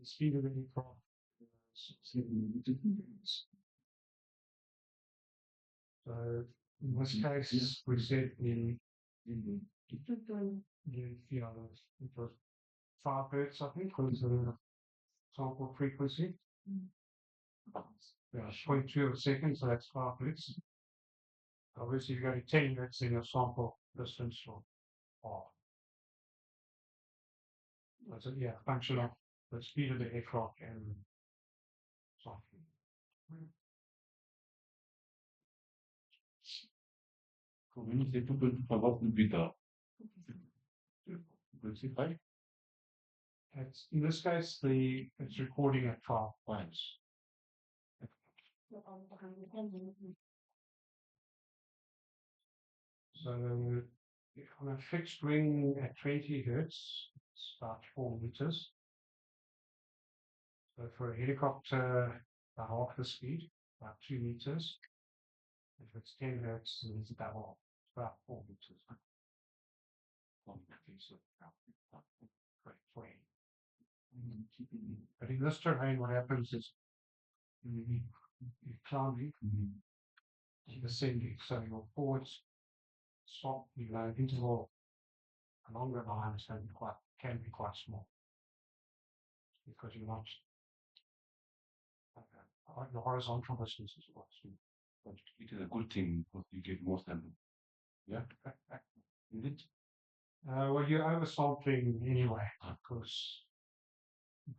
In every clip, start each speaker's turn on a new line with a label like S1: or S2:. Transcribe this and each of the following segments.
S1: the speed of the aircraft. So in this case, we said the yeah, it was 5 hertz, I think, was the sample frequency. Yeah, 0.2 of a second, so that's 5 hertz. Obviously, you've got a 10 hertz in your sample distance for R. That's a function of the speed of the aircraft and something.
S2: Communiquer tout peut avoir plus tard. C'est vrai?
S1: It's, in this case, it's recording at 12 times. So on a fixed wing at 20 hertz, it's about 4 meters. So for a helicopter, about half the speed, about 2 meters. If it's 10 hertz, then it's double, it's about 4 meters. But in this terrain, what happens is you climbing, you ascending, so your forwards stop, interval along the lines can be quite small because you're not the horizontal distance is quite small.
S2: But it is a good thing because you get more sample. Yeah. Is it?
S1: Well, you're oversampling anyway because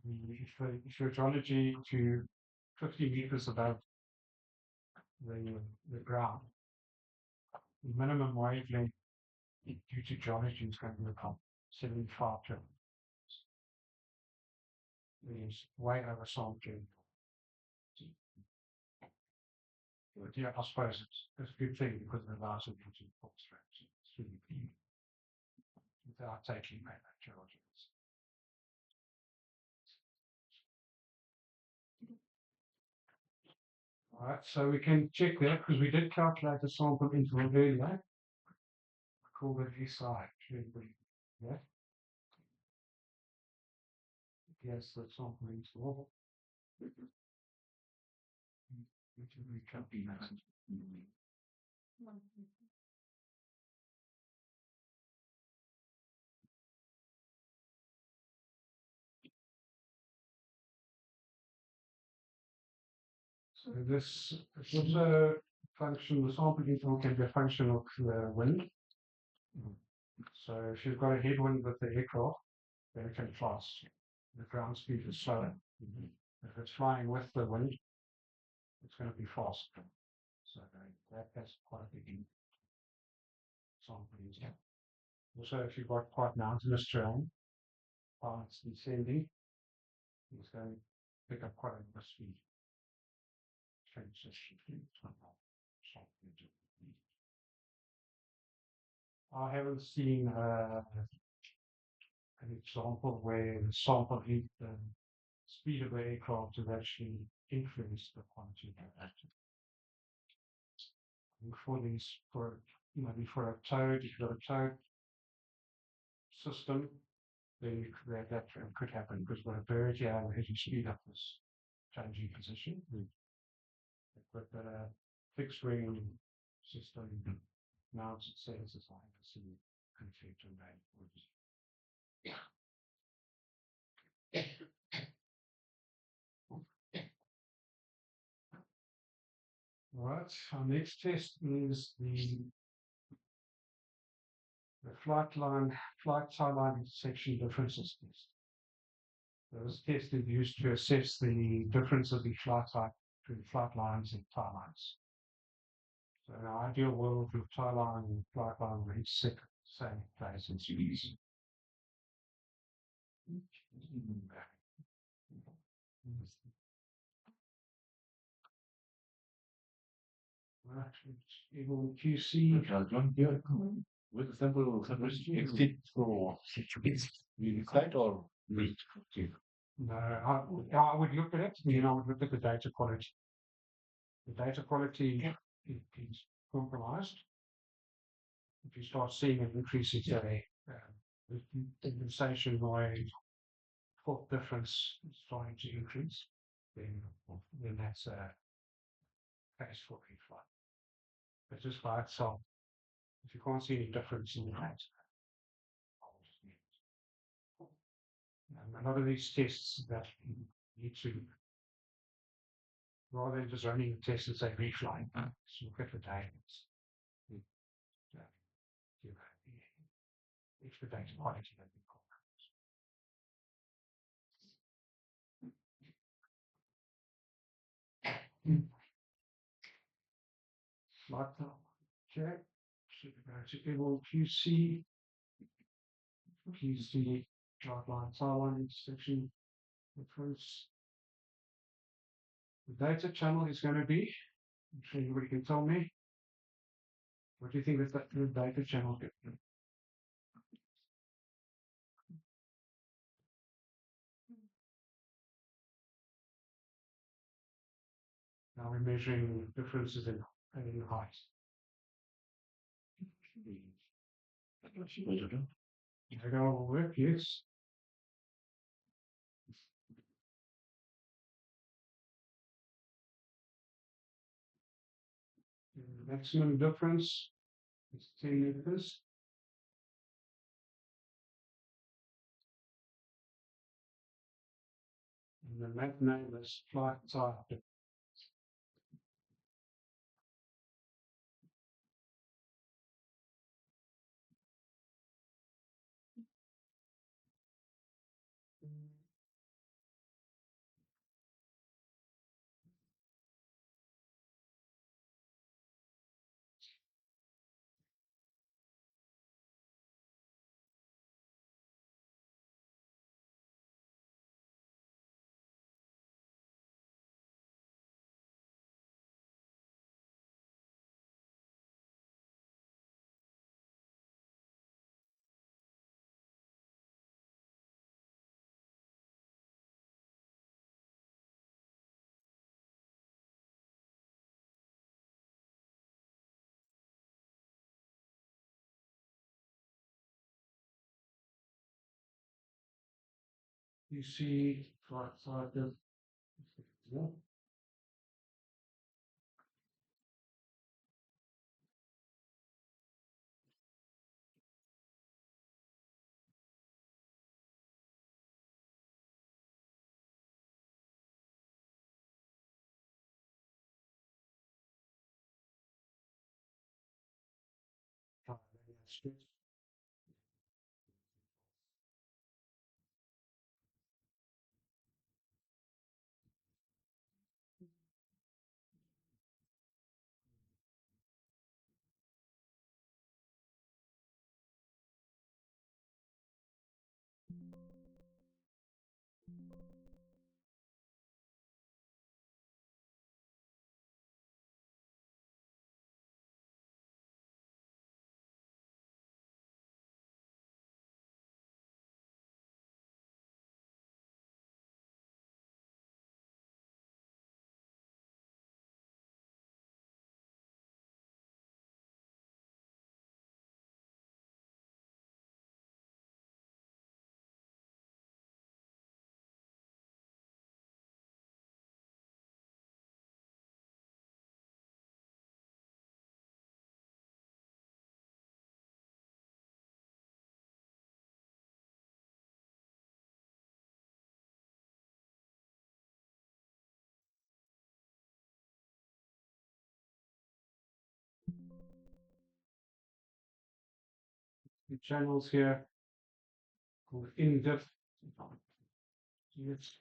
S1: if your geology to 50 meters above the ground, the minimum wavelength due to geology is going to be about 75 kilometers. It is way oversampling. But yeah, I suppose it's a good thing because it allows you to put straps without taking away that geology. All right, so we can check that because we did calculate the sample interval earlier. Call it SI. Yeah. Yes, the sample interval. Which we calculated. So this is a function, the sample interval can be a function of the wind. So if you've got a headwind with the aircraft, then it can fast. The ground speed is slower. If it's flying with the wind, it's going to be faster. So that's quite a big sample interval. Also, if you've got quite mountainous terrain, while it's descending, it's going to pick up quite a bit of speed. I haven't seen an example where the sample the speed of the aircraft has actually influenced the quantity of active. For these, for maybe for a towed, if you've got a towed system, then that could happen because with a bird, as you speed up this changing position. But a fixed wing system mounts itself as I can see conflict and that. All right, our next test is the flight timeline intersection differences test. So this test is used to assess the difference of the flight type between flight lines and tie lines. So in our ideal world, with tie line and flight line will intersect the same place in series. Able QC.
S2: With the sample exit for the site or
S1: No, I would look at it. I would look at the data quality. The data quality is compromised. If you start seeing an increase in say compensation noise, fault difference is starting to increase, then that's a case for reflight. But just by itself, if you can't see any difference in the light, a lot of these tests that you need to, rather than just running the test and say reflight, just look at the diagrams. If the data quality that we call. Like that. Okay. So we go to Eval QC, guideline Taiwan section. Reference. The data channel is going to be, I'm sure anybody can tell me. What do you think is that the data channel? Now we're measuring differences in height. There will work, yes. The maximum difference is 10 meters. And the map name is flight type. You see flight type. Yeah. The channels here called in-depth. Yes.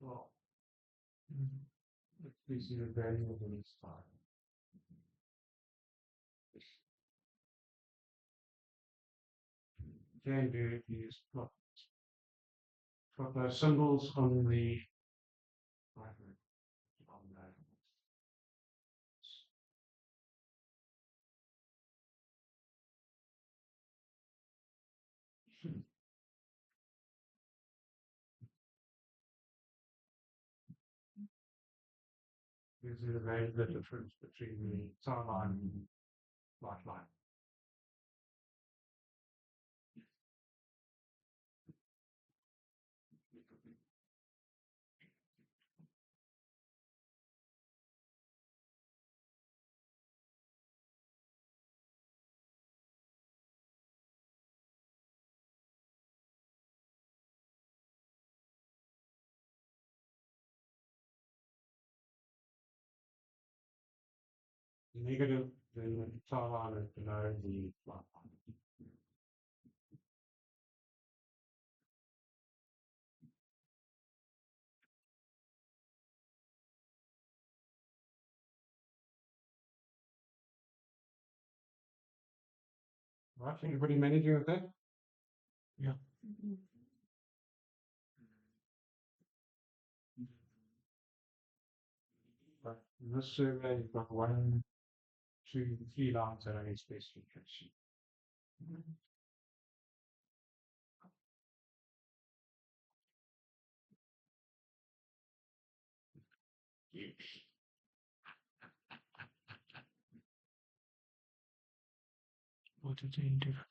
S1: Well, let's see the value of the star. Can do it use plot the symbols on the Gives you the difference between the tar line and light line. Negative, then the tar line is below the light line. Right, everybody managing with that? Yeah. Right. In this survey, you've got 1, 2, 3 lines that are in specification. What is the interval?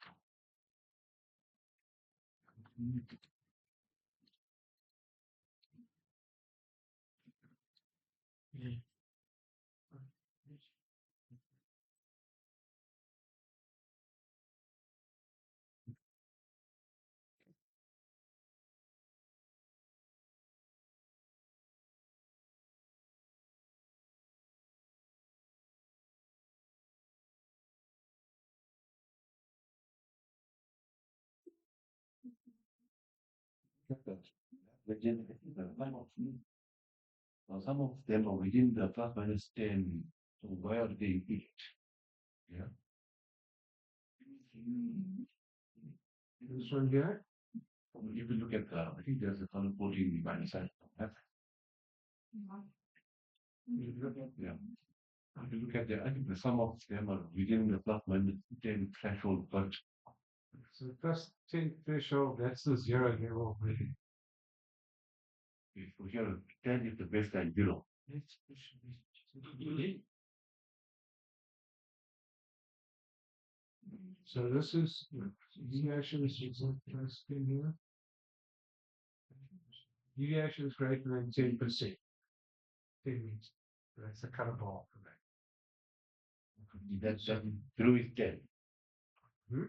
S1: Yeah.
S2: Within some of them are within the plus minus 10. So why are they eat? Yeah.
S1: This one here?
S2: If you look at I think there's a color 14 minus side. Yeah. If you look at I think the sum of them are within the plus minus 10 threshold, but
S1: So plus 10 threshold, that's the 0 level really.
S2: if we here 10 is the baseline 0.
S1: So this is deviation is in here. Deviation is greater than 10%. 10 means that's the color bar for that.
S2: That's 0 is 10.
S1: Hmm?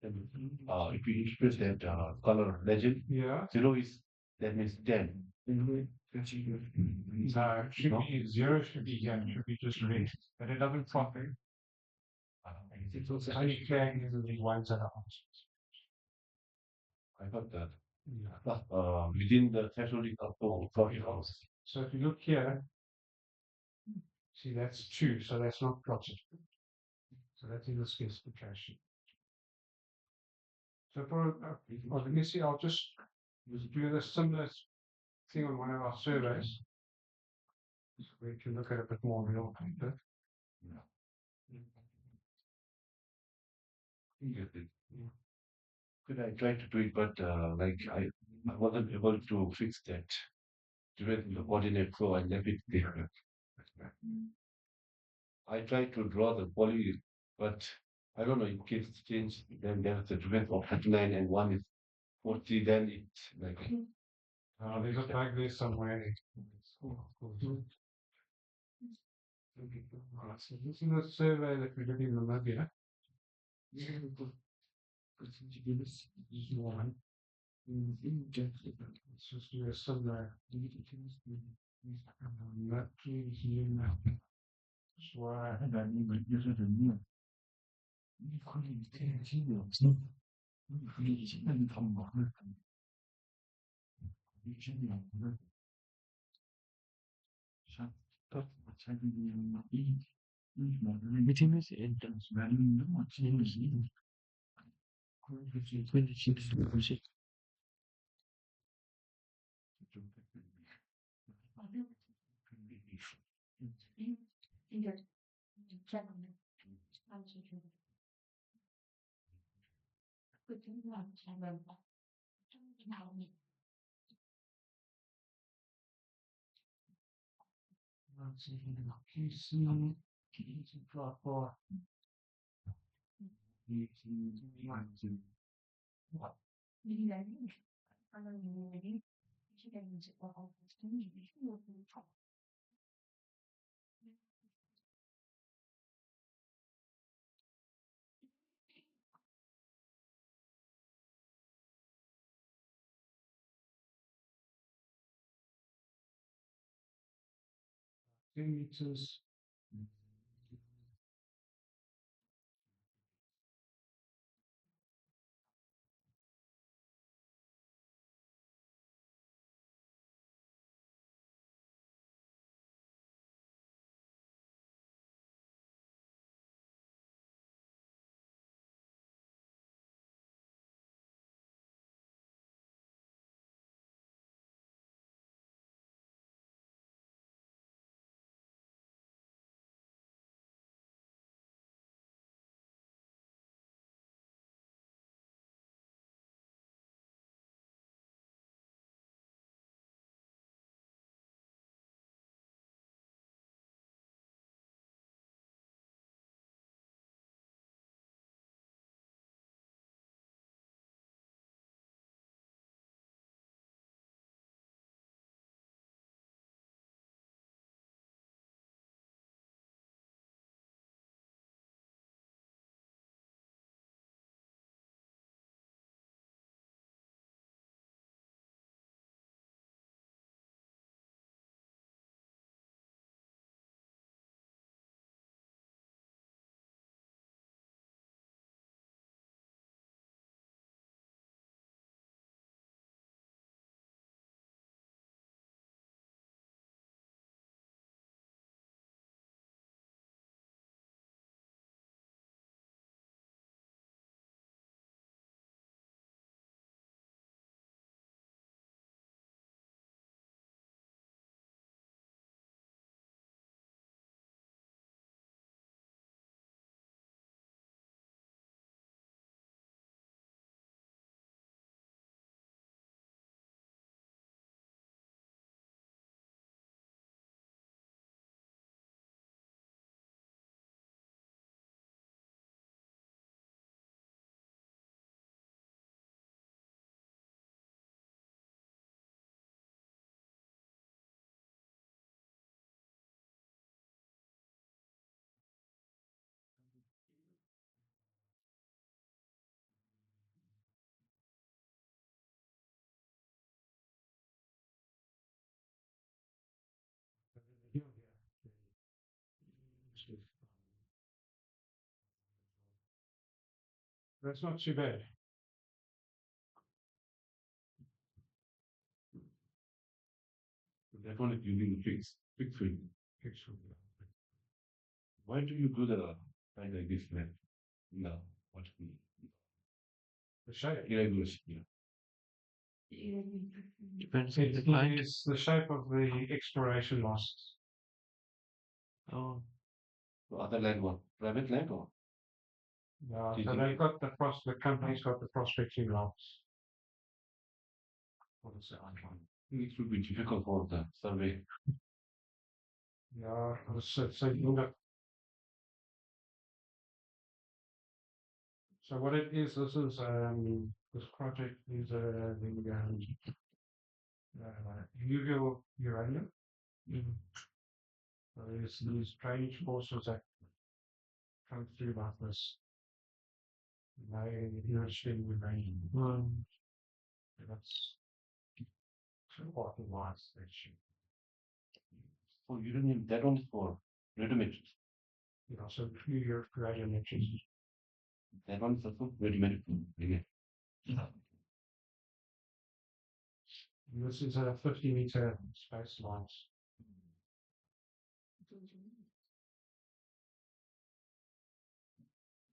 S2: If you express that color legend,
S1: Yeah.
S2: 0 is that means 10.
S1: No, it should be 0 should be here, it should be just red. But it doesn't profit. It's also only flagging in the ones that are options.
S2: I got that.
S1: Yeah.
S2: Within the threshold of house.
S1: So if you look here, see that's 2, so that's not plotted. So that's in the specification. So for let me see, I'll just do a similar thing on one of our surveys. So we can look at a bit more real paper.
S2: Could I try to do it, but like I wasn't able to fix that during the coordinate flow. I left it there. I tried to draw the poly, but I don't know. It keeps change. Then there's the difference of 39 and 1 is 40. Then it's like
S1: There's a bag there somewhere. So this is the survey that we did in Namibia. This is one. Let's just do a similar. Not here now. That's why I need to use it in here. Bitirmesi entrance verdiğinde maçın meters. That's not too bad.
S2: That one is using fixed field. Why do you do the kind like this, man? No, what
S1: The shape.
S2: irregular shape?
S3: Depends on the
S1: It
S3: client.
S1: is the shape of the exploration license.
S3: Oh,
S2: The other land one, private land or
S1: So
S2: TTP.
S1: they've got the company's got the prospecting rights. What is it?
S2: it will be difficult for the survey.
S1: Yeah, so you got. So what it is, this project is the usual uranium. So there's these drainage forces that come through like this. They nourishing uranium. So that's what the wise station.
S2: For uranium, that one is for radiometrics.
S1: You know, so your radiometrics.
S2: That one is also radiometric. Again.
S1: This is a 50-meter space launch.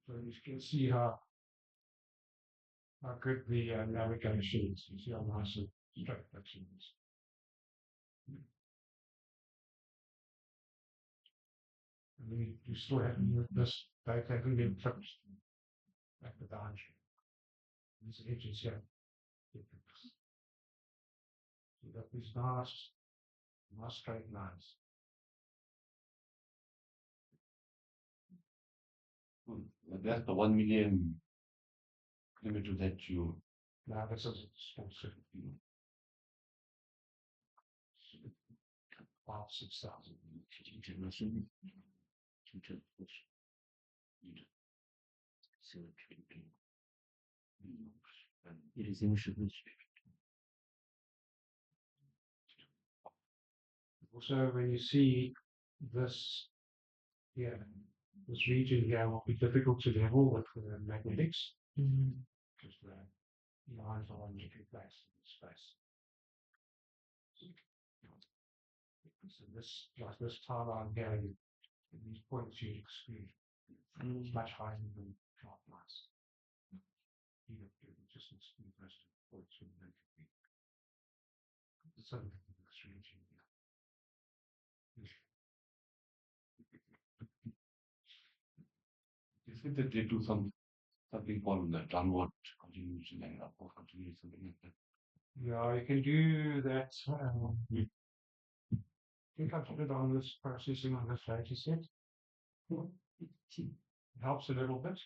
S1: So you can see how good the navigation is. You see how nice and straight that is. And you still have this data can be flipped back to the downstream. These edges here. You got these nice straight lines.
S2: That's the 1 million kilometer that you.
S1: Now this is expensive. 5,000 6,000. Also, when you see this here, this region here will be difficult to level with the magnetics because the lines are in different places in space. So this, like this tie line here, these points you exclude. It's much higher than sharp lines. You just exclude those points from the magnetics. It's something in this region here.
S2: You said that they do something called the downward continuation and upward continuation, something like that.
S1: Yeah, you can do that. I think I put it on this processing on this data set. It helps a little bit.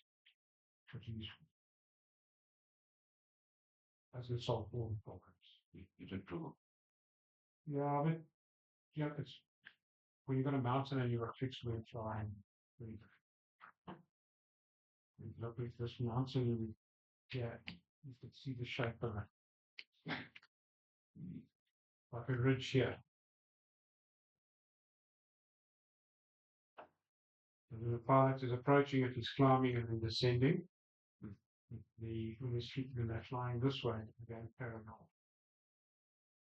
S1: As it solve all the problems.
S2: Is it true?
S1: Yeah, but yeah, it's when you've got a mountain and you've got a fixed wind line. You look at this mountain, yeah, you can see the shape of it. Like a ridge here. And the pilot is approaching it, he's climbing and then descending. When he's shooting they're flying this way, again parallel.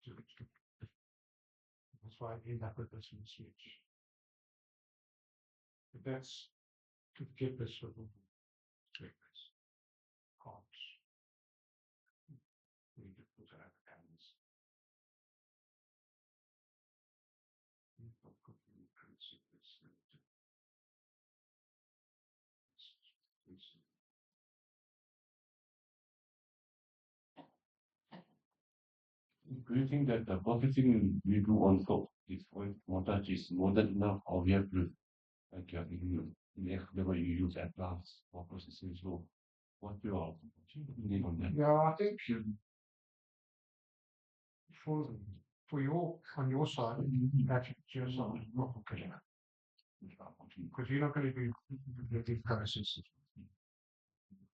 S1: That's why I end up with this in switch. But that's to get this sort of strictness. Can't. We need to put out the panels.
S2: Do you think that the processing we do on top this point montage is more than enough, or we have to like in X level you use advanced for processing? So what's your opinion on that?
S1: Yeah, I think for your on your side, that's your side, not okay. Because you're not going to do the big processes.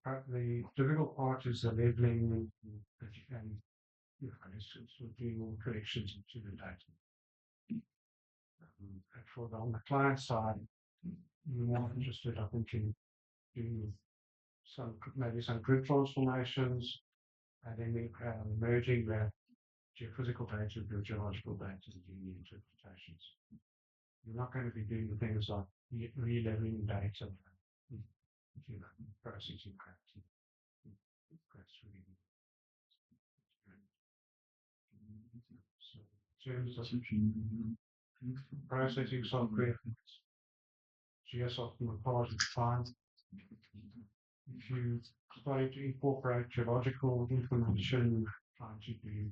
S1: The difficult part is the labeling and doing all corrections into the data. On the client side, you're more interested, I think, in doing maybe some grid transformations, and then merging the geophysical data with the geological data to do the interpretations. You're not going to be doing the things like re-leveling data, processing correctly. That's really so in terms of processing software, GeoSoft and part of the time. If you starting to incorporate geological information, trying to do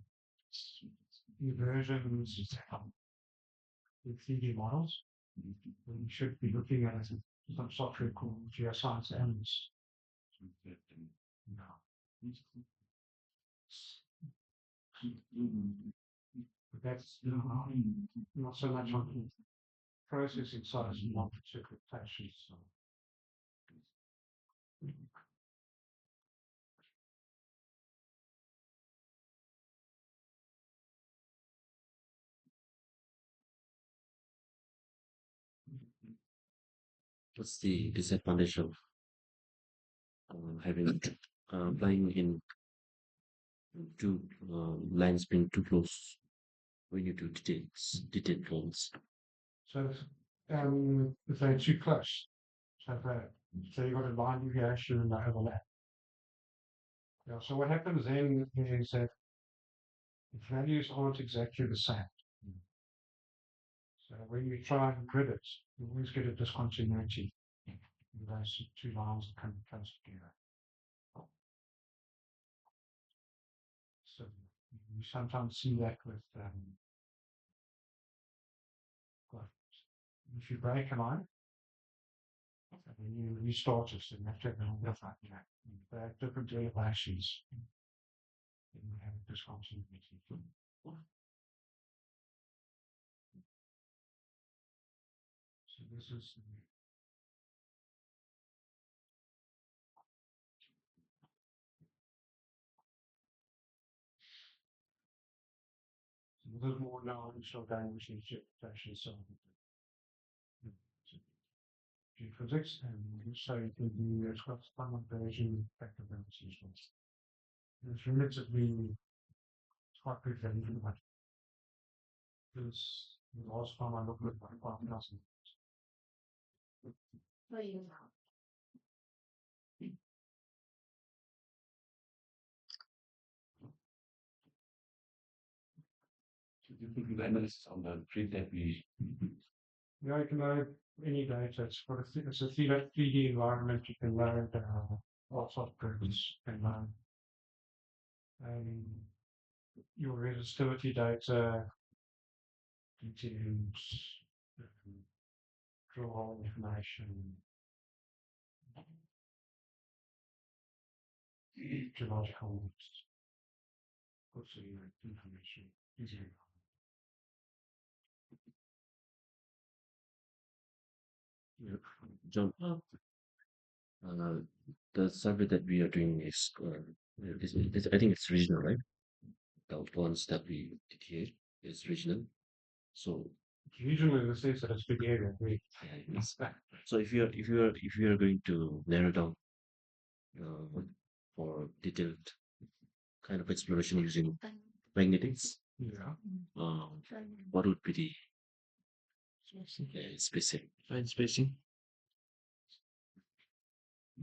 S1: inversions with 3D models, then you should be looking at some software called Geoscience Analyst. But that's not so much on the processing side, as not interpretations. So.
S4: What's the disadvantage of having flying in two lines being too close when you do detailed drawings?
S1: So if they're too close, so you've got a line deviation and they overlap. Yeah, so what happens then is that the values aren't exactly the same. So when you try and grid it, you always get a discontinuity in those two lines that come close together. So you sometimes see that with if you break a line, And when you restart it, then you have to have another flight back. They have different elevations. And you have discontinuity. So this is a little more knowledge of language interpretation. So geophysics, and so you can do it's got some version capabilities as well. It's relatively it's quite quick and you much. This the last time I looked at my 5,000.
S2: So you could do the analysis on the grid that we
S1: Yeah, you can load any data. It's a 3D environment. You can load lots of grids. You can load your resistivity data, details, drill hole information, geological information.
S4: Yeah. John, the survey that we are doing is I think it's regional, right? The ones that we did here is regional. So
S1: Usually the states that it's big area.
S4: yeah, yes. So if you are going to narrow down for detailed kind of exploration using magnetics,
S1: Yeah.
S4: what would be the spacing?
S3: Fine spacing.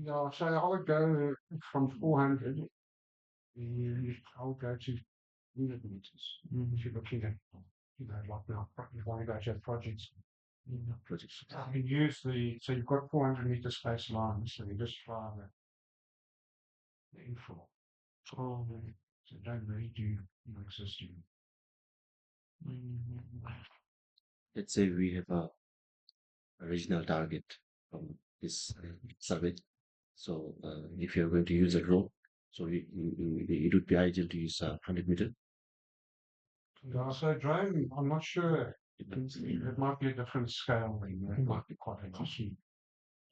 S1: No, so I would go from 400. I would go to 100 meters. If you're looking at, like now, you want to go to projects.
S4: Projects.
S1: You use so you've got 400-meter space lines, so you just fly the infill.
S3: Oh.
S1: So don't really do existing.
S4: Let's say we have a regional target from this survey. So if you're going to use a drone, so it would be ideal to use a 100-meter.
S1: Yeah, so drone, I'm not sure. It might be a different scale. It might be quite a cheap.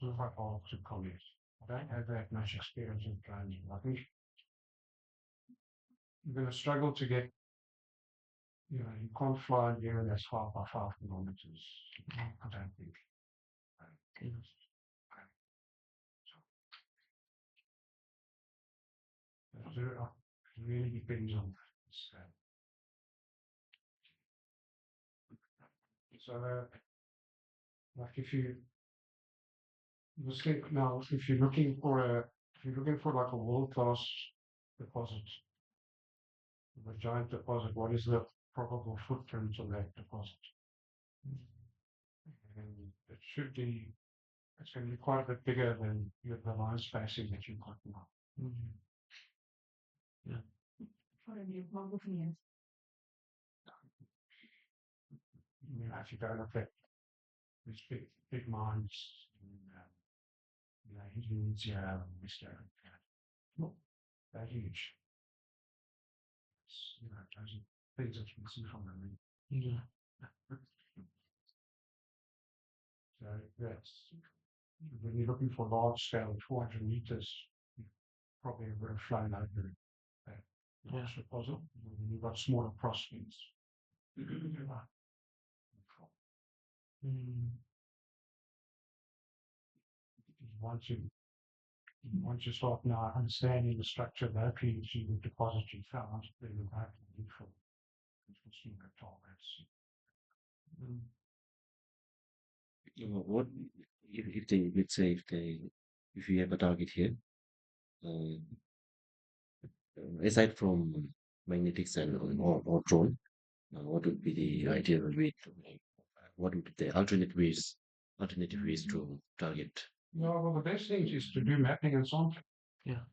S1: It's quite hard to comment. I don't have that much experience in drones. I think you're going to struggle to get, you can't fly an area that's 5 by 5 kilometers. I don't think. It really depends on the scale. So, like if you just think now, if you're looking for like a world-class deposit, a giant deposit, what is the probable footprint of that deposit? And it's going to be quite a bit bigger than the line spacing that you've got now. If you go look at these big mines in Indonesia, they're huge. Those are things that you can see from them.
S3: Yeah.
S1: So that's when you're looking for large scale, 400 meters, you probably would have flown over that large deposit. When you've got smaller prospects. Once you start now understanding the structure of the PhD with deposit you found, then you have to be for consumer targets.
S4: What if they, let's say if you have a target here, aside from magnetics and or drone, what would be the ideal way to what would be the alternative ways to target?
S1: No, well, the best thing is to do mapping and sampling.
S3: Yeah.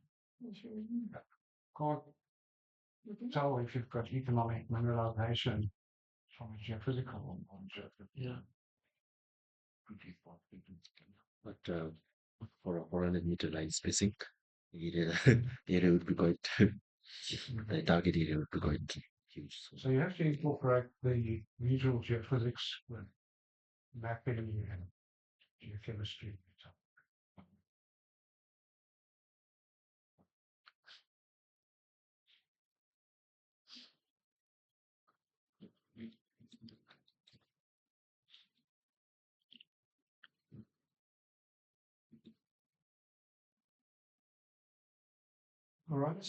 S1: Can't tell if you've got economic mineralization from a geophysical point of view.
S3: Yeah.
S4: But for a 400-meter line spacing, area area would be quite the target area would be quite huge.
S1: So you have to incorporate the regional geophysics with mapping and geochemistry. All right.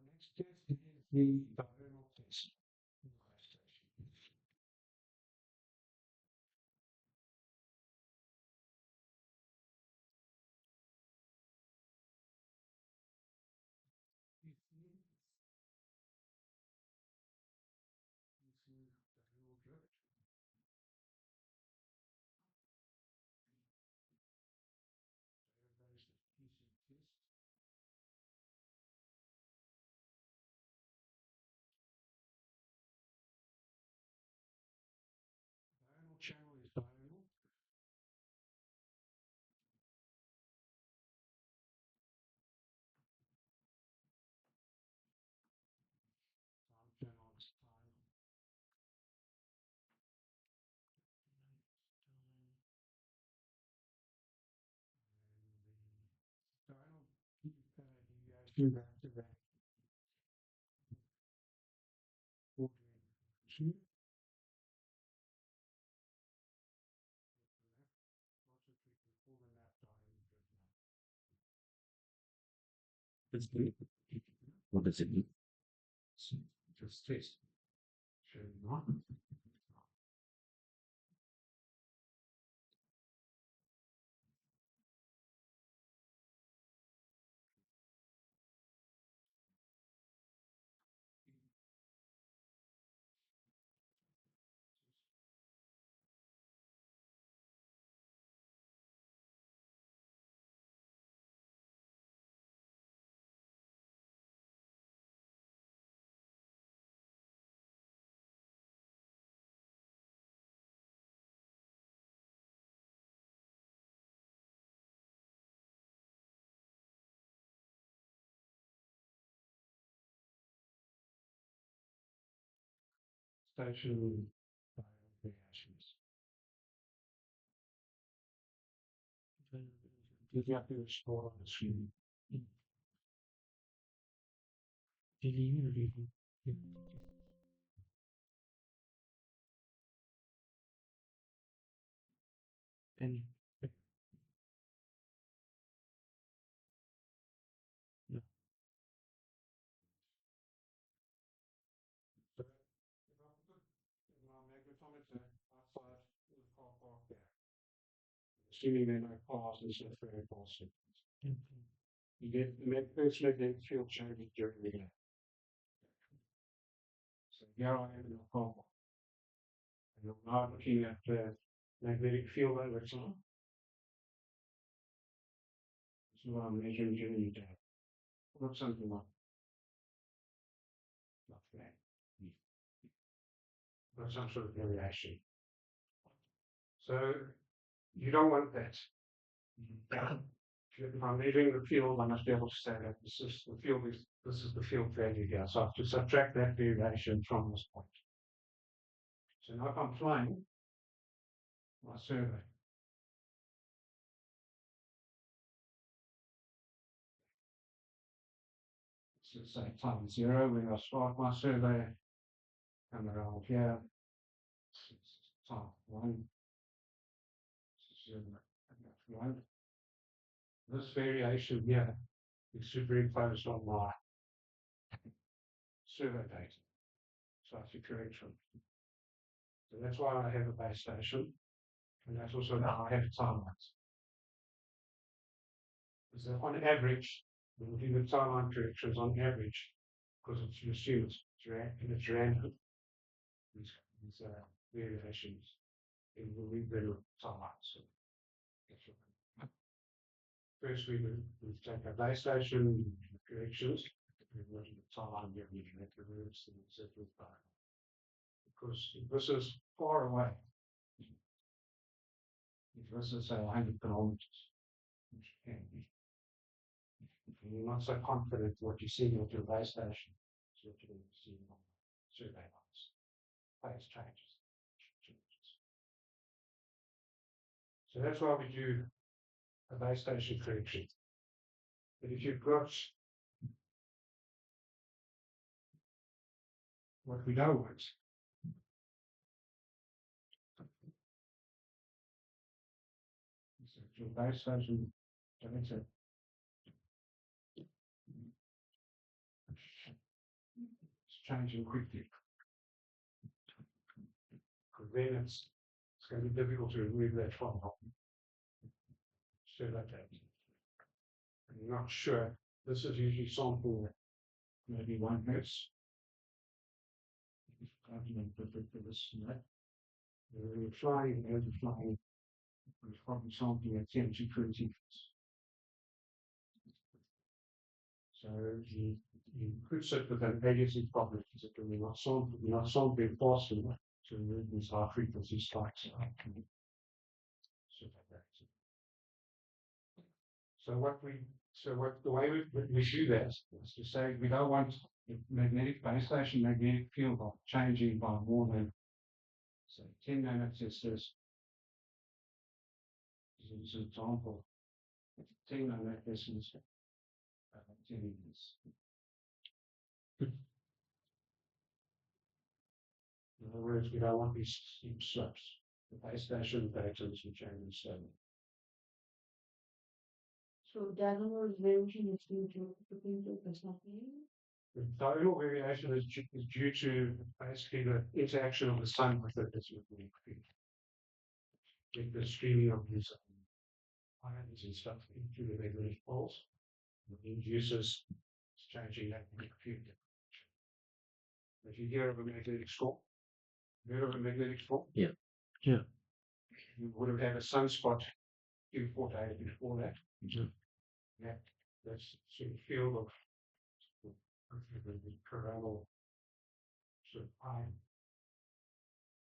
S1: Next test is the diurnal test. Diurnal channel is diurnal. Time channel is time. And the diurnal deviation back to that 42.
S4: What does it mean?
S1: Just test. Should not. Station variations. You have to restore on the screen.
S3: And yeah,
S1: So if I put my magnetometer outside the car park there, assuming there are no cars and stuff very close, you get first magnetic field changes during the day. So here I am in the car park. And I'm now looking at the magnetic field over time. This is what I'm measuring during the day. Look something like that. Or some sort of variation. So you don't want that. If I'm measuring the field, I must be able to say that this is the field this is the field value here. So I have to subtract that variation from this point. So now if I'm flying my survey, so say time 0 when I start my survey, come around here, time 1, 0, and that's 1. This variation here is superimposed on my survey data. So I have to correct them. So that's why I have a base station, and that's also how I have timelines. So on average, when we do the timeline corrections on average, because it's assumed it's random, these variations in the rebuild timeline. So first we take a base station corrections, we look at the timeline where we make the roots and so forth. Because if this is far away, if this is say 100 kilometers, which can be, you're not so confident what you see at your base station, is what you're going to see on survey lines. Phase changes. So that's why we do a base station correction. But if you've got what we don't want, so your base station, it's changing quickly. Because then it's going to be difficult to remove that from so like that. I'm not sure. This is usually sample maybe 1 hertz. We're flying and flying. We're probably sampling at 10 to 20 hertz. So you could sit with an aliasing problem because we're not sampling fast enough to remove these high frequency spikes. So the way we do that is to say we don't want the magnetic base station magnetic field changing by more than say 10 nanoteslas. As an example, 10 nanoteslas, 10 meters. In other words, we don't want these steep slopes. The base station patterns will change slowly.
S5: So diagonal variation is due to something.
S1: The diurnal variation is due to basically the interaction of the sun with it. With the streaming of these ions and stuff into the magnetic poles, it induces changing that magnetic field. If you hear of a magnetic storm, heard of a magnetic storm?
S4: Yeah.
S3: Yeah.
S1: You would have had a sunspot 2-4 days before that.
S3: Yeah.
S1: Yeah, that's sort of field of the coronal sort of ion.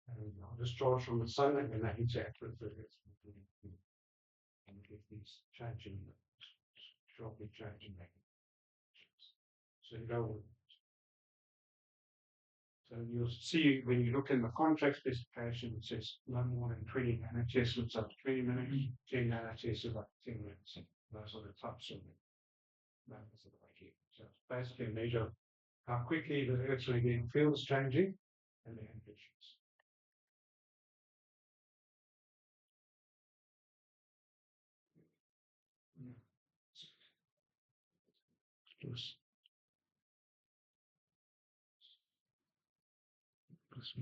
S1: And discharge from the sun and then they interact with the and get these changing, sharply changing magnetic. So you go with. So you'll see when you look in the contract specification, it says no more than 20 nanoteslins up to 20 minutes, 10 nanoteslins up to 10 minutes. Those are the types of numbers that I keep. So it's basically a measure of how quickly the Earth's magnetic field is changing and the amplitudes.
S3: Plus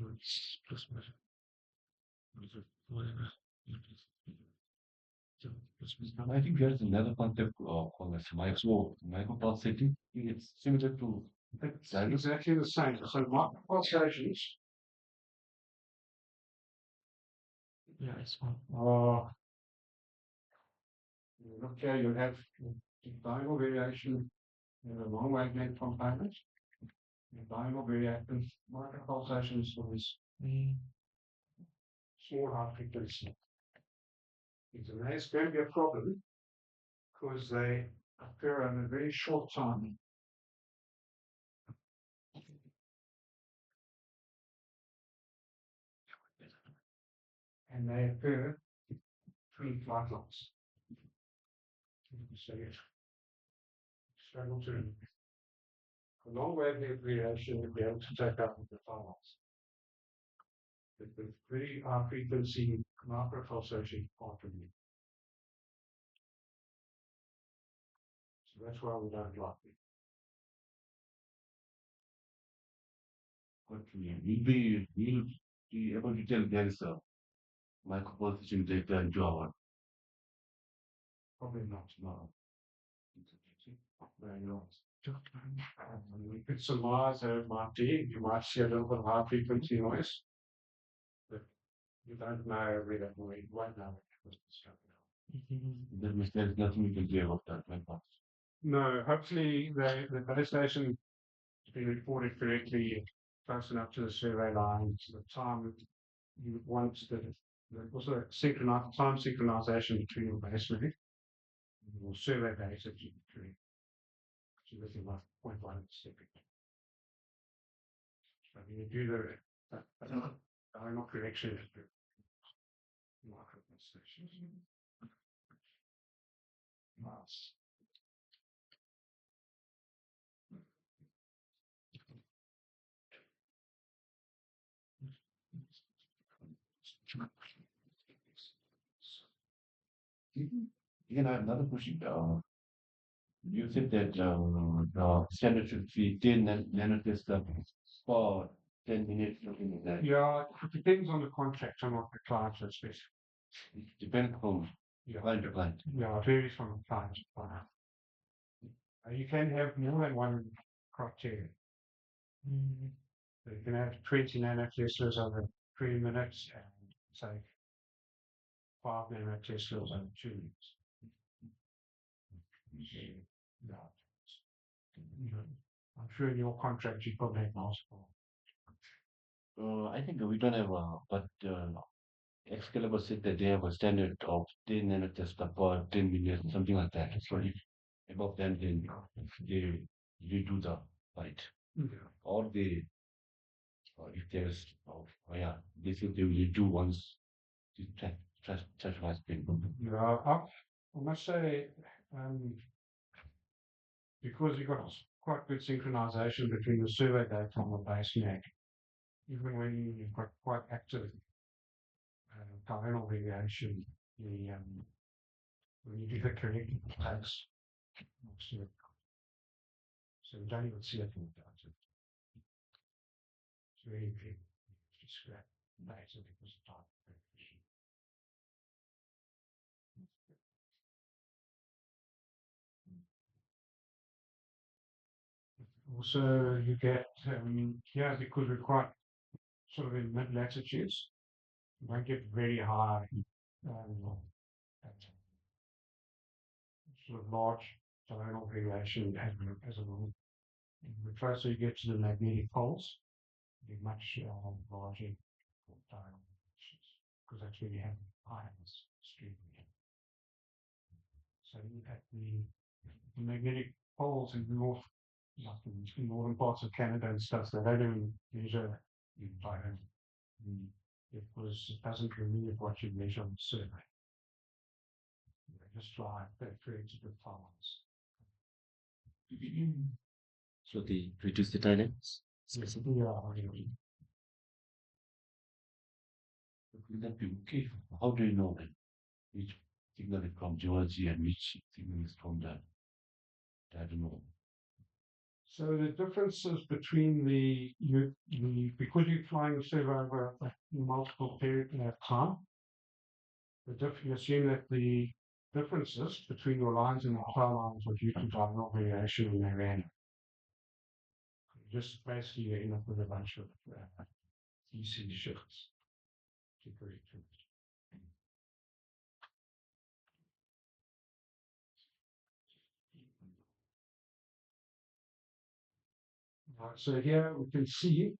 S3: minus whatever.
S2: And I think there's another concept called as micropulsating. It's similar to
S1: It's exactly the same. So micropulsations
S3: Yeah, it's one.
S1: are look here, you have diagonal variation in a long wavelength component. Diagonal variation, micropulsations for this small high frequency. It's going to be a problem because they occur in a very short time. And they occur between flight lines. So you struggle to a long wavelength variation to be able to take up with the flight lines. But with very high frequency micropulsation can't really. So that's why we don't like it.
S2: what we'll be able to tell there is a microposition data into our
S1: Probably not.
S2: no.
S1: Very not. It's a Mars might be, you might see a little bit of high frequency noise. But you don't know where that noise, you won't know where that was discovered.
S2: That means there's nothing we can do about that microposition.
S1: No, hopefully the base station has been reported correctly close enough to the survey lines, the time you would want also synchronize time synchronization between your base rig and your survey base that you correct. So within like 0.1 second. So when you do the diagonal correction micro base stations. Nice.
S2: Again, I have another question. You said that the standard should be 10 nanotesla for 10 minutes, something like that.
S1: Yeah, it depends on the contract and what the client is specific.
S2: It depends from
S1: Yeah.
S2: client to client.
S1: Yeah, it varies from client to client. You can have more than one criteria. So you can have 20 nanoteslas over 3 minutes and say 5 nanoteslas over 2 minutes. Yeah. I'm sure in your contract you probably have multiple.
S2: I think we don't have but Excalibur said that they have a standard of 10 nanotesla per 10 million, something like that. So if above that, then they redo the light. Or they, if there's, yeah, they say they will redo once the trash has been.
S1: Yeah, I must say, because you've got quite good synchronization between the survey data and the base mag, even when you've got quite active diurnal variation, the when you do the correcting it takes so you don't even see it in the data. It's very big. Just scrap data because of time variation. Also, you get here because we're quite sort of in mid latitudes, you won't get very high sort of large diurnal variation as a rule. The closer you get to the magnetic poles, the much larger diurnal variations, because that's where you have ions streaming in. So at the magnetic poles in north, like in northern parts of Canada and stuff, they don't even measure in diurnal. It doesn't remove what you measure on the survey. They just fly that creates good tolerance.
S4: So they reduce the dynamics.
S1: Yeah, really.
S2: Will that be okay? How do you know that which signal is from geology and which signal is from that? I don't know.
S1: So the differences between because you're flying the survey over a multiple period of time, you assume that the differences between your lines and the fly lines are due to diurnal variation in their random. Just basically you end up with a bunch of EC shifts to correct it. Right, so here we can see,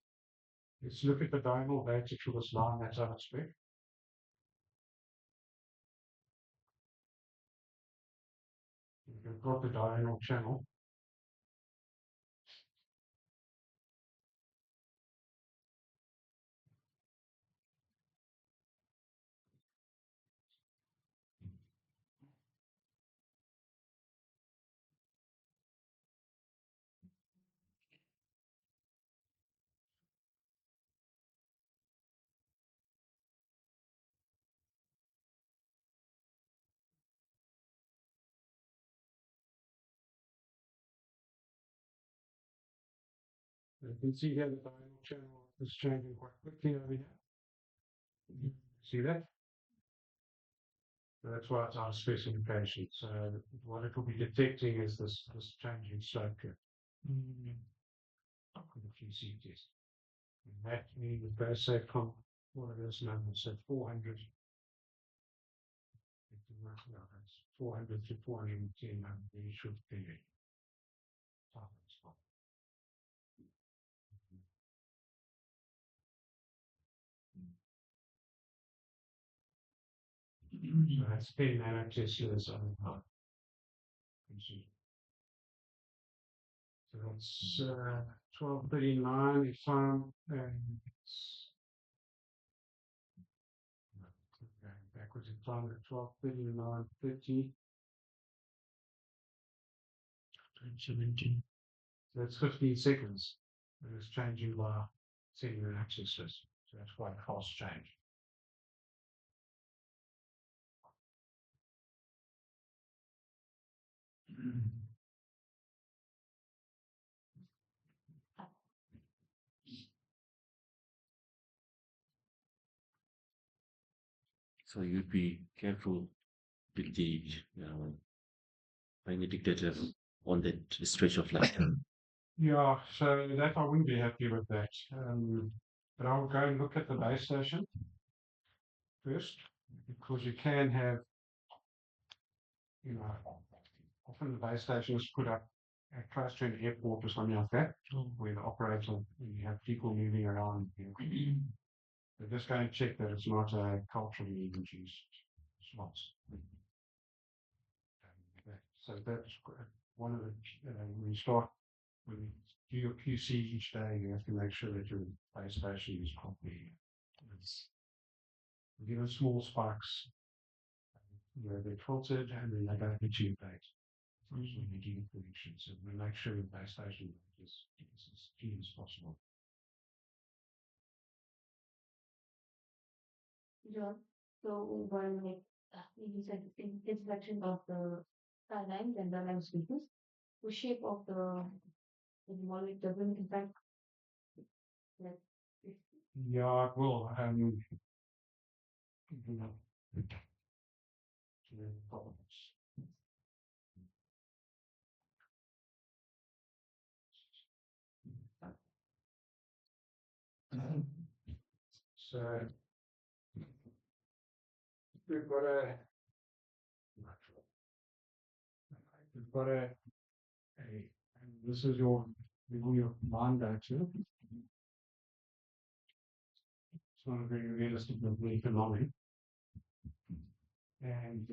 S1: let's look at the diurnal data for this line that's out of spec. We've got the diurnal channel. You can see here the diurnal channel is changing quite quickly over here. See that? So that's why it's our specification. So what it will be detecting is this change in slope curve. With a few CTs. And that means it goes say from one of those numbers, so 400. 400 to 410 we should be. So that's 10 nanotesla's on half. So that's 1239 if I'm going backwards in time at 1239 30.
S3: 17.
S1: So that's 15 seconds. And it's changing by setting an axis. So that's quite a fast change.
S4: So you'd be careful with the magnetic data on that stretch of light.
S1: Yeah, so that I wouldn't be happy with that. But I'll go and look at the base station first, because you can have, often the base station is put up close to an airport or something like that, where the operator, when you have people moving around, they're just going to check that it's not a culturally induced slots. So that's one of the, when you do your QC each day, you have to make sure that your base station is properly. Given small spikes, they're filtered and then they don't get you back. When you do predictions, so we make sure the base station is as clean as possible.
S5: John, so when you said in inspection of the skylines and the land speakers, the shape of the monolith doesn't impact like
S1: Yeah, it will. Problems. So we've got a and this is your mind actually. It's not a very realistic economic. And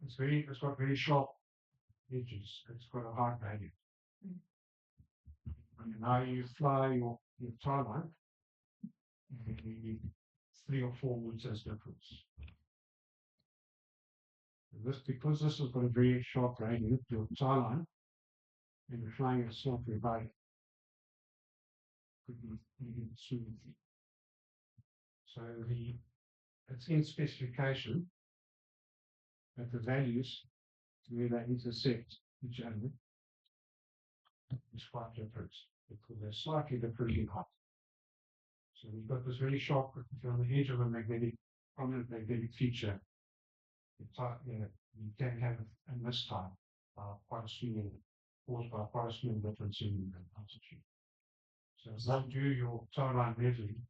S1: it's got very sharp edges. It's got a hard value. And now you fly your timeline, and you need 3 or 4 meters difference. Because this has got a very sharp gradient, your timeline, and you're flying at slightly by could be smooth. So it's in specification that the values where they intersect each other is quite different, because they're slightly different in height. So we've got this really sharp, if you're on the edge of a prominent magnetic feature, you can have a mistime caused by quite a small difference in altitude. So as you do your timeline measuring,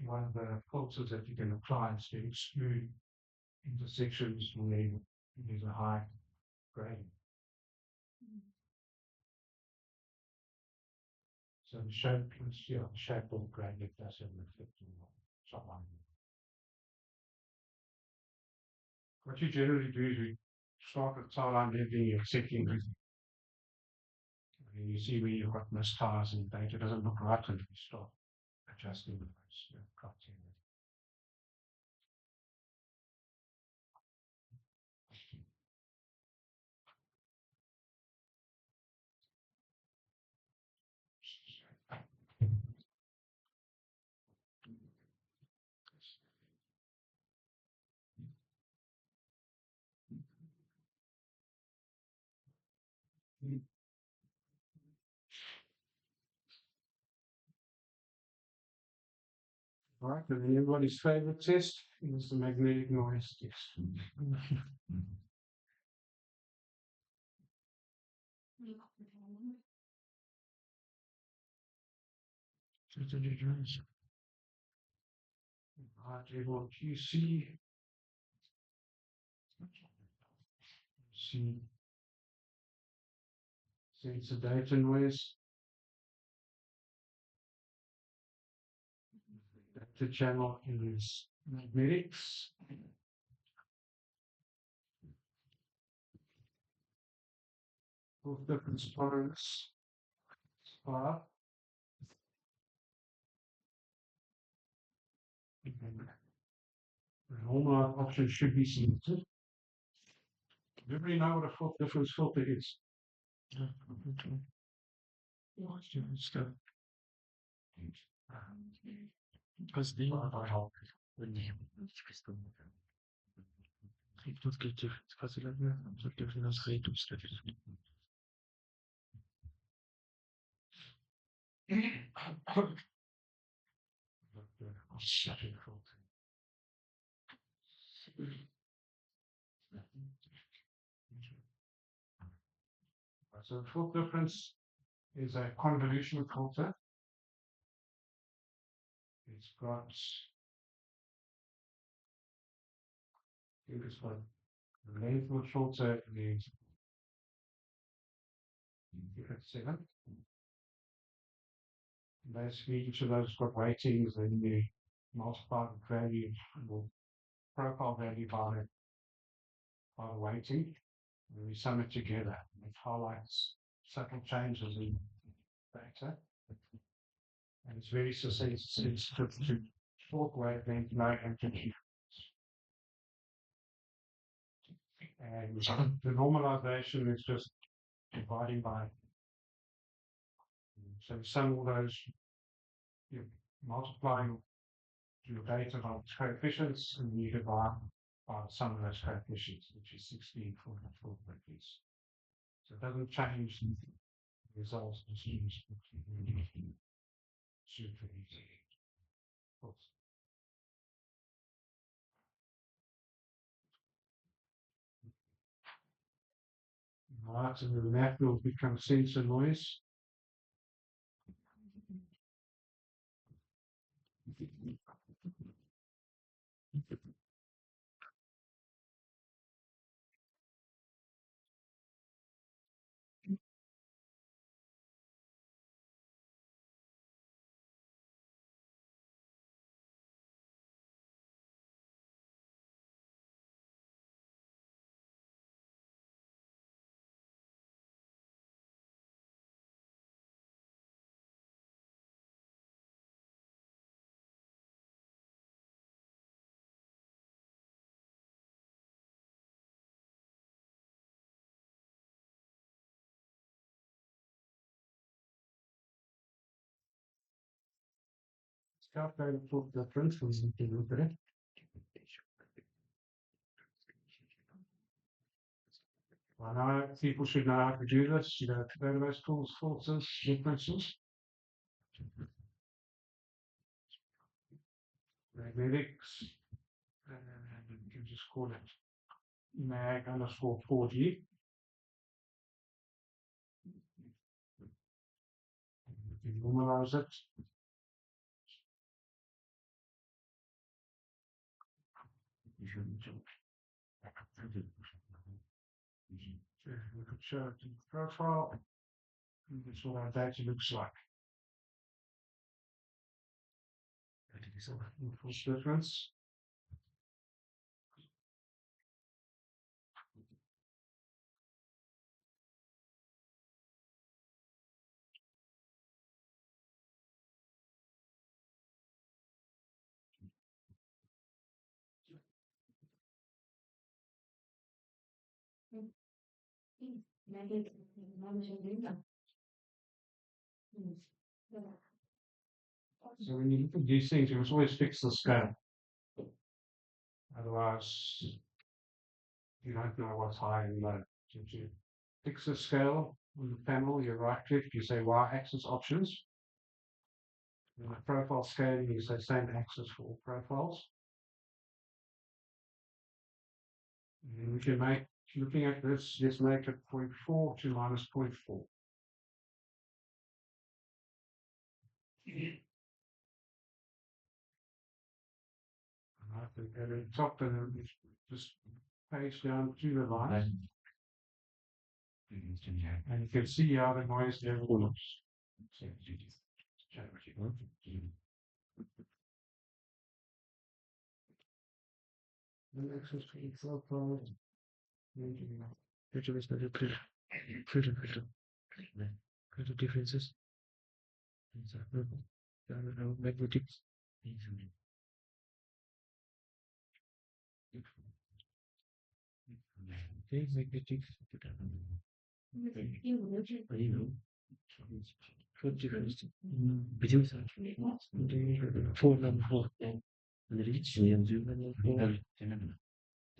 S1: one of the filters that you can apply is to exclude intersections where there's a high gradient. So the shape of the gradient does have an effect on timeline. What you generally do is you start with timeline leveling and setting everything. And you see where you've got mistires and data doesn't look right, and you start adjusting those criteria. Right, and then everybody's favorite test is the magnetic noise test. Right, everyone QC. See sensor data noise. Data channel is magnetics. Both different tolerance are. The normal option should be selected. Everybody know what a fourth difference filter is?
S3: Because they
S1: I help.
S3: when you ik doe het keertje gaat ze lekker zo ik even als geen toestellen.
S1: So the fourth difference is a convolution filter. It's got it's got the length of the filter is 7. Basically, each of those got weightings, and you multiply the value or profile value by the weighting, and we sum it together. It highlights subtle changes in data, and it's very sensitive to short wavelength, low amplitude. And the normalization is just dividing by. So you sum all those, you're multiplying your data by its coefficients, and you divide by the sum of those coefficients, which is 16 for the full brackets. So it doesn't change the results. Super easy. Right, and then that will become sensor noise. Calculator for difference was included. Well, now people should know how to do this. You know, database tools, filters, differences. Magnetics, and you can just call it mag underscore 4G. You can normalize it. We could show it in the profile. And this is what our data looks like. Full difference. So when you look at these things, you must always fix the scale. Otherwise, you don't know what's high and low. So if you fix the scale on the panel, you right click, you say Y-axis options. And the profile scaling is the same axis for all profiles. And we can make, looking at this, let's make it 0.4 to minus 0.4. I think at the top and just page down to the line. And you can see how the noise level looks. The access profile.
S3: Filter is not a filter. Filter. Filter differences. Magnetic. Okay, magnetic. What difference? Four number four.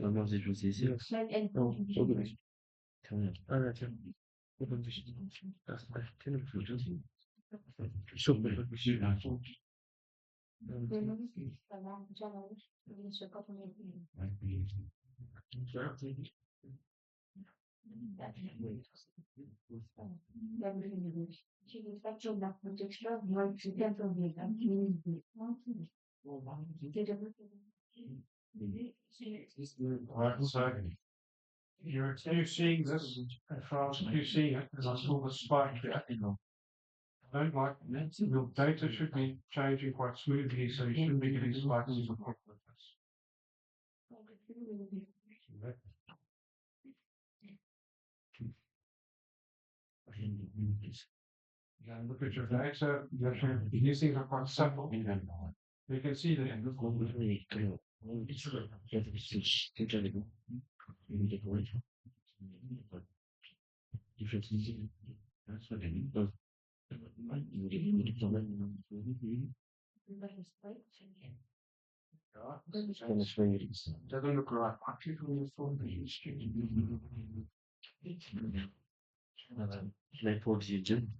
S4: Normalmente eu disse isso.
S3: Não, só dois. Ah, não, tinha. Open vision. Tem um filtro. Super vision.
S1: Right, so you're seeing this as far as you see it, because I saw the spike there. I don't like your data should be changing quite smoothly, so you shouldn't be getting spikes in the with this. Yeah, look at your data. These things are quite subtle. You can see that. Doesn't look right. Actually, from your phone,
S4: Like 4G gym,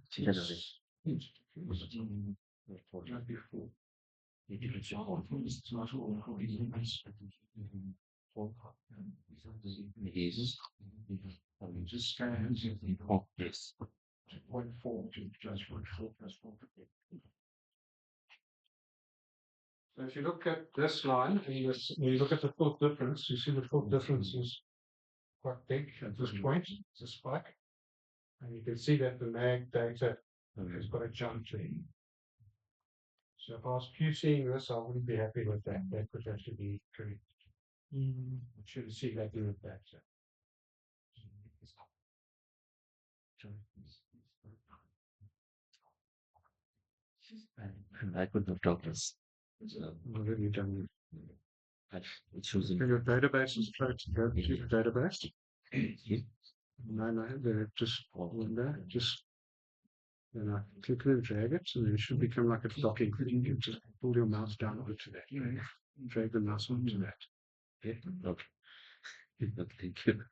S1: just scan
S4: Oh, yes.
S1: 0.4 to just 0.4 plus 4. So if you look at this line and you look at the fourth difference, you see the fourth difference is quite big at this point. It's a spike. And you can see that the mag data has got a jump to it. So if I was QCing this, I wouldn't be happy with that. That would have to be correct. I should see that in the data.
S4: I could not talk this.
S1: Already done.
S4: It shows in
S1: Your database is close to go to the database. No, they're just in there. Just then I click it and drag it, so then it should become like a docking thing. You just pull your mouse down onto that. Drag the mouse onto that.
S4: okay. Okay. Thank you.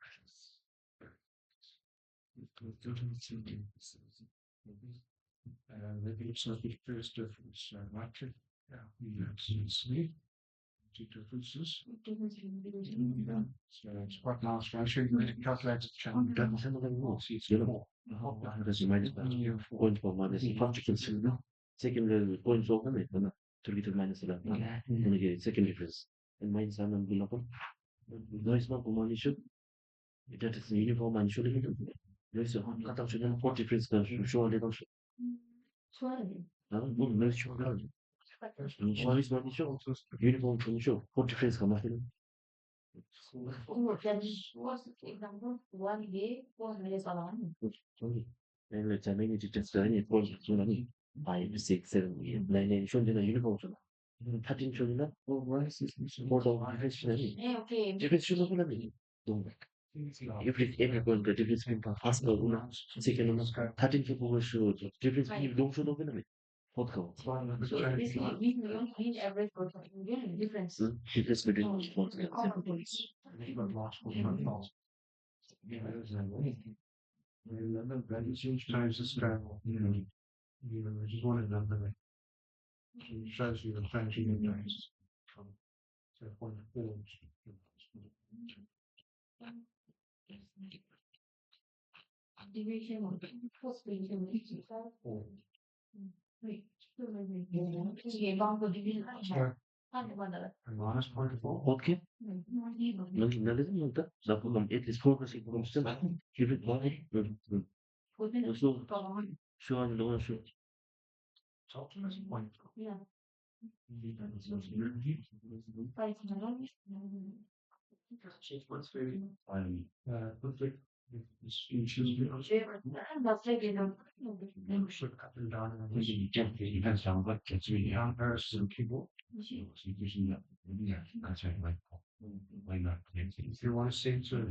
S1: Maybe it's not the first difference. Right? Yeah, it's me. Two differences. So it's quite nice. I'm sure you can calculate the challenge.
S4: That's minus point for minus particles. Second level point for them, 2 liter minus 11. And again, second difference. And minus 1 and below. No, it's not one issue. That is uniform and surely. There is a cut out to 4 difference. Show a little. No, sure. What is one issue? Uniform from show. 4 difference come out.
S5: One day, 4 minutes on.
S4: And let's say maybe just any point 5, 6, 7, 8, 9, 10 shown in a uniform. 13 shown in a more difference.
S5: Okay.
S4: Difference shown in a don't every point the difference between first one, second one, 13 people show difference between don't show up in a minute. What go?
S5: So basically, we don't mean average for difference.
S4: Difference between
S1: Remember, values change times the scale. You just want a number. It shows you the changing in days from 0.4
S5: Division of first division. Wait,
S1: So, and minus 0.4.
S4: Okay. Nalazım orada. Zapalım etlis korkası kurmuştum. Kibrit var. Şu an doğru şu.
S1: So optimus 0.4.
S5: Yeah.
S1: Perfect. Should up and down and this
S2: Depends on what gets really
S1: down arrows to the keyboard.
S2: Why not?
S1: If you want to see it, so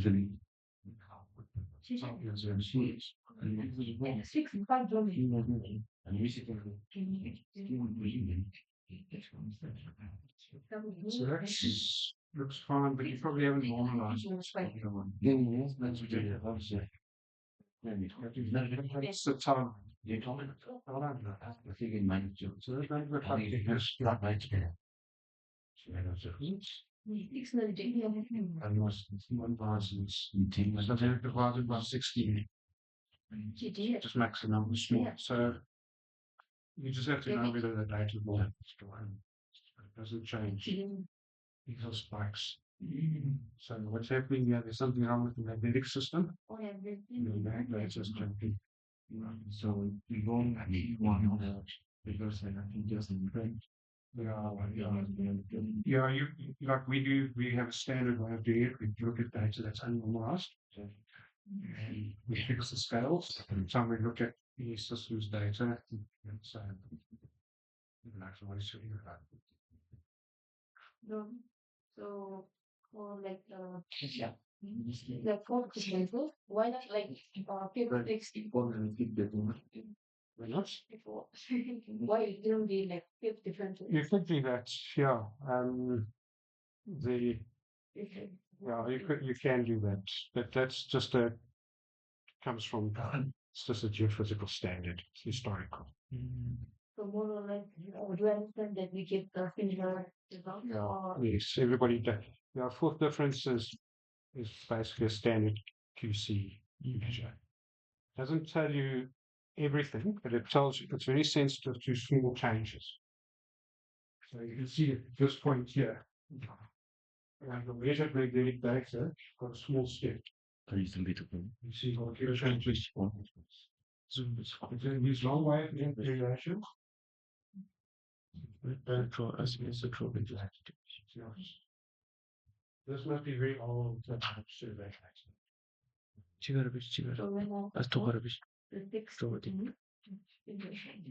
S5: Six and five don't
S1: so that looks fine, but you probably haven't normalized it. That's the time. So there's no good luck in this. And was 1,010. So then divided by 16. Just makes the number small.
S5: Yeah.
S1: So you just have to know whether the data will it doesn't change. These are spikes. So what's happening here? There's something wrong with the magnetic system. The magnetic system.
S2: So we don't need one because I think just in print.
S1: Yeah, you like we do. We have a standard way of doing it. We look at data that's unnormalized. And we fix the scales. Every time we look at the system's data, so actually what is it about?
S5: No. So for like like four differences, why not like fifth
S1: Why not?
S5: before? Why it didn't be like fifth differences?
S1: Effectively, that's yeah. The yeah, you can do that, but that's just comes from it's just a geophysical standard. It's historical.
S5: So more or less, do you understand that we get the similar results?
S1: Yeah.
S5: Or
S1: Yes, everybody does. Yeah, fourth difference is basically a standard QC measure. Doesn't tell you everything, but it tells you it's very sensitive to small changes. So you can see at this point here, the measured magnetic data got a small step. You see how it changes. These long wave variations. This must be very old survey.
S3: Çıkarabilir.
S5: so when
S3: Az tokarabilir.
S5: the sixth
S3: Doğru.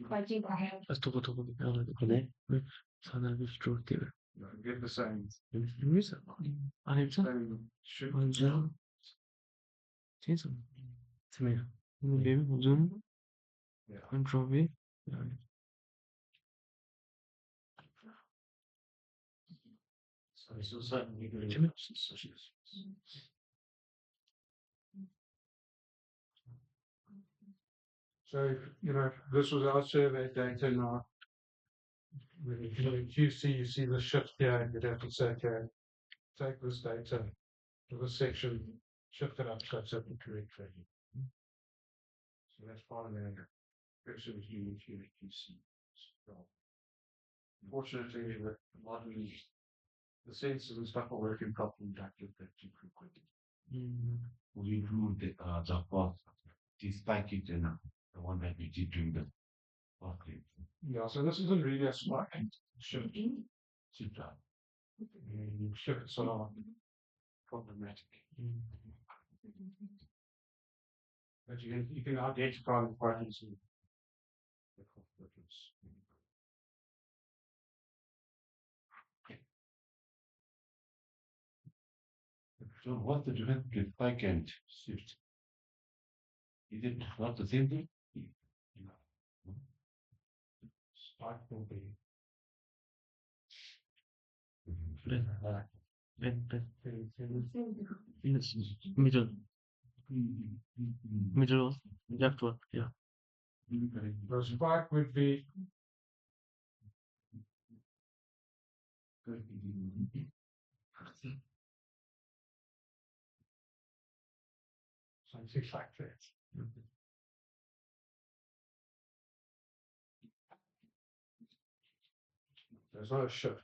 S5: fighting I have
S3: Az toka anladım.
S4: Ne?
S3: Sana bir stroke diye.
S1: Get the same.
S3: Bilmiyorsan. Annemsen.
S1: Same should
S3: Anca. Şey sanırım. Tümeye. Bunu benim uzun.
S1: Yeah.
S3: Kontrol yani.
S1: So certainly good.
S3: Kimi?
S1: So, you know, this was our survey data now. When you go in QC, you see the shift here, and you'd have to say, okay, take this data to this section, shift it up so it's at the correct value. So that's part of the person is doing QC. So, fortunately, with a lot of the sensors and stuff are working properly back to that too quickly.
S2: We include the first, this package and the one that we did during the okay.
S1: Yeah, so this isn't really a smart shift.
S5: Mm.
S1: You shift it sort of problematic. But you can identify the patterns and the conflicts.
S2: So what's the difference between spike and shift? Is it not the same thing?
S1: Spike will be
S3: Middle. Middle. Left one. Yeah.
S1: the spike would be Something like that. There's no shift.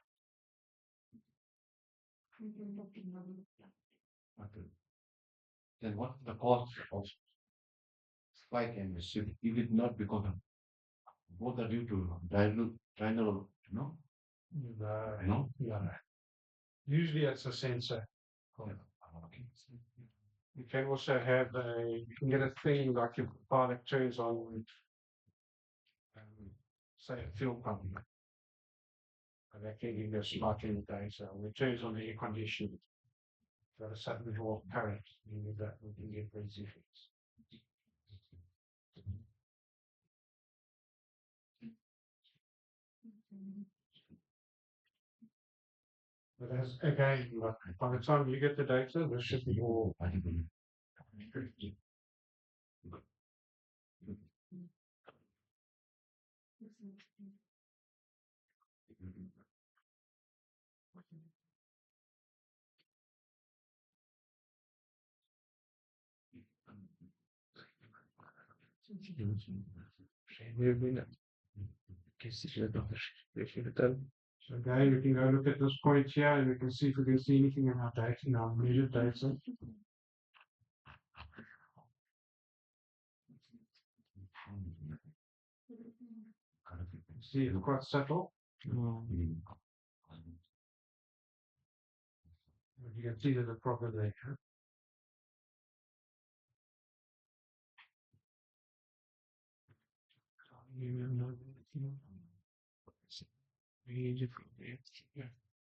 S2: Okay. Then what the cause of spike and the shift? If it not because of both are due to trinal, no? No?
S1: No. Usually it's a sensor.
S2: Okay.
S1: You can also have you can get a thing like your car that turns on, say a fuel pump. And that can give you a spark in the day. So when it turns on the air conditioning, got a sudden draw of current, you need that, we can get these effects. But as again, like, by the time you get the data, this should be all. So again, we can go look at this point here and we can see if we can see anything in our data, in our measured data. See, it's quite subtle. But you can see there's a problem there.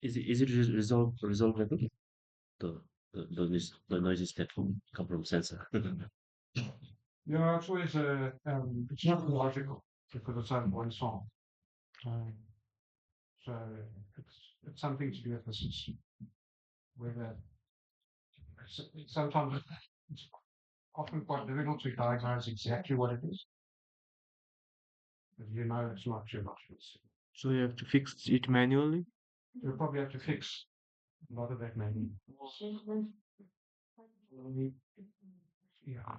S4: Is it resolvable? The noises that come from sensor.
S1: Yeah, it's always it's not logical because it's only one song. So it's something to do with the system. Whether sometimes it's often quite difficult to diagnose exactly what it is. But you know it's not too much.
S3: So you have to fix it manually.
S1: You'll probably have to fix a lot of that maybe. Yeah.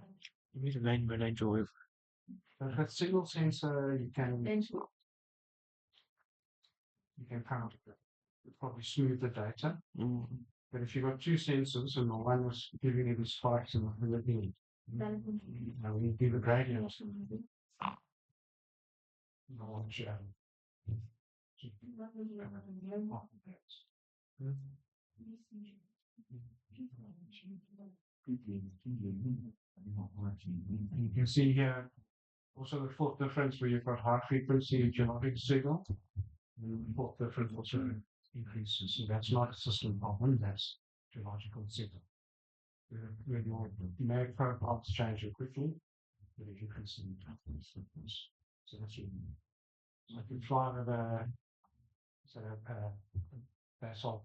S3: You need a line by line drawing.
S1: But with single sensor you can count it. You probably smooth the data. But if you've got two sensors and the one is giving you the spikes and the living, when you do the gradient, you can see here also the fourth difference where you've got high frequency geologic signal. And the fourth difference also increases. So that's not a system problem, that's geological signal. When your mag profiles change quickly, but if you can see so that's what I can fly with a basalt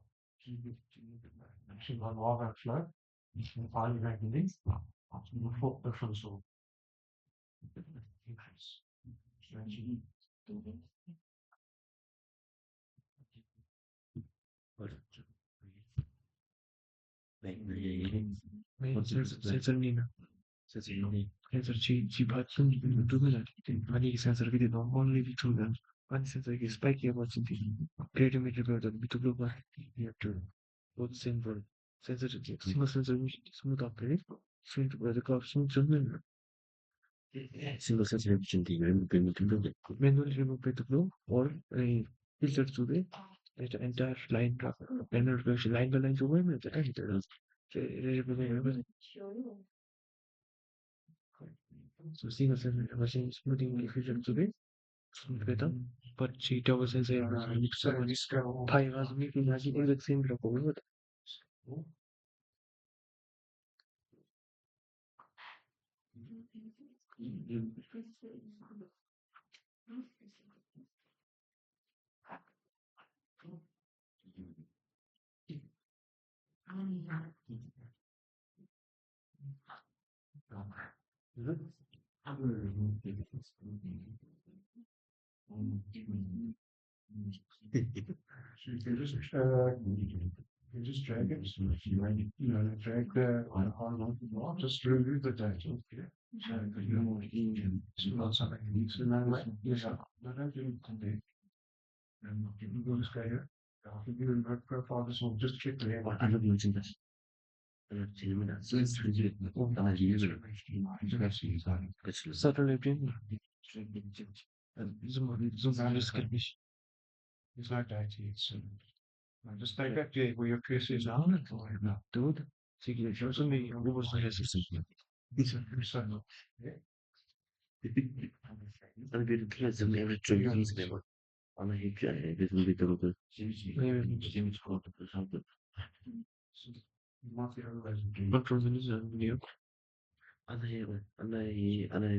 S1: actually on lava flow, highly magnetic, the fourth difference will increase. So actually,
S3: Sensor नहीं ना. Sensor ची बात सुन YouTube में पानी की sensor के लिए normally भी चल रहा है. पानी sensor की spike की आवाज़ सुनती है. Gradiometer पे होता है. YouTube पर you have to both sensor single sensor में smooth up करे. Smooth पर तो smooth चलने में.
S4: Single sensor efficient
S3: Manually remove the flow or filter to the entire line drop. Manual line by line over में तो so single sensor machine smoothing filter to the smooth better. But she double sensor Thai was making as exact same drop over.
S1: So you can just drag it. Drag the horizontal, just remove the data. So you don't want to it's not something you need to know. Yes, I don't do it. And you can go to scale here. If you remote profile, this will just click there.
S4: I love using this. I love using that. So it's legit. I use it. It's
S3: Subtle Librarian. Zoom gelmiş.
S1: It's no data. It's just take that there where your cursor is now.
S3: Dude. Significa me bu resmi.
S4: Hani benim piyasam evre çözümümüz ne var? Ana hikaye bizim bir tarafı.
S3: Kontrolünüz yok.
S4: Ana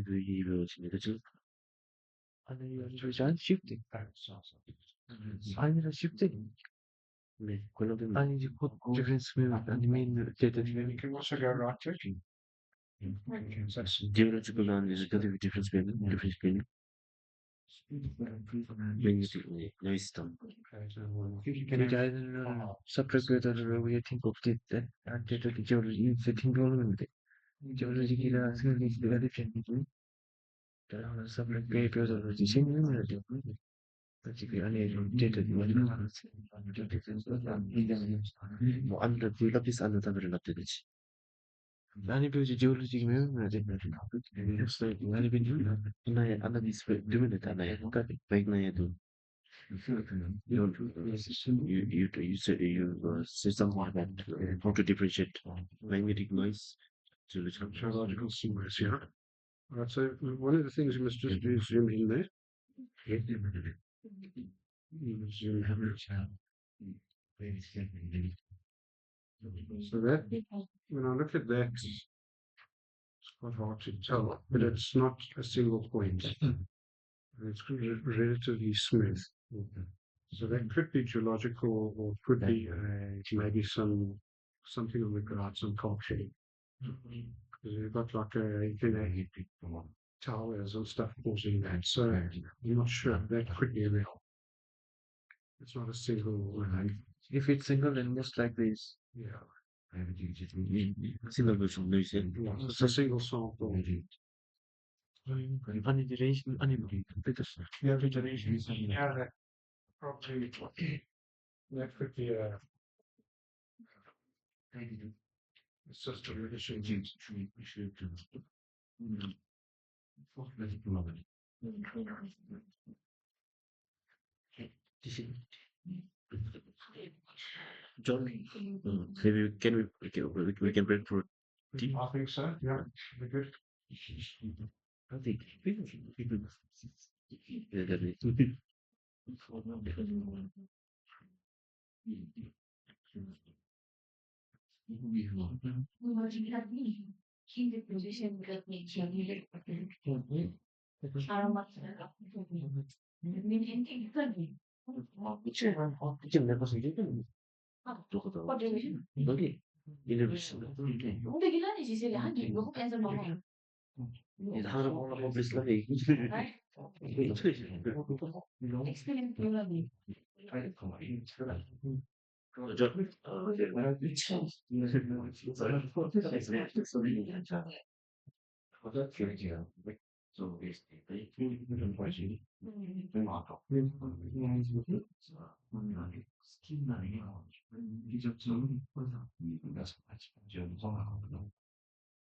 S4: büyüğü böyle şimdi kaçın.
S3: Çocuğun shifting. Aynı shifting.
S4: Ne? Koyalım mı?
S3: Aynı kod difference mi? Hani main data.
S1: You can also go right click.
S4: Geological and is a different difference between difference between noise system.
S3: Subtractor we think of it that data geology setting olmuyor. Geoloji ile sınırlı development. Subtractor yapıyorlar. Şey mi diyor?
S4: Mu'allaf يلبس أنا تمر لبتدج.
S3: Yani böyle geoloji gibi mi? Yani benim
S4: أنا بس دومينت أنا يعني بيجنا يدو. You say something about how to differentiate magnetic noise to
S1: Geological sequence, yeah. Right, so one of the things you must just do is zoom in there. Zoom So that, when I look at that, it's quite hard to tell, but it's not a single point. It's relatively smooth. So that could be geological or could be maybe something on the ground, some culture. Because you've got like towers and stuff causing that. So I'm not sure. That could be real. It's not a single.
S3: if it's single then most likely is
S1: Yeah.
S4: single version noise.
S1: It's a single sample.
S3: annihilation
S1: Yeah, vegetation. Yeah, that probably that could be a system issue.
S4: John, maybe we can break for tea.
S1: I think so. Yeah, be good.
S4: I think yeah, definitely.
S5: Şimdi position üretmek için aramak Mümkün tabii.
S4: 지금 내 것은 이게 누구도
S5: What division?
S4: 여기 이래서
S5: Onda gelen işi hangi yok en zaman.
S4: 이제 하나 보고 비슷하게
S5: Right? Experience diyorlar.
S2: So basically,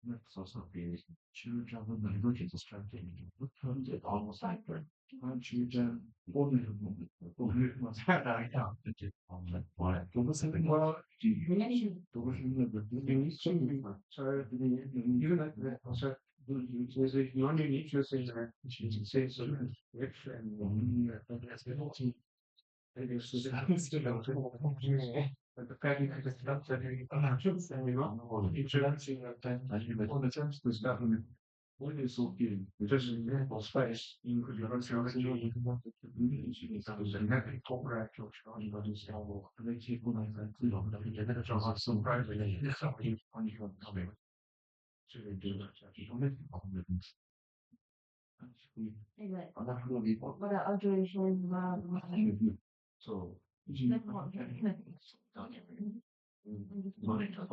S2: That's also the huge availability to start getting it almost like children only was had I out on that why well so even like that also there's a non-unique thing that she says which and that's the but the fact that it's not that introducing that time all the times to start with when it's so good, just example space, you could have archaeology, and that incorporate your bodies how they keep one of them to have some private something on your coming to do that.
S5: Anyway,
S2: on that floor report.
S5: what are alterations?
S2: So.
S5: Like what?
S2: Monitor.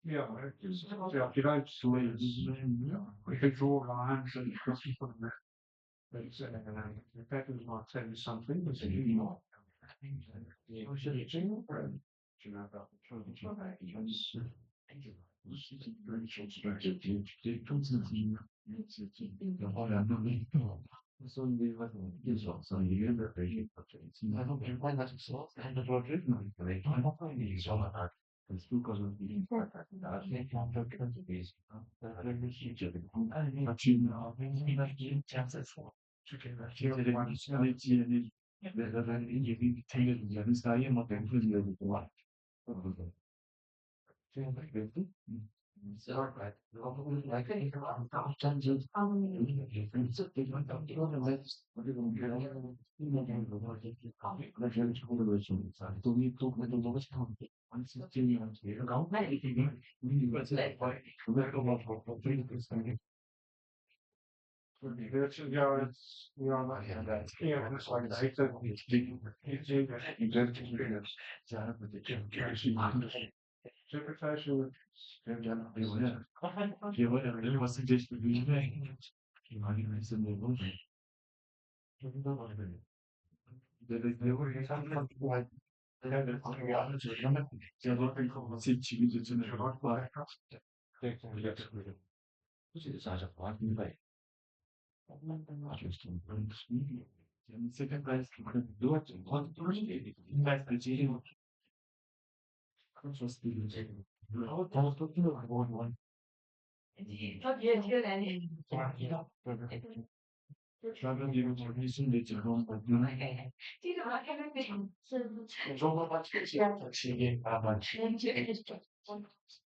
S1: Yeah, if you don't see we can draw lines and cross from there. But the pattern might tell you something, but you know. Do you know about the children? It's, you know, it's, you know, yeah, it's like data. Interpretation.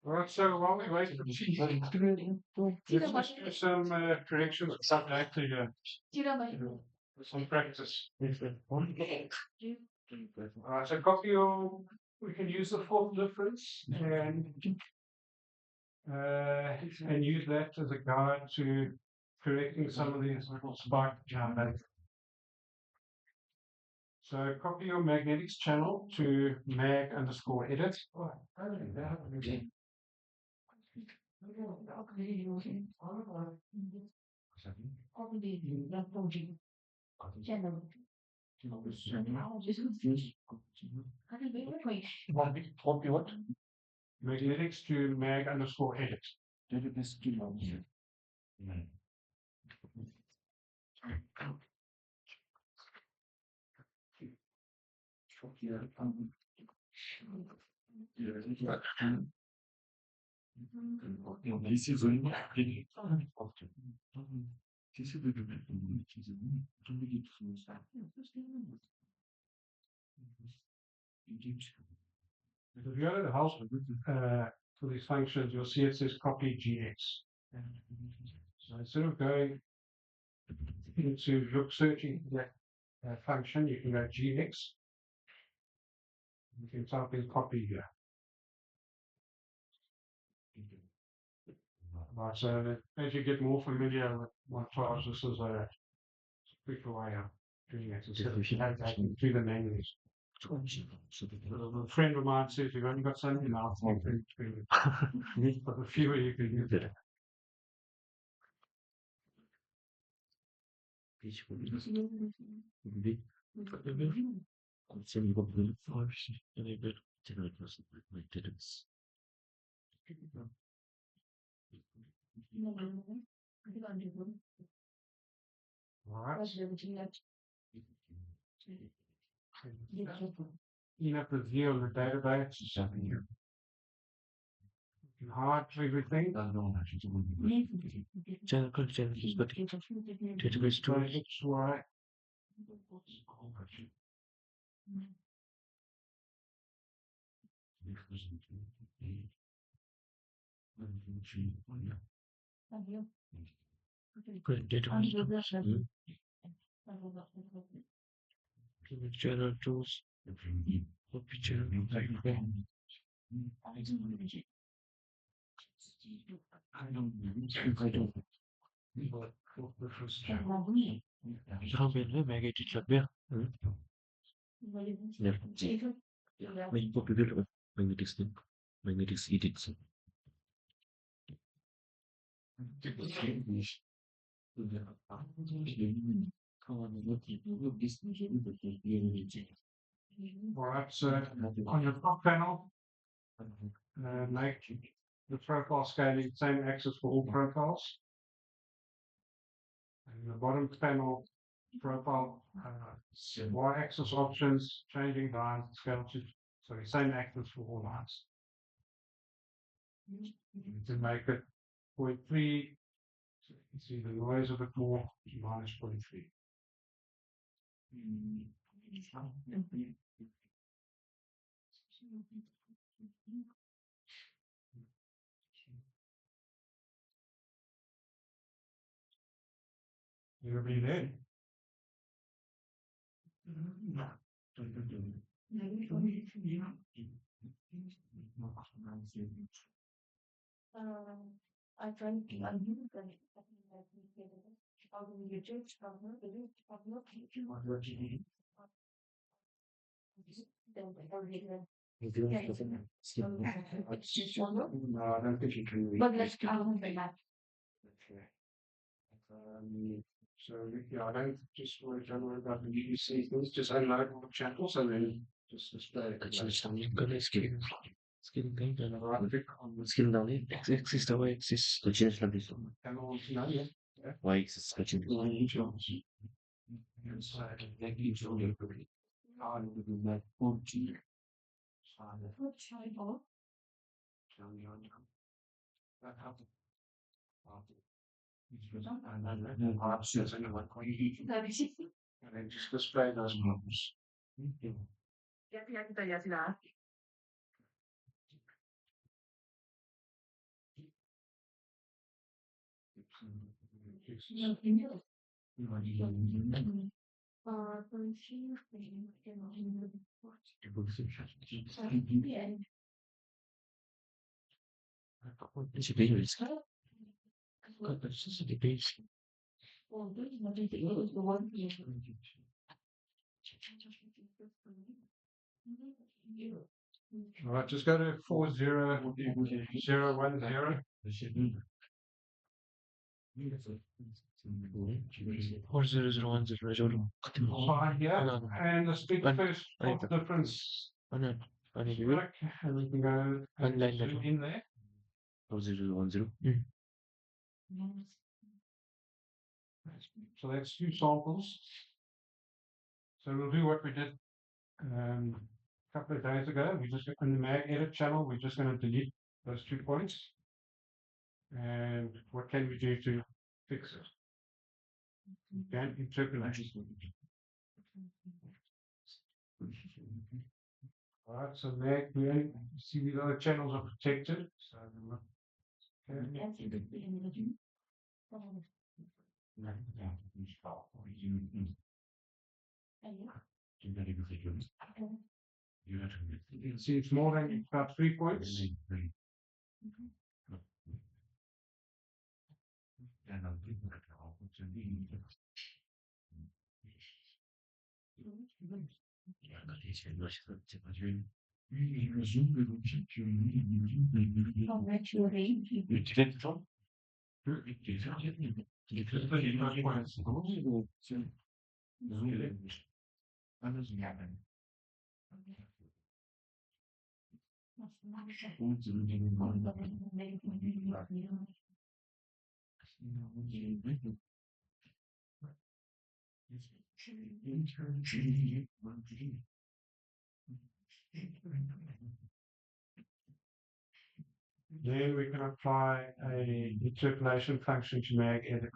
S1: Alright, so while we wait for the chief, let's just do some corrections of some data here. Some practice. Alright, so copy your, we can use the fourth difference and use that as a guide to correcting some of these little spike data. So copy your magnetics channel to mag underscore edit. Magnetics to mag underscore edit.
S2: This is very much this is the
S1: If you go to the help for these functions, you'll see it says copy GX. So instead of going into look searching for that function, you can go GX. You can type in copy here. Right, so as you get more familiar with what class, this is a quicker way of doing it. Instead of through the menus. A friend of mine says you've only got so many mouths, but the fewer you can use it. Alright. You have the view of the database. You can hide everything.
S3: Channel is but database storage.
S1: That's right.
S3: Great database storage. Channel tools. Copy channel.
S1: fourth difference
S5: And
S1: channel.
S5: lovely.
S3: 그러면은 맥에 뒤집으면
S4: Yeah.
S5: Yeah.
S4: Main popular magnetic edits.
S1: Alright, so on your top panel, make the profile scaling same axis for all profiles. And the bottom panel, profile y-axis options, changing line scale to sorry, same axis for all lines. To make it 0.3, so you can see the noise a bit more, minus 0.3. You'll be there.
S5: I tried to undo the how do you change from
S1: No, I don't think you can read.
S5: but let's like that.
S1: So yeah, I don't just worry about the UC things, just unload all the channels and then just display it.
S3: 중간에 스케일링 되니까
S1: Right click on
S4: Skin down here.
S3: X-axis 더 Y-axis
S4: So change like this.
S1: panels, no, yeah.
S4: Y-axis switching.
S1: And then just display those models.
S3: 이제 메뉴를 쓰기 베이스
S1: All right, just go to 40010.
S3: 40010 같은 거
S1: Fine, yeah.
S3: No, no.
S1: And the speed
S3: One-
S1: first
S3: one-
S1: of difference.
S3: 아니 이게
S1: Click, and we can go and
S3: One line
S1: zoom
S3: level.
S1: in there.
S4: 4010.
S1: So that's two samples. So we'll do what we did a couple of days ago. We just in the mag edit channel, we're just going to delete those 2 points. And what can we do to fix it? We can interpolate. Alright, so mag we only see these other channels are protected. So you can see it's more than about 3 points. Then we can apply a interpolation function to mag edit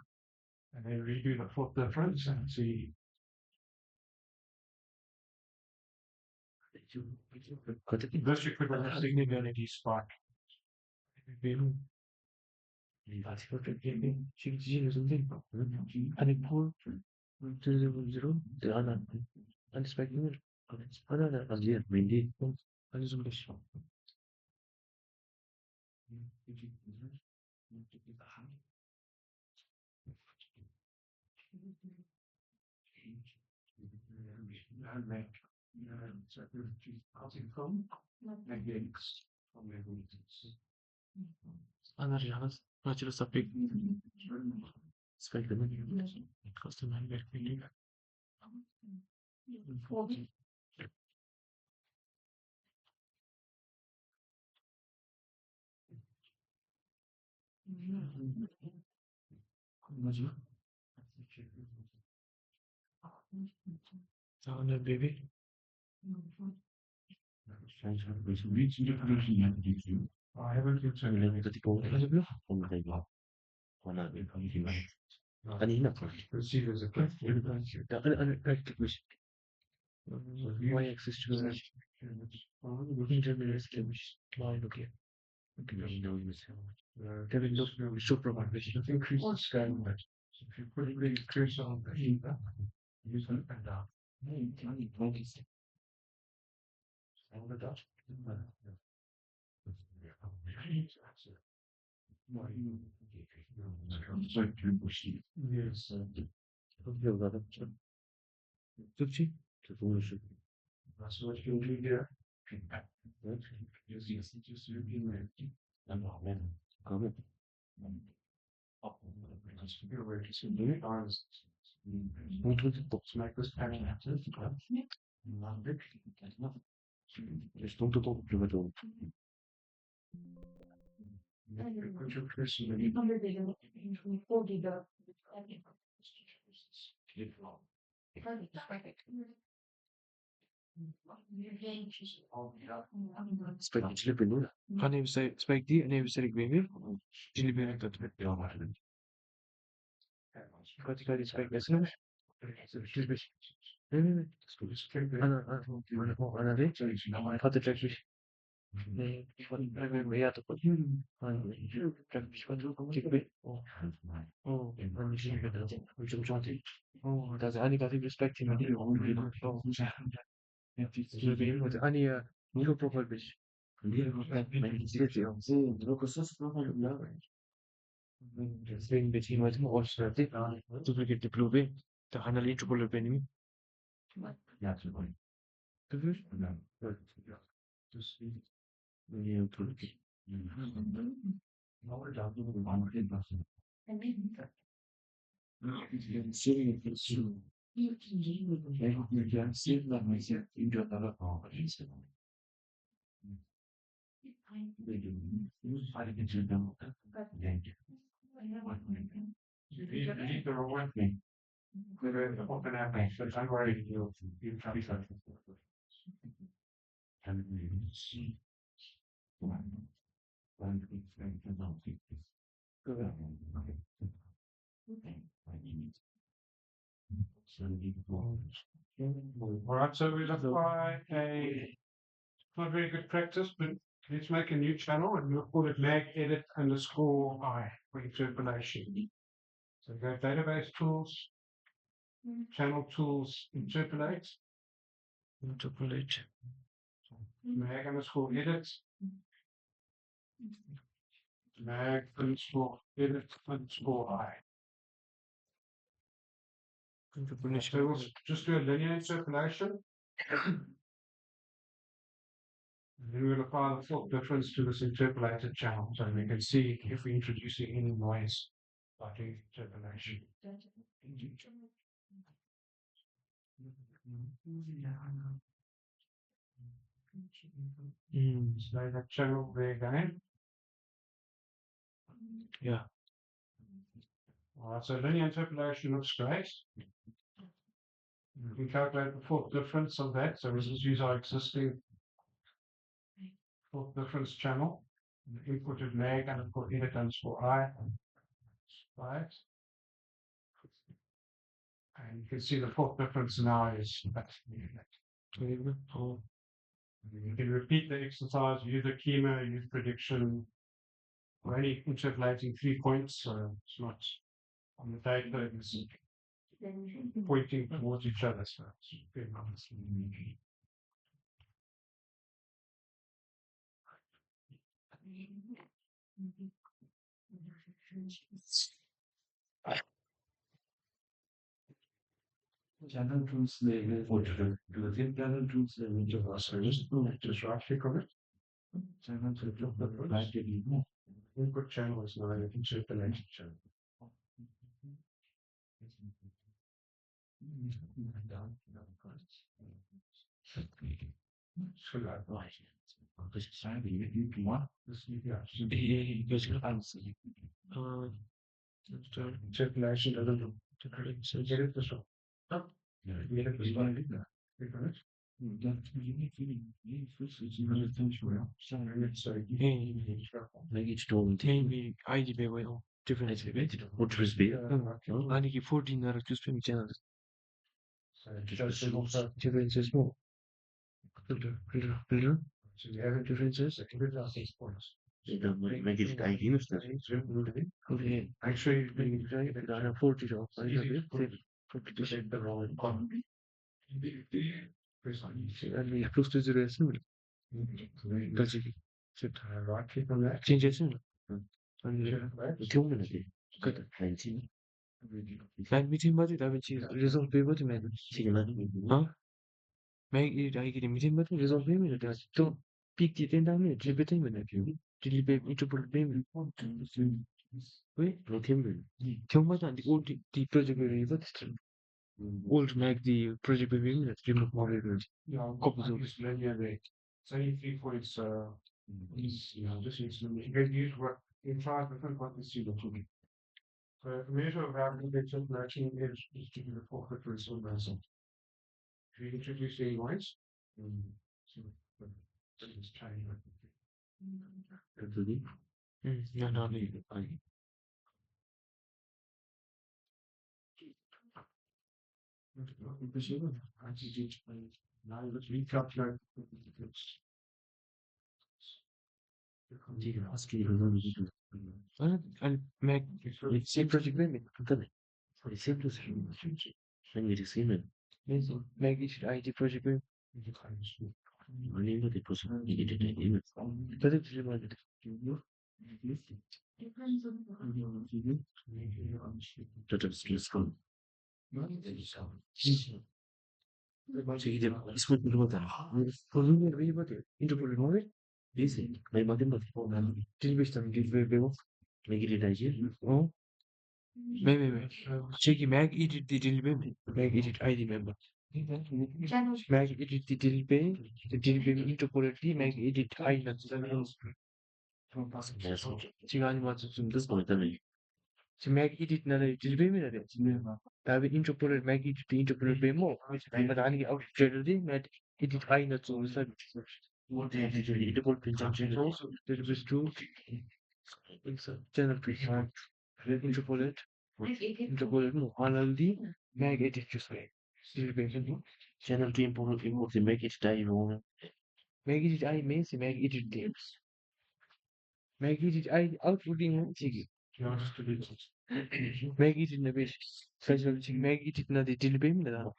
S1: and then redo the fourth difference and see. This you could have significantly spike.
S3: 메뉴 아직도 지금 지진했는데 아니 폴 들으로 하나 아니 스파이킹을 하나는
S4: Earlier, mainly.
S3: 아니 좀 됐어
S1: and make so she's cutting from and links from the regions.
S3: Another Johannes, natural subject. Spec the menu. Custom and back menu. Sound baby.
S1: I haven't been to
S4: Let me get the code. From the block. One of the Anina.
S1: see there's a cliff.
S3: The unexpected wish. Y axis to the intermediate wish. Line, okay. Kevin, look, super one wish.
S1: Increase the scale of it. So if you put it really increase on the heater, use it and down. Yes.
S3: Fifty?
S1: That's what you'll do here.
S4: Comment.
S1: What was it? To make this panel active.
S4: Just don't talk to it.
S1: Put your person in.
S5: Under the 40 the perfect.
S4: Spec slip in there.
S3: Hani bir say spike değil, ne bir sayık baby. Şimdi bir dakika tut. Katikati spike mesela. Çizmiş. Evet. Ana değil. Hadi çekmiş. Ne? Ne ya tut. Çekmiş. Çekmiş. Oh. Hani şimdi kadar. Ucum çantayı. Oh. Das eine gati respect him. Oh. Hani ya. Niye profil bir? Deswegen wird hier heute mal auswertet. So gibt die Probe. Da kann er nicht Schokolade benehmen. Gefühl?
S1: They're all with me. They're open at me, so I'm worried you'll try to. Alright, so we'll apply not very good practice, but let's make a new channel and we'll call it mag edit underscore I for interpolation. So go database tools, channel tools, interpolate,
S3: Interpolate.
S1: mag underscore edit, mag underscore edit underscore I.
S3: Interpolation.
S1: So we'll just do a linear interpolation. And then we'll apply the full difference to this interpolated channel so we can see if we're introducing any noise by doing interpolation. So that channel there again.
S3: Yeah.
S1: Alright, so linear interpolation looks great. We can calculate the fourth difference of that, so let's just use our existing fourth difference channel. The input is mag underscore edit underscore I. Right. And you can see the fourth difference now is that.
S3: Oh.
S1: You can repeat the exercise, use the schema, use prediction. We're only interpolating 3 points, so it's not on the data, it's pointing towards each other. So it's very nice.
S3: channel translate what to do the channel translate to us
S1: Just right click on it.
S3: channel
S1: Input channel is now an interpolation channel. So like,
S3: This is how you want.
S1: this, yeah,
S3: Because you fancy.
S1: interpolation doesn't do. So get it this one. Get it this one. Click on it.
S4: Like it's told
S3: Maybe IDB will different.
S4: what is be
S3: 아니 14 나라 주스페미 channel
S1: So just also,
S3: differences more. Filter.
S1: so you have differences, it can be down 6 points.
S4: make it ideal stuff.
S3: Okay.
S1: Actually,
S3: I have 40 of
S1: to set the wrong column. Press on
S3: and we close to 0 했습니다. 다시
S1: right click on that.
S3: change 했습니다. 아니
S4: 교문하게 한지
S3: 난 미팅 바디 다빈치 리solve 페이버드 맨
S4: 지금
S3: 어? 매일 아이들이 미팅 바디 리solve 페이버드 내가 또 빅디 된 다음에 딜베팅 맨 딜베 인터폴 페이면 왜?
S4: 로템을
S3: 경마도 안 되고 디 프로젝트 리버트 old Mac the project behavior that remote model
S1: Yeah,
S3: Copies of-
S1: use linear rate. So any 3 points, just use linear. You can use what, you try different what you see the to be. So the measure of architecture matching is to be the four difference of myself. If you introduce the lines, so, it's Chinese.
S4: 그들이
S3: no
S4: 아니
S1: Now let's recalculate.
S4: 지금 하스키 그거는 지금
S3: and Mac same project behavior
S4: 간단해 샘플 쓰는 생일이 쓰면
S3: Mac is IT project behavior
S4: 아닌 것에 벌써 이게 되면
S3: 그래도 질문을
S5: Depends on
S4: 저쪽 스킬스 저기들 스포츠 들어가다
S3: 본인의 베이버드 인터폴 모델
S4: 리스 내 맞은 것
S3: 딜베스탄 딜베고
S4: 내기를 다지
S3: 어? 매매매 저기 Mac edit the 딜베 Mac edit ID member
S5: channel.
S3: Mac edit the 딜베 인터폴 Mac edit ID
S4: 그래서
S3: 지금 아니 맞아 좀
S4: 그래서 일단은
S3: 지금 Mac edit 나를 딜베미라 돼 다음에 인터폴 Mac edit the 인터폴 베모 아니 아니 아웃 제르디 Mac edit ID 좀 사.
S4: 이걸 괜찮지
S3: Also, there is two channel preferred interpolate 뭐 하나디 mag edit 주소에 딜베는
S4: 채널 두 임포트 make it die wrong
S3: mag edit I means mag edit 돼 mag edit I outputting 지기
S1: Just to be.
S3: mag edit 나 베시 사실 지금 mag edit 나 딜베입니다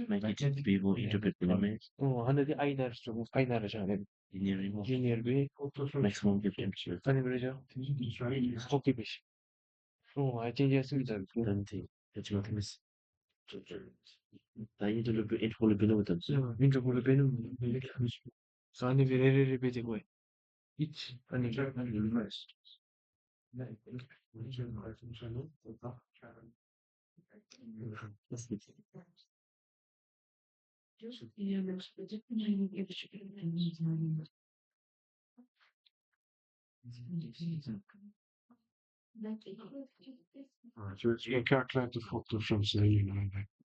S4: make it be able interpret element
S3: 하나디 I 나를 좀 I 나를 잘해
S4: linear
S3: linear 배
S4: maximum give temperature
S3: 아니 그러죠 오케이 베시 아 진지했습니다
S4: 그런데 하지만 테미스 다 인터로 인터폴을 배우던
S3: 인터폴 배는 사니 베레레 베되고 이치 아니
S5: Just
S1: So you calculate the photo from saying,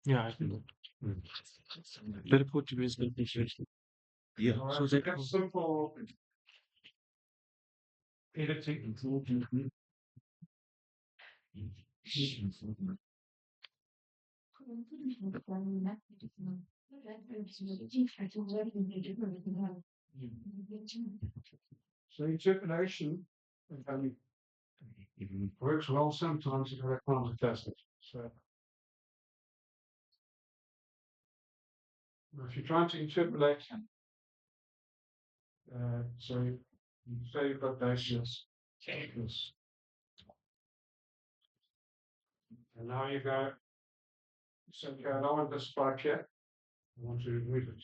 S3: yeah I think better put to his definition
S4: yeah
S1: so that's simple editing. So interpolation works well sometimes if I can't test it. So if you're trying to interpolate, so you say you've got basis, this. And now you go So okay, I don't want this part here. I want to remove it.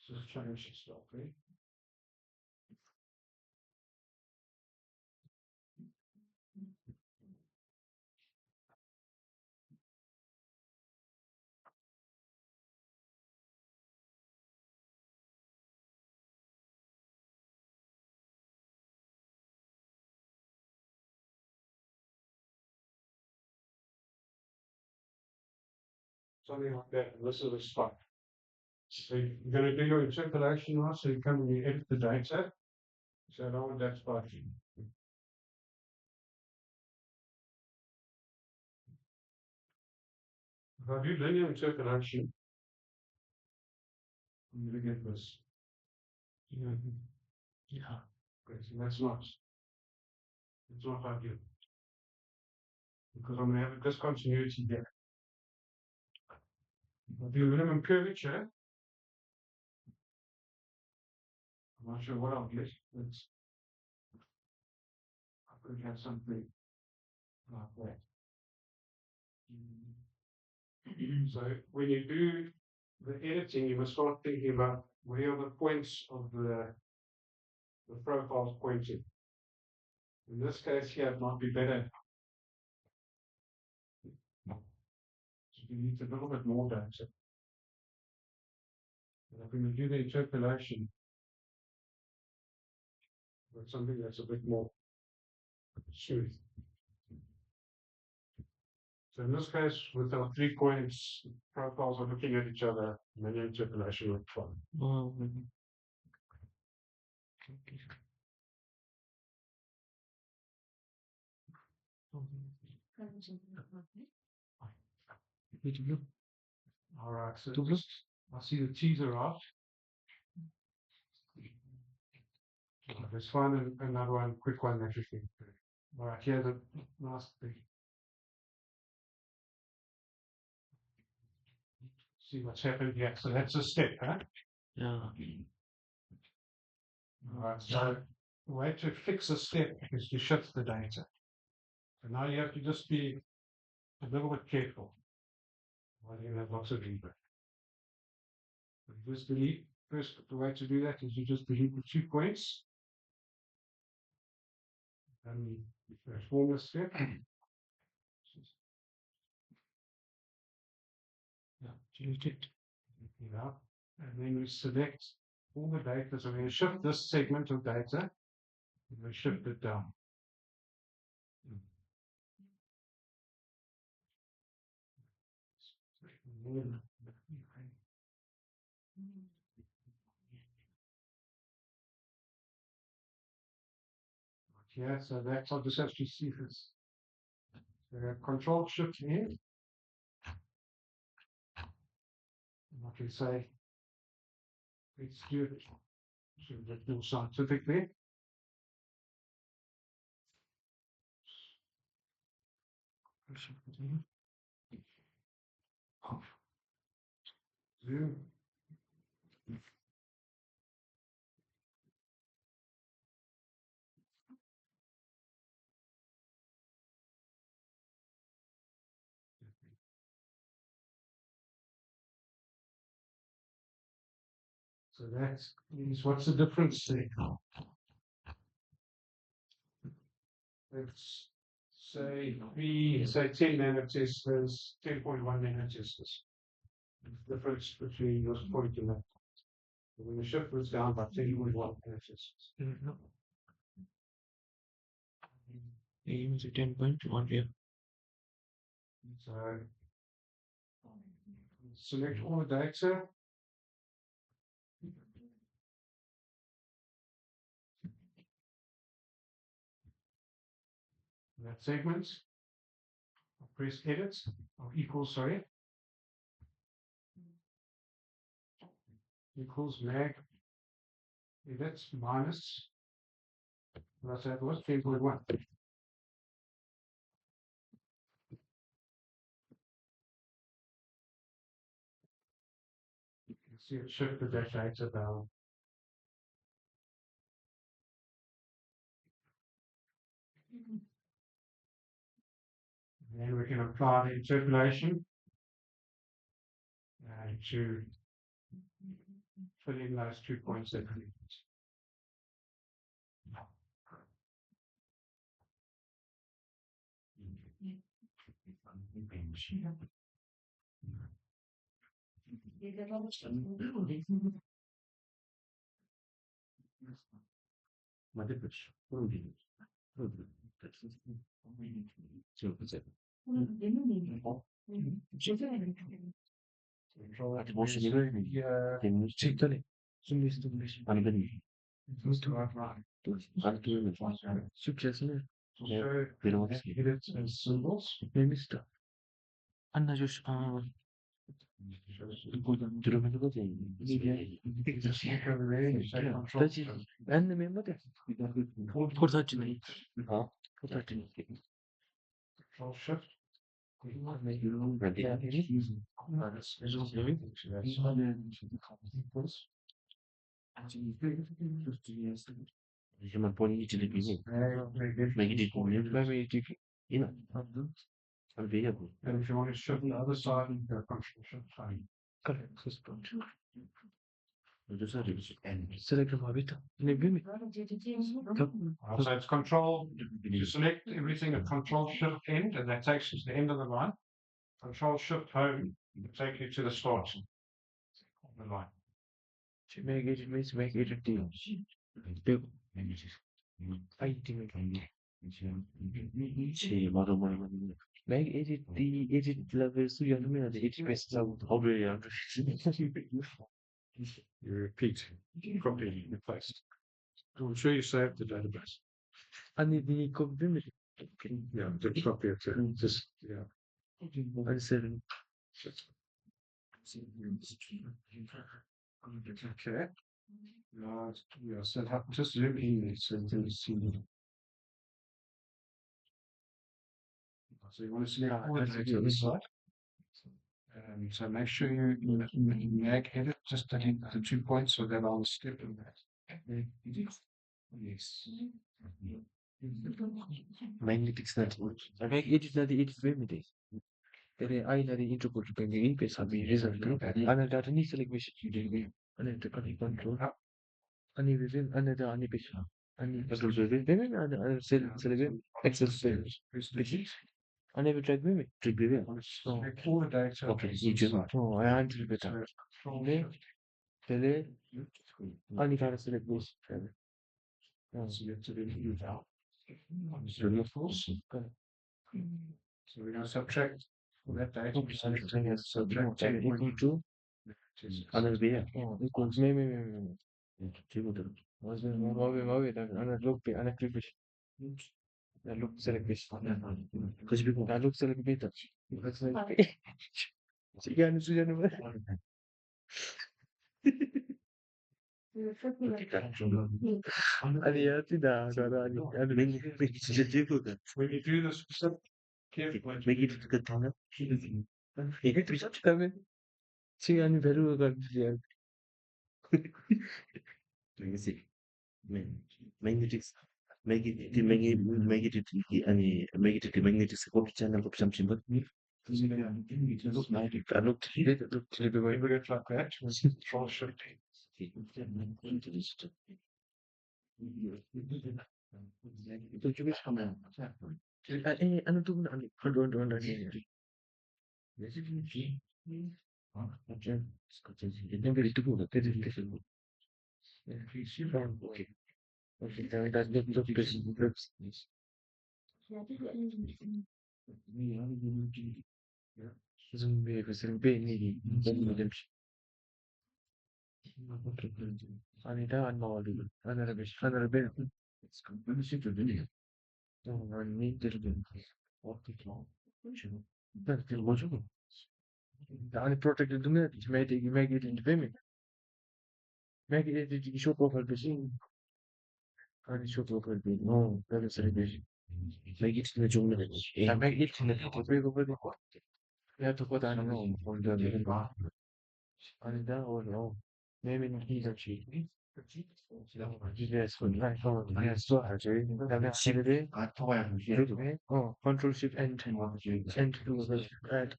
S1: Just change it slightly. Something like that. And this is a spot. So you're going to do your interpolation now. So you come and you edit the data. So I don't want that spot. If I do linear interpolation, I'm going to get this.
S3: Yeah.
S1: Okay, so that's not. It's not ideal. Because I'm going to have a discontinuity there. If I do minimum curvature, I'm not sure what I'll get. It's, I could have something like that. So when you do the editing, you must start thinking about where are the points of the profiles pointing. In this case here, it might be better. So you need a little bit more data. And if we do the interpolation, with something that's a bit more smooth. So in this case, with our 3 points, profiles are looking at each other, and then the interpolation works fine.
S3: Oh,
S1: All right, so
S3: Double?
S1: I see the T's are out. Let's find another one, quick one that you think. All right, here's a last thing. See what's happened here. So that's a step, huh?
S3: yeah.
S1: All right, so the way to fix a step is to shift the data. So now you have to just be a little bit careful. Well, you have lots of input. Just delete. First, the way to do that is you just delete the 2 points. And transform the step.
S3: Yeah, delete it.
S1: Yeah. And then we select all the data. So we're going to shift this segment of data. We shift it down. Yeah, so that's I'll just actually see this. So control shift in. And I can say let's do it sort of a bit more scientifically. Zoom. So that means what's the difference there? Let's say 10 nanoteslers, 10.1 nanoteslers. The difference between those point and that. So when the shift was down by 10.1 nanoteslers.
S3: No. Aim is 10.1 here.
S1: So select all the data. That segment. Press edit or equals, sorry. Equals mag edit minus. What's that was 10.1. See it shifted that data down. can apply the interpolation to fill in those 2 points that we need. Control
S4: Hadi boş yere vermeyin. Temiz
S3: Çektane. Zümrüt dönmüş.
S4: hani benim. Hani duymuyor.
S3: Süpçesine.
S1: So show
S4: Benim
S1: the
S4: ofis.
S1: edits and symbols.
S3: Neymiş de. Anna Josh.
S4: Buradan dürümünü de değil.
S1: Just look over there and say control.
S3: Taci. Ben de memnun de. Portacı ne?
S4: Ha?
S3: Portacı ne?
S1: Control shift.
S4: Hemen pony içinde bir şey. Ben gidip konuyu
S3: Ben meyilcik.
S4: yine. Hani bir yapın.
S1: And if you want to shift the other side, you go control shift. Fine.
S3: Kare. Kız portacı.
S4: Öyle sadece bir şey.
S3: Select habit. Ne bileyim mi?
S1: So it's control, you select everything at control shift end, and that takes you to the end of the line. Control shift home, will take you to the start of the line.
S3: Make it değil. Yok. Ay değil mi?
S4: Şey var ama.
S3: Make edit levels yanıma ya da edit mesela bu.
S4: Havluya yardım.
S1: You repeat, copy, and paste. I'm sure you saved the database.
S3: Hani dini kopya mı?
S1: Yeah, just copy it. Just, yeah.
S3: Hani senin.
S1: Okay. Now, yeah, set up, just zoom in so you can see. So you want to select all the data on the side. So make sure you mag edit just to hit the 2 points so that I'll step in that. Yes.
S3: Magnetic snap. Make edit na di edit mi değil. Jadi ai na di intro put pengen in pe sabi result tu. Ana data ni select mesh. Ana tu kan control. Ani within ana da ani pesh. Ani control within. Then ana select access page. Ana bir track mi?
S4: Trick bir yer.
S1: Select all the data.
S4: Okay, iyi canım.
S3: Oh, I until better.
S1: Control
S3: Ne?
S1: shift.
S3: Tele ani kana select mesh.
S1: So you have to then move out.
S4: Söyle.
S1: So we're going to subtract all that data.
S3: Okay,
S1: So
S3: so yes, so
S1: subtract
S3: equal to
S4: Ana bir yer.
S3: equals me.
S4: Şey bu da.
S3: Mavi ana look pe ana click fish. Na look select fish.
S4: Kaç bir bu?
S3: Na look select beta. Sige ano suya naman. Ano yan tidak ano
S4: Ben içinde diyor ki.
S1: when you do this, carefully.
S4: Ben gidip tıkatına.
S3: kami. Sige ano value ka diyan.
S4: Neyse. Magnetic magnetic copy channel kopya mchim bak.
S3: Look tili be
S1: Leave it like that. Control shift.
S3: Ano tu ano ano Yang dari itu pun dari okay. Okay, that look zoom be fazer bem ni demiş. Anida anlamadı. Anara ben. Tamam, ne dedim? Ben bir bozuğum. Yani protect edilme, make it independent. Make it the show profile page. Hani show profile page. No, böyle söyleyeyim.
S4: Make it ne cümle.
S3: Ya make it ne böyle. Ya to put on no. Hani da o no. Maybe he or she. Yes, yes, so actually, control shift and to the add.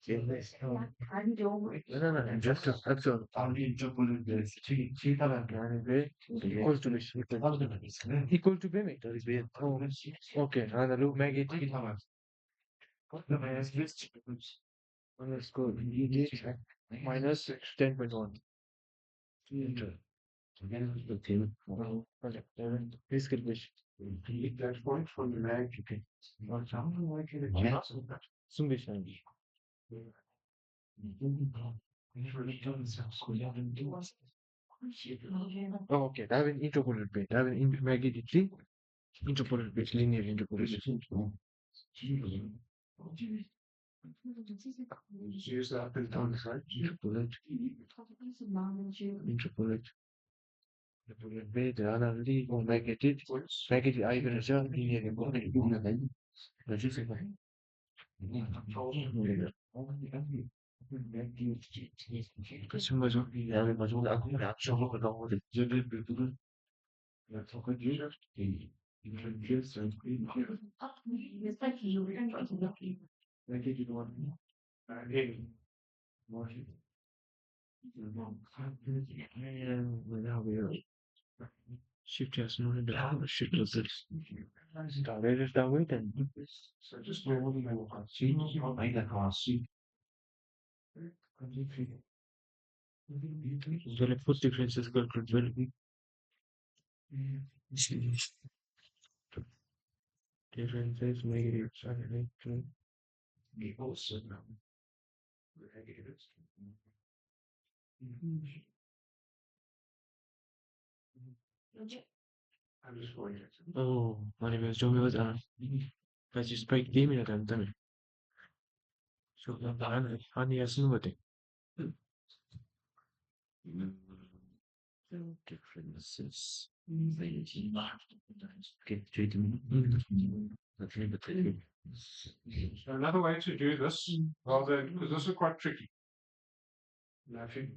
S3: Yes, no, no, just absorb. Equal to equal to payment. Oh, okay. And look, make it underscore minus 10.1. Okay, please get this.
S1: That point from the mag, you can.
S3: Soon be fine. Oh, okay. That will interpolated bit. That will make it interpolated bit, linear interpolated.
S1: Use the up and down, right?
S3: Interpolate, interpolate. Interpolate bit, another make it either linear interpolate. Kasi mazo, yani mazo ako na action ko na ako rin. Shift has no shift of this. Started it that way then.
S1: So just normally I will see.
S3: Well, put differences go well. Differences make it
S1: I'm just going to.
S3: Oh, manivel jomiyoruz ana. Kaç spike değil mi neden değil mi? Çok da hani yazını mı de?
S4: Differences.
S1: So another way to do this, rather, because this is quite tricky. Now, if you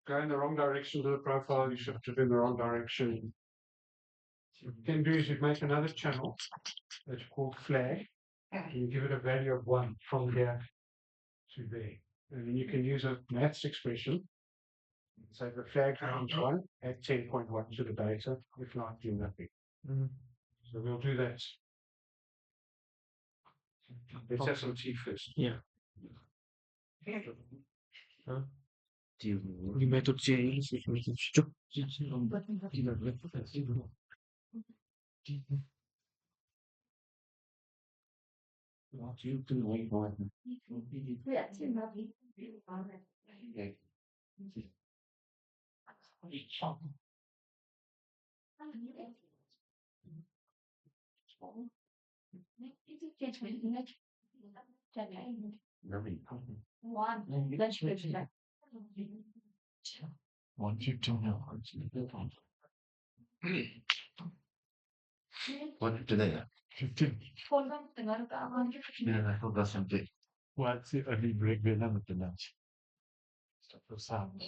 S1: go in the wrong direction to the profile, you shift it in the wrong direction. What you can do is you make another channel that's called flag, and you give it a value of 1 from here to there. And then you can use a maths expression. So the flag times 1 at 10.1 to the data, if not, do nothing. So we'll do that. Let's have some tea first.
S3: Yeah. Die method change is making stuff.
S4: What today?
S3: 15.
S4: Yeah, I thought that's something.
S3: What's the early break with them at the lunch? Stuff for sound.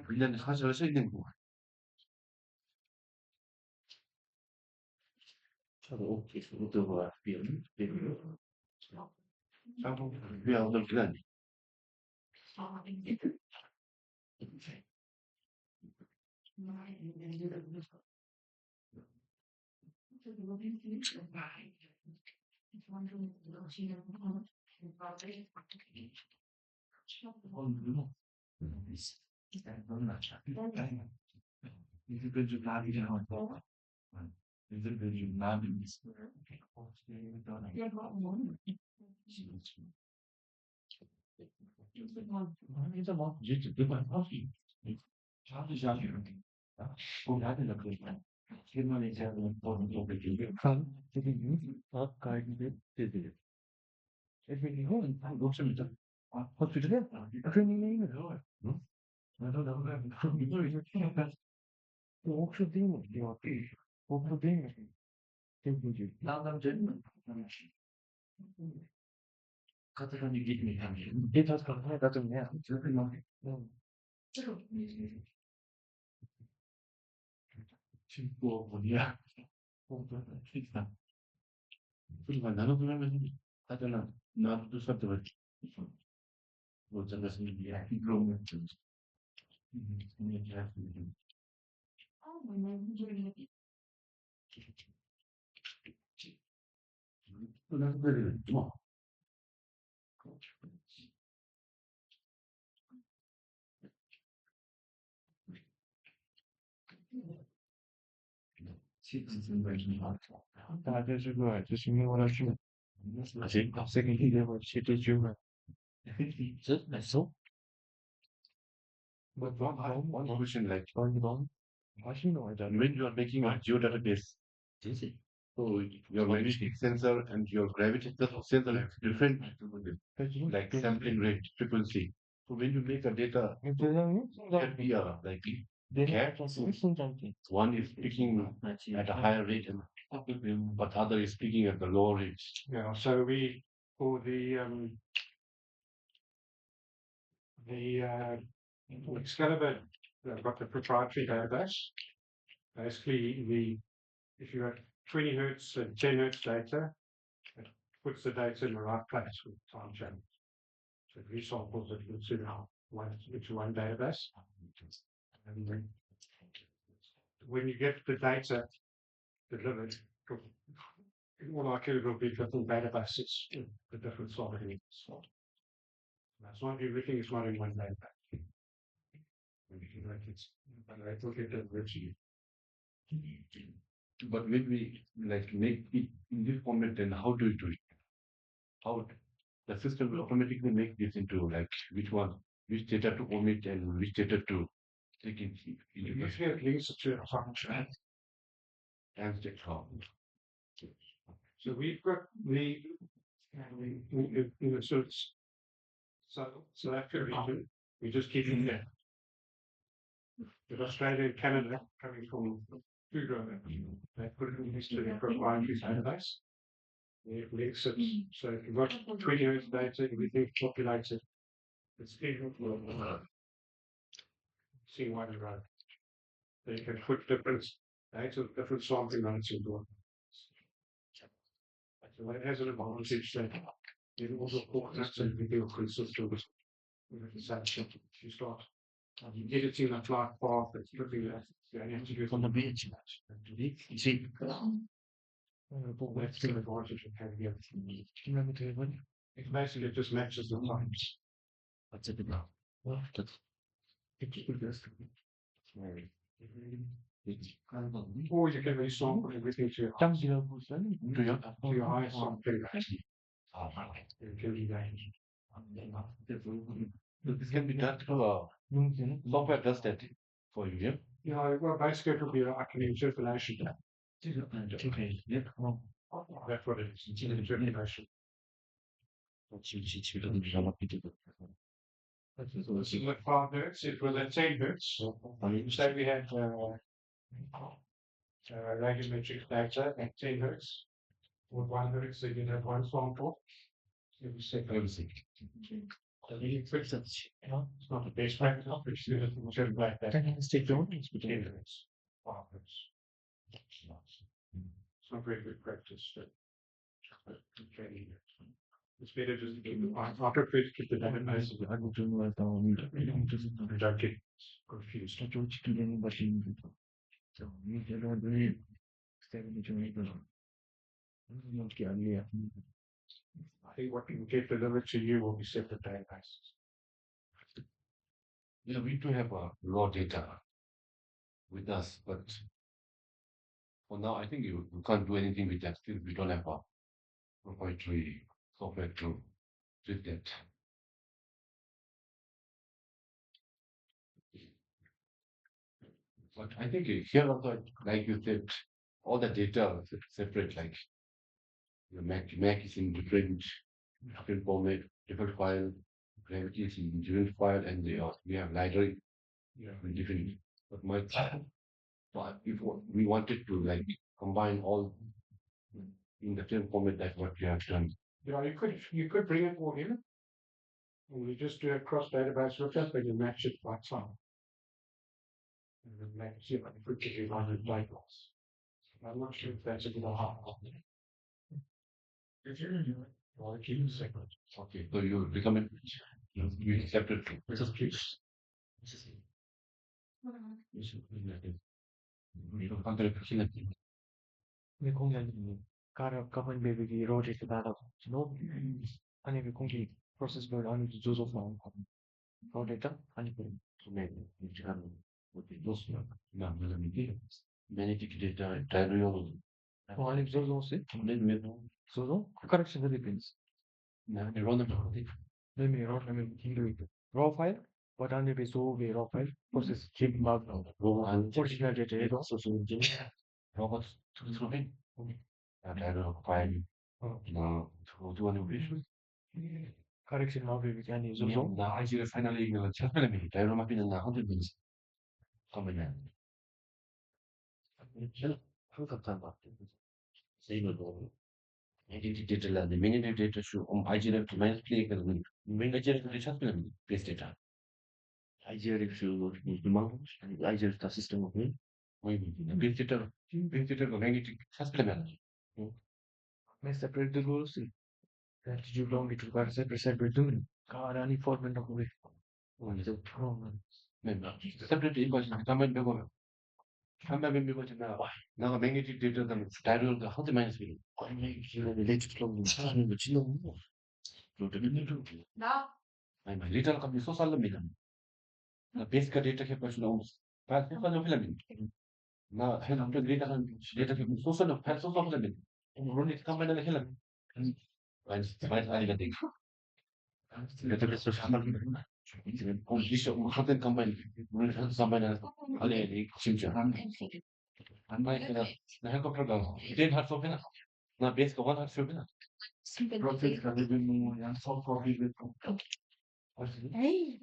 S2: Bilen kaç arasıydın bu?
S4: Tabii o kesinlikle var. Bir
S2: Sen bu bir aldım filan.
S3: Kan dediğim gibi kaygı
S4: dedi.
S3: hospital'e kliniğine mi? Yoksa değil mi? Yok. Yoksa değil mi? Değil mi?
S2: Katıkanı gitmiyor.
S3: Git hastaneye kadın ya.
S2: Şimdi bu ya. Lütfen. Lütfen nana duyamadım. Hadi lan. Ne yaptı satı var. Bu çabasını bir yer. Bir problem yapacağız. Ne yapacağız? Bu nasıl böyle? Tamam.
S3: 大概这个就是因为我的是这个一点我去对军了。
S4: Just myself.
S3: But
S2: One question like
S3: one washing or that
S2: when you are making a geodatabase,
S4: This is
S2: so your magnetic sensor and your gravitational sensor have different like sampling rate, frequency. So when you make a data, can be a like cat. One is speaking at a higher rate, but other is speaking at the lower rate.
S1: Yeah, so we, for the Excalibur, they've got the proprietary database. Basically, if you have 20 hertz and 10 hertz data, it puts the data in the right place with time channel. So it resamples it into one database. And then when you get the data delivered, more likely it will be different databases with the different sovereign. That's not everything is not in one database. But I think it is rich.
S2: But when we like make it in this format, then how do you do it? How the system will automatically make this into like which data to omit and which data to take into
S1: Usually it links it to a function.
S2: and check how.
S1: So we've got the so it's so that region, we just keep it there. With Australia and Canada coming from food road, they put it in this to the proprietary database. It links it, so if you've got 20 years data, everything populated, it's even see why you run. So you can put different data, different sampling rates into it. So that has an advantage that it also coordinates and we feel consistent with the section. You start editing the flight path, it's looking at you only have to do it on the bench. You see, that's the advantage of having everything. It basically just matches the times.
S4: What's it about? Well, that's
S1: Or you can resample everything to your highest sampling rate. It can be that.
S2: This can be done through software does that for you, yeah?
S1: Yeah, well, basically it will be like an interpolation. That's what it is. It's an interpolation. So this is like 5 hertz. It was at 10 hertz. Say we had radiometric data at 10 hertz. With 1 hertz, so you have one sample. So we set everything. So you fix it. It's not the best practice, but you do it in certain like that. It's 10 hertz. 5 hertz. It's not very good practice. It's better just to keep the after to keep the database. Don't get confused. I think what can get delivered to you will be separate databases.
S2: Yeah, we do have raw data with us, but for now, I think you can't do anything with that. Still, we don't have a proprietary software to treat that. But I think here also, like you said, all the data is separate. Like the Mac is in different format, different file. Gravity is in different file, and we have library in different. But but if we wanted to like combine all in the same format, that's what we have done.
S1: Yeah, you could bring it all in. And you just do a cross database lookup and you match it by time. And then make it see if it could give you 100 labels. I'm not sure if that's a good idea. If you're gonna do it, you want to keep it separate.
S2: Okay, so you recommend you accept it.
S3: 왜 공개하는 가면 maybe 로직 data no 아니 왜 공개 프로세스별 안에 조조 나온 거 raw data 아니 그
S4: magnetic data, diagonal.
S3: 아니 조조 세 조조 correction depends maybe raw file but only be so be raw file process keep mark original data
S2: Robot through diagonal file. No, do any wish.
S3: correction now we can use also
S2: Now I see finally diagonal mapping and 100 minutes. Coming in.
S4: 항상 다 세이버도 에디트 데이터라는 매니저 데이터 슈 IGRF 마이너스 플레이가 매니저들이 찾는 베이스 데이터 IGRF 슈 이만 IGRF 다 시스템 오브
S2: 베이스 데이터가 매니저 찾으려면
S3: may separate the goals that you don't need to separate them any format of way
S2: separate invoice. Comment 한번 멤버가 나 나가 매니지 데이터는 다이얼도 한테 많이 쓰고 아니 이게 레지스트로 사람을 미치는 거 로드는
S5: 나
S2: 아니 말 리터널 컴퓨터 소셜입니다 나 베이스가 데이터 캡처 나오고 다 소셜 필라민 나 해당 데이터 캡처 소셜 파 소셜 필라민 오늘 컴퓨터에 필라민 많이 아니가 돼 데이터 캡처 하는 공지시 하던 컴퓨터 오늘 컴퓨터에 아니 진짜 많이 그냥 나 헬리콥터가 이제 할 수 없나 나 베이스가 원할 수 없나 프로젝트 가지고 뭐 양성 거기를
S5: 에이.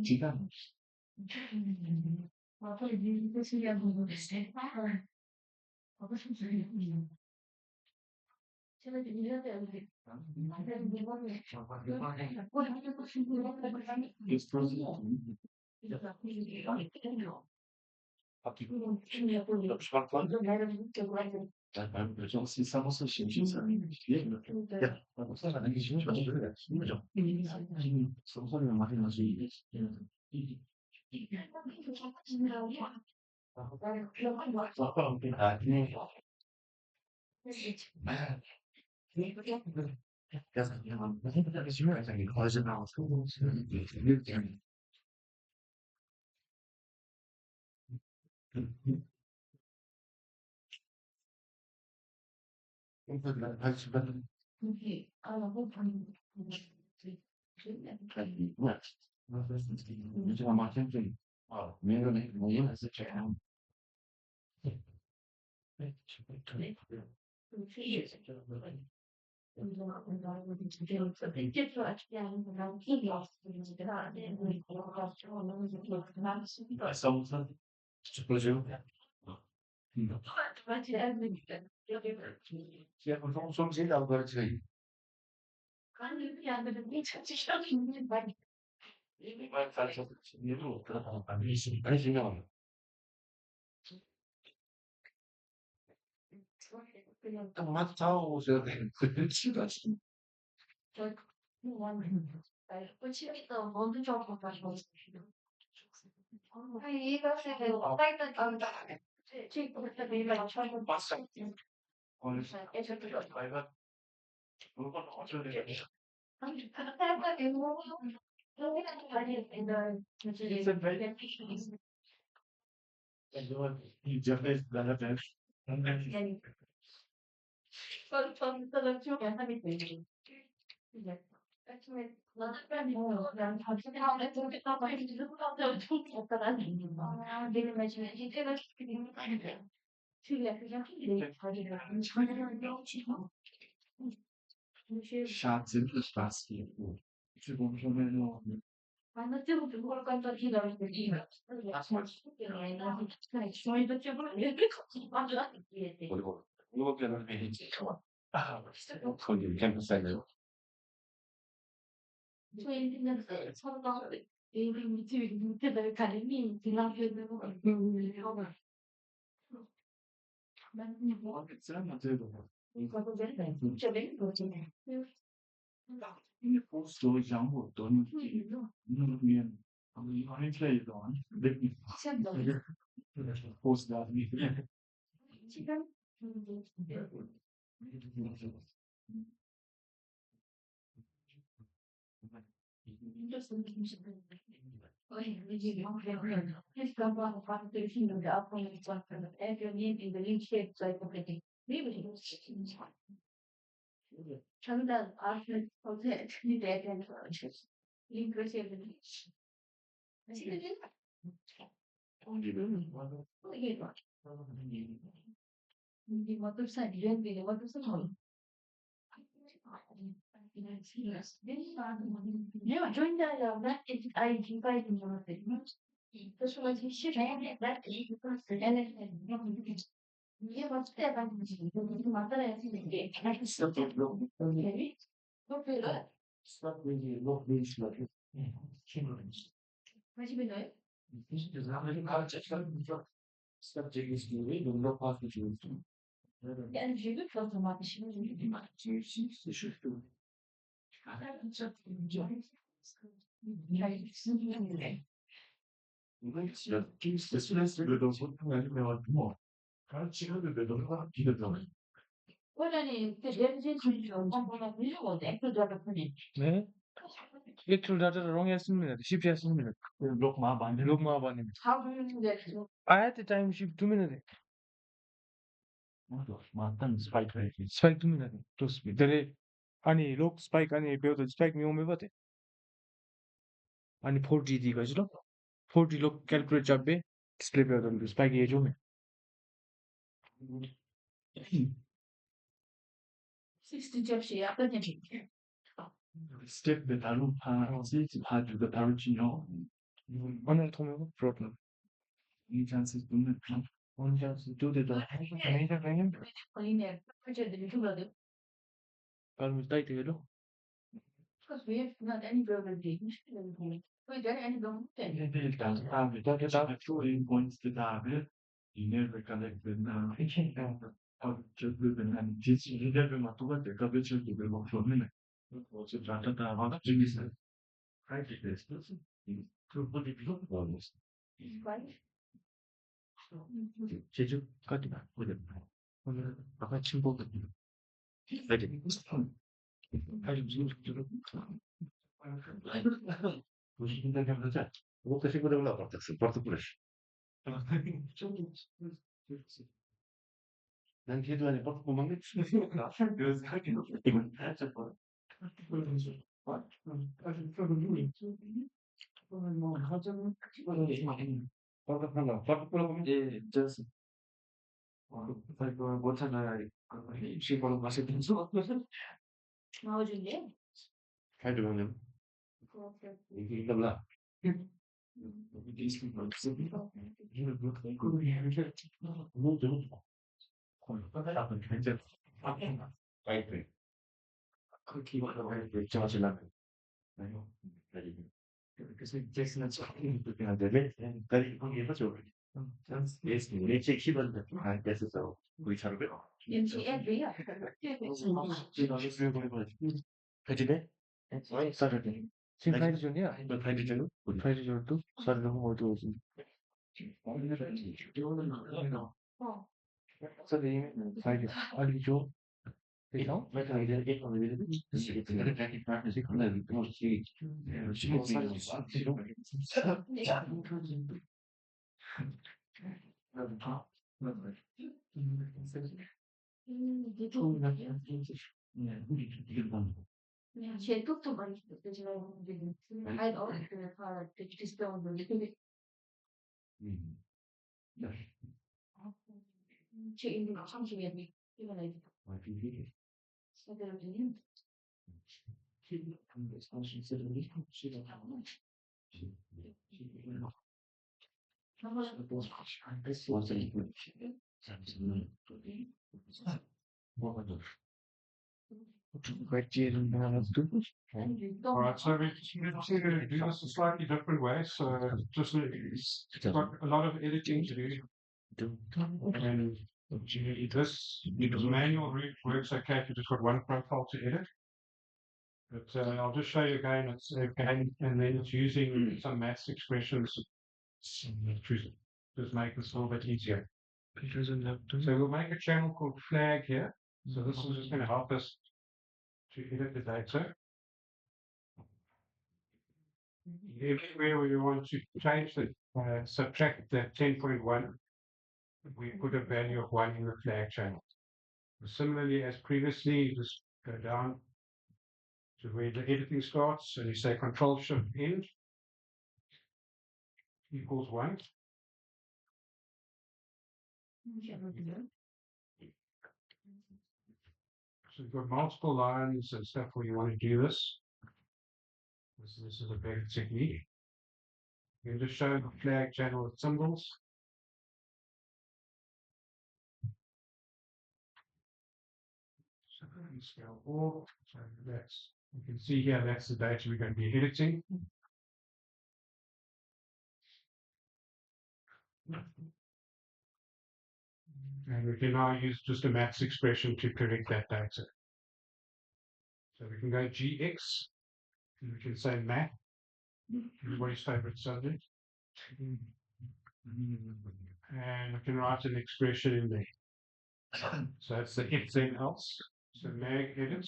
S2: 지가
S5: 와서 이제 신기한 거 됐어. 아까 신기해. 제가 지금 이런데 여기 만드는 게 뭐냐? 뭐 하는 거 신기한 거 아니?
S2: 바뀌고
S5: 신기한 거.
S2: 스마트폰
S5: 내가 느껴고 하는
S2: 난 말고 좀 시사무소 심심사 야 무슨 하는 게 심심하 심죠 소소리만 많이 나지 아 그래서 그냥 무슨 심심해서 이게 거짓 나와서
S5: 이게 뭐 보는
S2: 요즘 아마 굉장히 매년에 뭐 이래서 제가 싸움서 죽어줘 제가 보통 somzien 그렇지 이말 살짝 얘도 없더라 아니 신경 딱 맞다고 제가 치가 맞어 말가 물건 어쩌야 돼 이제 나가 돼 Schatten ist was hier. Ich bin schon mal noch. 그리고 이거는 베이지 좋아. 거기 캠프사이드. 이 포스도 장고 돈 누르면 아무 말이 틀리도 안 돼. 포스다 미.
S5: 장단 앞에 어제 준비돼야 되는 거 링크를 이게 이게 뭐또 이랬는데 뭐또 써 내가 joined that is I invite you. This was his shit. That is because the NSA. Yeah, what's that? I'm mother and the maybe. Okay, look.
S2: Stop really not being smart.
S5: What you been doing?
S2: Is that really hard to stop taking school? Don't know how to do it.
S5: Yeah, and you look for the machine. Well, any
S3: 네? 일주일 다들 롱했습니다. 쉽지않습니다.
S2: Look, ma, band.
S3: Look more about him.
S5: how do you do that?
S3: I had the time shift 2 minutes.
S2: Matan spike rate.
S3: Spike 2 minutes. Trust me. There 아니 록 스파이크 아니 배우도 스파이크 미용해 봐대. 아니 4G the गजलो 4G 록 calculate जाबे display पे होता spike ये जो में
S5: 60 접시 약간 좀
S2: Step the dalu pa, pa to the parachino.
S3: 오늘 통해고 프로그램
S2: Any chances to the plan?
S3: one chance to do the anything
S5: clean the brother.
S3: 그럼 따이 되죠.
S5: Because we have not any problem change. We don't any problem.
S2: It does have it. That actually points to David. You never connect with now. How to do the and this you never want to get the coverage to be more for a minute. What's it done? That is frankly this person. To put it on this.
S5: Right?
S3: 제주 가디나 오늘 아까 친구 아니 아니 무슨 소리로
S2: 무슨 생각을 하자. 그것도 시골에 올라갔다. 스포츠 브러쉬. 난 걔도 아니 버스 보면 게 그래서 하긴 이건 살짝 뭐
S3: 예, just 그리고 못 찾아야 시골로 가서 된소
S5: 나와줄래?
S2: 잘 들어오면 이게 이거라.
S3: 그렇게 결정하시려면 그래서 잭슨은 그냥 되네 다리 거기 해줘
S4: Yes, 내체 키번데 안 됐어. 우리 차를
S5: 연지 애들이야.
S3: 가지네 사르네 지금 파이즈존이야
S4: 파이드전
S3: 파이즈존도 사르는 어디 오지
S5: 어.
S3: 사르는 파이즈 알리죠 그래서
S4: 내가 이제 이게 거는 이게 그냥 자기 파트너스 그런 거 혹시
S5: 제 똑똑 많이 지금 I also have to just don't really 제 인도 참신이 이거 나 제대로 되는
S3: 과지는 하나도
S1: Alright, so we need to do this a slightly different way, so just got a lot of editing to do. And this manual works okay if you just got one profile to edit. But I'll just show you again, it's again, and then it's using some maths expressions to just make this a little bit easier. So we'll make a channel called flag here. So this is just going to help us to edit the data. Everywhere where you want to change the subtract the 10.1, we put a value of 1 in the flag channel. Similarly, as previously, you just go down to where the editing starts, and you say Control Shift End equals 1. So you've got multiple lines and stuff where you want to do this. This is a better technique. You can just show the flag channel with symbols. So scale 4. So that's, you can see here that's the data we're going to be editing. And we can now use just a maths expression to correct that data. So we can go GX, and we can say math, everybody's favorite subject. And we can write an expression in there. So it's the if then else. So mag edit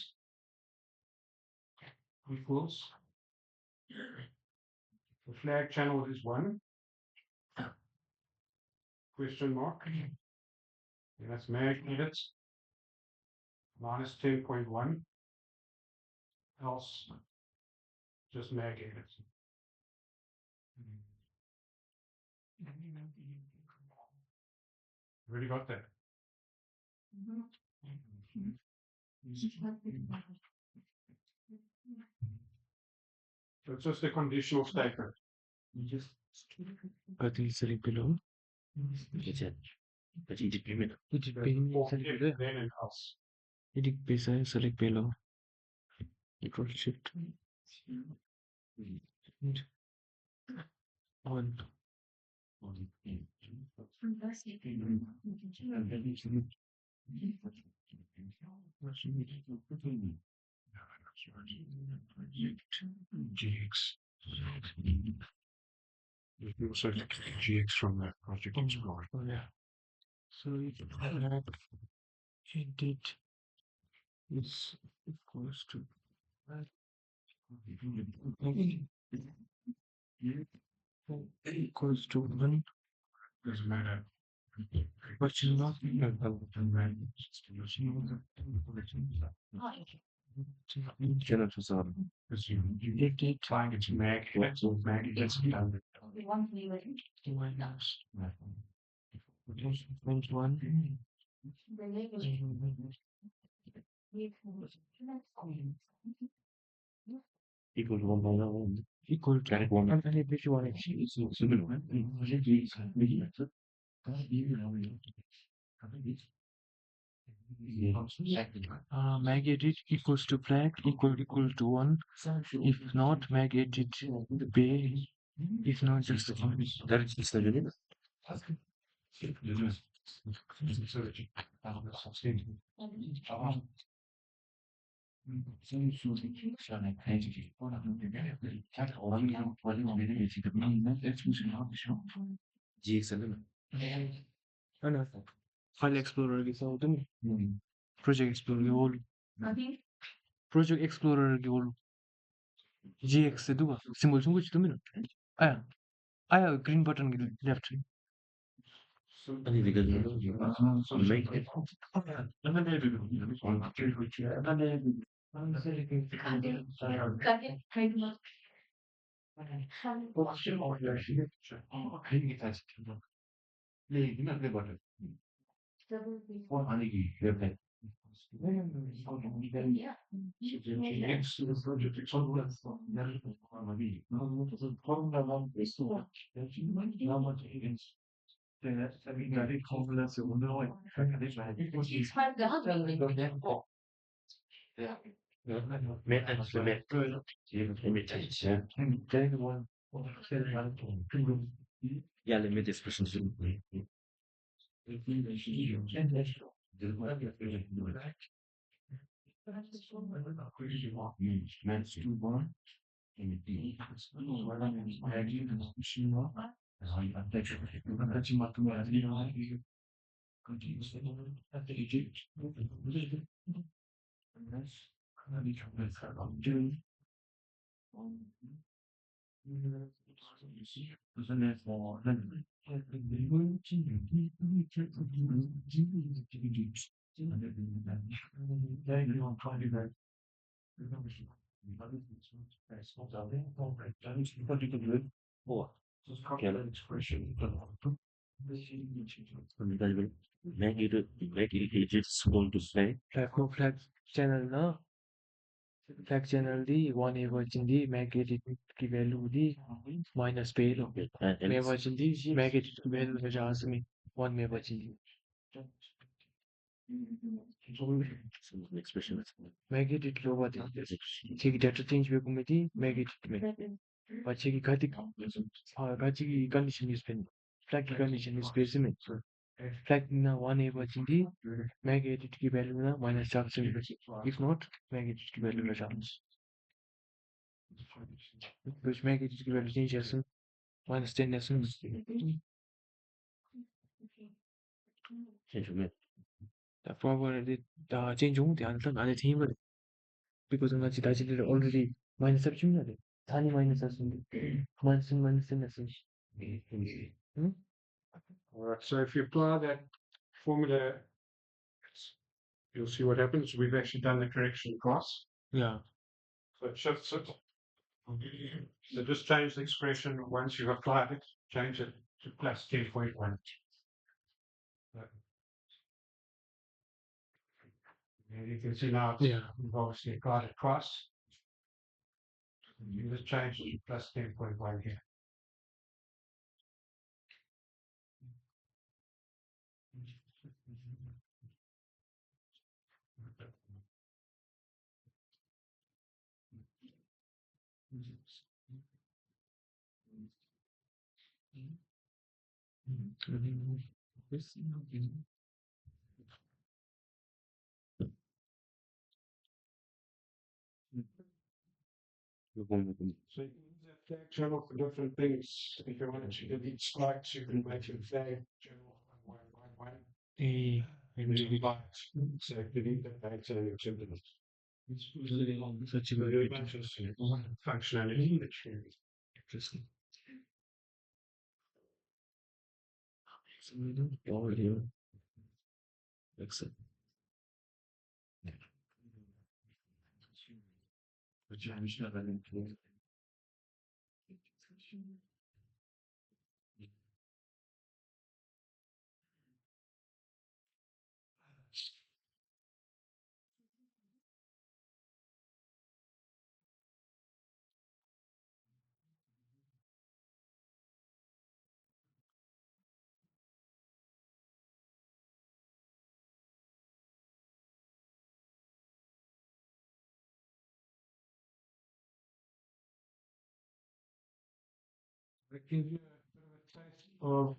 S1: equals the flag channel is 1 question mark, and that's mag edit minus 10.1 else just mag edit. Really got that? So it's just a conditional statement.
S3: I think it's select below.
S4: But it depends.
S3: It depends
S1: Or
S3: select
S1: if,
S3: below.
S1: then and else.
S3: It depends select below. Control shift. One.
S1: GX. You also GX from the Project Explorer.
S3: Oh yeah. So if flag edit is equals to equals to 1
S1: Doesn't matter.
S3: question mark.
S4: Cannot resolve.
S1: Because you find it's mag edit, mag edit.
S5: One flavor.
S3: Minus times 1
S5: The name is
S4: Equal to 1
S3: equal to
S4: Correct one.
S3: and if you want mag edit equals to flag equal to 1. If not, mag edit bay. If not, just
S4: That is the unit. GXL.
S3: File Explorer के साथ होता नहीं Project Explorer के whole Project Explorer के whole GX से दूँगा symbol से कुछ तो मिला आया green button के left
S4: Only because make it. Yeah, limit expression. Make it is going to say
S3: flag channel ना flag channel दी 1A version दी mag edit की value दी minus पे लो मैं version दी mag edit की value में जहाँ से मैं 1 में version दी
S4: expression.
S3: mag edit लो बात अच्छी की data change भी कुमें दी mag edit में अच्छी की खाती अच्छी की condition use pen flag की condition use base में flag ना 1A version दी mag edit की value ना minus 4 से if not mag edit की value में जहाँ कुछ mag edit की value change చేస్తాం minus 10 lesson.
S4: Change में
S3: probably the change won't answer and the team because of that I already minus section tiny minus minus 10 lesson.
S1: Alright, so if you apply that formula, you'll see what happens. We've actually done the correction across.
S3: Yeah.
S1: So it shifts it. So just change the expression once you've applied it, change it to plus 10.1. And you can see now we've obviously applied it across. You just change it to plus 10.1 here. So you can use that flag channel for different things. If you want to delete strikes, you can make your flag channel 1, 1, 1, 1. And delete bytes. So delete that flag channel activity.
S3: Such a
S1: Really bunch of functionality that you
S3: interesting. So we don't already accept. Which I'm sure that includes.
S1: It gives you a bit of a taste of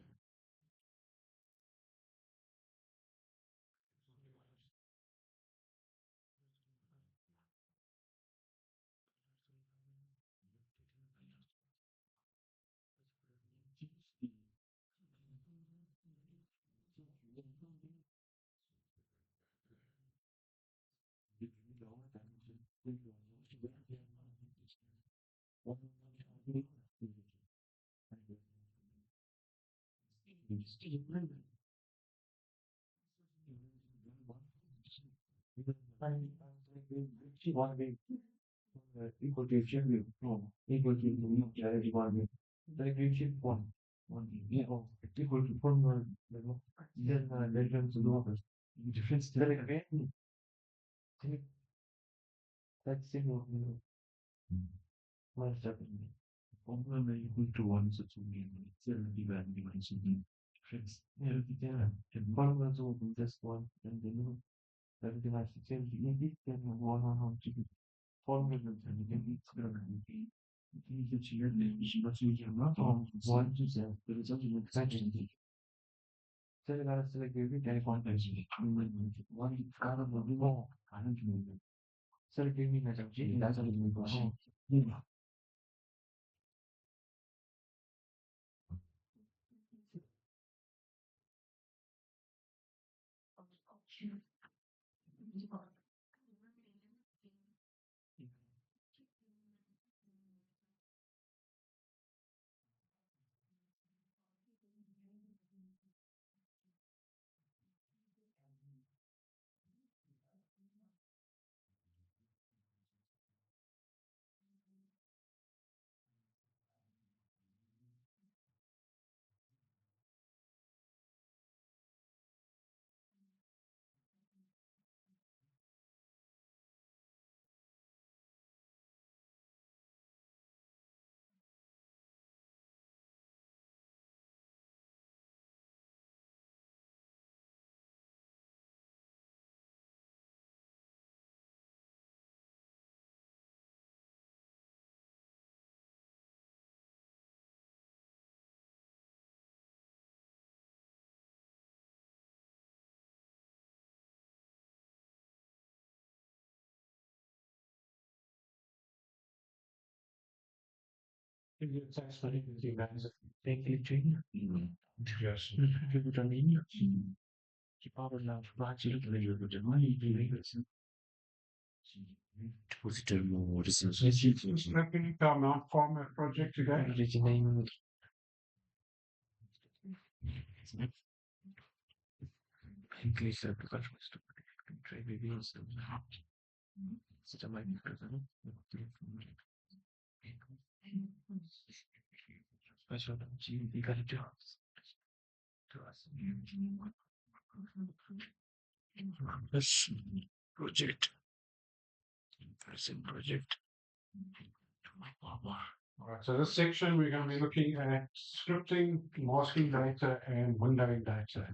S3: Equal to achieve equal to charity one. The achieve one. Yeah, equal to one. Then comes the office. Difference. That's single. One second. One equal to one such a mean. 70 something. Friends. Yeah, and one was open just one and then 70 70 maybe then one two. 400 and then it's going to be. The cheer name is much easier not on one to say the result in extension. So I gotta select every telephone person. One kind of moving on. I don't know. So give me that. That's a little question.
S1: If you text me, you guys,
S3: Thankfully, Jane.
S1: yes.
S3: Vitamina. Keep our love. Ranchi look like you're good.
S4: Depositor more resources.
S1: Looking at our Mount Farmer project today.
S3: Original. English agriculture was to try reviews. Such a mighty present. Special GD jobs to us. This project. Present project.
S1: Alright, so this section we're going to be looking at scripting, masking data, and windowing data.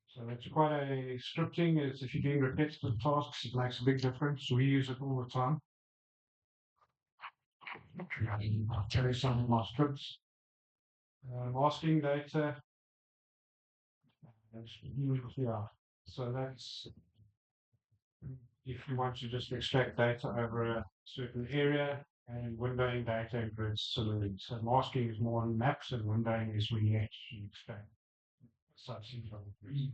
S1: So it's quite a scripting. Is if you're doing repetitive tasks, it makes a big difference. We use it all the time. I'll tell you some of my scripts. Masking data. Yeah, so that's if you want to just extract data over a certain area, and windowing data in grids similarly. So masking is more on maps, and windowing is when you actually extract substance from the grid.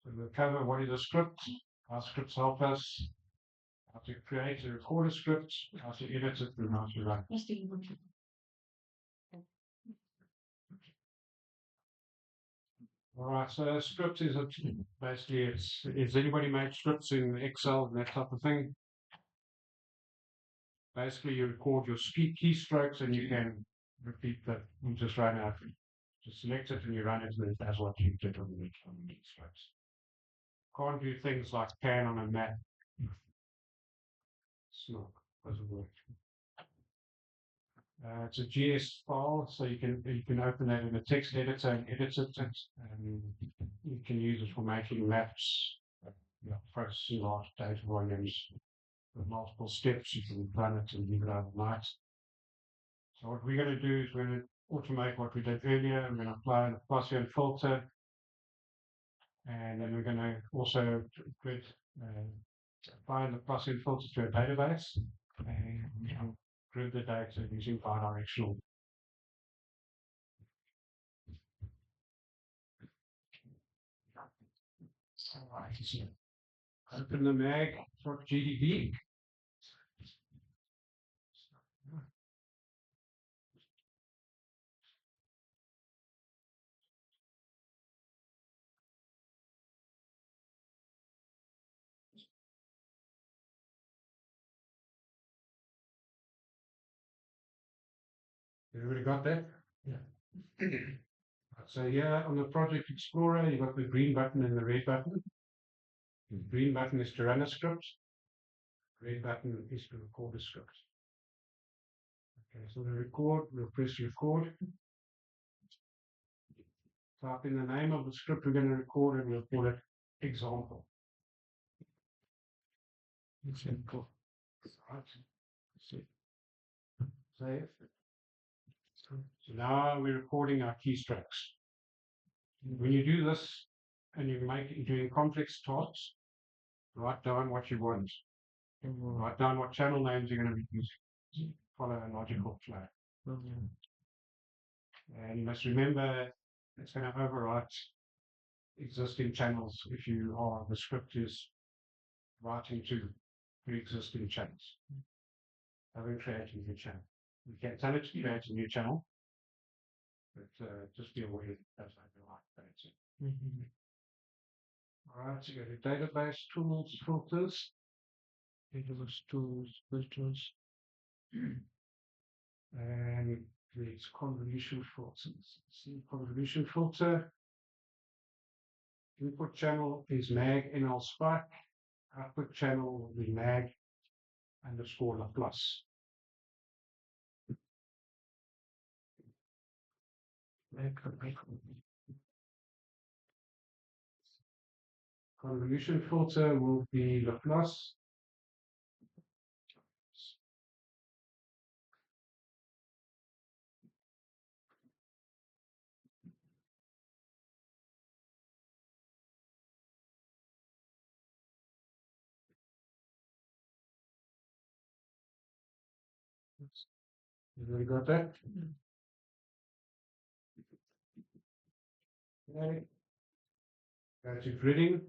S1: So we'll cover what is a script, how scripts help us, how to create and record a script, how to edit it, and how to run it. All right, so a script is basically is anybody made scripts in Excel and that type of thing? Basically, you record your keystrokes and you can repeat that. You just run out. Just select it and you run it, and it does what you did on the keystrokes. Can't do things like pan on a map. It's not, doesn't work. It's a GS file, so you can open that in a text editor and edit it, and you can use it for making maps, processing large data volumes with multiple steps. You can run it and leave it overnight. So what we're going to do is we're going to automate what we did earlier. I'm going to apply the Gaussian filter, and then we're going to also apply the Gaussian filter to a database and grid the data using bidirectional. Open the mag.gdb. Everybody got that? Yeah. So here on the Project Explorer, you've got the green button and the red button. The green button is to run a script. Red button is to record a script. Okay, so the record, we'll press record. Type in the name of the script we're going to record, and we'll call it example. Example. Right. Save. So now we're recording our keystrokes. When you do this and you're doing complex tasks, write down what you want. Write down what channel names you're going to be using. Follow a logical flow. And you must remember it's going to overwrite existing channels if the script is writing to pre-existing channels. Haven't created a new channel. You can tell it to create a new channel, but just be aware it does overwrite that. All right, so you go to database tools, filters. Database tools, filters. And it's convolution filters. See, convolution filter. Input channel is mag NL spike. Output channel will be mag _ Laplace. Convolution filter will be Laplace. Everybody got that? Okay. Go to gridding.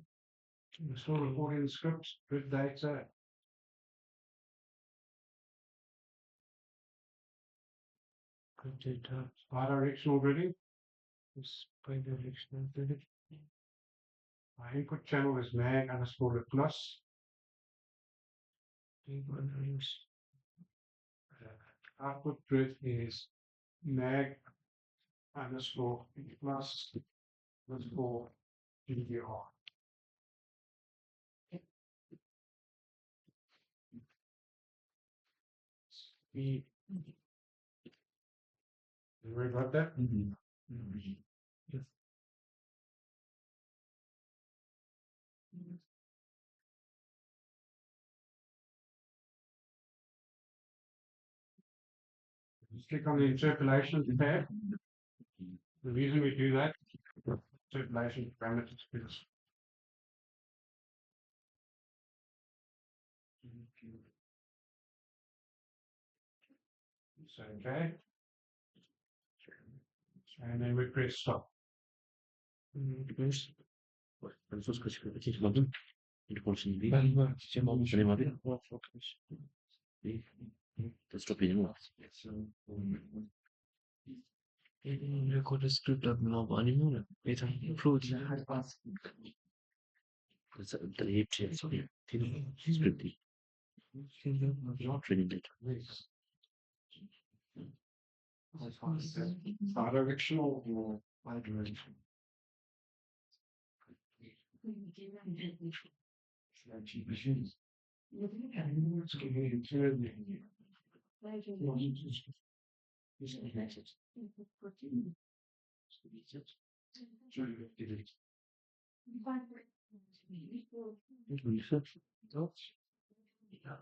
S1: We're still recording the scripts, grid data.
S3: Grid data,
S1: Bidirectional gridding.
S3: is bidirectional grid.
S1: My input channel is mag underscore plus. Output grid is mag underscore plus underscore GDR. We worry about that.
S3: Yes.
S1: Just click on the interpolation tab. The reason we do that, interpolation parameters, because so okay. And then we press stop.
S3: Yes.
S4: Ben sos kaçık kaçırmadım. Bir konuşun değil.
S3: Ben var. Çiçeğim olmuş.
S4: Benim abi.
S3: Var, fokus.
S4: Desktop benim var.
S3: Record a script of no anymore. It's a float.
S4: The hip chair, sorry. Script değil. Training data.
S1: Bidirectional or bidirectional.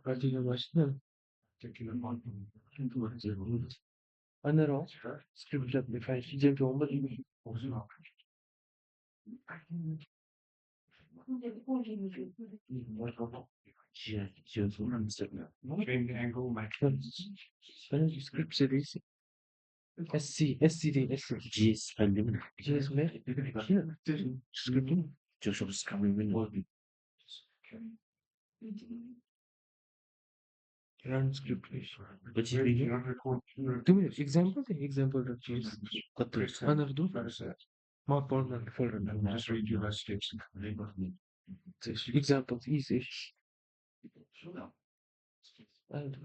S3: Partiyle başlayalım. Anne o. Script yapmayı falan diyeceğim ki olmadı.
S1: Change the angle, make
S3: Ben script serisi. SC değil, SC.
S4: GS ben değil mi?
S3: CSV. Script mi?
S4: Joshua Scrum benim.
S3: Run script.
S4: But
S1: you
S4: you
S1: not record.
S3: Değil mi? Example.js.
S1: Press
S3: Another do.
S1: process.
S3: Mark folder.
S1: Just read you those steps.
S3: Example easy. And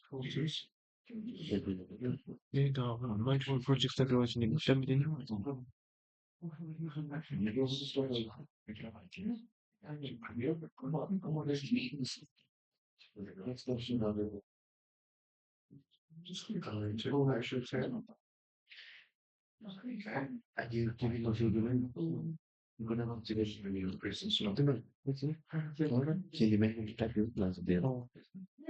S1: Courses.
S3: ne daha multiple projects tekrar için sen bir deneyim.
S1: Just click on the interpolation tab.
S4: And you give it also given. You're gonna have to get your presence. Değil mi? Şimdi ben takip lazım diye.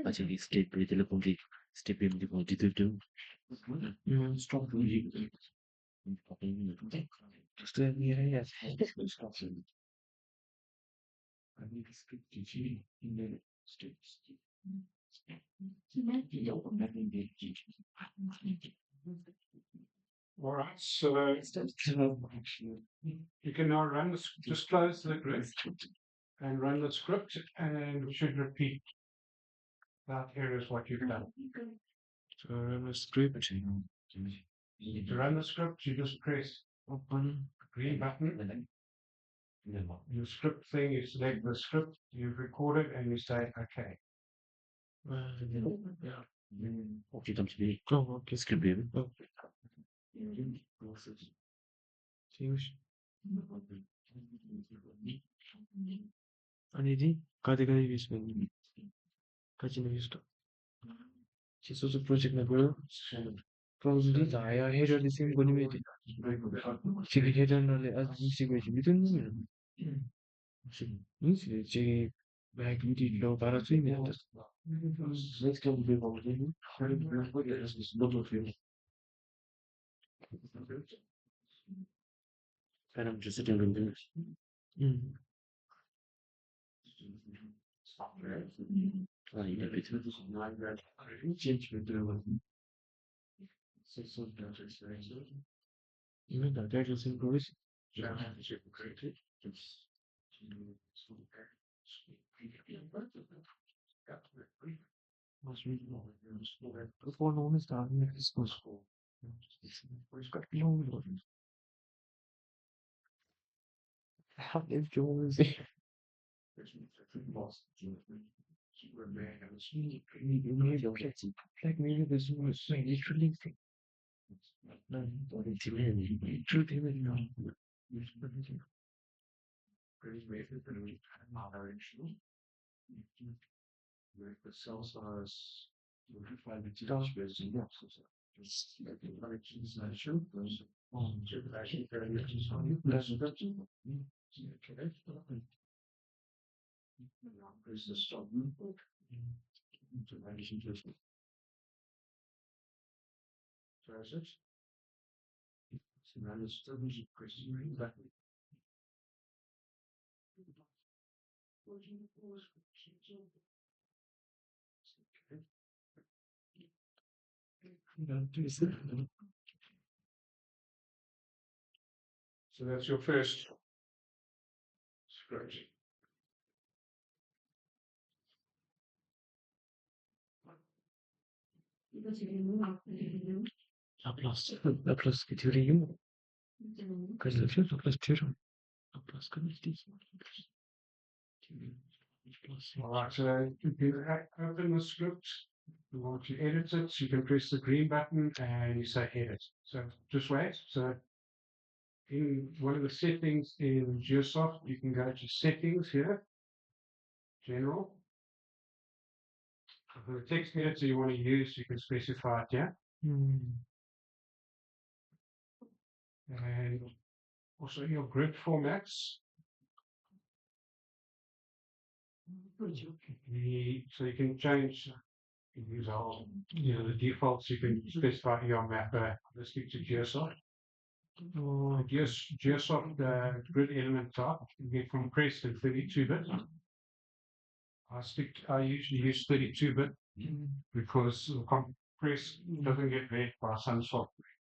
S4: Actually step bir telefon değil. Step bir telefon tutuyorum. Stop müzik.
S3: İşte yere
S2: I need to speak to G in the states.
S1: All right, so you can now run the, just close the grid and run the script, and we should repeat that here is what you've done.
S3: So run a script.
S1: To run the script, you just press
S3: Open.
S1: green button. Your script thing, you select the script, you've recorded, and you say okay.
S3: Yeah.
S4: Okay, tam şimdi
S3: Oh, okay.
S4: script bir.
S3: Şeymiş. అనేది కాదు వేసిపోయింది కచ్చిన waste చేసే project నాకు probably 다야 해를 지금 보내면 돼 지금 해전을 아직이고 믿는 무슨 제 백미디로 바라주면 돼
S4: Next time we will do. And I'm just sitting in this.
S3: change with the even the data synchronization. Must be more. Before no one is starting at this school. It's got long. How did Jones? Like maybe this was literally truth even now. The cells are
S1: So that's your first script.
S3: Plus getiriyor. Kaçlaşıyor toplaşıyorum. Plus connected.
S1: Alright, so you can open the script. You want to edit it, you can press the green button and you say edit. So just wait. So in one of the settings in Geosoft, you can go to settings here, general. For the text editor you want to use, you can specify it here. And also your grid formats. So you can change, you can use all, the defaults, you can specify your mapper. Let's speak to Geosoft. Geosoft grid element type, you get compressed in 32-bit. I usually use 32-bit because compressed doesn't get read by some software.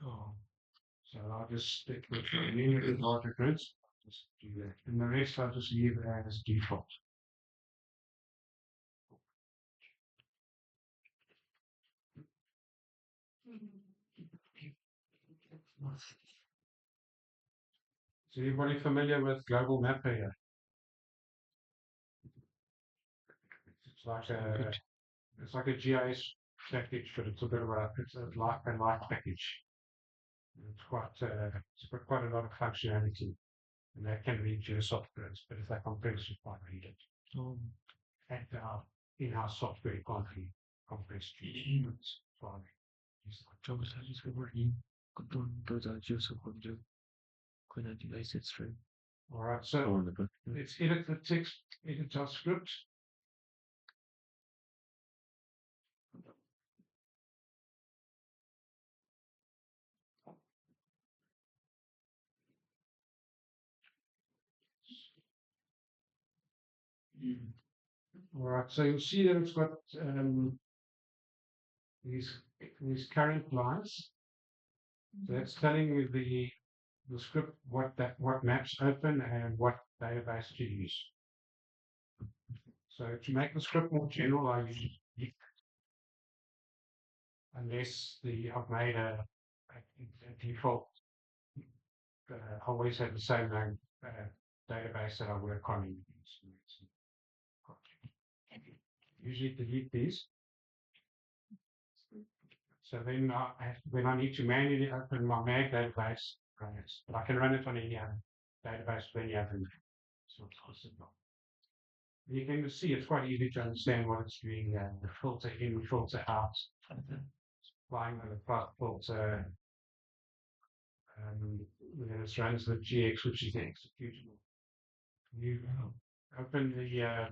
S1: So I'll just stick with the larger grids. Just do that. And the rest I'll just leave as default. Is everybody familiar with Global Mapper here? It's like a GIS package, but it's a bit of it's a light package. It's got quite a lot of functionality, and that can read your softwares, but if they compress, you can't read it. And in-house software can't read compressed units. All right, so let's edit the text editor script. All right, so you'll see that it's got these current lines. So that's telling you the script what maps open and what database to use. So to make the script more general, I use Git, unless I've made a default. I always have the same name database that I work on. Usually delete these. So then when I need to manually open my MAG database, but I can run it on any other database with any other name. So it's possible. You can see it's quite easy to understand what it's doing. The filter in, filter out, applying on the filter. Then it runs the GX, which is the executable. You open the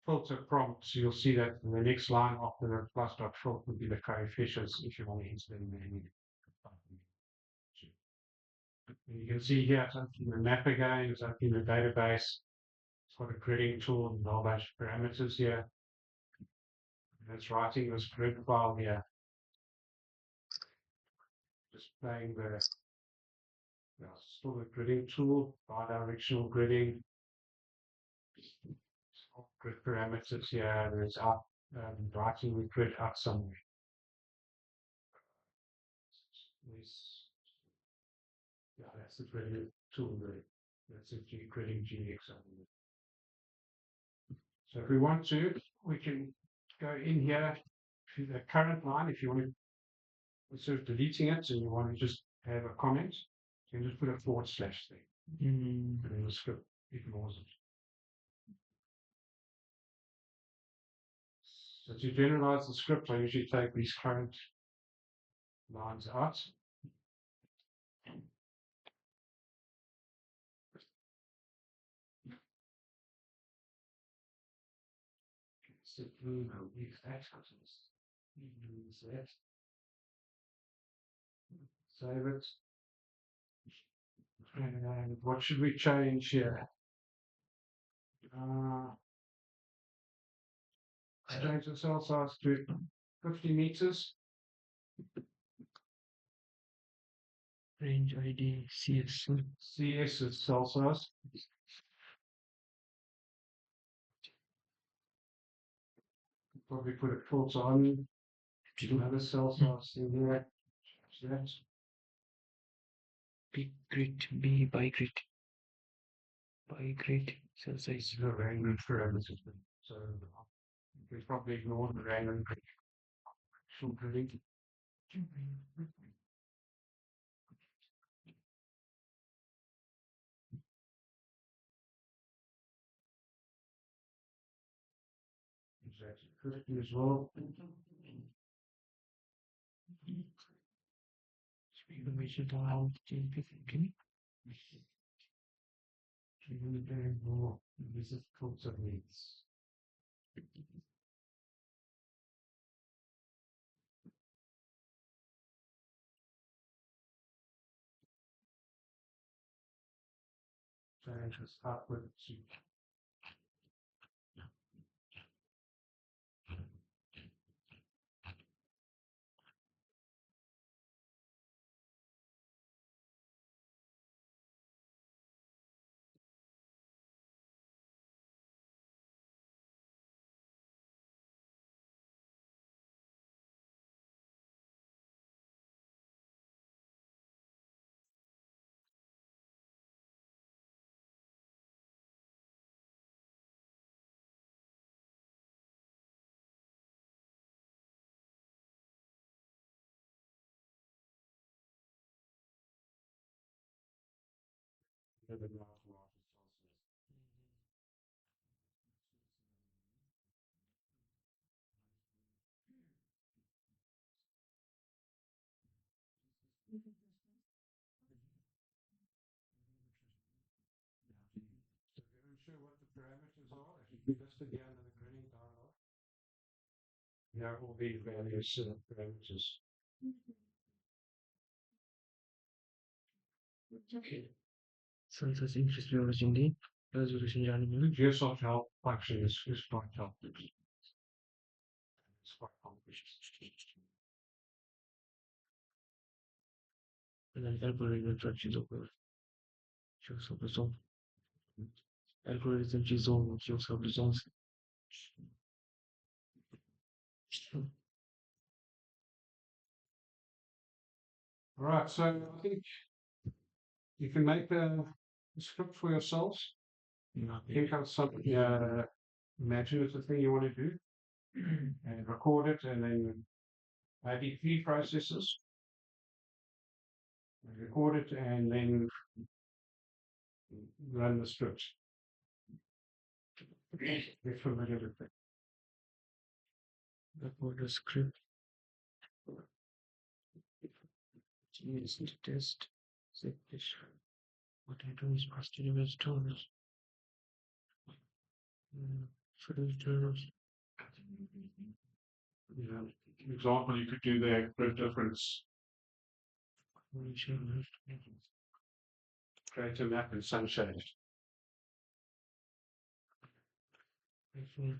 S1: filter prompts, you'll see that the next line after the plus.filter would be the coefficients if you want to enter them manually. You can see here it's opening the map again, it's opening the database, it's got a grading tool and a whole bunch of parameters here. And it's writing this grid file here. Displaying the still the gridding tool, bidirectional gridding. Grid parameters here, there's out writing the grid out somewhere. Yeah, that's the gridding tool there. That's a gridding GX. So if we want to, we can go in here to the current line. If you want to, instead of deleting it and you want to just have a comment, you can just put a / there. And then the script ignores it. So to generalize the script, I usually take these current lines out. So use that. Use that. Save it. And what should we change here? Change the cell size to 50 meters.
S3: Range ID CS.
S1: CS is cell size. Probably put a filter on. Another cell size in there. Change that.
S3: Big grid, B by grid. By grid, cell size.
S1: The random parameters. So we probably ignore the random gridding. Exactly 50 as well.
S3: Speed of measure to how change 50.
S1: More. This is filter needs. Change this upward to the So if you're unsure what the parameters are, if you listed here under the grading dialog, here are all the various parameters.
S3: Okay. So it's interest resolution D. Resolution
S1: The
S3: journey.
S1: GeoSoft help function is quite helpful. It's quite accomplished.
S3: And then algorithm instructions over. Shows up the zone. Algorithm zone shows up the zones.
S1: All right, so I think you can make a script for yourselves. Think of something imaginative thing you want to do and record it, and then maybe 3 processes. Record it and then run the script. Get familiar with it.
S3: Record the script. Use to test. Set this. What I do is pass to image tools. Filters.
S1: Example, you could do the grid difference. Create a map in Sunshade.
S3: iPhone.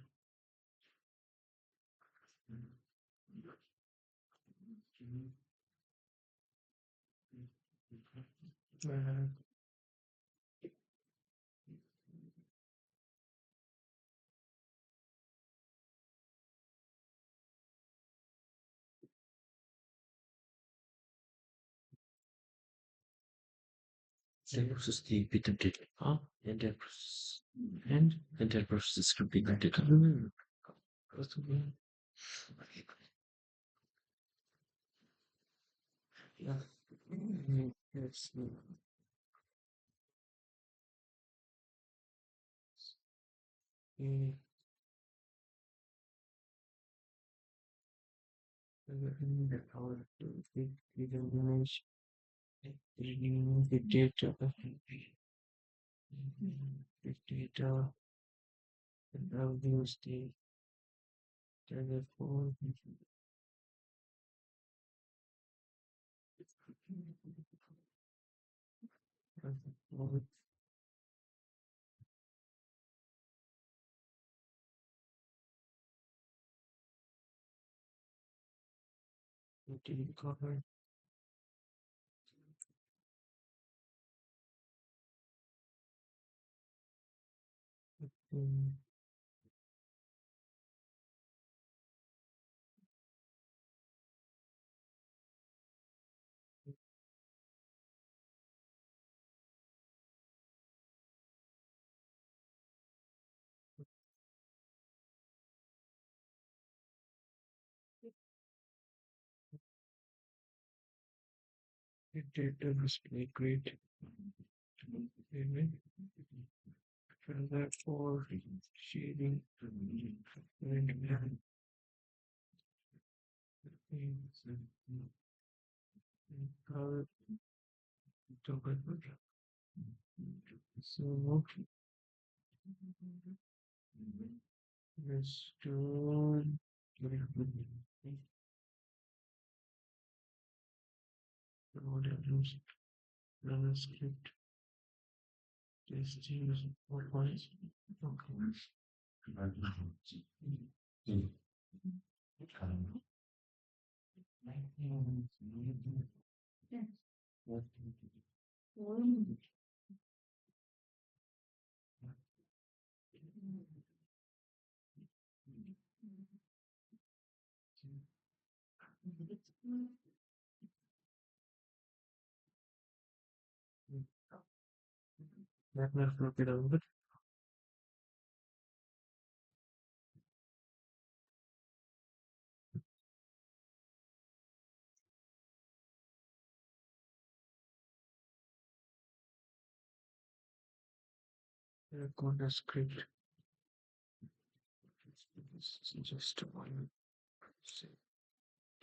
S3: Uh,
S4: Entire process the bit update.
S3: huh?
S4: Entire process.
S3: And
S4: Entire process is script being updated.
S3: first of all, yeah. Yes. Our image, remove the data, the data, and now use the telephone. Cover. The data display grid. Further for shading and color toggle. So restore models JavaScript testing for points. That will look it over. Code script. Just one.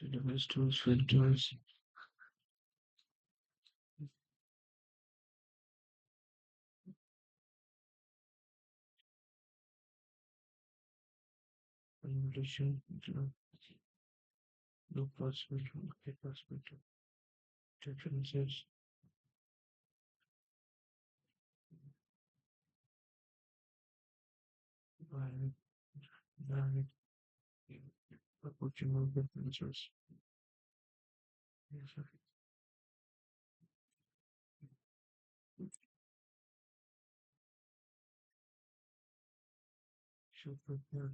S3: Database tools, filters. Convolution. Low pass filter, high pass filter. Differences. Valid. Approaching differences. Yes, sir. Should prepare.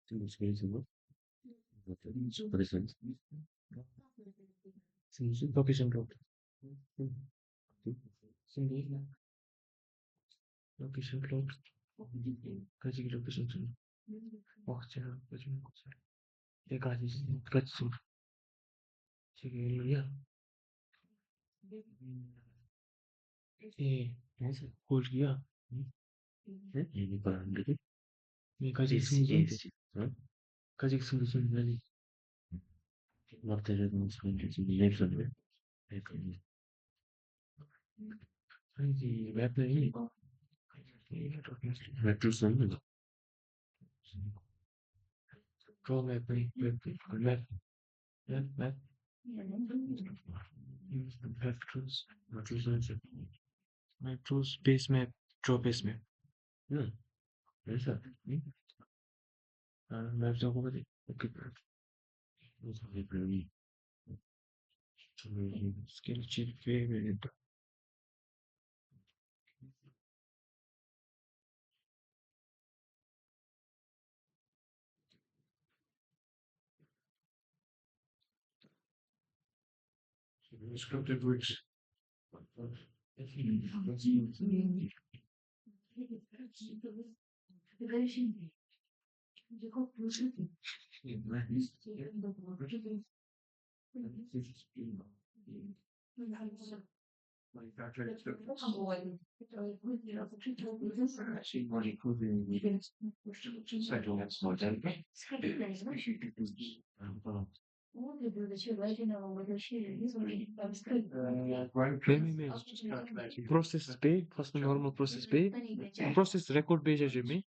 S4: Single screen symbol. Okay. For this one.
S3: location route. Single location route. 가지기 location route. 제가 요즘 내가지 가지 지금이야. 골기야.
S4: Ini kalau gitu.
S3: 가지 승부지. 가지 승부지 아니.
S4: Waktu itu mungkin next one.
S3: 아니지 맵이
S4: Metro symbol.
S3: draw map metros base map draw base map
S4: Yeah. Yes, sir.
S3: map draw over okay skill cheat favorite
S1: Scripted words.
S3: process pay first normal process pay process record page ajme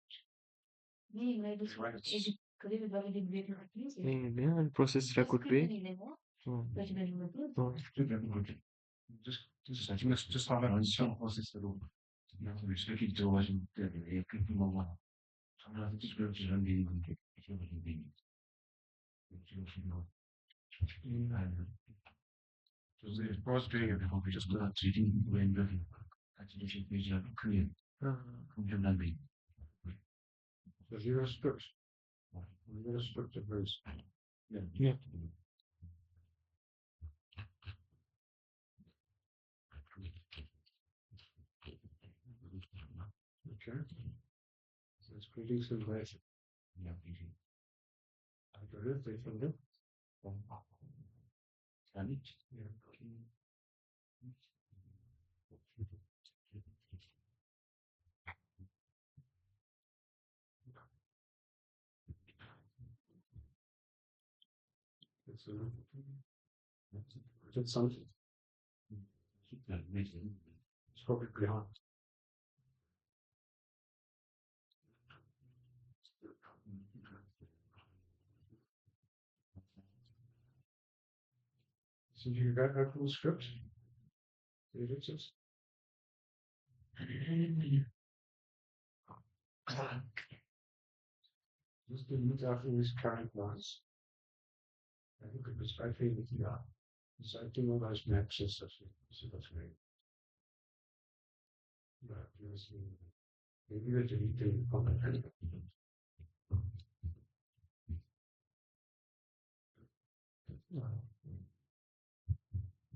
S3: and process record pay
S1: Just have a some process the room. We speak it to us in the moment. Sometimes it's good to be so the first doing it before we just do that reading when looking at the page of clear from your memory. So zero script. Zero script of verse.
S3: yeah
S1: Okay. So it's creating some version. Yeah, easy. I got it, they found it.
S2: And it.
S1: Yeah. It's something. It's probably behind. So you got that full script? It exists. Just delete after this current ones. I think it was I think yeah. So I think all those maps and stuff. So that's great. But maybe we're deleting comment.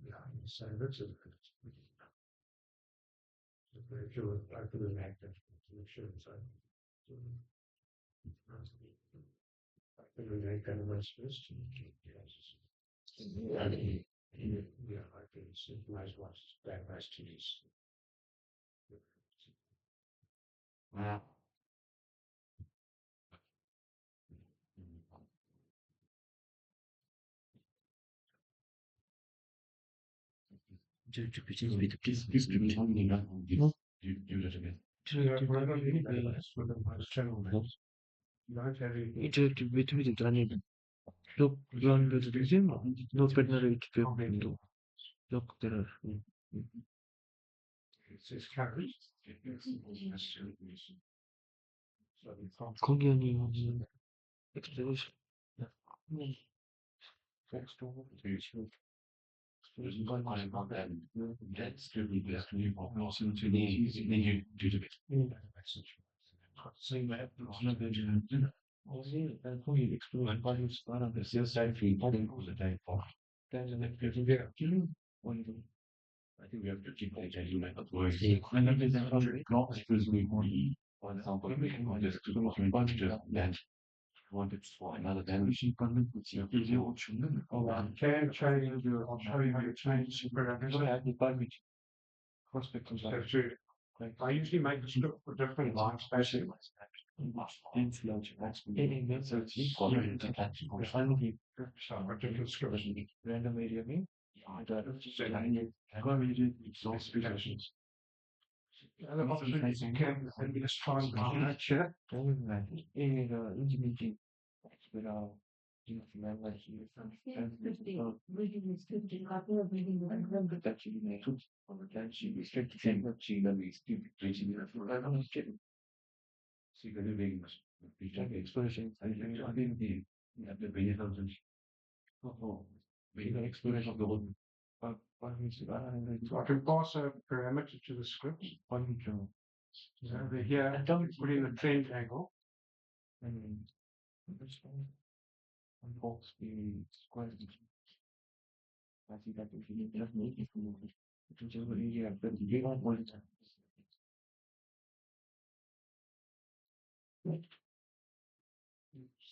S1: Yeah, so that's it. If you would like to do an active, make sure it's like. I can make that a nice list. Yeah, I can synchronize what's that nice to these.
S2: Please give me one thing. Do that again.
S3: interactive with the running look run with the gym no partner to look there are
S1: It's carries.
S3: 공연이 exploration
S2: That's good. You also to then you do the bit.
S1: Same map,
S3: Obviously, who you explore and what is one of the sales side fee, all the time for. Then the next person there, what do you do?
S2: I think we have to keep on changing my voice.
S3: Yeah.
S2: And then there's another block excuse me for the, for example, we can just to go to bunch of then wanted for another dimension content which you have to option.
S1: Oh, I can change your, I'll show you how to change the parameters.
S3: I had department prospect of
S1: So
S3: that.
S1: to, I usually make the script for different line spacing.
S3: Finally,
S1: So for different scripts.
S3: random area me.
S1: So specifications. The other option is you can just try and highlight here.
S3: Engineering. But
S5: Reading is 50, copy of reading is 100.
S3: that she may put on the time she was 50 but she let me speak preaching it for I'm not kidding.
S2: See the living
S3: Exploration.
S2: I think the benefits.
S3: Oh, we got exploration of the whole. What means
S1: So I can pass a parameter to the script.
S3: one
S1: So over here, put in the trend angle.
S3: and this one box the square. I think that if you just make it from it's over here, but you don't want it.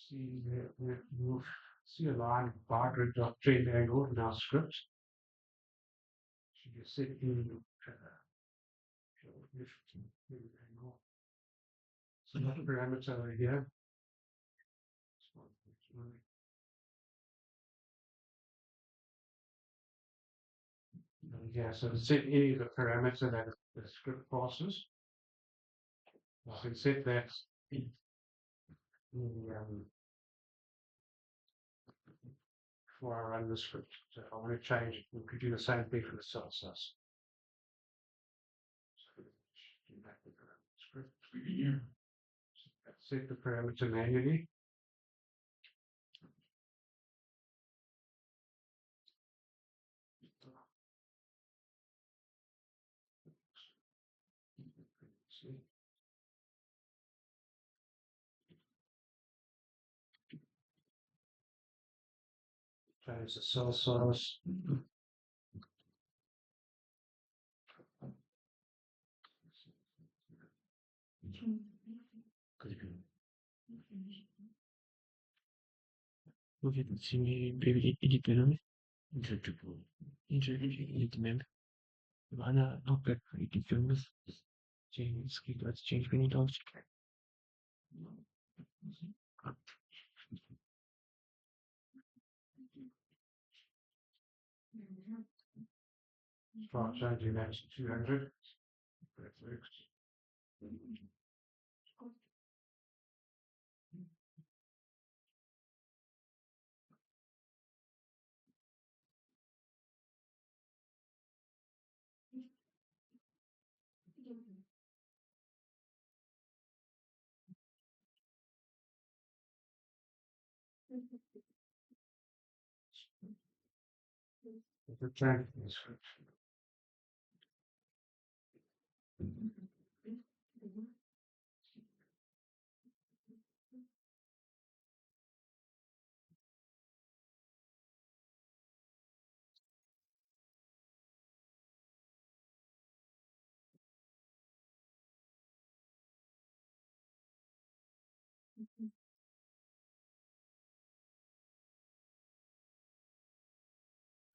S1: See there, you'll see a line bar grid dot trend angle in our script. So you set in angle. So another parameter over here. Yeah, so to set any of the parameter that the script passes. I can set that in before I run the script. So if I want to change it, we could do the same thing for the cell size. So do that with the script. Set the parameter manually. See. Change the cell size.
S3: Look at the simi baby edit below. Edit mem. Hana not that edit films. Change script let's change many dogs.
S1: Start changing that to 200. Perfect. The change the script.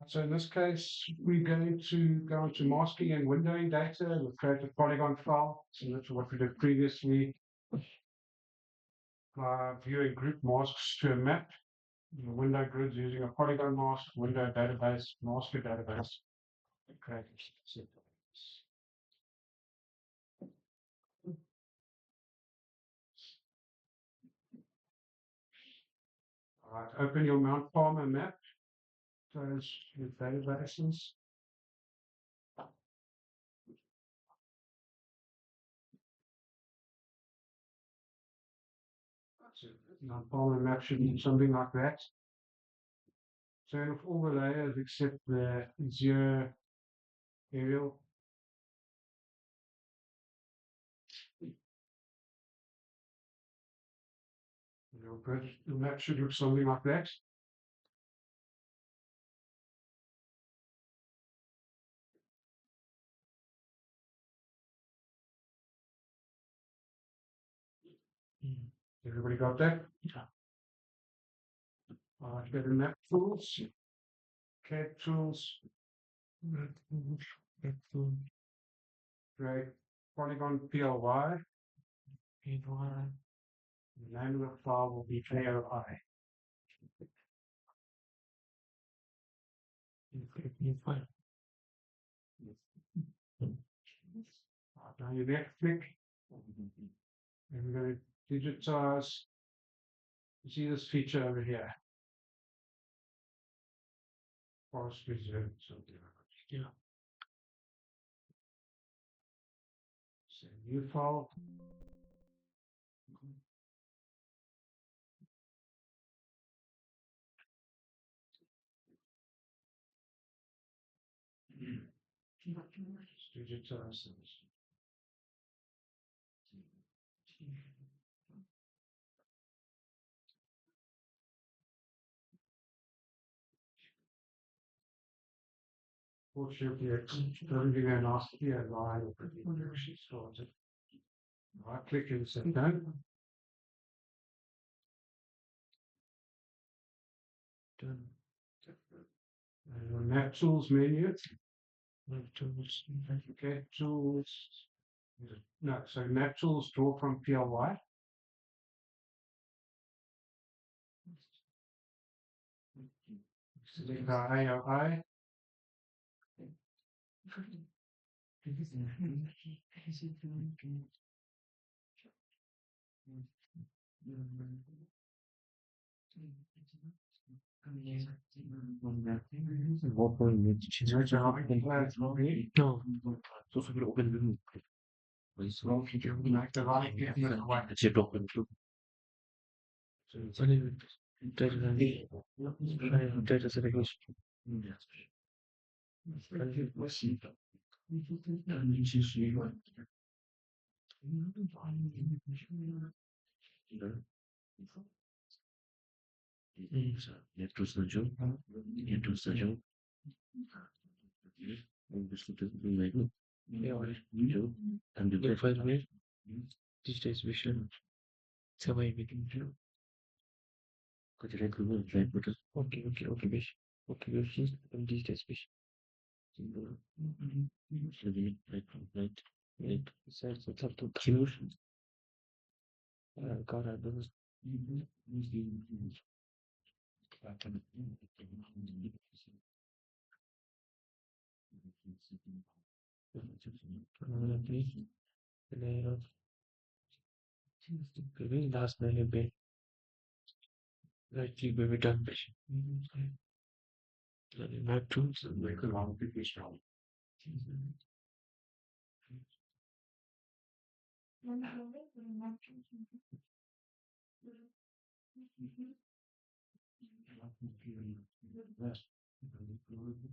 S1: So in this case, we're going to go into masking and windowing data. We'll create a polygon file, similar to what we did previously. Viewing group masks to a map. Window grids using a polygon mask, window database, master database. Create a set. All right, open your Mount Palmer map. Those with databases. So Mount Palmer map should be something like that. Turn off all the layers except the zero aerial. Your map should look something like that. Everybody got that?
S3: Yeah.
S1: Alright, go to map tools. CAD tools, create polygon PLY. The name of the file will be KOI. Now you left click and we're going to digitize. You see this feature over here. Forest reserve, something like that.
S3: Yeah.
S1: So new file. Digitize this. Fortunately, it's currently an Austria line of the she started. Right click and set done.
S3: Done.
S1: And on map tools menu,
S3: Map tools.
S1: okay, tools. No, so map tools draw from PLY. Select our AOI.
S3: What point did you change?
S1: No,
S3: So if you open the
S1: like the right different way.
S4: It's a document.
S3: data segregation.
S4: Let's Sergio. Into Sergio. And the
S3: The first way, digitization. Survey meeting.
S4: right button.
S3: Okay, bish. Okay, bish. And digitization.
S4: Right.
S3: Besides, it's up to Q. God, I don't know. Maybe last night a bit. Right, click baby done. Map tools.
S1: Make a long people strong.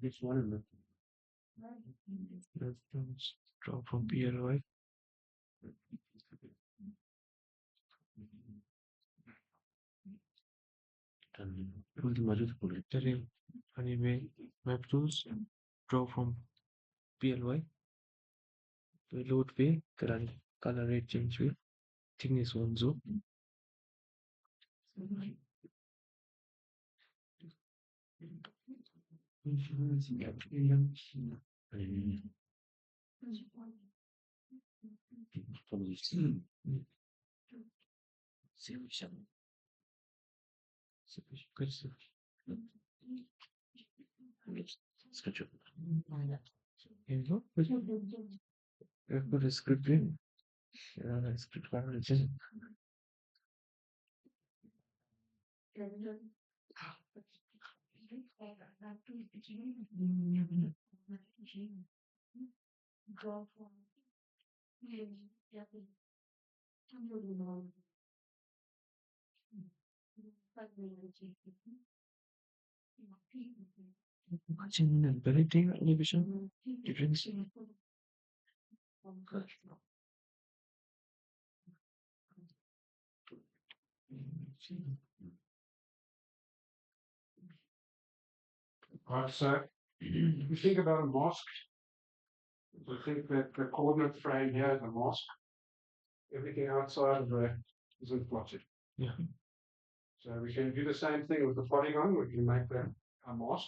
S4: This one.
S3: Map tools. Draw from PLY. Telling anime map tools. Draw from PLY. Load way. Color rate change way. Thickness one zo.
S4: Schedule.
S3: Here you go. I've got a script in. Script coverage. Watching ability elevation difference.
S1: Right, so if you think about a mask, so think that the coordinate frame here is a mask. Everything outside of that isn't plotted.
S3: Yeah.
S1: So we can do the same thing with the polygon. We can make that a mask.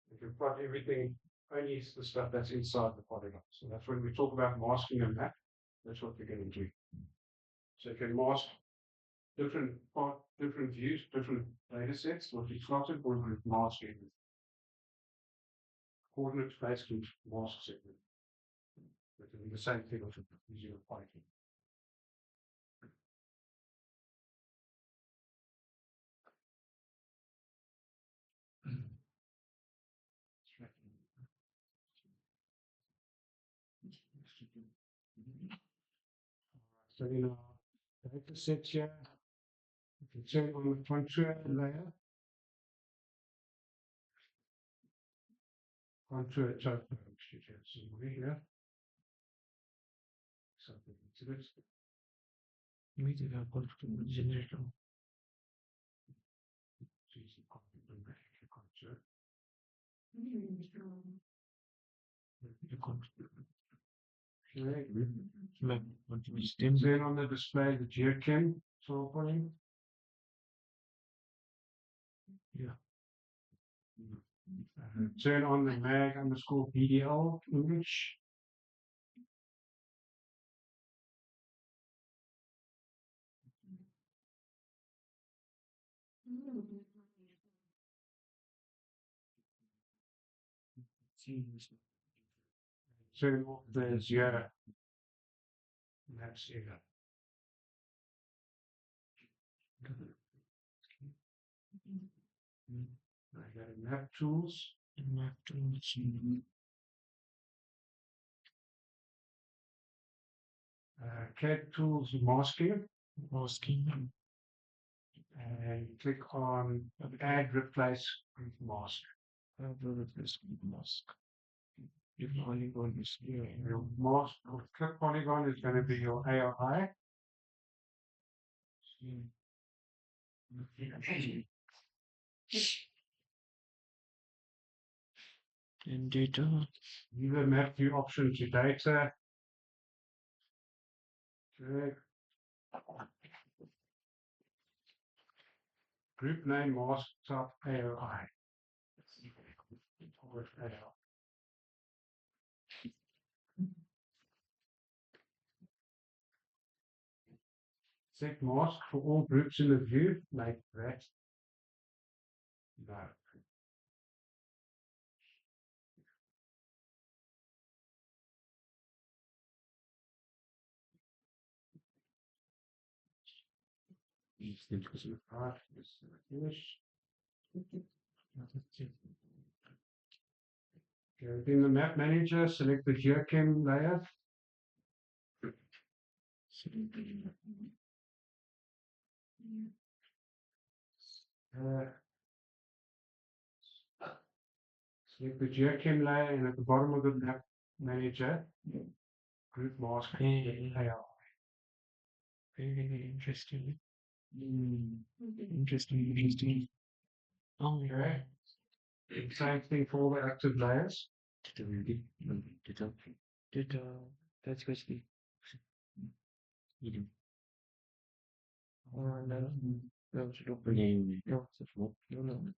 S1: We can plot everything, only the stuff that's inside the polygon. So that's when we talk about masking a map. That's what we're going to do. So you can mask different views, different data sets. What you plotted, or we mask it. Coordinate space can mask it. It can be the same thing with using a Python. So in our data set here, you can turn on the contour layer. Contour topo, should you see over here. Something to this.
S3: Immediately I'll go to the generator.
S1: So you see contour.
S3: You can't.
S1: Okay.
S3: Map continuous stem.
S1: Then on the display, the geochem sampling.
S3: Yeah.
S1: Turn on the mag underscore BDL image. Turn off the zero. Maps here. I got a map tools.
S3: Map tools.
S1: CAD tools masking.
S3: Masking.
S1: And click on add replace with mask.
S3: Replace mask. Your polygon is here.
S1: Your mask or click polygon is going to be your ARI.
S3: And data.
S1: Either map view option to data. Okay. Group name mask type ARI. With ARI. Set mask for all groups in the view, like that. No. Right, finish. Okay, within the map manager, select the geochem layer. Select the geochem layer, and at the bottom of the map manager, group mask layer.
S3: Very interesting. Interesting. Oh,
S1: Okay. Same thing for all the active layers.
S3: Data. That's basically. No, should open. No, no.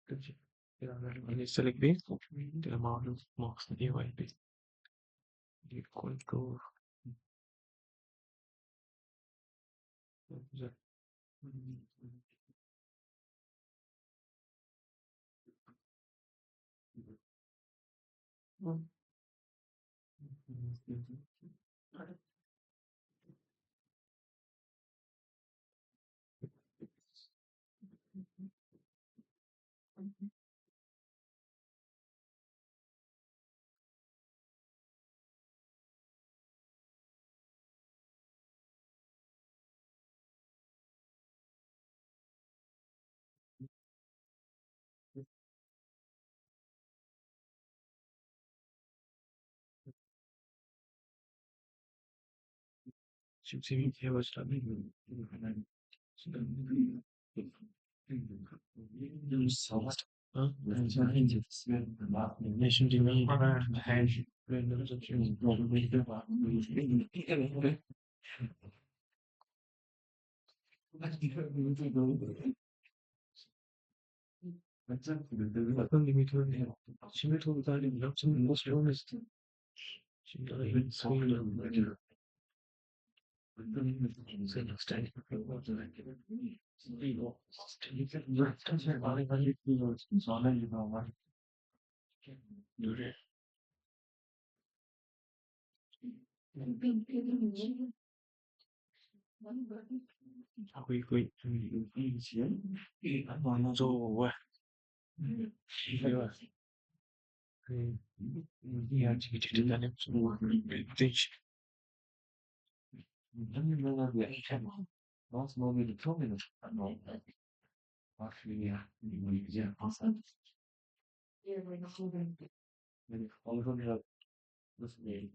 S3: Good. And you select this, the amount of marks that you will be. You can go. Should see me here was Huh? Nation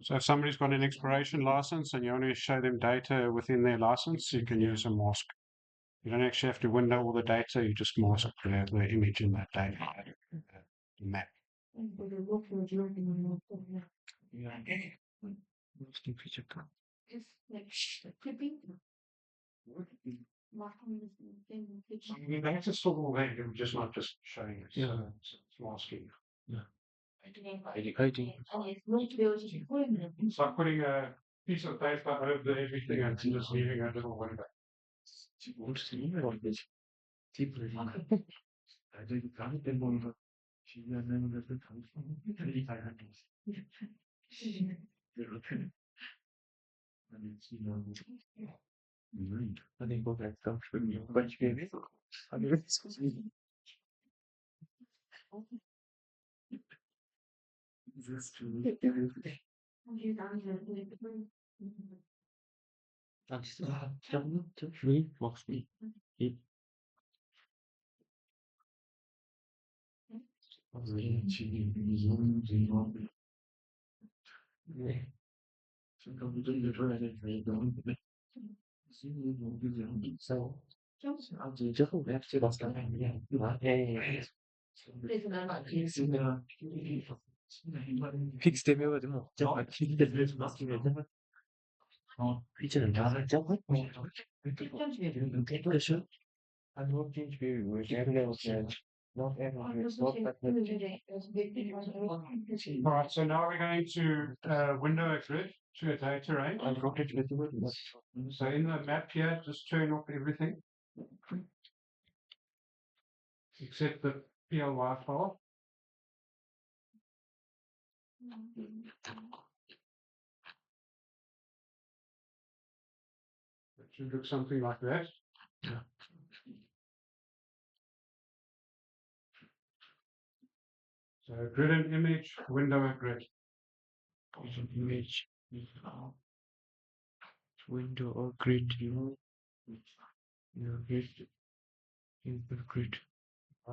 S1: So if somebody's got an exploration license and you want to show them data within their license, you can use a mask. You don't actually have to window all the data, you just mask the image in that data map. The data still all there, you're just not just showing it.
S3: Yeah.
S1: So it's masking.
S3: Hiding.
S1: It's like putting a piece of paper over everything and just leaving a little window.
S3: I think go back to bunch baby. Fix demiyor değil mi? Fix demiyor. Nasıl verdi? Feature'ın yazılacak mı? Arkadaşlar, I don't change baby. We're getting out. Not everyone. It's not that much.
S1: All right, so now we're going to window a grid to a data range.
S3: I wrote it with the word.
S1: So in the map here, just turn off everything except the PLY file. It should look something like that.
S3: Yeah.
S1: So grid and image, window and grid.
S3: Image. Window or grid. Grid. Input grid.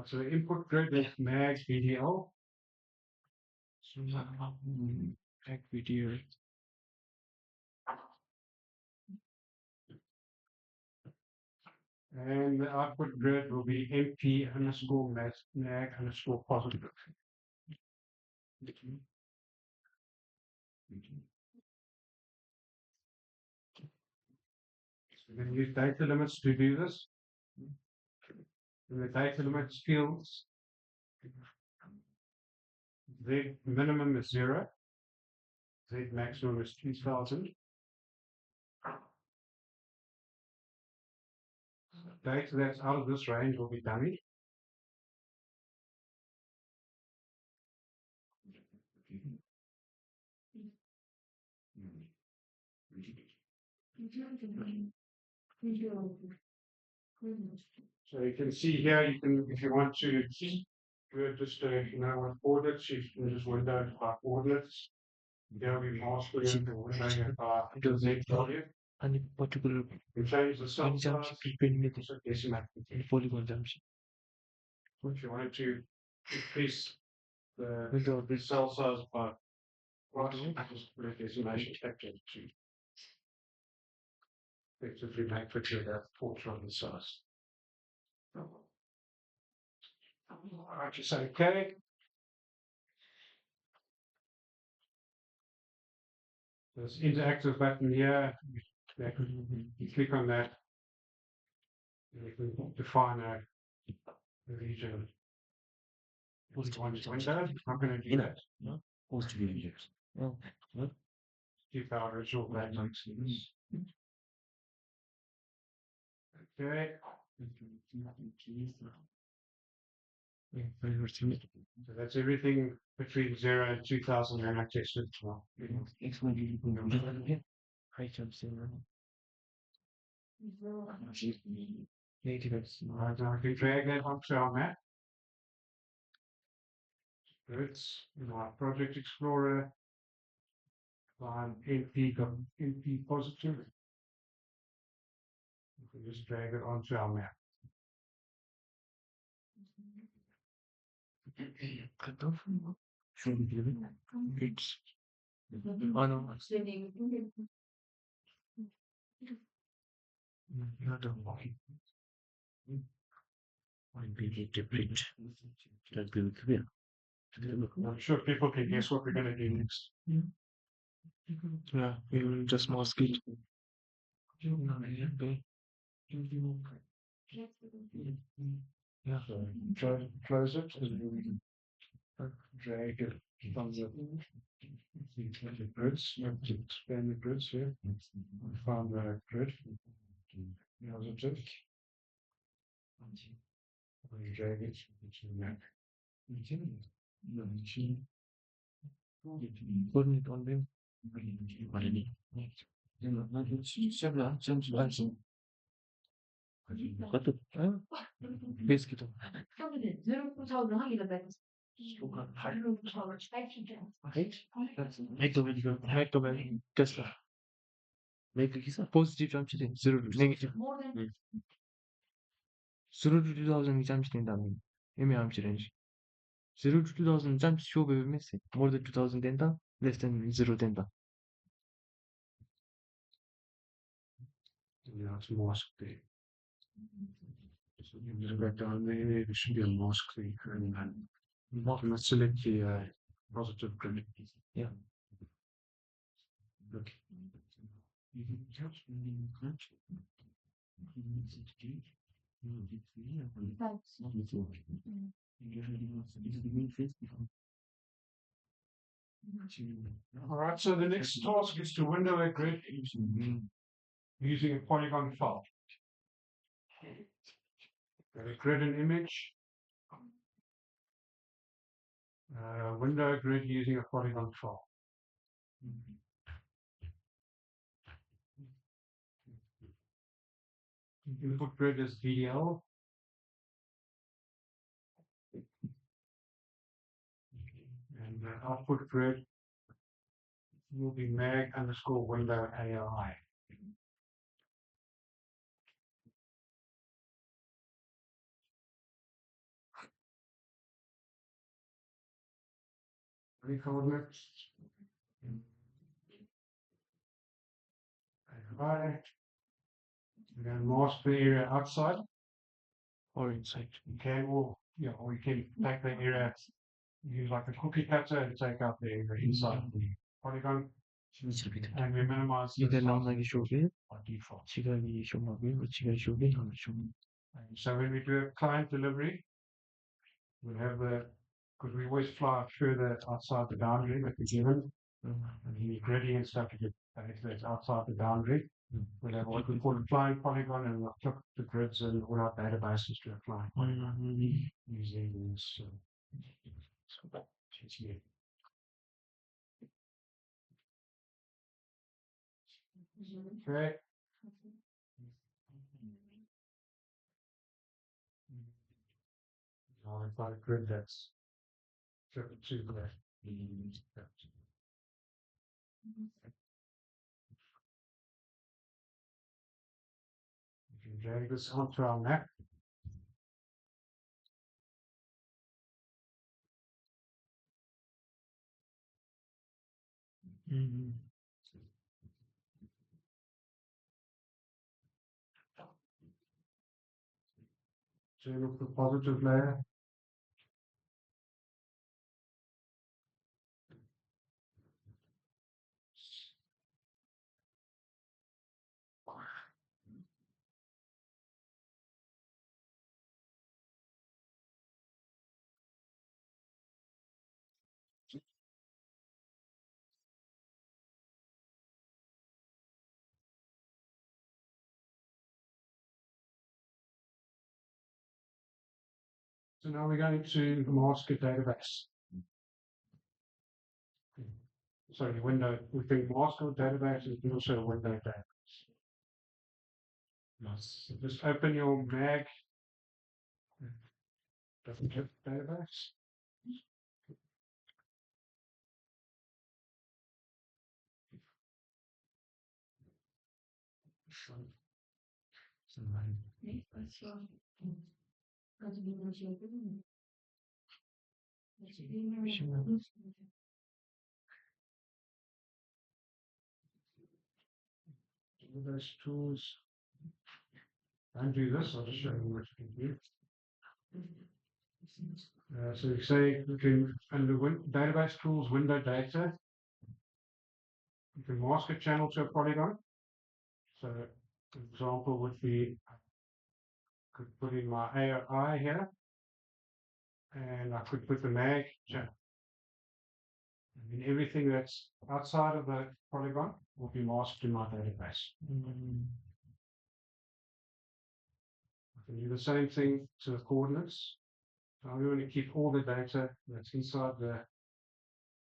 S1: So the input grid is mag VDL.
S3: Back video.
S1: And the output grid will be MP underscore mag underscore positive. So we're going to use data limits to do this. In the data limits fields, Z minimum is 0, Z maximum is 2000. Data that's out of this range will be dummy. So you can see here, you can, if you want to do it just what coordinates, you can just window it by coordinates. There will be masking it or showing it by Z value.
S3: Any particular
S1: You change the cell
S3: exam
S1: size,
S3: prepending
S1: also decimal.
S3: polygon exam.
S1: If you wanted to increase the
S3: Window
S1: cell size by just put a decimation factor to effectively make it with that portrait on the size. Alright, just say okay. This interactive button here, you click on that, and you can define a region. What you want to window, I'm going to do that.
S4: Post users.
S1: Keep our original backlinks. Okay. So that's everything between 0 and 2000 and access with 12. Right, now I can drag that onto our map. It's in our Project Explorer. Line NP positive. You can just drag it onto our map.
S3: It's oh no, not a
S4: Might be different. That will be clear.
S1: I'm sure people can guess what we're going to do next.
S3: yeah, we will just mask it. Okay. Yeah.
S1: So close it and then drag it from the grids. You have to expand the grids here. Found the grid. Positive. And you drag it into the map.
S3: Putting it on them. Basically,
S5: 0-2000 hangi de ben?
S3: make the Tesla. Positive jump to 0 to negative.
S5: More than
S3: 0 to 2000 jump to them. I'm change. 0 to 2000 jump show baby miss. More than 2000 denta, less than 0 denta.
S1: Yeah, it's mask there. So you just back down there, there should be a mask there. And let's select the positive grid.
S3: Yeah.
S1: Okay. Alright, so the next task is to window a grid using a polygon file. Got a grid and image. Window a grid using a polygon file. Input grid is VDL. And the output grid will be mag underscore window AI. Any coordinates? Right. And then mask the area outside.
S3: Or inside.
S1: You can, or we can take the area, use like a cookie cutter and take out the area inside the polygon. And we minimize the
S3: Either now
S1: size
S3: like show it,
S1: by default.
S3: Chigali show my way, but Chigali show it on the show.
S1: So when we do a client delivery, we have because we always fly further outside the boundary that we're given. And you need grading and stuff to get if that's outside the boundary. We'll have what we call a flying polygon, and we'll click the grids and all our databases to a flying polygon using this. Okay. Now I've got a grid that's 52 there. You can drag this onto our map. turn off the positive layer. So now we're going to mask a database. Sorry, window. We can mask a database and also a window database. So just open your mag database.
S5: Next question. Because we negotiated.
S1: Database tools. Don't do this, I'll just show you what you can do. So you say you can, under database tools, window data, you can mask a channel to a polygon. So, an example would be, I could put in my AOI here, and I could put the mag channel. And then everything that's outside of the polygon will be masked in my database. I can do the same thing to the coordinates. So I want to keep all the data that's inside the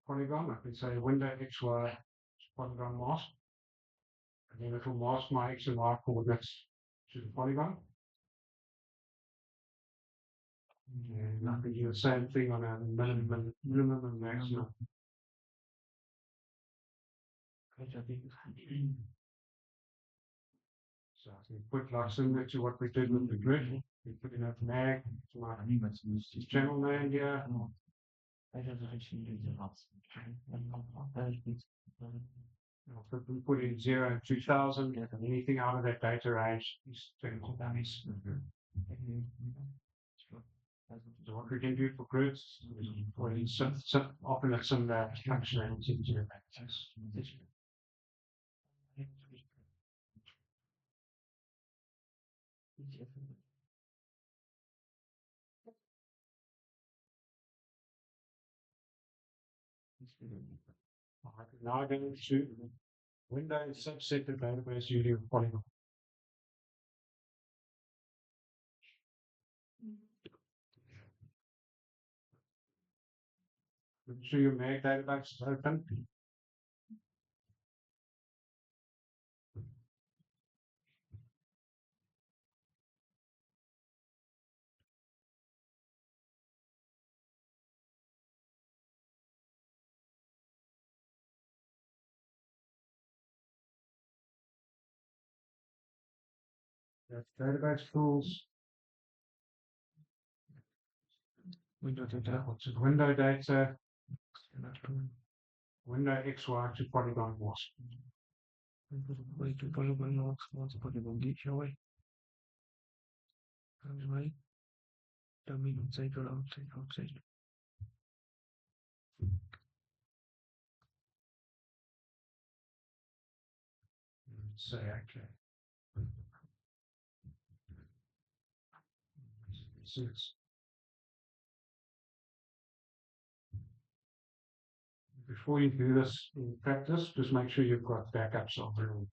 S1: polygon. I can say window XY polygon mask. And then it will mask my X and Y coordinates to the polygon. And I can do the same thing on a minimum and maximum. So I can put like similar to what we did with the grid. We put in a mag, my channel name here. We put in 0 and 2000, and anything out of that data range is technical dummies. So what we can do for grids is put in often at some functionality into the background. Alright, now I'm going to Windows subset the database using polygon. Make sure your mag database is open. That's database tools.
S3: Window data.
S1: What's it? Window data. Window XY to polygon mask.
S3: Way to polygon mask, polygon DHY. Right. Dummy inside or outside.
S1: Say okay. Before you do this in practice, just make sure you've got backups of real.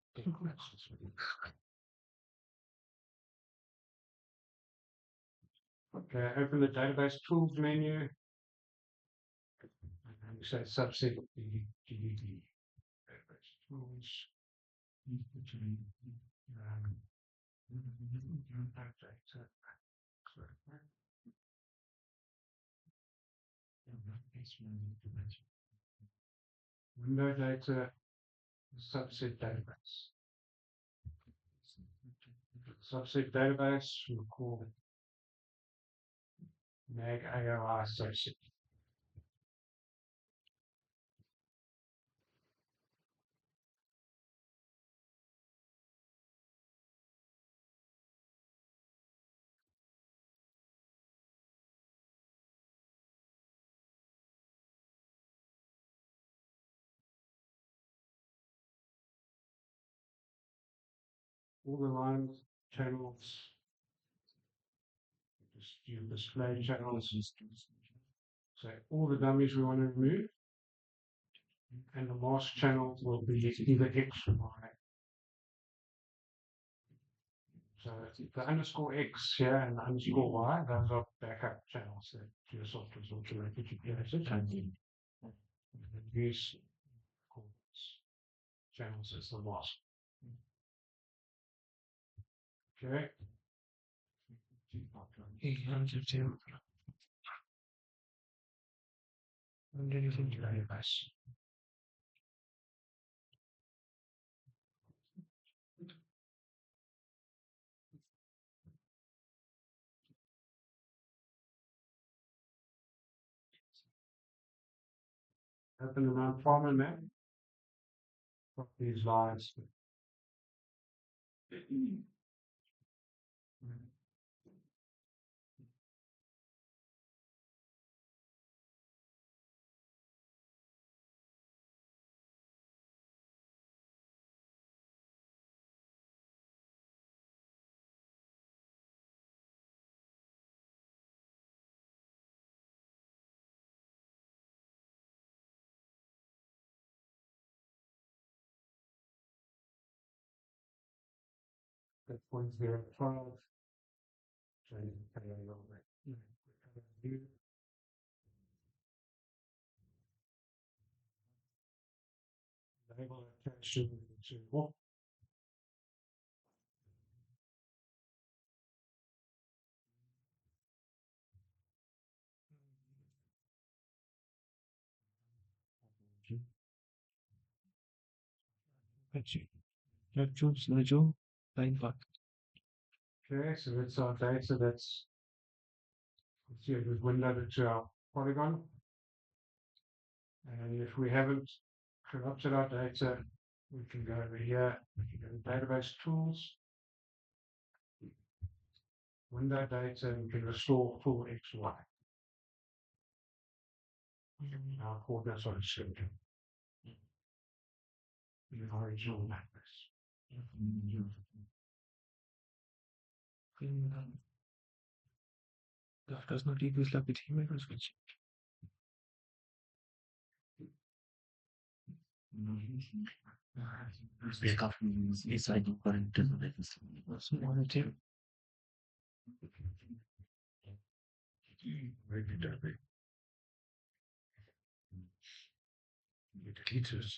S1: Okay, open the database tools menu. And you say subset the database tools. Window data subset database. Subset database, we'll call it mag AOI subset. all the lines, channels, just you display channels. So all the dummies we want to remove, and the mask channel will be either X or Y. So the underscore X here and the underscore Y, those are backup channels that your software is automatically created. And these channels as the mask. Okay. And anything to database. Open the non-farmer map. Of these lines. That 0.05. Label attention to
S3: Choose Nigel, line path.
S1: Okay, so that's our data that's see it was windowed to our polygon. And if we haven't corrupted our data, we can go over here, we can go to database tools, window data, and we can restore full XY. Our coordinates are descriptive. The original matrix.
S3: That does not equal like with him, I switch.
S4: Inside the current database.
S3: Monitor.
S1: Maybe Derby. Deleters.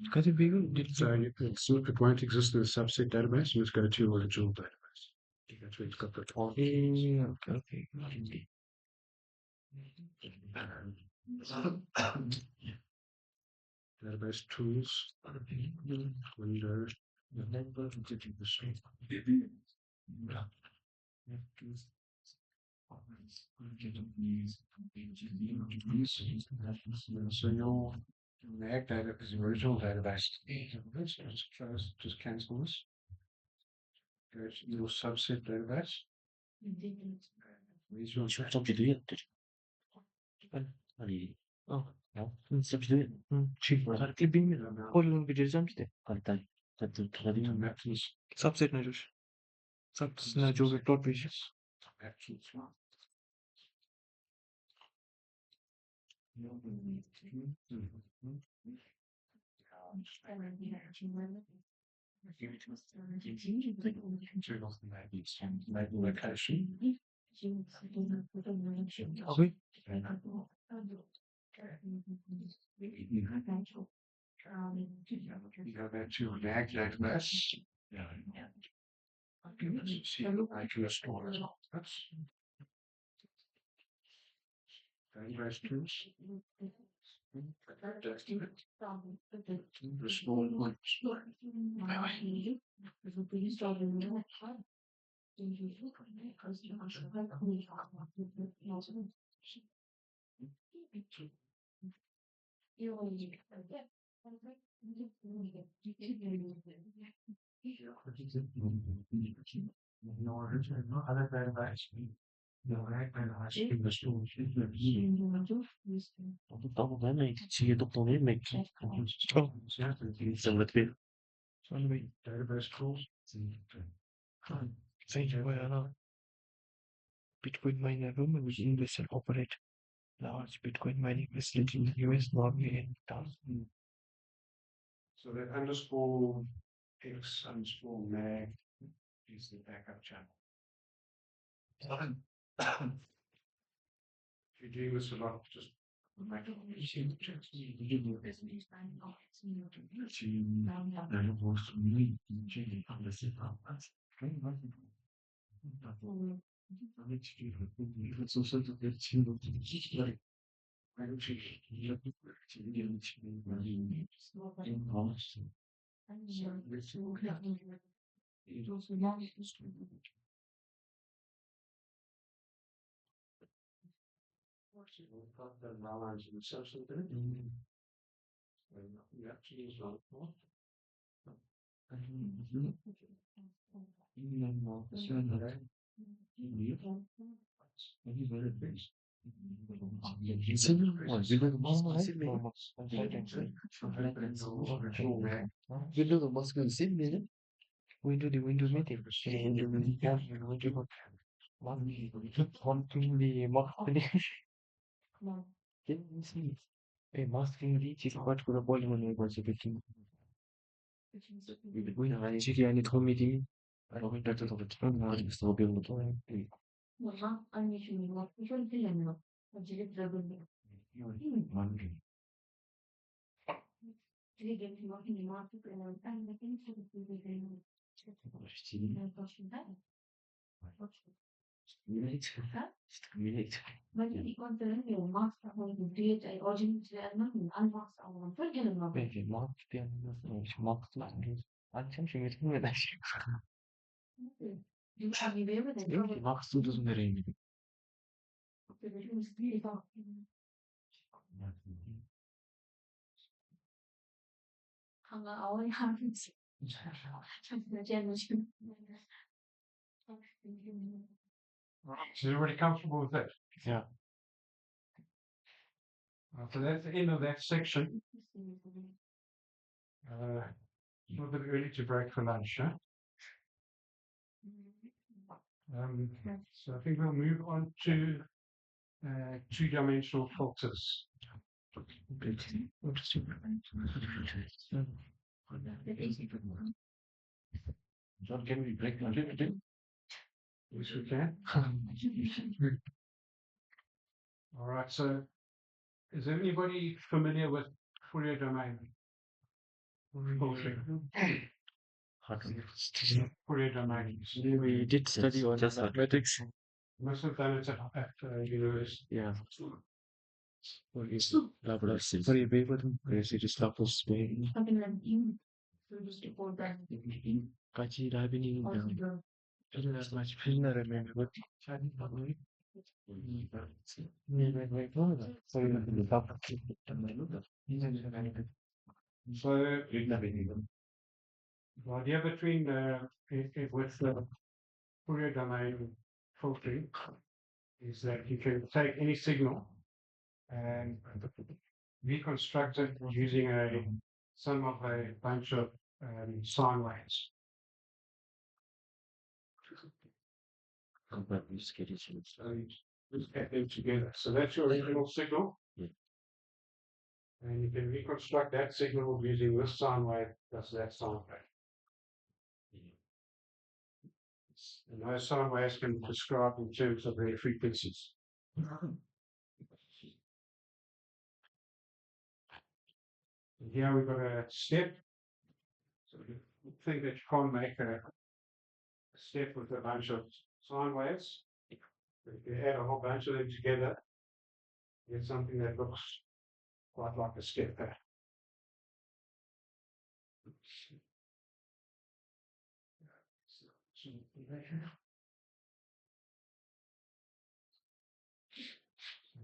S3: Because it bigger, did
S1: So it won't exist in a subset database, you must go to your original database. That's where it's got the top.
S3: okay.
S1: Database tools, Windows, so your mag data is the original database. Just cancel this. Go to your subset database. Where's your
S4: Substitute it.
S3: Oh,
S4: no. Substitute it.
S3: cheap. Clipping hold video замчте.
S4: Contact.
S1: maps?
S3: Subset найдешь. Subset на जो plot pages.
S1: Location.
S3: Okay.
S1: You go back to your mag database. See, I can restore it. Database tools. Restore points. Other database. No, database in the store.
S4: Tổng này thì chia tổng này mình
S3: Oh,
S4: dần lượt về
S3: anyway,
S1: database tools.
S3: Thank you. Bitcoin miner room which invest and operate large Bitcoin mining facility in the US, Norway, and Bhutan.
S1: So that underscore X underscore mag is the backup channel. If you're doing this a lot, just make it easy to check.
S3: Windows must be the same minute. Windows meeting. Wanting the marketing. A masking reach is what could a polygon was a victim. Chiki and it home meeting. I don't know that the time was still being the time. Machst du das in der Regel?
S1: Is everybody comfortable with that?
S3: Yeah.
S1: So that's the end of that section. It's a little bit early to break for lunch, huh? So I think we'll move on to two-dimensional filters.
S2: John, can we break a little bit?
S1: Yes, we can. All right, so is anybody familiar with Fourier domain? Fourier domain.
S3: We did study on
S4: just
S3: mathematics.
S1: Most of them it's at university.
S3: Yeah. Sorry, paper. Yes, it is Laplace. Kachi Rabini. As much prisoner remember, but
S1: So the idea between with the Fourier domain filtering is that you can take any signal and reconstruct it using a sum of a bunch of sine waves. So you just get them together. So that's your original signal.
S4: Yeah.
S1: And you can reconstruct that signal using this sine wave plus that sine wave. And those sine waves can be described in terms of their frequencies. And here we've got a step. So you think that you can't make a step with a bunch of sine waves. But if you add a whole bunch of them together, you get something that looks quite like a step there.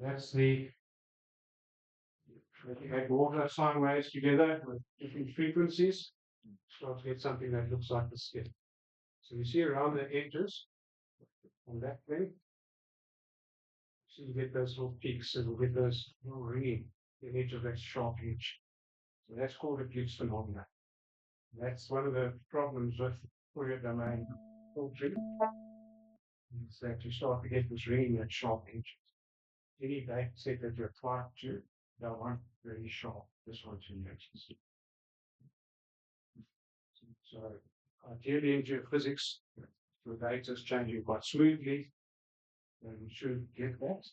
S1: That's the if you add all the sine waves together with different frequencies, start to get something that looks like a skip. So you see around the edges on that thing, so you get those little peaks and you get those little ringing, the edge of that sharp edge. So that's called a Gibbs phenomenon. That's one of the problems with Fourier domain filtering. Is that you start to get this really sharp edges. Any data set that you apply to, they want very sharp. This one to edges. So ideally in geophysics, the data is changing quite smoothly, and we should get that.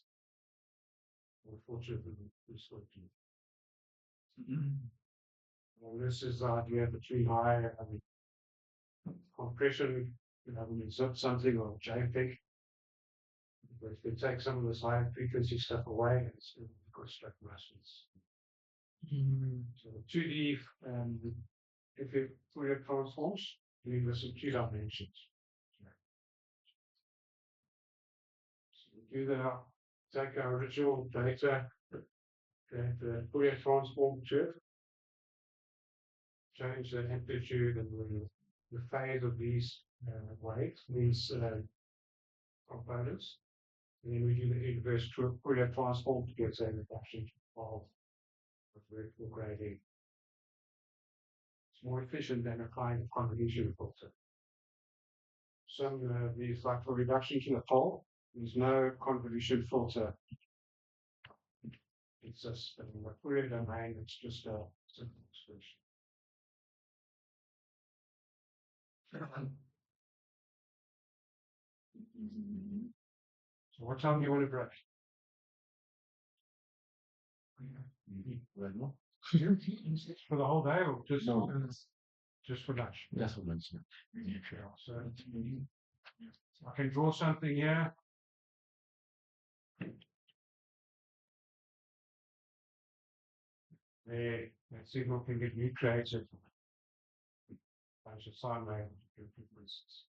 S1: Unfortunately, this one too. Well, this is the idea between high compression, when you zip something or JPEG. But if you take some of this high frequency stuff away, it's good stuff rushes. So 2D, if you Fourier transforms, you this in 2 dimensions. So we do that, take our original data, create the Fourier transform to it, change the amplitude and the phase of these waves, these components. And then we do the inverse Fourier transform to get a reduction of vertical gradient. It's more efficient than applying a convolution filter. Some of these, like for reduction to the pole, there's no convolution filter. It's just in the Fourier domain, it's just a simple expression. So what time do you want to break? For the whole day or just
S2: No.
S1: just for lunch?
S2: That's what I'm saying.
S1: So I can draw something here. There, that signal can get recreated. Bunch of sine wave frequencies.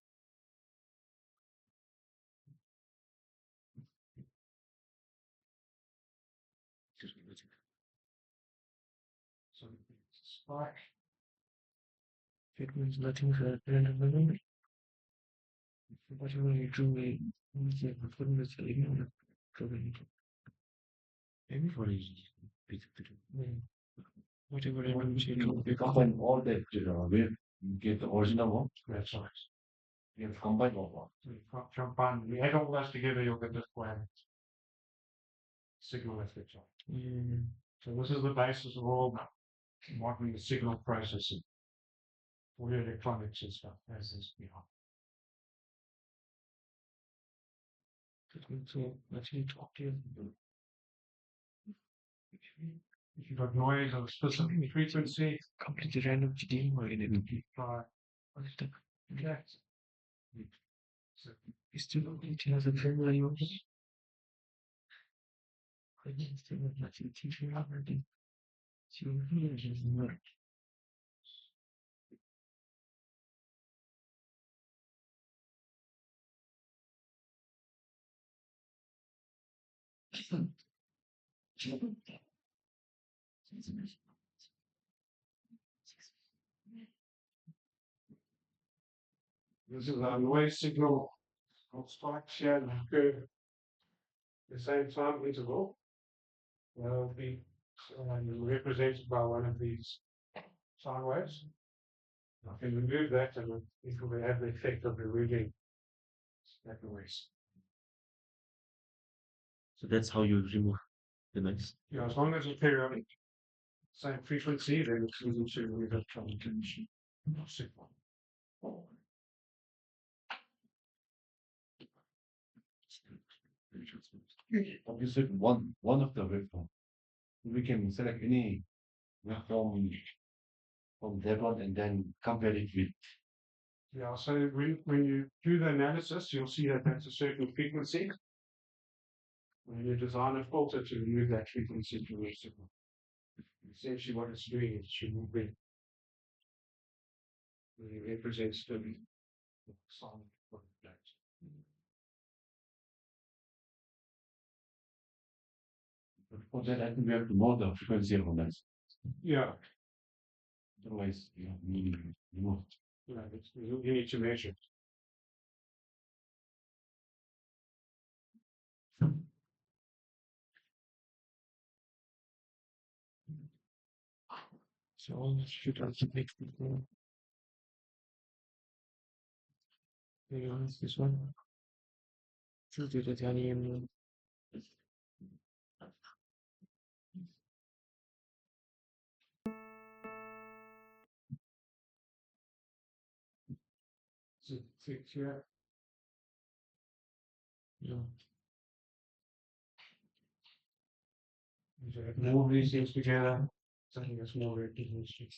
S1: So spike.
S3: It means nothing for random. Whatever you do,
S2: Maybe for easy.
S3: whatever you do,
S2: You combine all that wave, you get the original one.
S1: That's right.
S2: You have combined all one.
S1: Jump on. We add all those together, you'll get this plan. Signal effect. So this is the basis of all modeling the signal processing for the electronics and stuff as this behind.
S3: So actually talk to you.
S1: If you've got noise of a specific frequency,
S3: Completely random dealing with it.
S1: try that. So
S3: You still don't need to have a formula yours. I didn't still not teaching already. So here is not.
S1: this is our noise signal spike here and occur the same time interval. Will be represented by one of these sine waves. I can remove that and it will have the effect of removing that noise.
S4: So that's how you remove the noise.
S1: Yeah, as long as it's periodic, same frequency, then it's easy to remove it from the condition signal.
S2: You said one of the waveform. We can select any waveform from that one and then compare it with.
S1: Yeah, so when you do the analysis, you'll see that that's a certain frequency. When you design a filter to remove that frequency from the signal, essentially what it's doing is removing the represents the sound of that.
S2: But for that, I think we have to know the frequency of that.
S1: Yeah,
S2: Otherwise, remove.
S1: you need to measure.
S3: So all this should also make people very honest this one. Choose the Italian.
S1: Six here.
S3: Yeah.
S1: Move these things together. I think it's more realistic.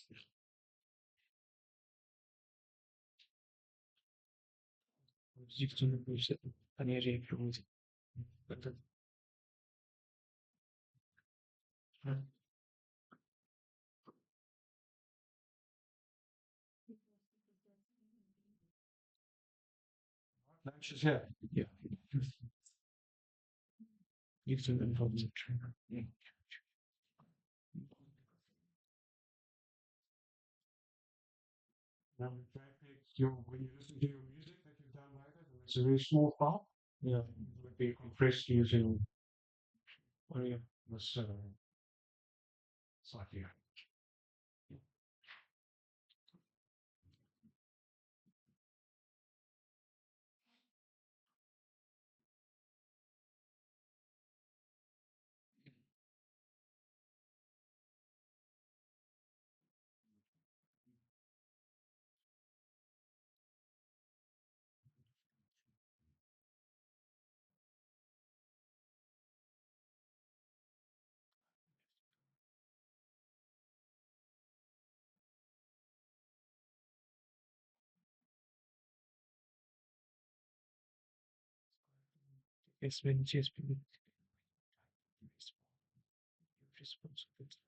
S3: Zikzone Büste, eine Regelung.
S1: Lunch is here.
S3: Ja. Zikzone Information.
S1: Now, when you listen to your music that you've downloaded, and it's a very small file,
S3: Yeah.
S1: it would be compressed using
S3: Or
S1: this site here.
S3: it's when just responsibility.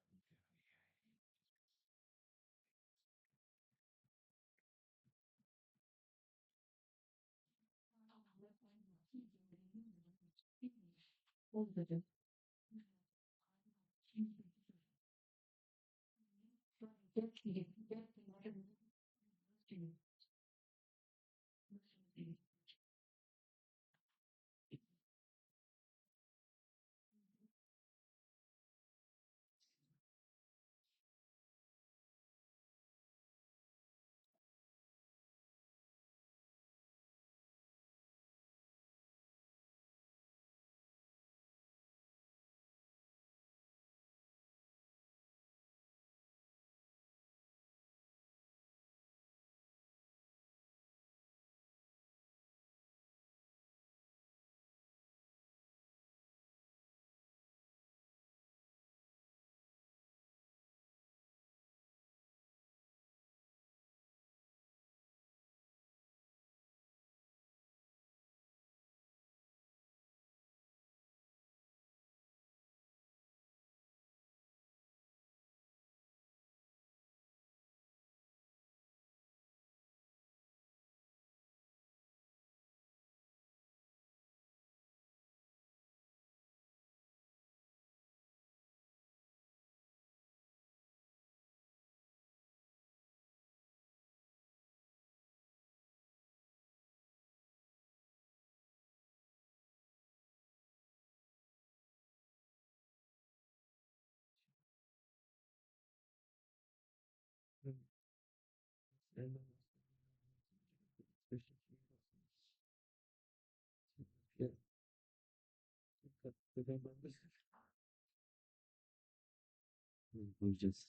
S4: We just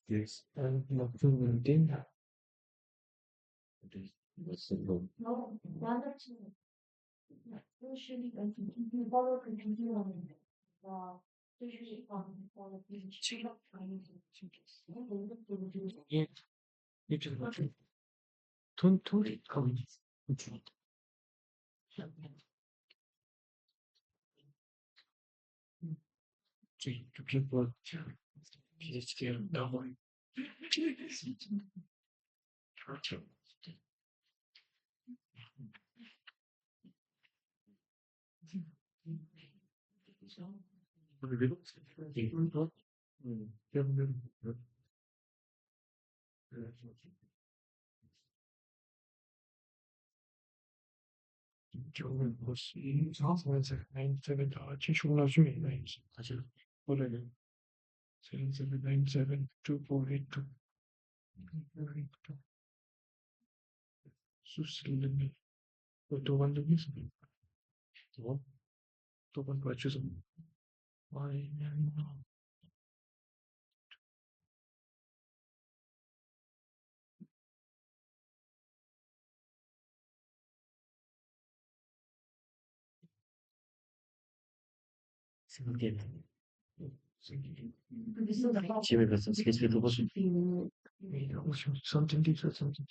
S3: Yes. And nothing maintained.
S5: No, one or two. Usually, you follow continue on usually on the page.
S3: Yeah. You just want to don't come. To people. PhD no. Joven hos samfundet en seven altså hvor er det 7797 2482 Susylene og dolandırmış mı? Tamam. Dolan kaçıyorsun. Vay yani. Sen gel. Şimdi ben sana ses veriyorum. Something değil something.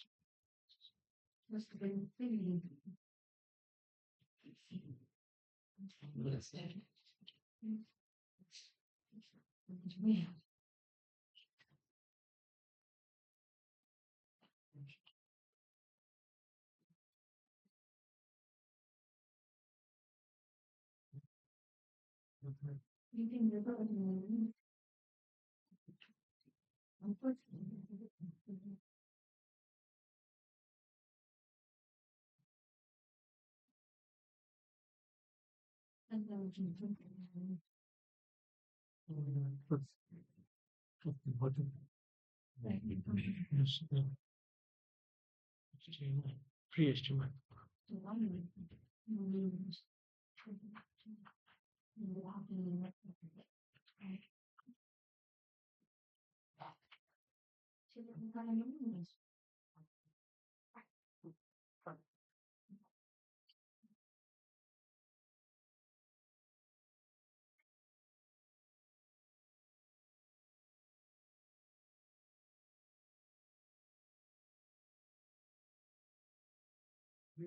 S3: Pre-estimate.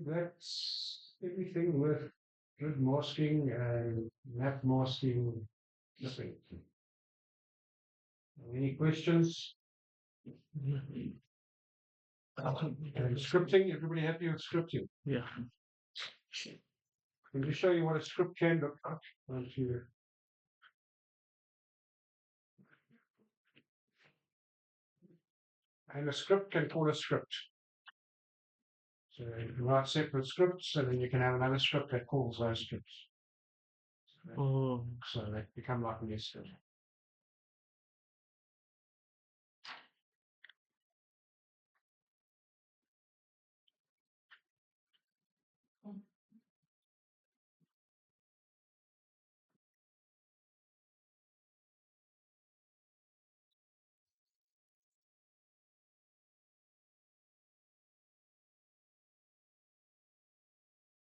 S1: That's everything with grid masking and map masking. Nothing. Any questions? And scripting, everybody happy with scripting?
S3: Yeah.
S1: Can you show you what a script can look like? Once you and a script can call a script. So you can write separate scripts, and then you can have another script that calls those scripts.
S3: Oh,
S1: So they become like nested.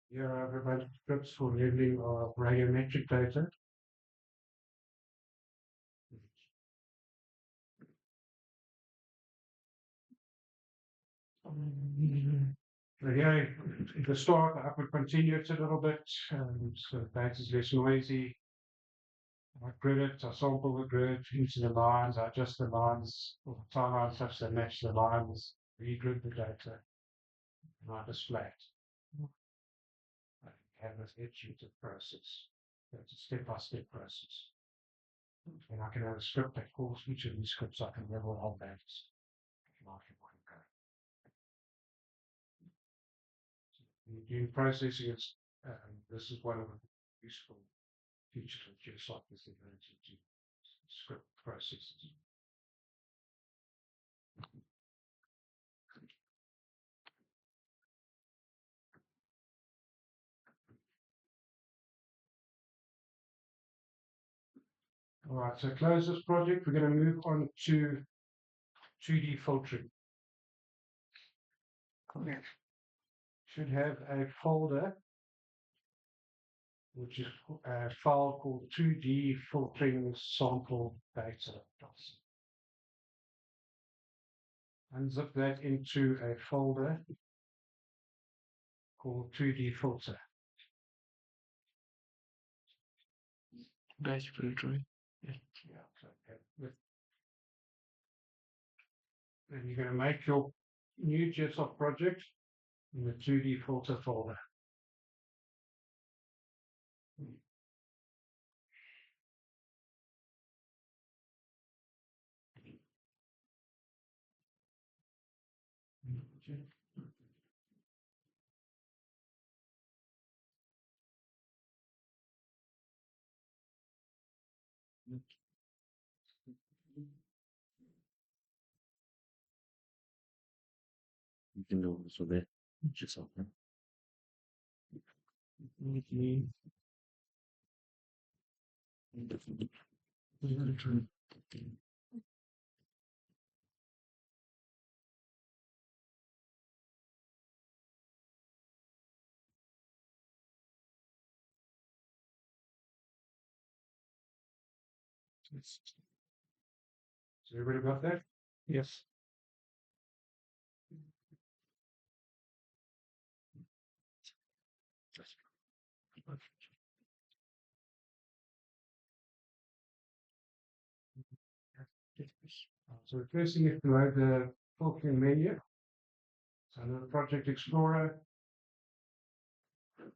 S1: Here I have a bunch of scripts for labeling of radiometric data. So here, at the start, I could continue it a little bit, so that is less noisy. I grid it, I sample the grid into the lines, I adjust the lines, or timelines such that match the lines, regrid the data, and I display it. I have this iterative process. It's a step-by-step process. And I can have a script that calls each of these scripts. I can level all that. In processing, this is one of the useful features of GeoSoft is the ability to script processes. All right, so close this project. We're going to move on to 2D filtering. Should have a folder which is a file called 2D filtering sample data. Unzip that into a folder called 2D filter.
S3: batch filtering.
S1: Yeah, so and you're going to make your new GeoSoft project in the 2D filter folder.
S4: You can do also there. Just open.
S1: So everybody got that?
S3: Yes.
S1: So the first thing is to load the filtering menu. So under the Project Explorer,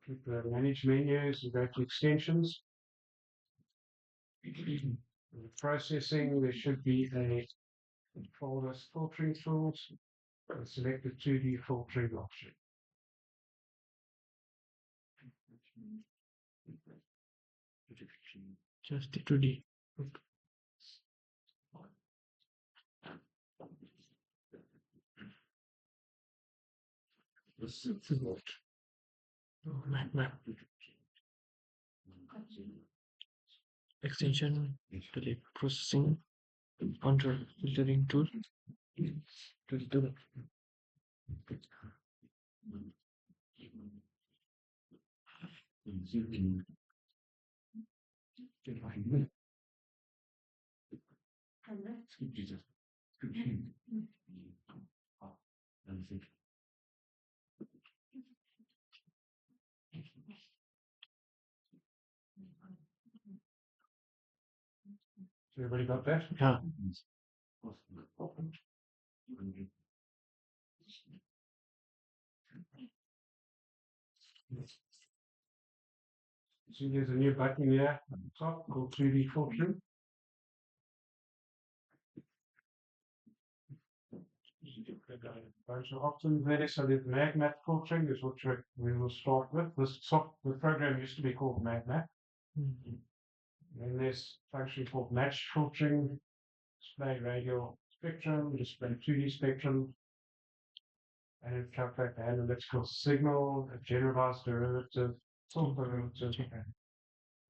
S1: click the Manage menus, you go to Extensions. In the processing, there should be a folder filtering tools. And select the 2D filtering option.
S3: Just the 2D.
S4: This is what.
S3: Oh, map. Extension, delete processing, under filtering tool. To
S1: Everybody got that?
S3: Yeah.
S1: See, there's a new button here at the top called 3D filtering. Bunch of options there. So there's magnet filtering is what we will start with. The program used to be called MagMat. Then there's a function called match filtering, display radial spectrum, display 2D spectrum, and it calculate the analytical signal, a generalized derivative, full derivative, and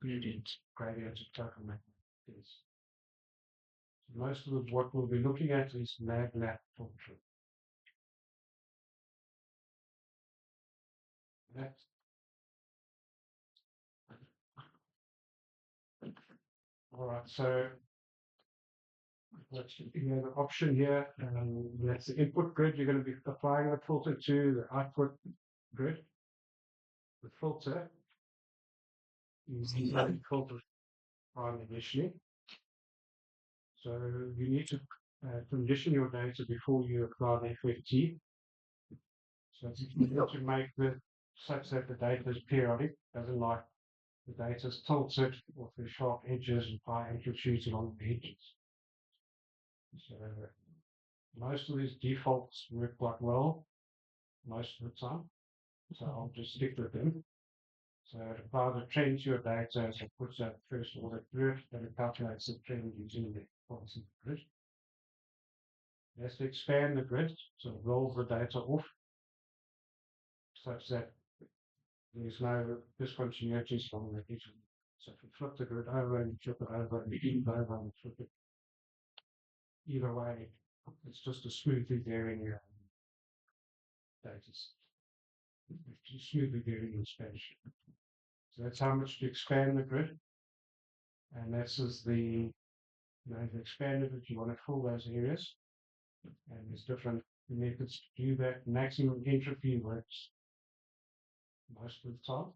S3: Gradient.
S1: gradient of total magnet. Yes. Most of what we'll be looking at is magnet filtering. That's all right. So let's you have an option here. That's the input grid. You're going to be applying the filter to the output grid. The filter is the filter on initially. So you need to condition your data before you apply the FFT. So you need to make the such that the data is periodic, doesn't like the data is tilted with the sharp edges and high amplitudes along the edges. So most of these defaults work quite well most of the time. So I'll just stick with them. So it applies a trend to your data, so it puts that first order grid, then it calculates the trend using the points in the grid. It has to expand the grid, so it rolls the data off such that there's no discontinuities from the region. So if you flip the grid over and flip it over and flip it over and flip it, either way, it's just a smoothly varying data. Smoothly varying expansion. So that's how much to expand the grid. And this is the expanded if you want to fill those areas. And there's different methods to do that. Maximum entropy works most of the time.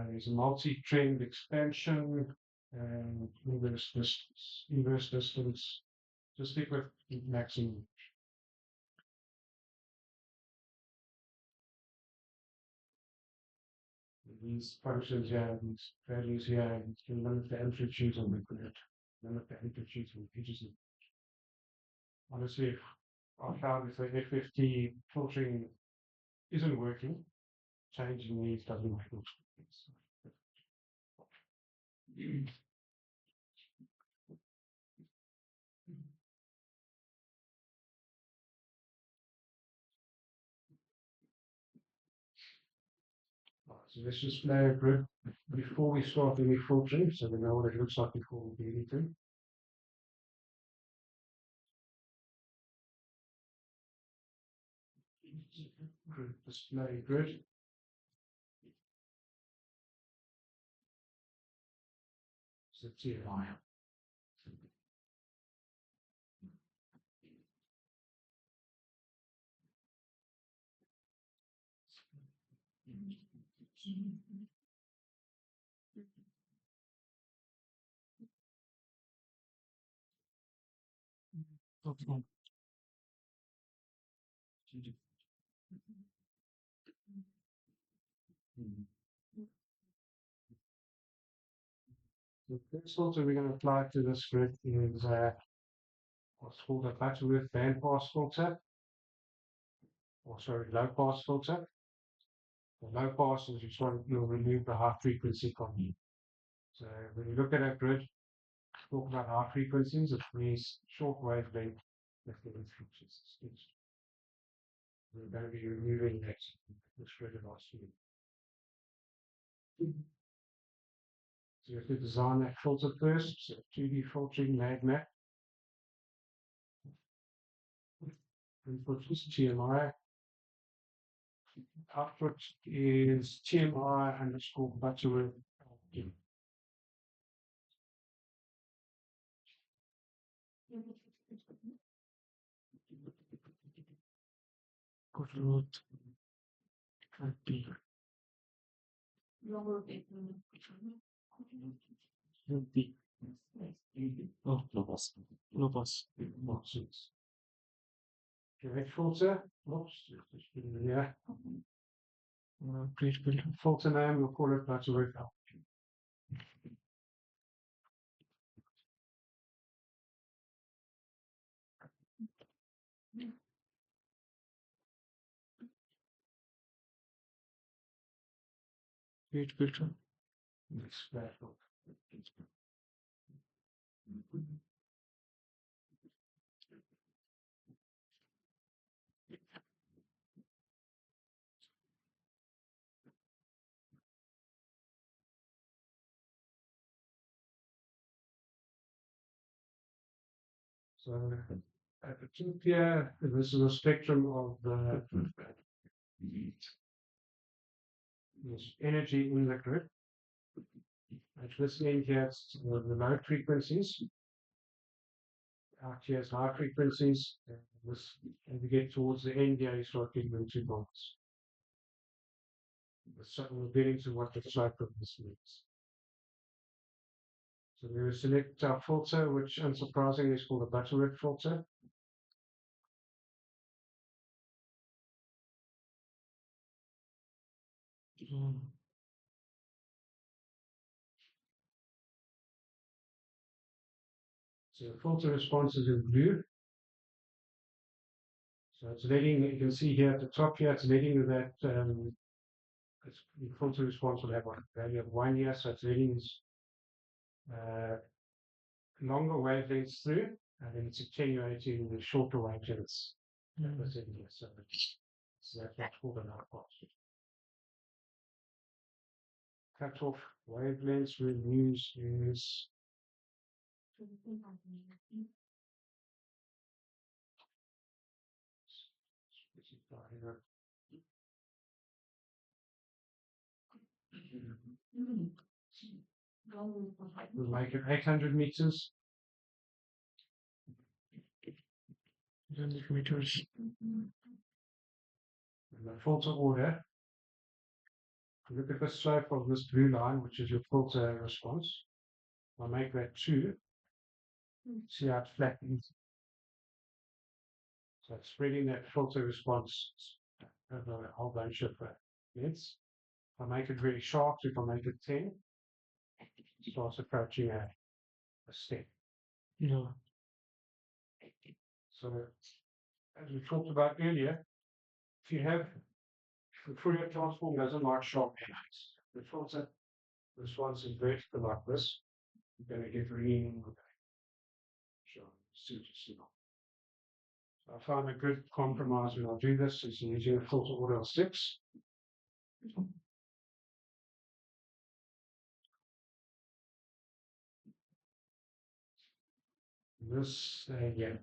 S1: There's a multi-trend expansion and inverse distance. Just stick with maximum. These functions here, these values here, you can limit the amplitude on the grid, limit the amplitude on the edges. Honestly, if I found if the FFT filtering isn't working, changing these doesn't make much difference. So let's just play a grid before we start any filtering, so we know what it looks like before we do anything. Grid display grid. So TMI.
S3: Okay.
S1: The first filter we're going to apply to this grid is what's called a Butterworth bandpass filter, or sorry, low pass filter. The low pass is just one you'll remove the high frequency from you. So when you look at a grid, talk about high frequencies, it means short wavelength frequencies. We're going to be removing that this grid last year. So you have to design that filter first, so 2D filtering magnet. Input is TMI. Output is TMI underscore Butterworth.
S3: Good root. Happy.
S5: Lower bit.
S3: Happy. Oh,
S4: No pass.
S3: no pass.
S1: Nonsense. Okay, filter. Oops. Yeah.
S3: Great filter.
S1: Filter name, we'll call it Butterworth.
S3: Great filter.
S1: Next back. So at the top here, this is a spectrum of the this energy in the grid. At this end here, it's the low frequencies. Out here is high frequencies. And this, and we get towards the end here, you start getting into bonds. So we're getting to what the slope of this means. So we will select our filter, which unsurprisingly is called a Butterworth filter. So the filter response is in blue. So it's letting, you can see here at the top here, it's letting that the filter response will have a value of 1 year, so it's letting this longer wavelengths through, and then it's attenuating the shorter wavelengths. That was in here, so that's what's called an outpass. Cut-off wavelengths we use is we'll make it 800 meters.
S3: 100 meters.
S1: And the filter order. Look at the slope of this blue line, which is your filter response. I'll make that 2. See how it flattens. So it's spreading that filter response over a whole bunch of bits. If I make it very sharp, if I make it 10, it starts approaching a step.
S3: No.
S1: So as we talked about earlier, if you have the Fourier transform doesn't like sharp edges. The filter response is vertical like this. You're going to get ringing. So I found a good compromise when I do this is using a filter order of 6. This, yeah.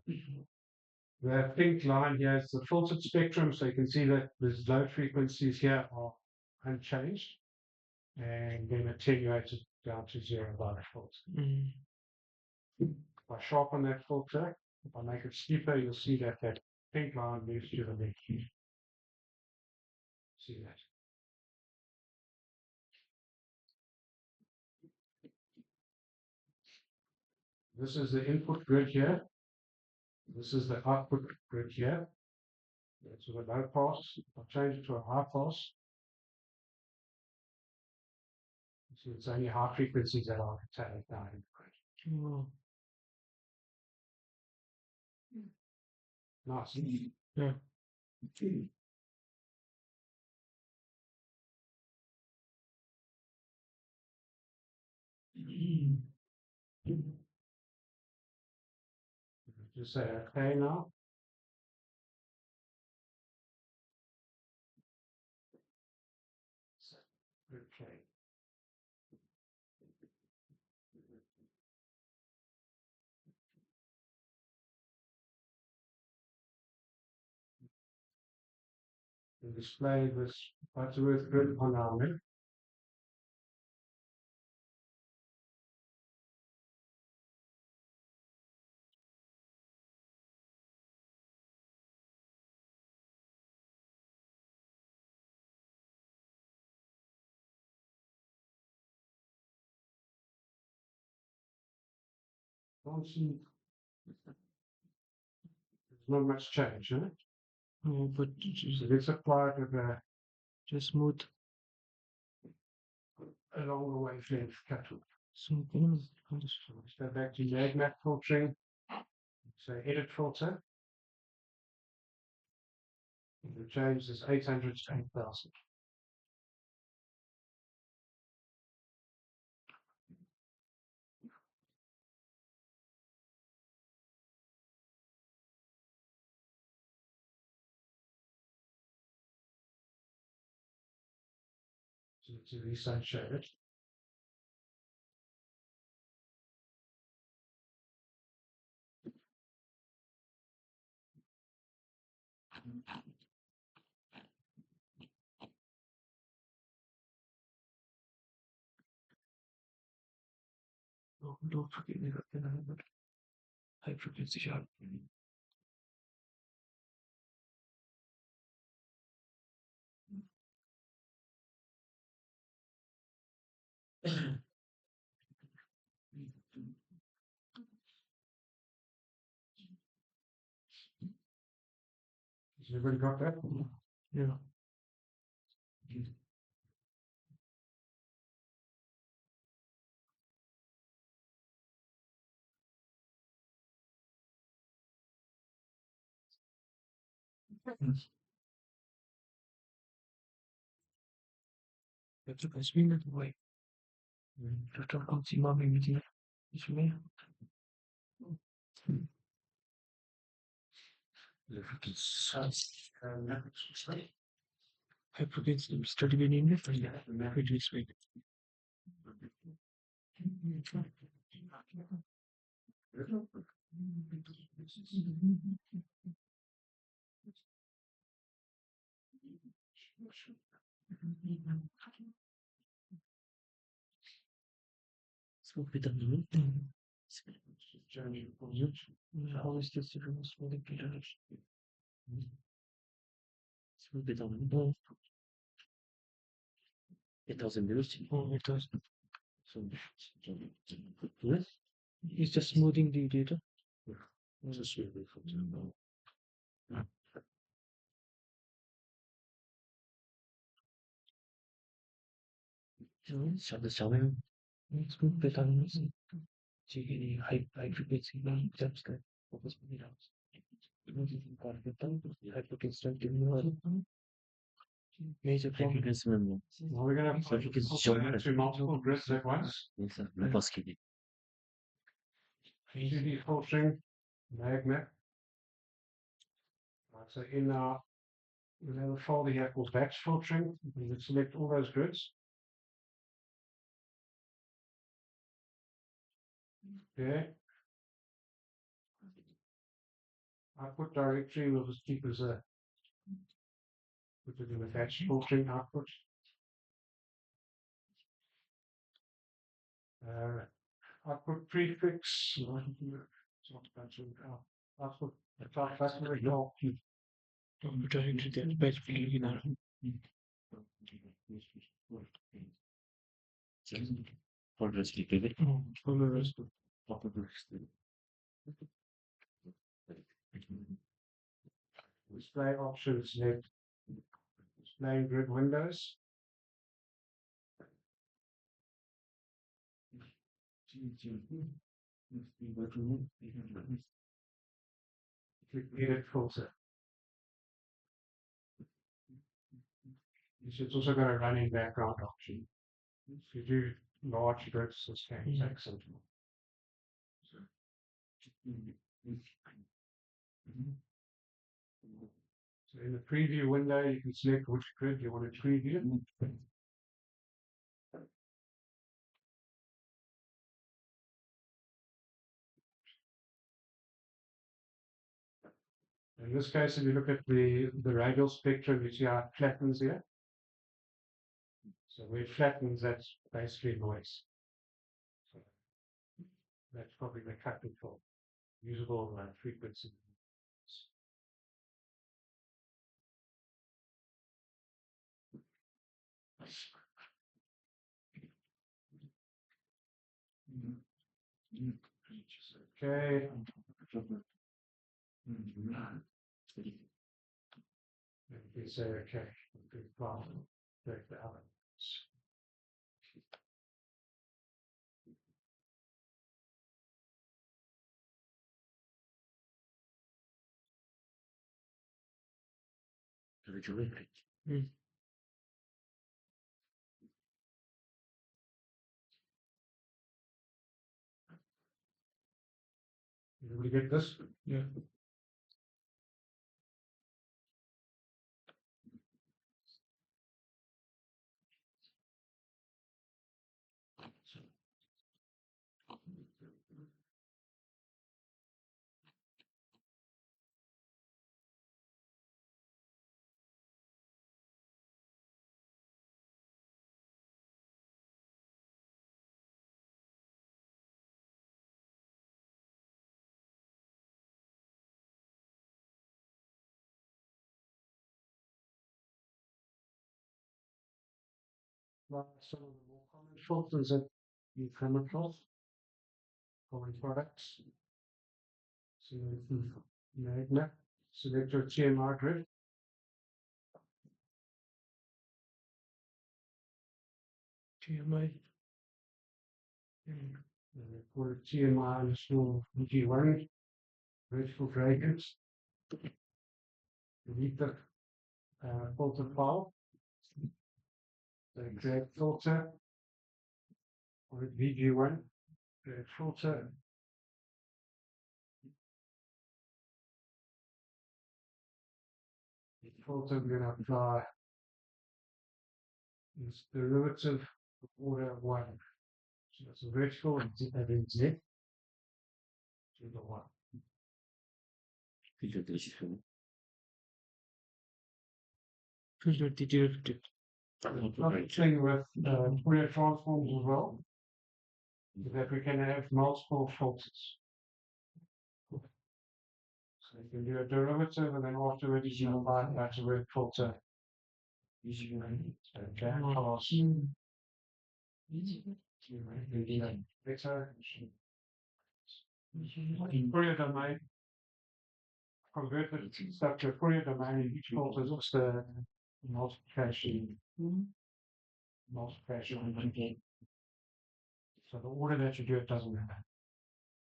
S1: The pink line here is the filtered spectrum, so you can see that these low frequencies here are unchanged and then attenuated down to 0 by the filter. If I sharpen that filter, if I make it steeper, you'll see that that pink line moves to the left. See that? This is the input grid here. This is the output grid here. That's a low pass. I'll change it to a high pass. See, it's only high frequencies that are taken down in the grid.
S3: Oh.
S1: Nice.
S3: Yeah.
S1: Just say okay now. Okay. We display this Butterworth grid on our map. Don't see. There's not much change, huh?
S3: No, but
S1: So let's apply it with
S3: just smooth.
S1: along the wavelength cut.
S3: So,
S1: Let's go back to magnet filtering. So edit filter. And the change is 800 to 8,000. To reset it.
S3: don't forget the high frequency sharp.
S1: Has everybody got that?
S3: Yeah. That's a swing way. Just come see mommy with you. It's me. High frequency study in English. It is sweet. So with the
S1: Journey.
S3: how is this different from the pillars? So with the 8,000 euros. Oh, it does. So yes, it's just smoothing the data. Just really so the selling it's good better than high frequency jumps that focus on the house. High frequency major problem.
S1: Well, we're going to
S4: So if you can
S1: put
S4: show
S1: that
S4: me
S1: to multiple grids at once.
S4: Yes, sir. Luboski.
S1: 3D filtering, magnet. Right, so in our we'll have a folder here called batch filtering. We would select all those grids. Okay. Output directory we'll just keep as a put it in the batch filtering output. Output prefix. Output factory call.
S3: Directly that batch filling in our
S4: Folders click
S3: followers.
S1: Display options select display grid windows. Click edit filter. It's also got a running background option. If you do large grids, this can take some time. So in the preview window, you can select which grid you want to preview. In this case, if you look at the radial spectrum, you see how it flattens here. So where it flattens, that's basically noise. So that's probably the cut control, usable frequency. Okay. You say okay. Good problem. Break the elements. Everybody get this?
S3: Yeah.
S1: Some of the more common filters that you come across. Common products. So magnet, select your TMR grid.
S3: TMI.
S1: For TMR underscore VG1, vertical gradient. Delete the filter file. Then create filter. For VG1, create filter. The filter we're going to apply is derivative of order 1. So it's a vertical and Z to the 1.
S3: Filter the derivative.
S1: Thing with Fourier transforms as well, is that we can have multiple filters. So you can do a derivative and then afterwards you apply that to a filter. Okay, class. Fourier domain. Convert the stuff to a Fourier domain, and each filter is just a multiplication. So the order that you do it doesn't matter.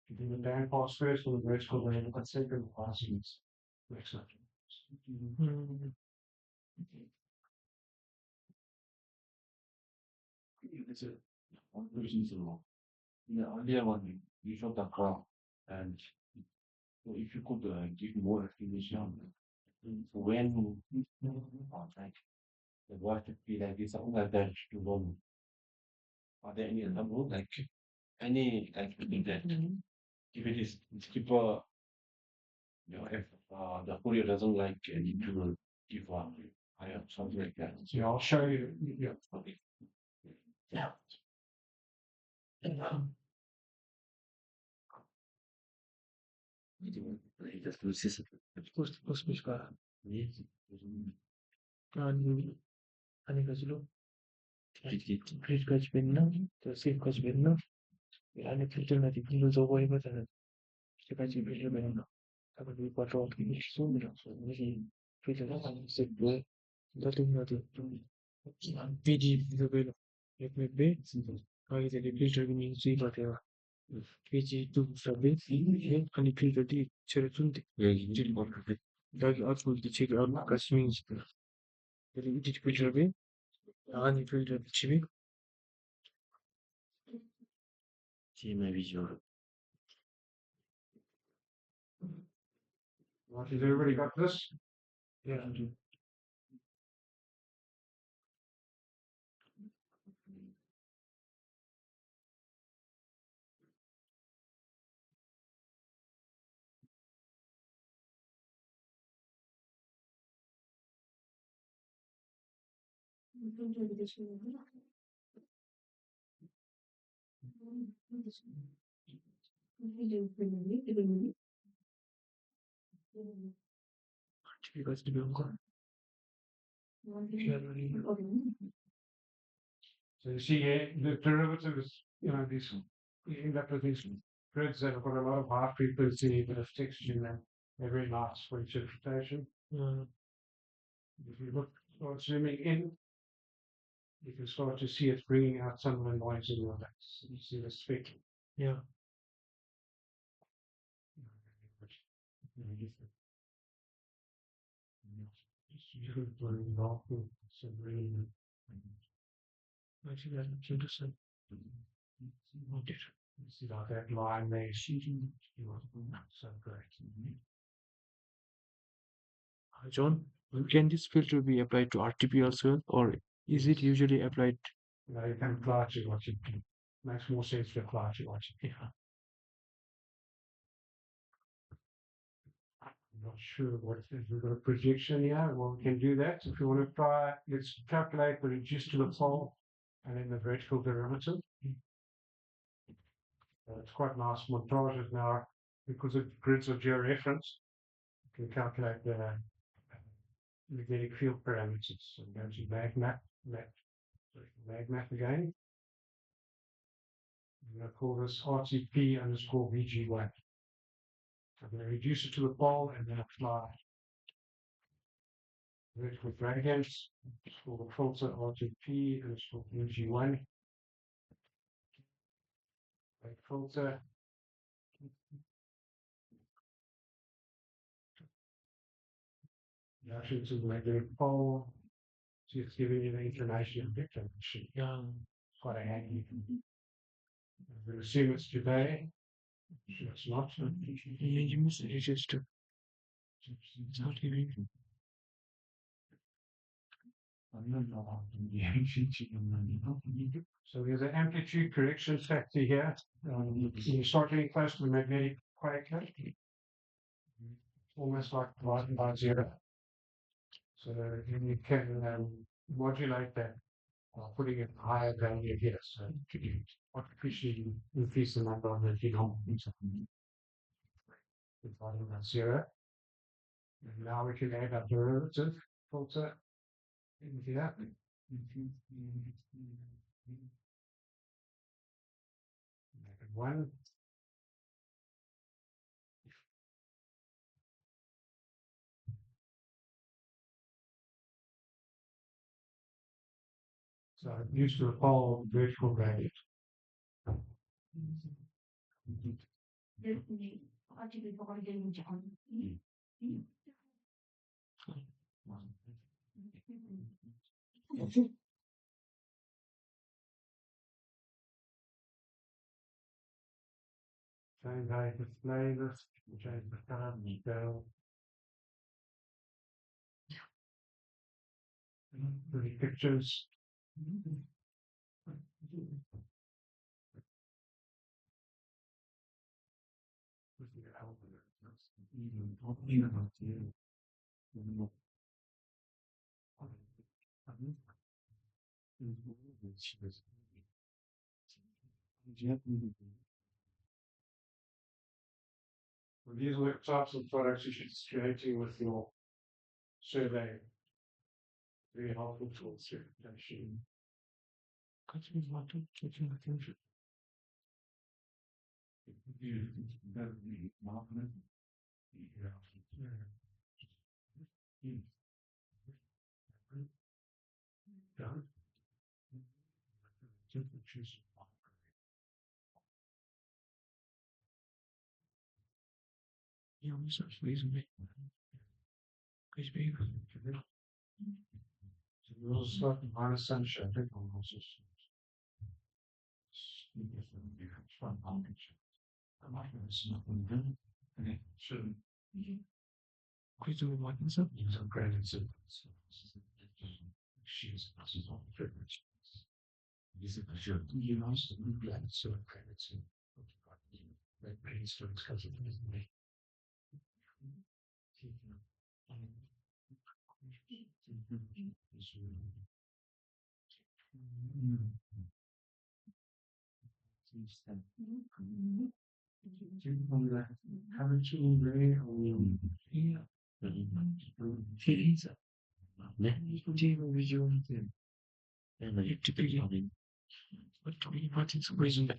S1: You do the band pass first or the vertical gradient, but second passing is next up.
S2: It's a one person is wrong. Yeah, earlier one you showed the graph, and so if you could give more explanation, so when like the water be like this, something like that to run. Are there any other rule like any like that if it is cheaper, if the courier doesn't like any to give higher something like that.
S1: So I'll show you. Yeah.
S2: Okay.
S3: Yeah.
S4: Just to see
S3: Post mișcarea. Ani găzilo. Crici benna, să caci benna. Ani alternativ nu zo voi mă tănă. Să caci benna. Dacă nu poate o chimie sumă, să nu și filtrul se bă. Dar nu te. Vidi de belo. E me be. Ai de filtrul min zi poate. Vidi tu sabe, ani filtrul di cere tunte. Like output the check out customing the edit filter be ani filter chibi
S4: TMI visual.
S1: Has everybody got this?
S3: yeah because to be on
S1: So you see here, the derivative is, these, you end up with these grids that have got a lot of high frequency, bit of texture in them, they're very nice for interpretation. If you start zooming in, you can start to see it's bringing out some of the noise in your face. You see the speck.
S3: Yeah. Actually, that's interesting. Okay.
S1: You see like that line there. So great.
S3: John, can this filter be applied to RTP also, or is it usually applied?
S1: You know, you can apply to what you do. Makes more sense to apply to what you do.
S3: Yeah.
S1: I'm not sure what if we've got a projection here. Well, we can do that. If you want to try, let's calculate the reduced to the pole and then the vertical derivative. It's quite nice montages now because the grids are georeferenced. You can calculate the magnetic field parameters. So go to magmap again. I'm going to call this RTP underscore VG1. I'm going to reduce it to the pole and then apply vertical gradients for the filter RTP underscore VG1. Filter. Reaction to the magnetic pole. So it's giving you the inclination of vector.
S3: Yeah.
S1: Quite a handy. I'm going to assume it's today. It's not.
S3: You must register. It's not giving.
S1: So there's an amplitude correction factor here. You start getting close to the magnetic quaker. Almost like divided by zero. So you can modulate that by putting a higher value here. So artificially increase the number of the denominator. Dividing by zero. And now we can add our derivative filter in here. Make it 1. So used to the pole vertical gradient. Change how you display this, change the color, scale. Pretty pictures. Well, these are the types of products you should be creating with your survey. Very helpful tools here.
S3: Yeah, I'm just reason me. Because being.
S1: So we'll start with minus sunshine. I think I'll also
S3: Quiz do what and stuff.
S1: some graded symbols. She's on privilege. This is a sure you know, so we glad so graded symbol. That brainstorms because it is me. Haven't you read
S3: Yeah. Typically, but to me, what is reason?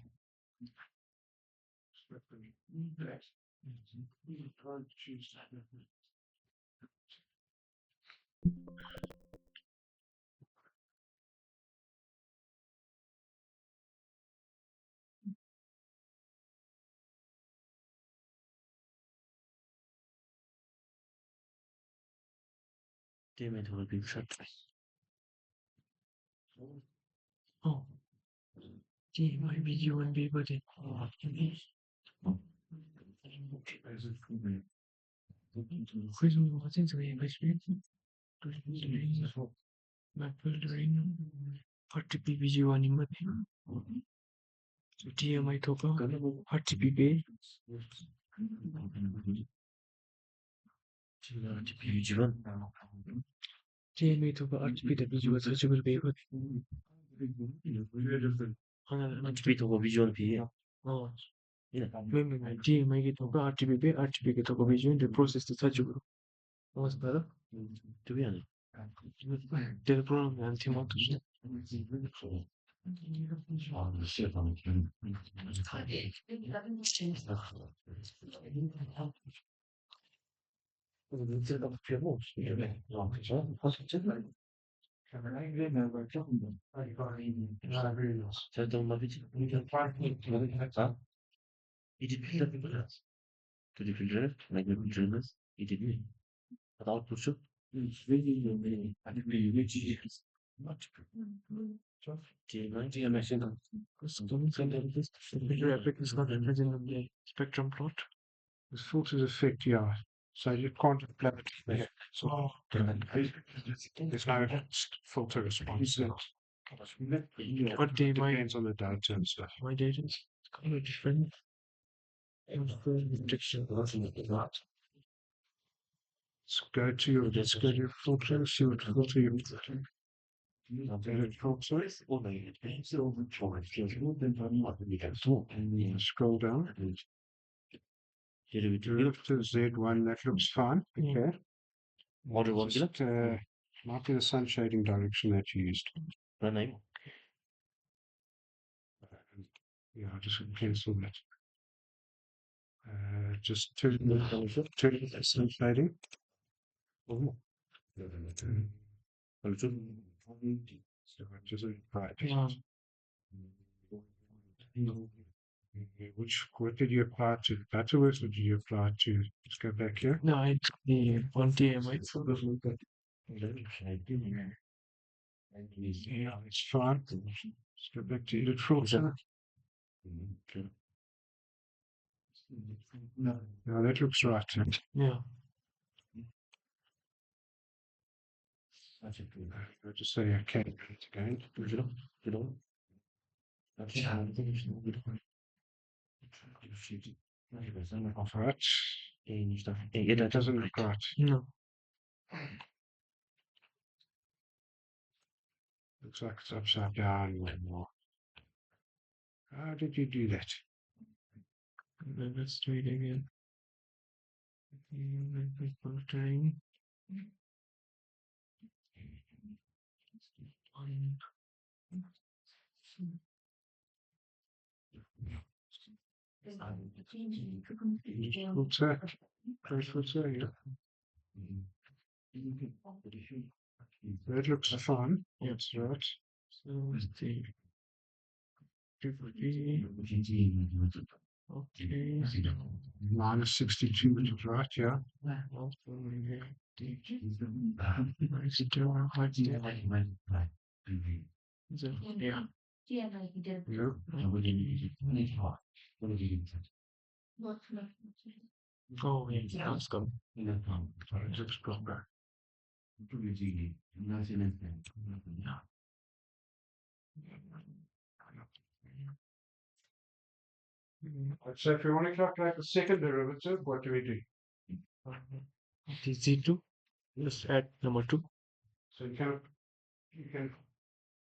S4: त्यही माथिबाट बिग्छ
S3: Oh, TMI BG1 B button. Where's my buttons? Where am I speaking? My filtering. RTP BG1 in my so TMI toka. RTP B.
S4: जीवन
S3: TMI toka RTP the BG1 searchable B button.
S4: बिटोको visual फी
S3: Oh. TMI के toka RTP B, RTP के toka BG1 the process the searchable. What's better?
S4: त्यो भइहाल्यो
S3: There's a problem and team out.
S4: Edit filter to the filter, like the filters, edit me. But output should
S3: Filter effect is not present in the spectrum plot.
S1: The filters effect, yeah. So you can't apply it there. So there's no filter response.
S3: What day my
S1: Depends on the data and stuff.
S3: data is kind of different. Restriction.
S1: Let's go to your filter, see what filter you edit filter. Scroll down. Filter Z1, that looks fine. Okay.
S4: Model one killer,
S1: Just, might be the sun shading direction that you used.
S4: name.
S1: Yeah, I'll just cancel that. Just turn the sun shading. So just right. What did you apply to? Butterworth or did you apply to? Let's go back here.
S3: No, it's the one TMI.
S1: Yeah, it's fine. Let's go back to edit filter. No, that looks right.
S3: Yeah.
S1: I'll just say okay again. Right. It doesn't look right.
S3: No.
S1: Looks like it's upside down more. How did you do that?
S3: Let's do it again. Filtering.
S1: Filter. First filter, yeah. That looks fine. That's right.
S3: So let's see. Okay.
S1: Minus 62, which is right, yeah.
S3: Yeah.
S5: Yeah, like you did.
S1: Yeah.
S3: Oh, yeah. Let's go.
S1: Just go back. So if you want to calculate the second derivative, what do we do?
S3: Z2. Just add number 2.
S1: So you can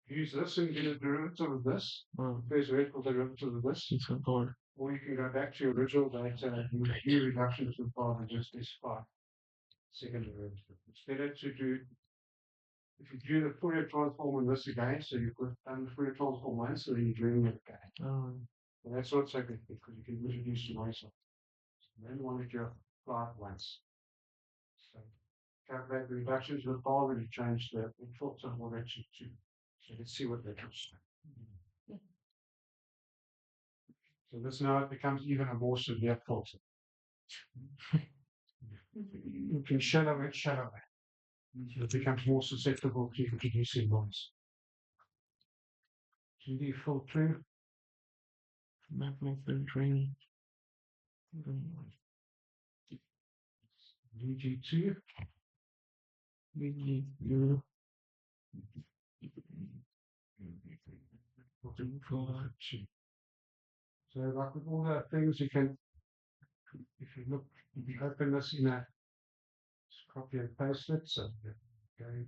S1: use this and get a derivative of this.
S3: Oh,
S1: There's a equal derivative of this.
S3: it's or
S1: Or you can go back to your original data and do reductions with bar and just specify second derivative. It's better to do, if you do the Fourier transform in this again, so you've done the Fourier transform once, so then you're doing it again. And that's not so good because you can introduce some myself. Then we want to do applied once. So calculate the reduction to the pole and you change the filter direction to. So let's see what that looks like. So this now it becomes even a more severe filter. You can shallow it. It becomes more susceptible to producing noise. GD filtering.
S3: Magma filtering.
S1: DG2.
S3: VG2.
S1: So like with all the things you can, if you look, if you open this in a, just copy and paste it, so okay.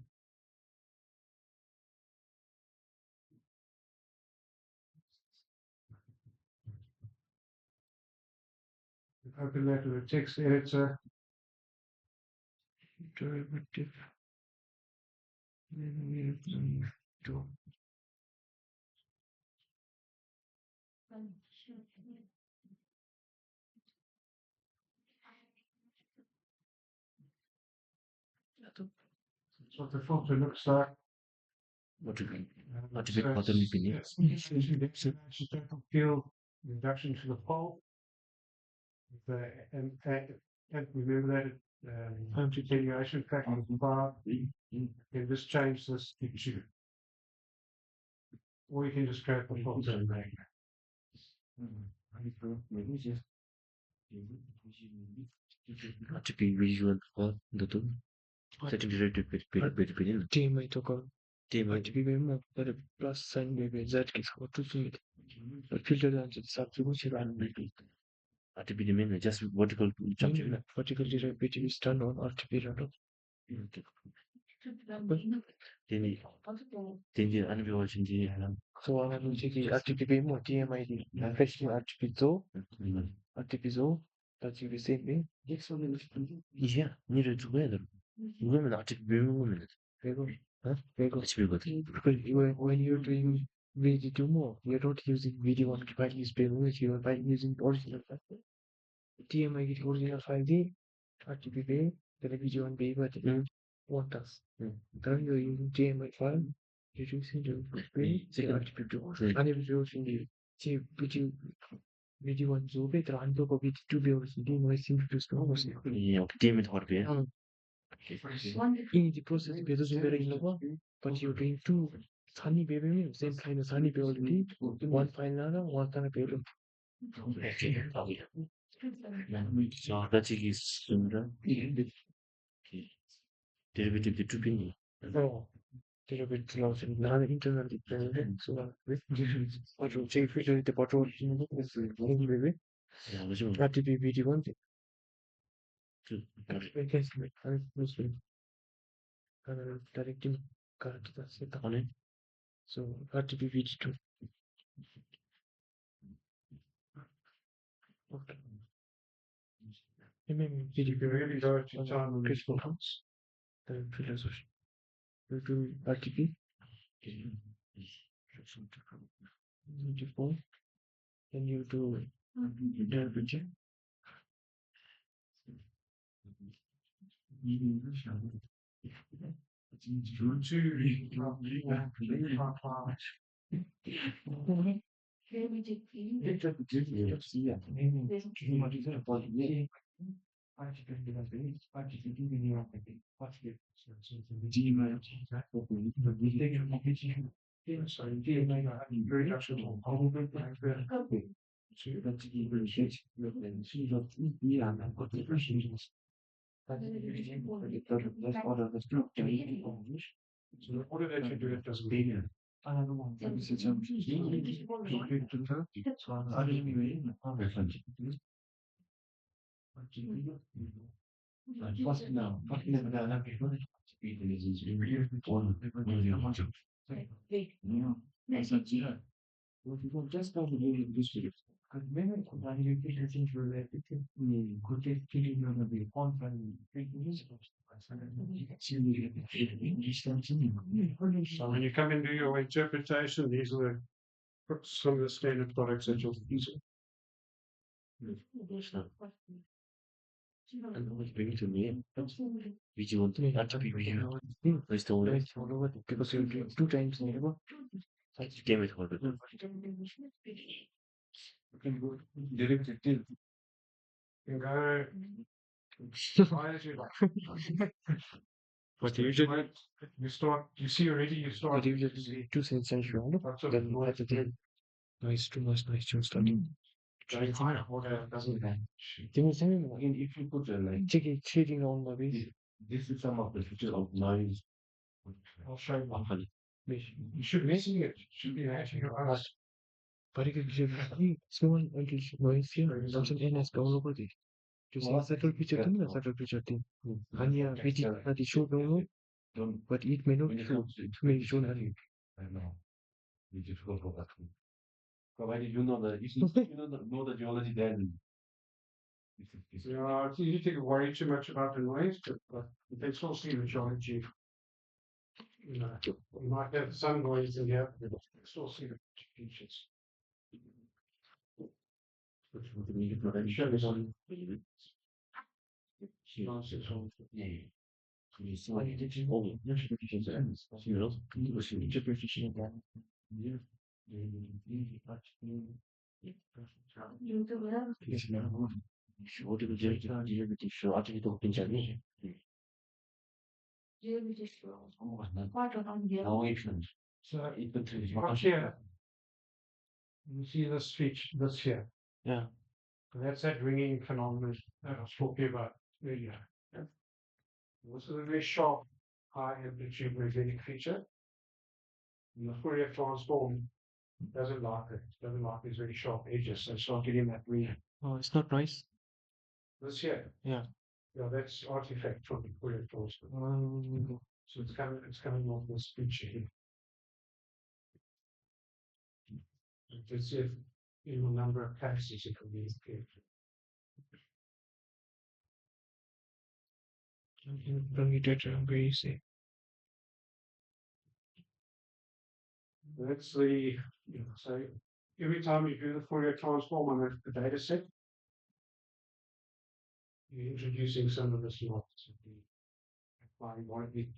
S1: Open that with a text editor.
S3: Derivative. Then we have to
S1: That's what the filter looks like.
S4: What do you mean?
S1: Um,
S4: What
S1: so
S4: bottom
S1: it's-
S4: opinion?
S1: it's essentially the accidental field reduction to the pole. And remember that attenuation factor of 5. You can just change this to 2. Or you can just create the filter and make it.
S4: RTP visual for the two. Setting derivative between
S3: TMI took
S4: table.
S3: RTP but plus sign maybe Z is what to see it. But filter and subsequent
S4: RTP remain just vertical jump.
S3: vertical derivative is turned on RTP run.
S4: Then the unview in the
S3: So I'm going to take RTP more TMI fetching RTP zo RTP zo that you the same way.
S4: yeah, needed together. Women RTP women.
S3: Very
S4: It's very good.
S3: Because when you're doing VG2 more, you're not using VD1 by using you by using original file. TMI get original file the RTP bay, then VG1 bay, but one task. Then you're using TMI file, reducing the bay, say RTP2. And if you're using the VG1 zo bay, then I'm going to be able to do my simplest almost.
S4: Yeah, team it hot way.
S3: In the process, because you're very low, but you're doing two sunny baby, same kind of sunny baby, one final, one kind of baby.
S4: So that is similar. Derivative the two pin.
S3: Oh, little bit lost in another internal dependent. So, what will change the bottle is baby.
S4: Yeah, which one?
S3: RTP VD1.
S4: Got it.
S3: I guess I'm Muslim. Directing current that's it.
S4: On it.
S3: So, RTP VD2. Okay.
S1: If you really go to time on
S3: Critical counts. The philosophy. We do RTP. 24. Then you do derivative.
S1: So the order that you do it doesn't mean So when you come and do your interpretation, these are some of the standard products that you'll use.
S4: And always bring it to me. Which you want to
S3: Yeah,
S4: to be with
S3: you
S4: you.
S3: know, thing.
S4: It's the only
S3: Right, all over it, because you're doing 2 times in a row.
S4: you came with all the
S2: You can go derivative till.
S1: You go why is you like
S3: But usually,
S1: you start you see already you start
S3: but usually 2 cents round.
S1: lots of
S3: Then
S1: noise
S3: at the end, nice, too much nice tune starting.
S1: going higher order doesn't match.
S3: Can you tell me more?
S2: Again, if you put like
S3: Check it, shading on my base.
S2: this is some of the features of noise.
S1: I'll show you one.
S4: often.
S1: You should be seeing it. You should be matching your eyes.
S3: Particularly small until noise here, something NS all over it. Just a subtle feature thing, a subtle feature thing. And yeah, which is not the show no,
S2: Don't
S3: but it may not
S2: when it
S3: show.
S2: comes to
S3: May show nothing.
S2: I know. We just go for that one. Provided you know the if you know the geology then this is
S1: Yeah, it's easy to worry too much about the noise, but you can still see the geology. You know, you might have some noise in here, but you can still see the features.
S4: Which would be the
S1: Show this on.
S4: Here.
S1: Nice, it's on.
S4: Yeah. You see what you did you all your features and you know you was in just feature again. Yeah. Yes, no. What do you do? You with the show actually don't think I mean. Oh, no, it's not.
S1: So
S2: it could be
S1: up here, you see this feature, this here.
S3: Yeah.
S1: That's that ringing phenomenon that I was talking about earlier. This is a very sharp, high amplitude magnetic feature. And the Fourier transform doesn't like it. Doesn't like these very sharp edges. So it's not getting that ring.
S3: Oh, it's not noise.
S1: This here.
S3: Yeah.
S1: Yeah, that's artifact from the Fourier transform. So it's coming off this feature here. You can see it in a number of cases it will be clear.
S3: Commutator, where you say.
S1: That's the, so every time you do the Fourier transform on the data set, you're introducing some of this loss. Applying what we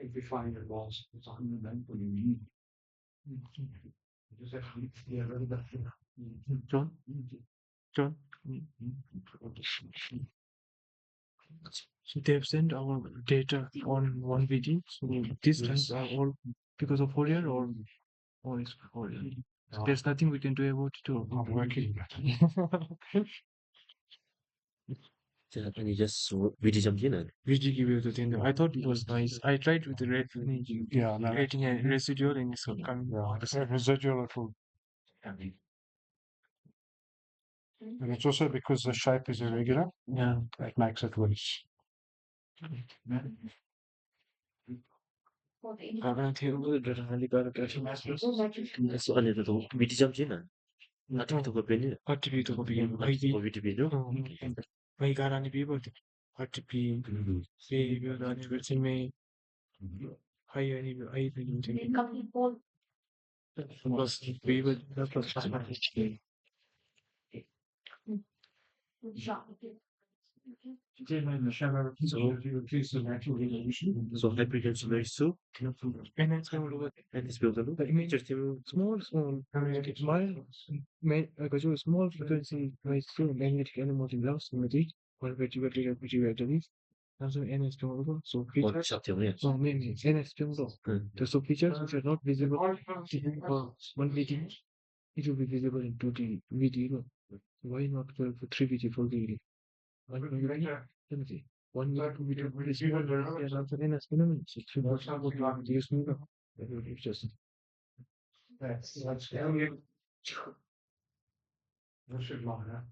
S1: amplifying the loss. It's on the line for you. You just have to be a little bit.
S3: John? John? So they have sent our data on one VD. So these times are all because of Fourier or is Fourier. So there's nothing we can do about it. Or
S1: Not working.
S4: And you just really jumped in and
S3: VG give you the thing. I thought it was nice. I tried with the red
S1: Yeah, no.
S3: creating a residual and it's coming.
S1: Yeah, residual it will. And it's also because the shape is irregular,
S3: Yeah.
S1: that makes it worse.
S3: 가장 태우고들 하니까 그렇게
S4: so and the really jumped in and nothing to go in.
S3: RTP to copy ID.
S4: Or to be no.
S3: May garani people RTP behavior and resume higher I plus we will plus
S4: So hypertension very so
S3: and it's going to
S4: and it's built
S3: the image is small small frequency noise through magnetic element in loss energy or vertically also NS to so
S4: on
S3: features
S4: shut down.
S3: so maybe NS to so features which are not visible for one VD it will be visible in 2D VD. Why not go for 3 VD 4 VD? Let me see. 1 VD 2 VD is more than also NS phenomenon. So if you want to use me, that will be just
S1: That's you. That should line up.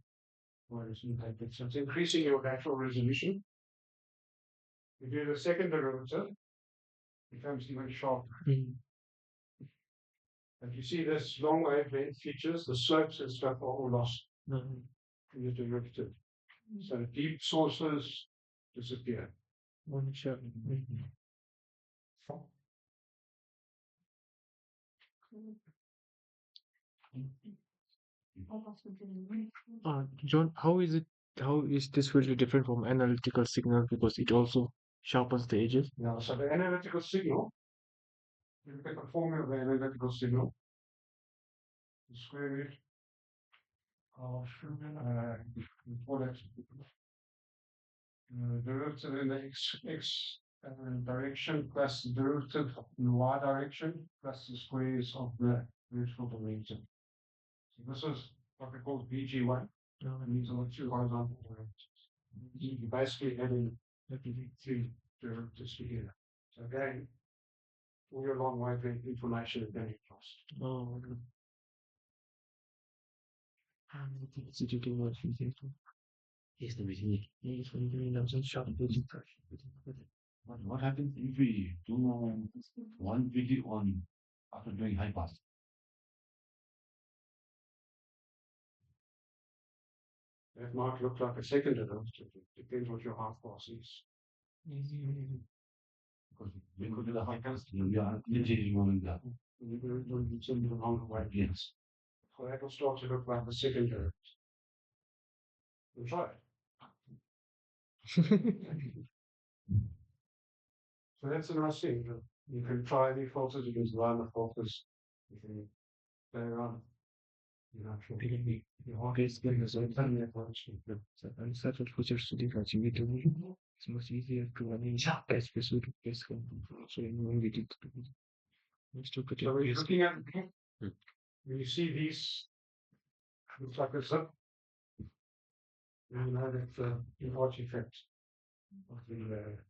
S1: So it's increasing your natural resolution. You do the second derivative, it becomes even sharper. And you see this long wavelength features, the slopes and stuff are all lost in the derivative. So deep sources disappear.
S3: one shot. John, how is it how is this filter different from analytical signal because it also sharpens the edges?
S1: Yeah, so the analytical signal, you look at the formula of the analytical signal, the square root of what it derivative in the x direction plus the derivative in the y direction plus the squares of the vertical dimension. So this is what we call VG1, and these are the two horizontal derivatives. You're basically adding three derivatives together. So again, all your long wavelength information is going across.
S3: Oh, it's a little more easier to.
S4: Yes, the vision.
S3: Yes, when you're doing some sharp edges.
S2: But what happens if we do one video on after doing high pass?
S1: That might look like a second derivative. It depends what your half pass is.
S2: Because we could do the high pass, we are literally moving that.
S1: You do something along the way.
S2: Yes.
S1: So that will start to look like the second derivative. We'll try it. So that's a nice thing. You can try any filters, you can design the filters, you can play around. You know,
S3: Okay, it's good. So and several features to different it's much easier to run in specific case. So when we did next look at
S1: So
S3: your
S1: when you're
S3: case.
S1: looking at when you see these, looks like a zip. You know that the artifact of the effect.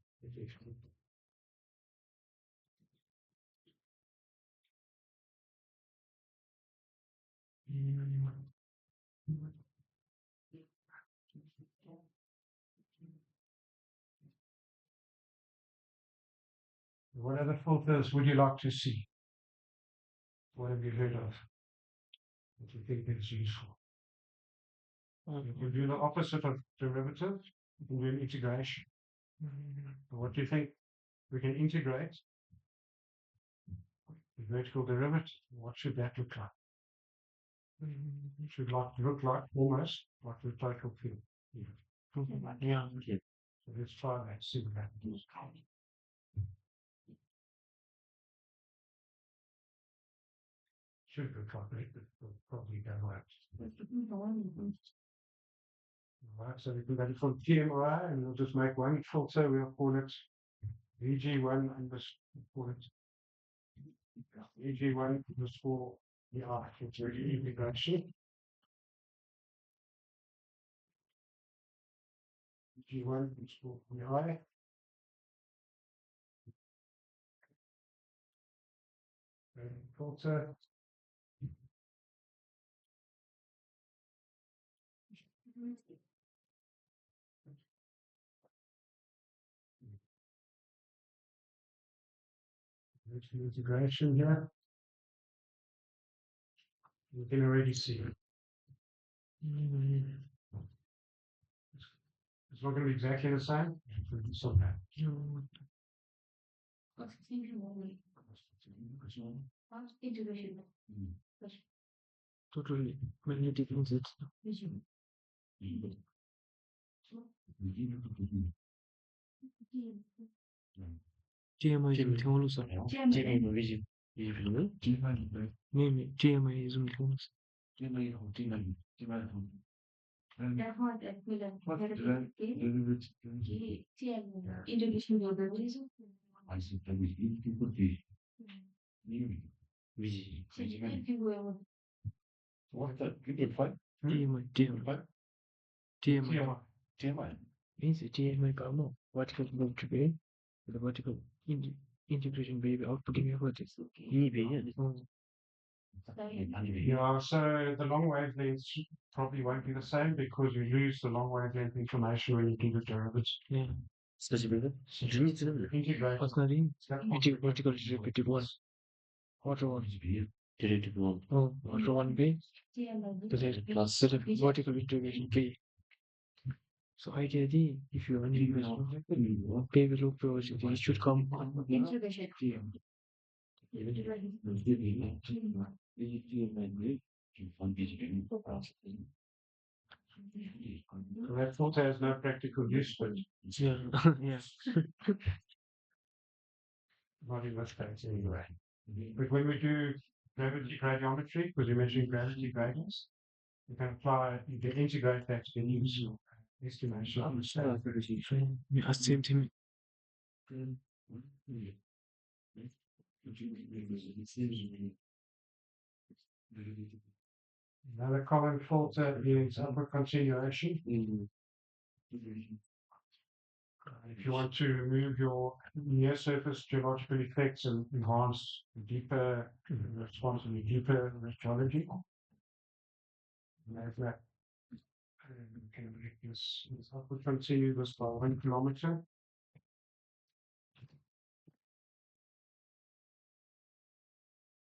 S1: What other filters would you like to see? What have you heard of? What do you think is useful? You can do the opposite of derivative, you can do an integration. What do you think we can integrate? The vertical derivative, what should that look like? It should look like almost like the total field.
S3: Yeah.
S1: So let's try that, see what happens. Should look like that, but we'll probably go right. Alright, so we can go from TMI and we'll just make one filter, we'll call it VG1 and just call it VG1 underscore EI, it's really integration. VG1 underscore EI. Filter. There's the integration here. You can already see it. It's not going to be exactly the same. It's going to be some bad.
S5: Integration.
S3: Totally magnetic insets. GMI is multimodal, sir. Maybe GMI is multimodal.
S5: Integration of the reason.
S2: I see that we could be what the you fight?
S3: TMI
S2: TMI.
S3: means TMI power vertical move to be the vertical integration baby outputting a vertex.
S1: Yeah, so the long wavelengths probably won't be the same because you lose the long wavelength information when you do the derivatives.
S3: Yeah.
S4: Integrate.
S3: Personally, vertical is repetitive one. Auto one.
S4: Derivative one.
S3: Oh, auto one B. The vertical integration B. So ideally, if you only use one baby loop velocity, it should come.
S1: And that filter has no practical use, but
S3: Yeah, yeah.
S1: not in this case anyway. But when we do gravity gradiometry, because you're measuring gravity gradients, you can apply, you can integrate that to the use estimation of the state.
S3: Yeah, same thing.
S1: Another common filter is upward continuation. If you want to remove your near surface geological effects and enhance deeper response to the deeper geology, like that. And we can make this upward continue this by 1 kilometer.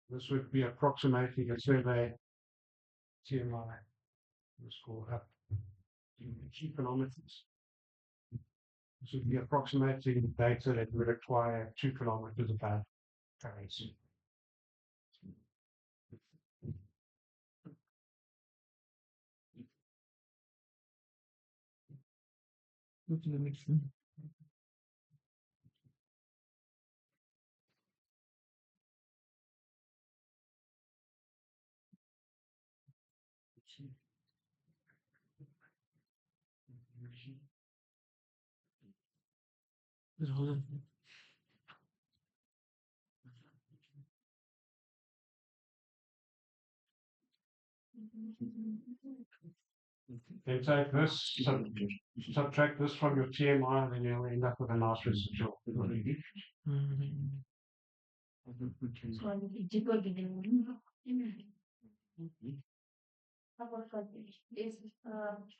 S1: This would be approximating a survey TMI. Let's go up in 2 kilometers. This would be approximating data that would require 2 kilometers above currency. Then take this, subtract this from your TMI, and then you'll end up with a nice residual.
S5: So I need deeper beginning.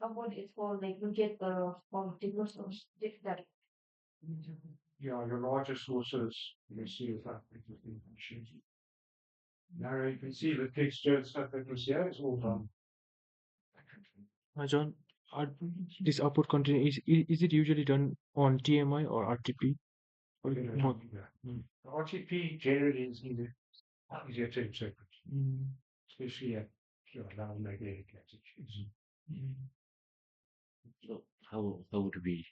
S5: About is for like you get the from deeper source that
S1: Yeah, your larger sources, you can see if that now you can see the texture and stuff that was here is all done.
S3: John, this upward continue is it usually done on TMI or RTP? Or
S1: You know,
S3: both?
S1: The RTP generally is easier to interpret, especially at low magnetic latitudes.
S4: So how would we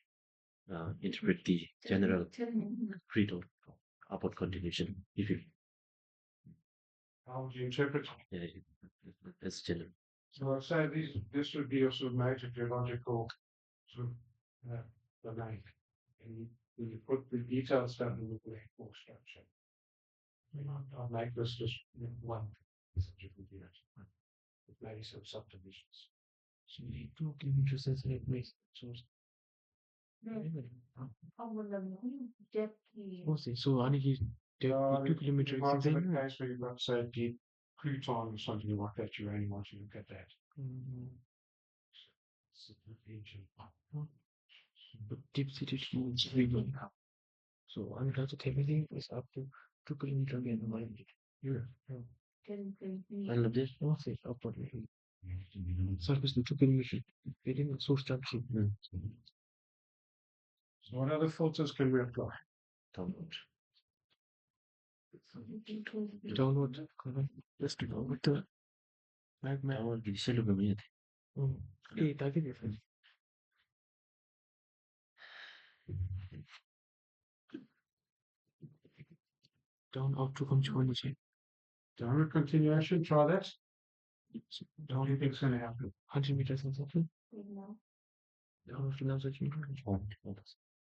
S4: interpret the general creed of upward continuation if you
S1: How would you interpret it?
S4: as general?
S1: So I'd say this would be a sort of major geological sort of domain. And you put the detailed stuff in the black book structure. I'll make this just one physical unit with maybe some subdivisions.
S3: So you 2 kilometers as an place source.
S5: how will the depth be
S3: Okay, so Aniki, 2 kilometers
S1: You might
S3: is
S1: have a
S3: in.
S1: case where you've got, say, deep Pluton or something like that, you only want to look at that.
S3: But deep seated means really. So I mean also everything is up to 2 kilometers again.
S5: can be
S4: And of this,
S3: No say upward. Surface to 2 kilometers. Getting source jumping.
S1: So what other filters can we apply?
S4: downward.
S3: Downward. Just to go with the magma.
S4: Downward gisel kami
S3: Okay, target different. Down up to come to नीचे.
S1: Downward continuation, try that. What do you think's going to happen?
S3: 100 meters or something.
S5: now
S3: Down to now such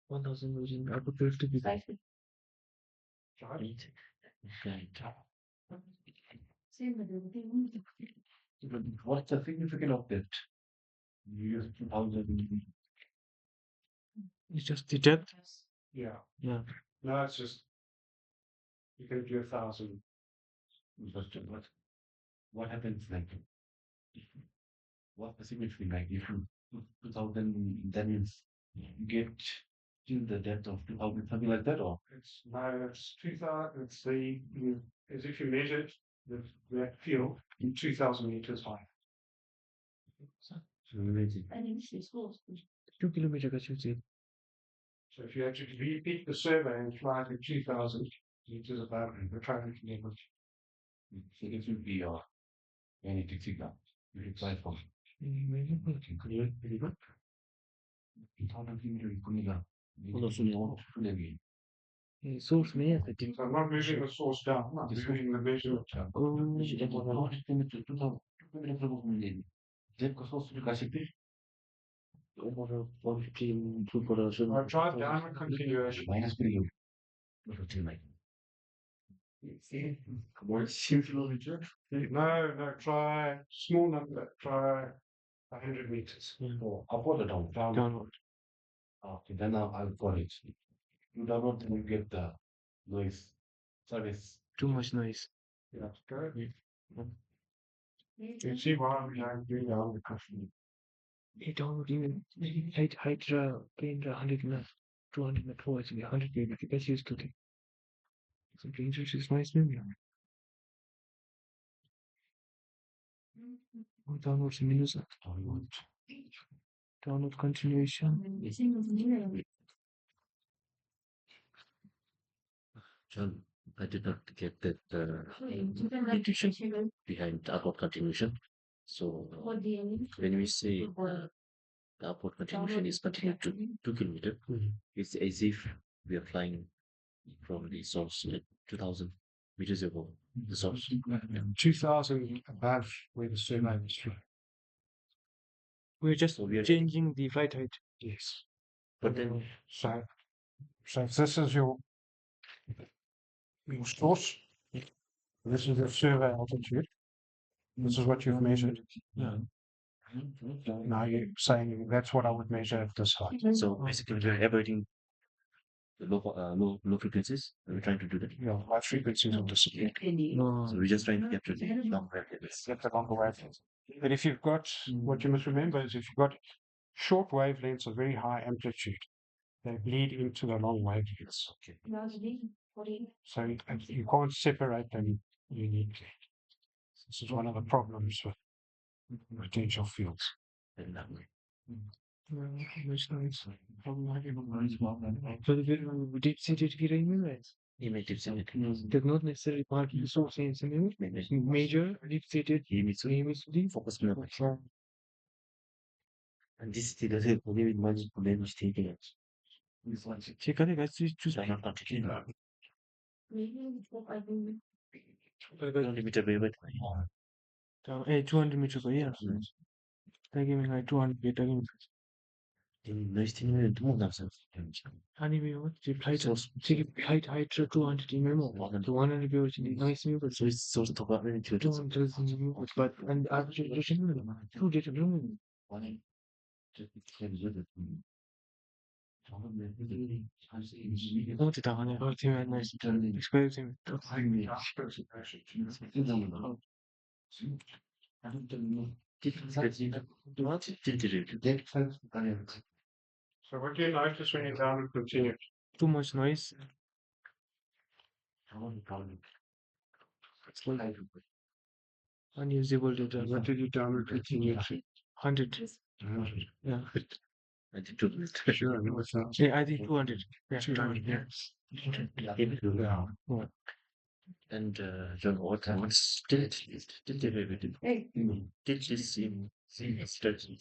S3: 1000 using I put 50 people.
S5: precisely
S1: Try it.
S5: same with everything.
S2: But what's the significance of that? You use 2000.
S3: It's just the depth.
S1: Yeah.
S3: Yeah.
S1: No, it's just you can do 1,000.
S2: But what happens like? What's the significance like? If you put 2000, that means you get till the depth of 2000, something like that, or
S1: It's no, it's 2,000. It's as if you measured that field in 2,000 meters high.
S2: so amazing.
S5: I mean, it's close.
S3: 2 kilometers का चीज़.
S1: So if you actually repeat the survey and fly to 2,000 meters above the traffic level,
S2: So this would be magnetic signal. You apply for.
S3: Maybe.
S1: pretty good.
S3: source में है setting.
S1: So I'm not moving the source down, I'm moving the measurement down.
S3: Over 115 to production.
S1: I tried downward continuation. No, try small number, try 100 meters.
S3: Downward.
S2: Okay, then I've got it. You download and you get the noise service.
S3: Too much noise.
S1: Yeah, go. You can see why I'm doing the under cushion.
S3: Hey, downward even height plane 100 na 200 na 100 maybe that's used to it. So dangerous is nice maybe. Downward से minus downward continuation.
S4: John, I did not get that intuition behind upward continuation. So when we say the upward continuation is continued to 2 kilometers, it's as if we are flying from the source at 2,000 meters above the source.
S1: 2,000 above where the survey was from.
S3: We're just
S4: So we are
S3: changing the flight height.
S1: Yes.
S4: But then
S1: So if this is your source, this is your survey altitude. This is what you've measured.
S3: Yeah.
S1: Now you're saying that's what I would measure at this height.
S4: so basically we are avoiding the low frequencies. We're trying to do that.
S1: Yeah, high frequencies will disappear.
S3: No.
S4: So we're just trying to capture the long wavelengths.
S1: That's a longer wavelength. But if you've got, what you must remember is if you've got short wavelengths of very high amplitude, they bleed into the long wavelengths. So you can't separate them uniquely. This is one of the problems with potential fields.
S4: In that way.
S3: Much noise. So the deep seated memories.
S4: Image is in it.
S3: Does not necessarily part of the source in some major deep seated
S4: Image
S3: deep
S4: focus on the and this is the other only with much blame is taking it.
S3: She can actually choose
S4: So I'm not continuing. Limiter wave.
S3: 200 meters per year. Taking me like 200 feet again.
S4: In noise thing, two more themselves.
S3: Anyway, what the height 200 memo. 100 viewers in nice viewers.
S4: So it's sort of about
S3: 200 but and average 2 data room. What the hell? What the nice expensive.
S1: So what do you notice when you're down and continue?
S3: Too much noise. Unusable data.
S1: What did you down and continue?
S3: 100. Yeah.
S4: I did do it.
S1: Sure, I know it's not.
S3: Yeah, I think 200. Yeah, 200. Yeah.
S1: Yeah.
S4: And John, what's still this seem strategy?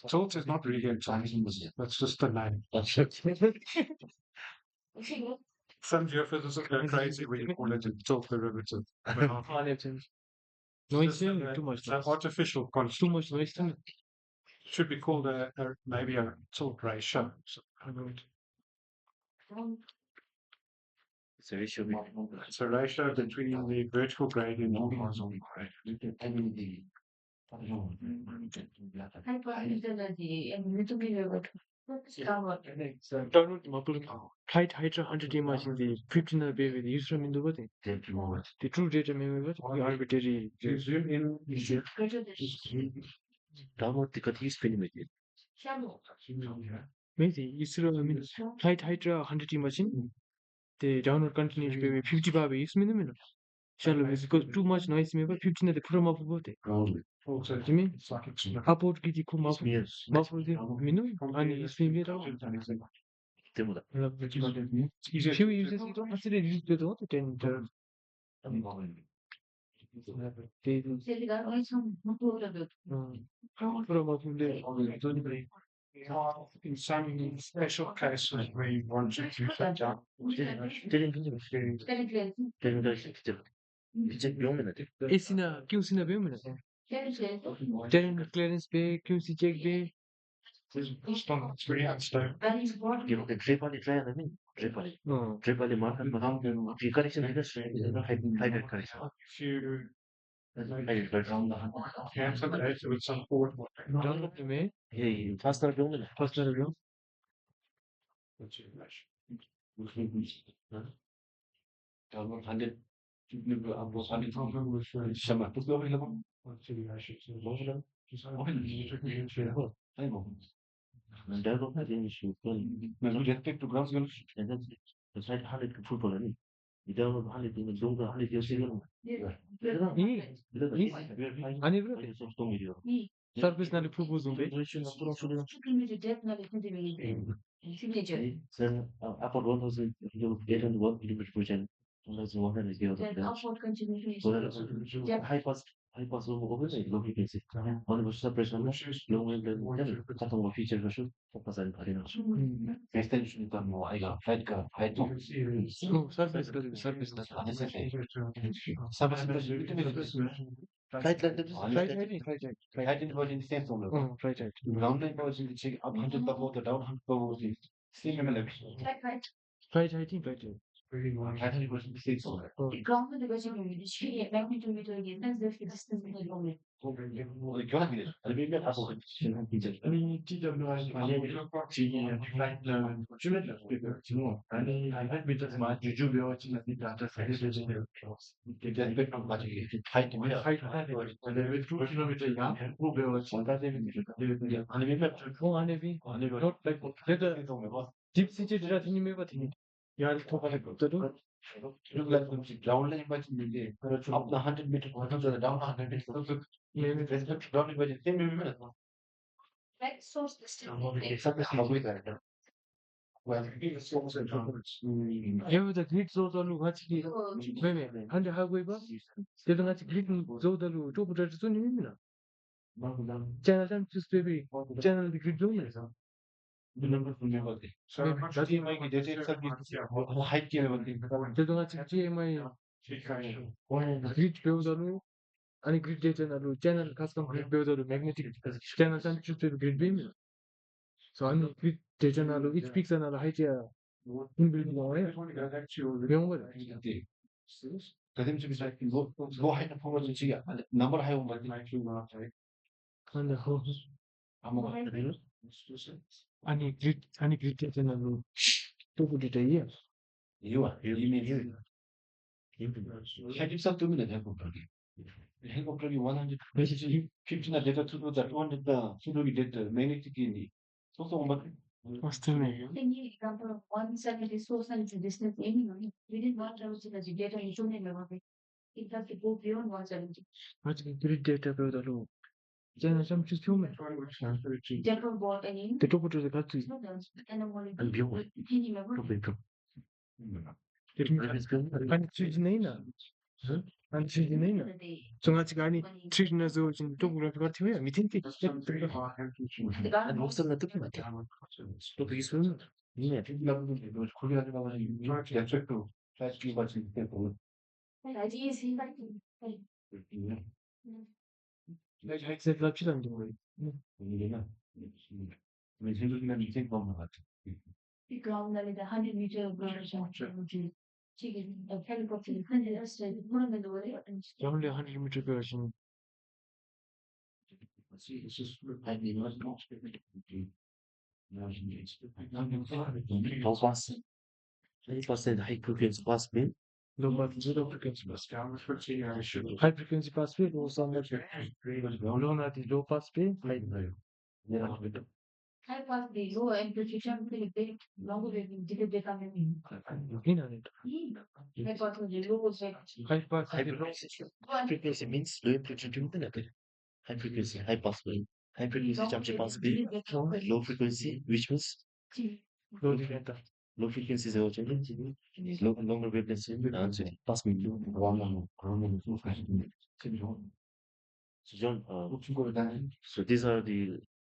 S1: Tilt is not really a tilt. That's just the name. Some geophysicists go crazy when you call it a tilt derivative.
S3: Noise,
S1: Just
S3: too much
S1: It's an
S3: noise.
S1: artificial
S3: Too
S1: constant.
S3: much noise.
S1: Should be called maybe a tilt ratio.
S4: It's a ratio between
S1: It's a ratio between the vertical gradient and the horizontal gradient.
S3: Height 100 image the 15 baby the user in the body. The true data memory the arbitrary.
S1: You zoom in, you see.
S4: downward the cut is perimeter.
S3: Maybe you still height 100 image the downward continuous baby 50 baby is minimum. Shallow because too much noise maybe 15 at the from of body.
S1: Also,
S3: You mean
S1: it's like it's
S3: upward kitty come up muffle the minimum and is being out.
S4: Similar.
S3: If you use it, you don't consider it to the 10 they from
S1: In some special cases where you want to shut down.
S4: 때린 편집 때린 거 진짜 진짜 명면 돼.
S3: एसिना क्यों सिना पे मैंने terrain clearance पे क्यों सी check पे
S1: It's really unstable.
S4: 이거 드레이퍼리 트라이 하면 드레이퍼리 마크는 마음 이 커넥션 해가 쓰는 하이드 커넥션.
S1: If you
S4: 하이드 커넥션.
S1: cancel data with some forward
S3: download में
S4: 예, 파스널 병면
S3: personal view
S2: 다음은 반대 죽는 거 안보 반대
S1: problem with
S2: 잠깐만 또 써보려고
S1: 뭐라?
S2: 아니 뭐
S4: 내가 가진 수건
S2: 나도 레스펙트 그라운드 걸
S4: 사실 할래 그 풀벌이 이다가 할래 되는 정도 할래 되어 지금
S3: 아니 그래
S4: 소통이요.
S3: Service नाले propose हुँदै
S4: Then upward 1000 800 high pass over low frequency. On the suppression low wavelength 같은 거 피처 version 포커스는 발휘나.
S2: 에스텐션이니까 뭐 아이가 파이트가 파이트
S3: service गरेको service त
S2: 파이팅 버전 센스 올라
S3: flight right
S2: 라운드 버전 지금 업 100 버보다 다운 100 버보지 스팀을 내
S3: flight writing flight
S2: 파이팅 버전 센스 올라 교환이 돼 알비면 하고
S1: Any TWI flight 아니 하이브리드 마 주주 배워지는 데이터 사이즈를
S2: 이게 백업 가지고 파이팅 해
S1: 레벨 2km 야 뭐 배워지
S2: 아니면
S3: वो आने भी not like deep sea data thing में बात नहीं यार तो तो
S2: 라운드 버전인데 업 100 미터 버전 다운 100 미터
S3: मैंने
S2: 레스펙트 라운드 버전 세미면
S3: एवं तो ग्रिड जो तो लोग आज की मैं हंड्रेड हाउ कोई बात ये तो आज ग्रिड जो तो लोग तो पुटर तो नहीं मिला चैनल टाइम चूज पे भी चैनल ग्रिड जो मिला
S1: So much
S3: ये तो आज GMI ग्रिड पे उधर अनि ग्रिड डेटाहरू च्यानल खासमा ग्रिड बेउजहरू म्याग्नेटिक च्यानल चाहिँ चुज ग्रिड बेम सो अनि ग्रिड डेटाहरू इच पिक्सनहरू हाइटिया इनबिल्ड भयो बेउमा
S2: 가슴 좀 이렇게 뭐 하는 포먼스 지가 넘버 하고 말지
S3: अनि हो
S2: 아무거
S3: अनि ग्रिड डेटाहरू टोको डेटा इ
S2: 이유와 이미 해집사 뜨면 해고프로기 해고프로기 150나 데이터 투도다 200다 수록이 됐다 매니틱이니 소송 막
S3: वास्तव में
S5: Then you example of one second resource and distance anyway. We didn't want to see the data in tuning level. It has to go beyond 170.
S3: आज ग्रिड डेटा बेउजहरू च्यानल चाहिँ चुज थियो मैं
S5: General bought any
S3: त्यो टोको data खास
S5: and then one
S4: And beyond.
S5: any level.
S3: अनि choose नै न अनि चुज नै न सँग चाहिँ गाडी थ्री न जो चाहिँ टोपोग्राफी गर्थ्यो हामी थिन्थे
S4: 난 목소리가 듣기 맞아. 또 그게 소용. 니네
S2: 코리아를 가면 대책도 사실 같이 때도
S5: As easy like
S3: 세트 합시다 이제 우리
S2: 이게나 왜 생각이나 이생 것만 같아
S5: the ground level, the 100-meter ground chicken, a helicopter, 100 estate, one of the way and
S3: 영리 100m 배우신
S4: 더 봤어. 이 봤을 때 하이 프리퀀시 봤을 때
S3: low frequency bus
S1: down with fatigue issue.
S3: high frequency pass पे वो सामने low नाती low pass पे high
S4: 내가
S5: high pass the low amplification the big longer wave did they come in
S3: किन हाने
S5: high pass the low side
S3: high pass
S4: high frequency means low amplitude 는 high frequency high pass rate high frequency 잠시 pass rate low frequency which means
S3: low data
S4: low frequency zero longer wavelength answer pass rate 그러면 so John so these are the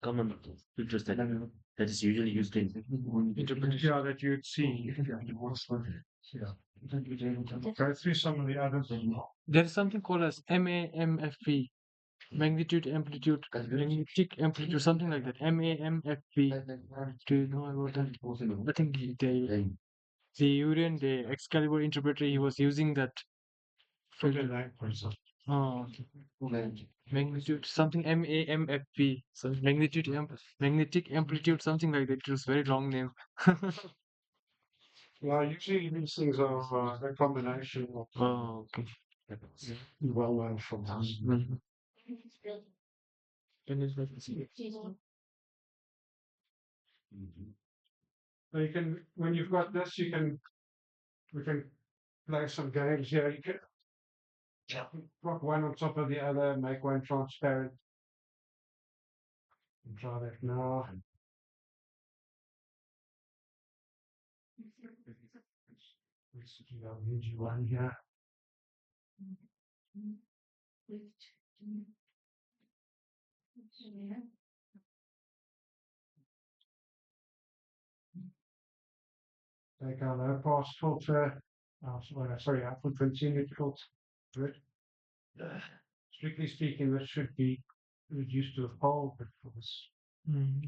S4: common filters that is usually used in
S3: interpretation that you'd see.
S1: Go through some of the others.
S3: There is something called as MAMFP, magnitude, amplitude, magnetic amplitude, something like that. MAMFP. Do you know about that? I think the Urian, the Excalibur interpreter, he was using that filter. Oh, magnitude, something MAMFP. So magnetic amplitude, something like that. It was very long name.
S1: Well, usually these things are a combination of
S3: Oh, okay.
S1: well known from us.
S3: Mhm. Then it's like
S1: So you can, when you've got this, we can play some games here. You can put one on top of the other, make one transparent. Try that now. Let's do our UG one here. Take our low pass filter. Sorry, output continued filter. Good. Strictly speaking, this should be reduced to a pole, but for this,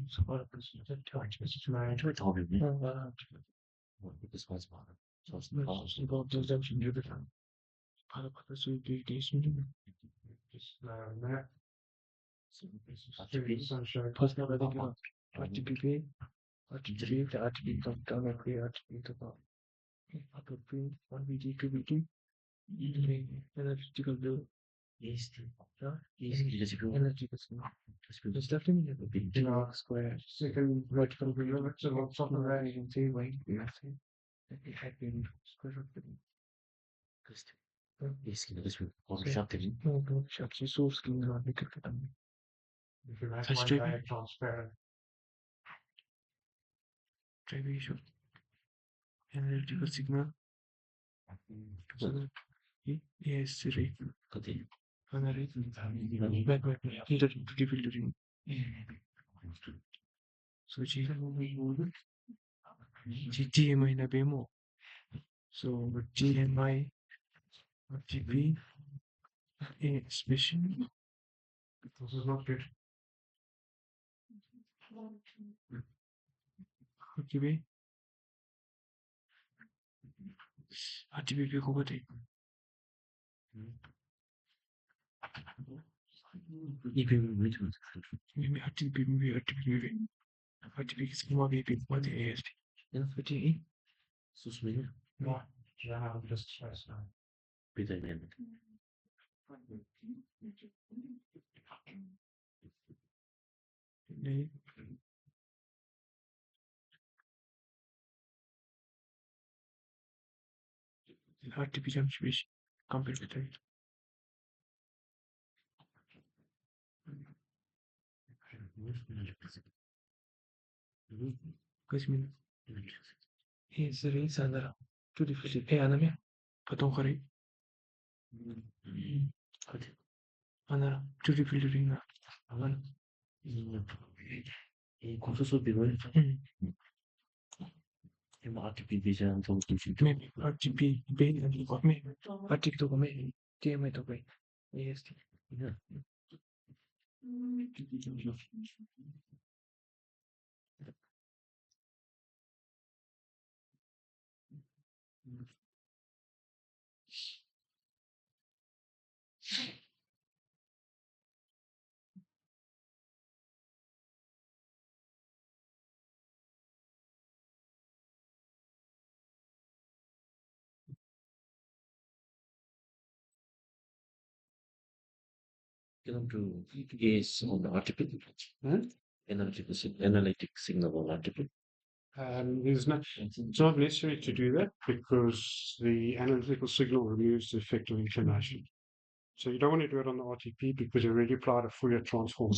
S3: so what happens to the charge?
S1: it's made.
S4: Try talking me.
S3: Oh,
S4: This one's bottom. So it's
S3: let's involve those that you do the time. Part of the suitation.
S1: Just lower than that. This is
S4: RTP.
S1: sunshine.
S3: Personal wedding RTP, RTP, the RTP from directly RTP to the RTP, 1BT, 2BT, analytical blue, analytical signal. It's definitely a big square.
S1: Second vertical limits and on top of that.
S3: You can see why we have to. It had been square root of
S4: Basically, this will Photoshop it.
S3: no shots. You saw skin on the cricket.
S1: If you make
S3: Touch
S1: one
S3: typing.
S1: layer transparent,
S3: Try to show analytical signal. So that yes, Siri.
S4: Continue.
S3: Back. Interactive filtering. So GTMI na BMO. So GMI RTP special
S1: this is not good.
S3: RTP RTP को बताइए. Maybe RTP is more maybe what the ASP. RTP.
S4: Susmina.
S1: No, I'm just stressed now.
S4: Peter Name.
S3: RTP jump space compared with that. Космин. Сырый сандара. Tout est fait. Et Anamia. Потом хорей. Anara. Tout est filtering na. Anara.
S4: Consensus people. RTP vision to
S3: Maybe RTP bay and you got me. RTP to me. TMI to bay. Yes.
S4: Yeah. Come to is on the RTP. Analytic signal on RTP.
S1: It's not necessary to do that because the analytical signal removes the effect of inclination. So you don't want to do it on the RTP because you already applied a Fourier transform.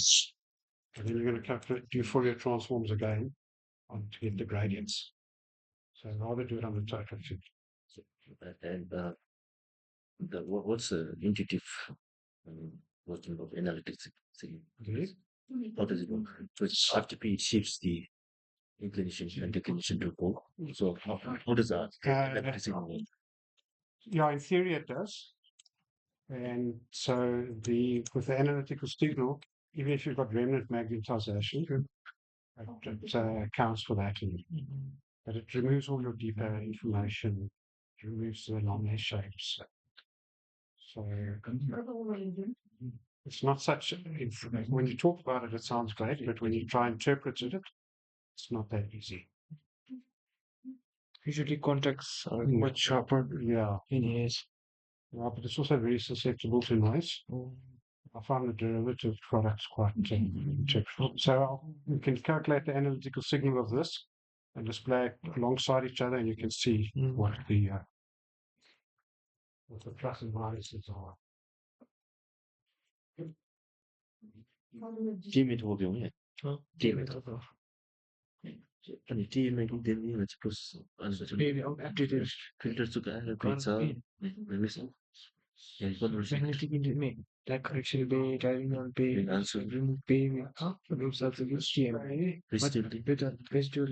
S1: And then you're going to do Fourier transforms again to get the gradients. So rather do it on the total fit.
S4: And what's the intuitive working of analytic signal? How does it work? So RTP shifts the inclination and declination to pole. So how does that electricity work?
S1: Yeah, in theory it does. And so with the analytical signal, even if you've got remnant magnetization, it accounts for that. But it removes all your deeper information, it removes the anomalous shapes. So it's not such, when you talk about it, it sounds great, but when you try and interpret it, it's not that easy.
S3: Usually contacts are much sharper
S1: Yeah,
S3: in his.
S1: yeah, but it's also very susceptible to noise. I found the derivative products quite technical. So you can calculate the analytical signal of this and display it alongside each other, and you can see what the plus and minuses are.
S4: DM의 경우에 DM의 아니 DM의 되면 plus
S3: Maybe updated
S4: 필터 수가 그래서 그래서 이거를
S3: magnetic instrument like correction bay, driving on bay,
S4: answer
S3: remove bay, moves up the TMI. Residual limit. Residual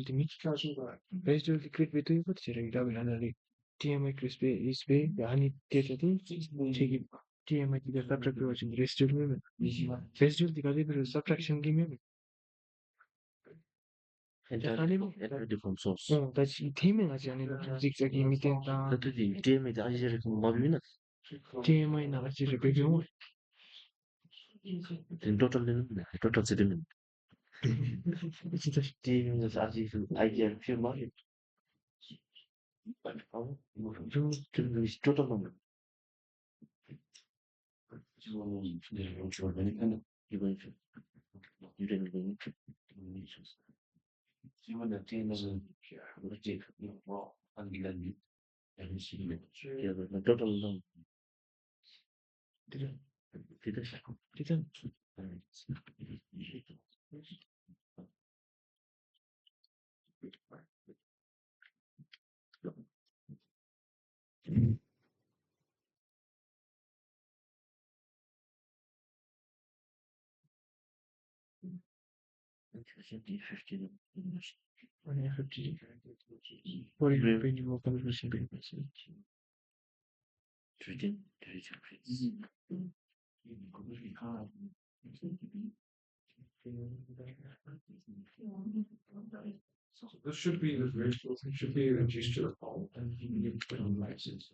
S3: liquid with you, but you're TMI crisp is bay, the honey data thing, take it. TMI the subtract watching residual movement. Residual the caliber subtraction game.
S4: entirely from source.
S3: that's teaming as you zigzag imitate
S4: 그들이 DM의 아이를 공부하면
S3: TMI na as you review.
S4: total은 total 세대는 DM의 아직 아이디어를 표현하기 좀 total number 이건 유래는 지금 the team은 그렇지 뭐 한기간이 total number didn't
S3: What do you mean you open the machine?
S1: So this should be the visual, it should be reduced to the pole, and you put on license.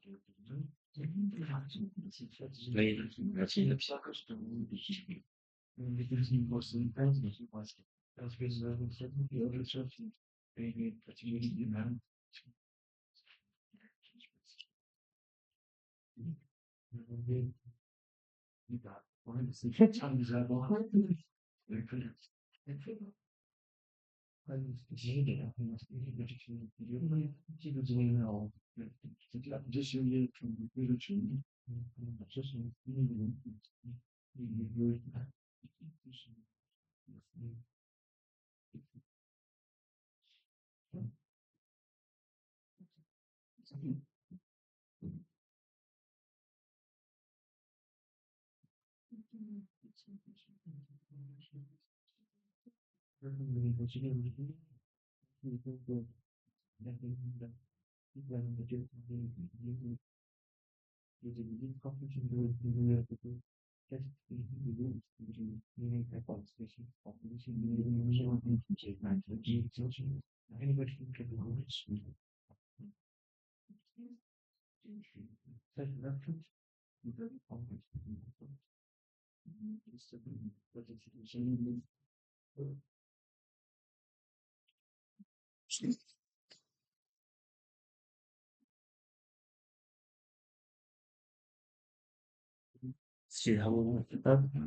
S4: still 하고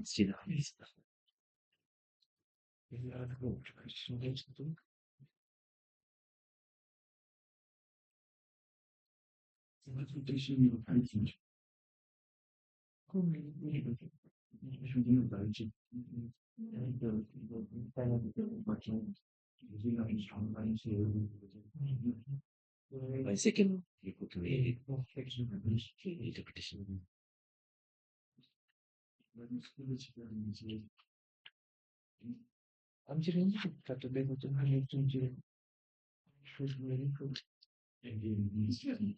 S4: still 하고 있어. My second equal to interpretation.
S3: I'm just try to be able to manage to do shoes really good. Because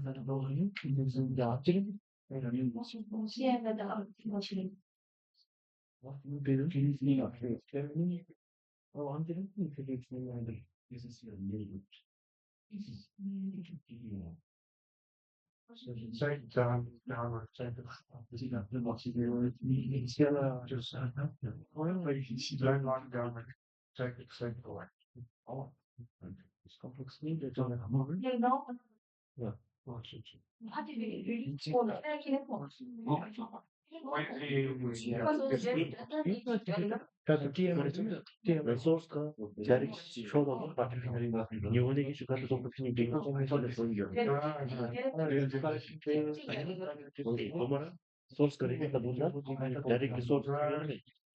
S3: I don't know how you can use the object. I don't know
S5: Yeah, but the machine.
S3: what you do. Can you see your face? Oh, I'm doing it. If it's me, I do. This is your name. This is
S1: So you take it downward, take it.
S3: this is not the box. It's still just
S1: Well, you don't like downward, take it away.
S3: oh, it's complex need. It's on a moment.
S5: You know,
S1: What should you?
S5: how did we really pull it? I can't pull
S4: Resource का direct show of particularly you only get to cut the opportunity because of the source करेंगे तब उनका direct resource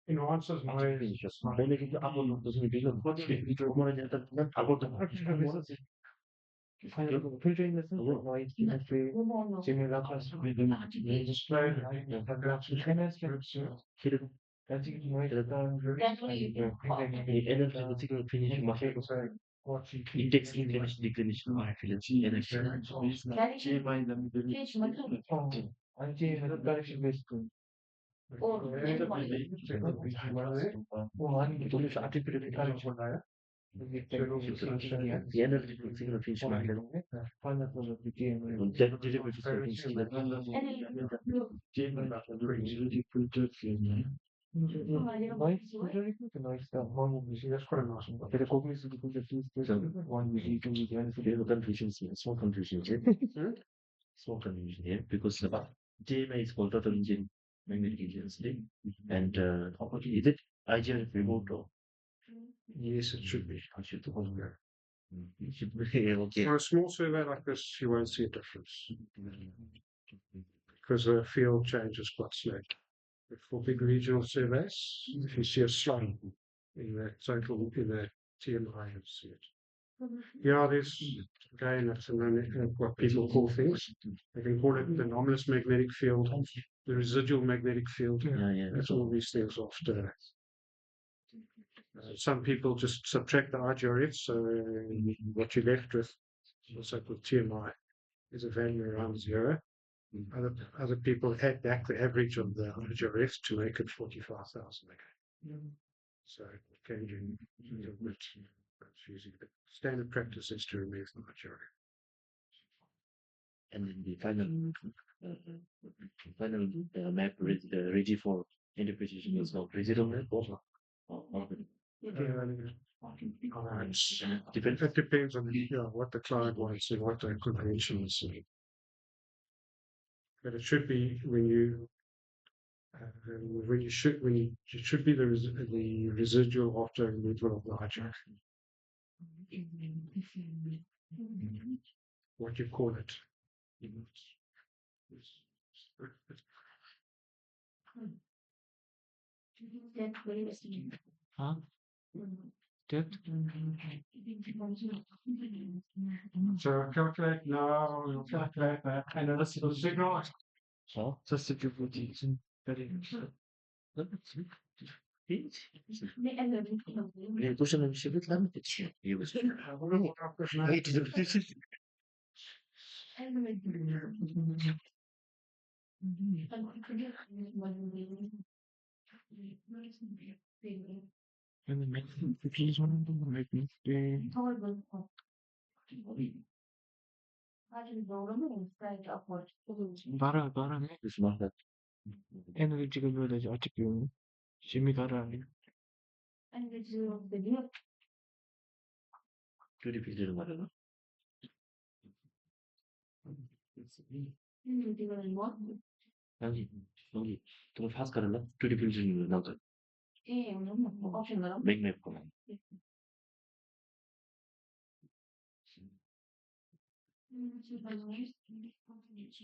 S1: In answers my
S4: मैंने कि आप लोग तो सुनिए बिल्कुल हमारे यहाँ तक आप लोग तो
S3: Filtering the noise, similar class with the
S4: energy signal finish market index inclination declination energy the energy signal finish market that
S1: that's quite a nice one.
S4: small confusion here. Small confusion here because JMA is called total engine magnetic intensity and is it IGR remote or
S1: Yes, it should be.
S4: I should it should be okay.
S1: For a small survey like this, you won't see a difference because the field changes quite slowly. But for big regional surveys, if you see a slump in the total, in the TMI, you'll see it. Yeah, there's again, that's what people call things. They can call it the anomalous magnetic field, the residual magnetic field.
S4: Yeah.
S1: That's all these things after. Some people just subtract the IGRF, so what you're left with, also called TMI, is a value around 0. Other people add back the average of the IGRF to make it 45,000 again. So it can be a little bit confusing. But standard practice is to remove the IGRF.
S4: And then the final map ready for interpretation is not residual map or
S1: It depends on what the client wants and what the convention is. But it should be it should be the residual after removal of the hijack. What you call it.
S3: Huh? Depth?
S1: So calculate now, you'll calculate that, and then the signal.
S4: so
S3: Substitute for the very
S4: question and shift it lamp
S3: and then make please one make me bara
S4: it's not that
S3: analytical knowledge article Shimikara
S4: to repeat it whatever only to fast करना to repeat it now make map को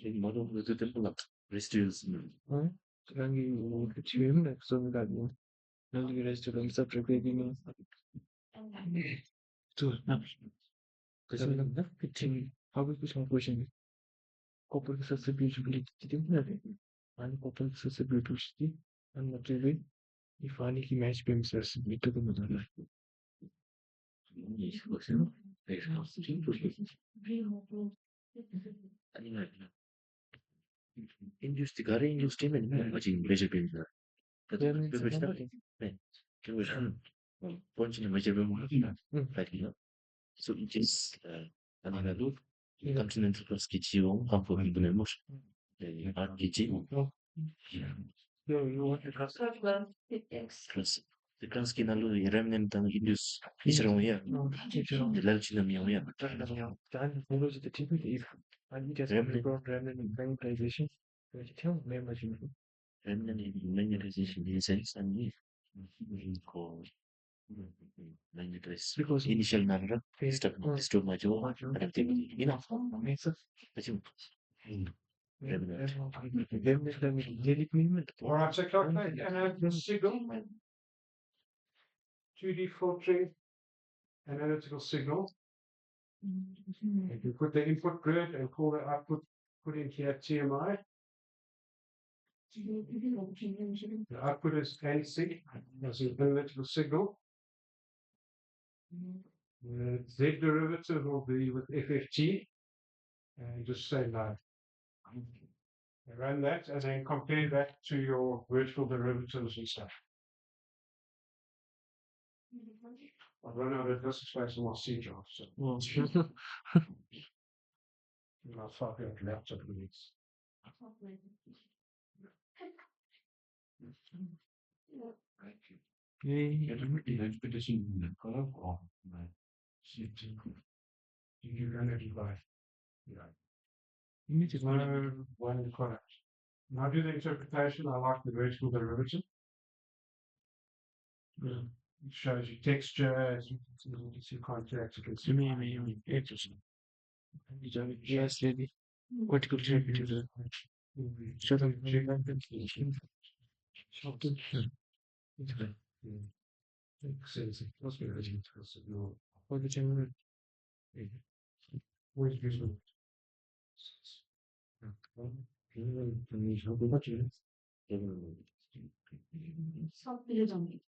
S4: in model with the temple residuals
S3: rangi chim so that no the rest of them subtracting so now how we push question copper accessibility and copper accessibility and material If Aniki match beams are submitted to the
S4: Induce the current induced him and watching pleasure beams. Punch in a major beam, like so it is another continental constitution, comfort in the emotion. RPG.
S3: you want to cross
S5: So well, it takes.
S4: The Kransky Nalu remnant and induce each room here. The Lalchinam here.
S3: Dann wo sie der Titel if and just remnant randomization tell me much
S4: Remnant in magnetization in sense and if called magnetize
S3: because
S4: initial manner stop my jaw activity enough.
S1: All right, so calculate analytical signal, 2D filtering, analytical signal. If you put the input grid and call the output, put in here TMI. The output is ANC, as an analytical signal. The Z derivative will be with FFT, and just say no. Run that and then compare that to your vertical derivatives and stuff. I've run out of this space on my C drive, so I'll fuck out laptop needs.
S2: Expedition in the color of my shifting.
S1: You run it by. Yeah.
S3: you need to
S1: No one correct. Now do the interpretation. I like the vertical derivative. It shows you texture, as you can see contact, you can see.
S3: interesting. Yes, lady. Vertical derivative. Shut up.
S1: Must be original signal.
S3: For the general.
S1: Where's visual?
S5: Something is on it.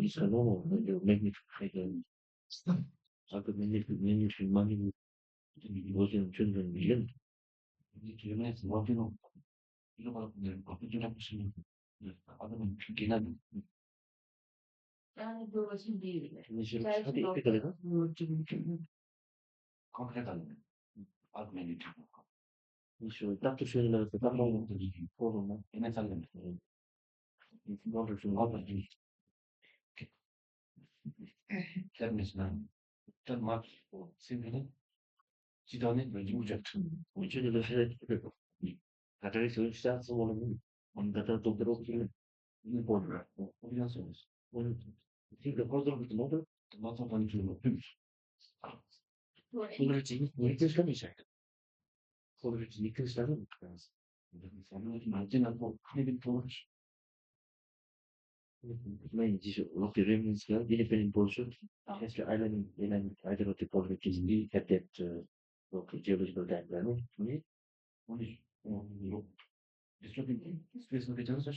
S4: It's a normal magnification. I could manage money in children million.
S2: You know, it's what you know. You know about the opportunity. The other one, Kinadu.
S5: And there was indeed.
S2: Concrete. Augmented.
S4: So Dr. Schiller, the Tamil forum,
S2: In a talent.
S4: if you want to know
S2: That means none. Don't much for simply. She done it when you just.
S4: which is the head. That is which starts one on the top of the road in the border.
S2: What do you answer this?
S4: When I think the order of the model,
S2: The lot of one to finish.
S4: Fullerton, Nicholas Commission. Fullerton, Nicholas Lemon.
S2: Imagine a book, maybe Polish.
S4: Main issue of the remnants here, independent portion. Has the island in an identity which is at that local geological diagram.
S2: Only distributing space locations.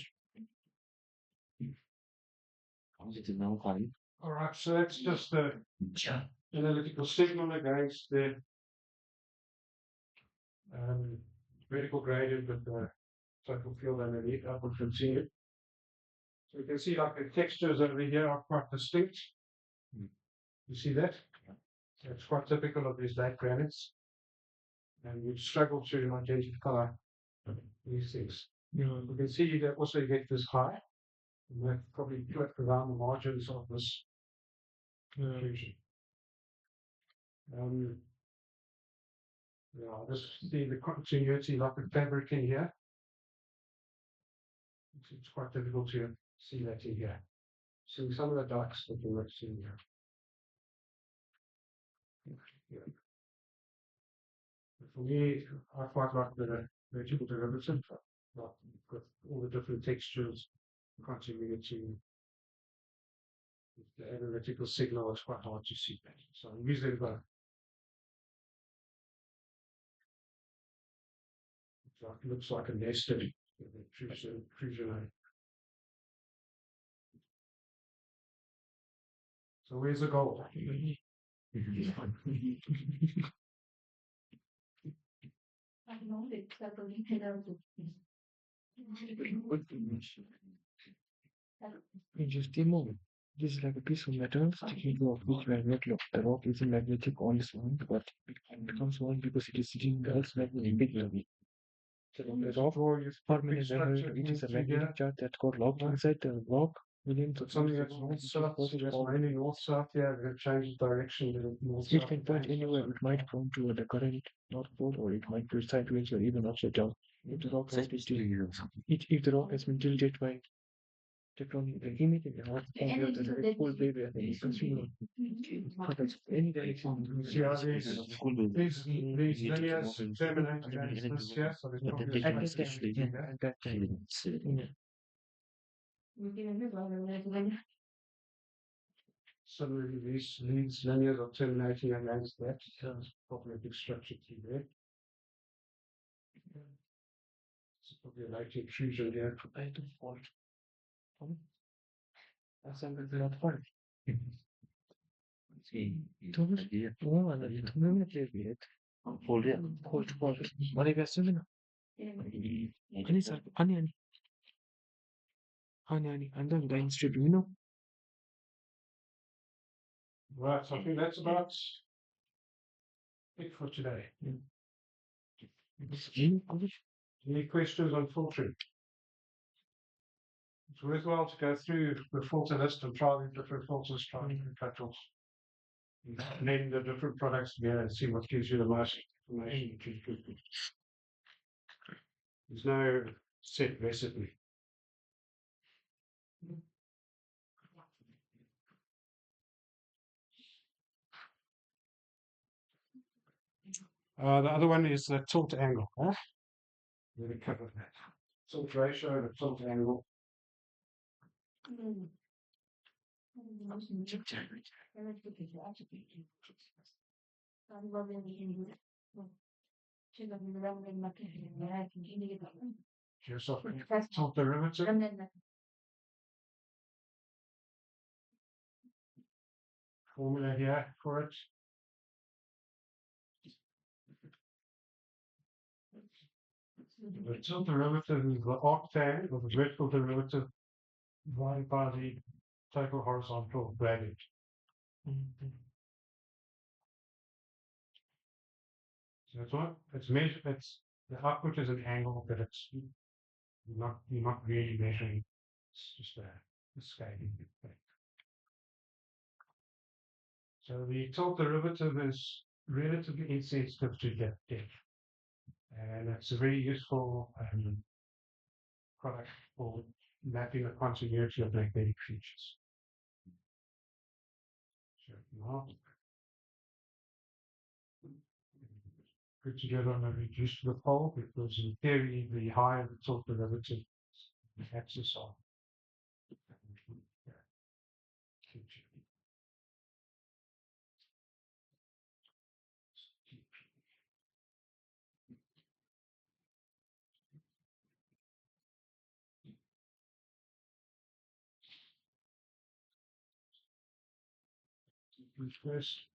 S4: How is it now fine?
S1: All right, so that's just the analytical signal against the vertical gradient with the total field underneath upward continued. So you can see like the textures over here are quite distinct. You see that? It's quite typical of these lake granites. And you struggle to identify these things. You can see that also you get this high. And that probably clipped around the margins of this region. Yeah, this see the continuity like the fabric in here. It's quite difficult to see that in here. See some of the darks that you might see here. Yeah. For me, I quite like the vertical derivative, like with all the different textures, continuity. The analytical signal is quite hard to see that. So I'm using both. It looks like a nested Fusion. So where's the goal?
S5: I know it's like a retailer.
S3: You just demo. This is like a piece of metal sticking to a which magnet lock. The rock isn't magnetic on its own, but it becomes one because it is sitting Earth's magnetic level. So the rock permanent magnet, it is a magnetic charge that got locked inside the rock within the
S1: Something that's north-south, so that's mainly north-south, yeah, we're gonna change the direction to north-south.
S3: It can point anywhere. It might point toward the current north pole, or it might go sideways, or even upside down. If the rock has been if the rock has been tilted by tectonic, the image in the north pole of the red pole baby, and the consumer any direction.
S1: Yeah, these linears terminate against this here, so there's probably a
S3: At
S1: space
S3: that
S1: between
S3: time,
S1: there.
S3: at that time, yeah.
S1: Similarly, these linears are terminating against that, so it's probably a big structure through there. It's probably a light intrusion here.
S3: I don't fault. Assemble the not fault. Thomas, no, I'm not going to hold it. Hold. What are you assuming? Honey, sir. Honey. I'm done dying straight, you know.
S1: Right, so I think that's about it for today. Any questions on filtering? It's worthwhile to go through the filter list and try the different filters, try different cut-offs. Name the different products together and see what gives you the most information. There's no set recipe. The other one is the tilt angle. Huh? We covered that. Tilt ratio and the tilt angle. Yourself, tilt derivative. Formula here for it. The tilt derivative is the arctan or the vertical derivative divided by the total horizontal gradient. So that's what it's measured. It's the output is an angle, but it's you're not really measuring. It's just a scaling effect. So the tilt derivative is relatively insensitive to depth. And it's a very useful product for mapping the continuity of magnetic features. So now, put together on a reduced to the pole because in theory the higher the tilt derivative the axis of first.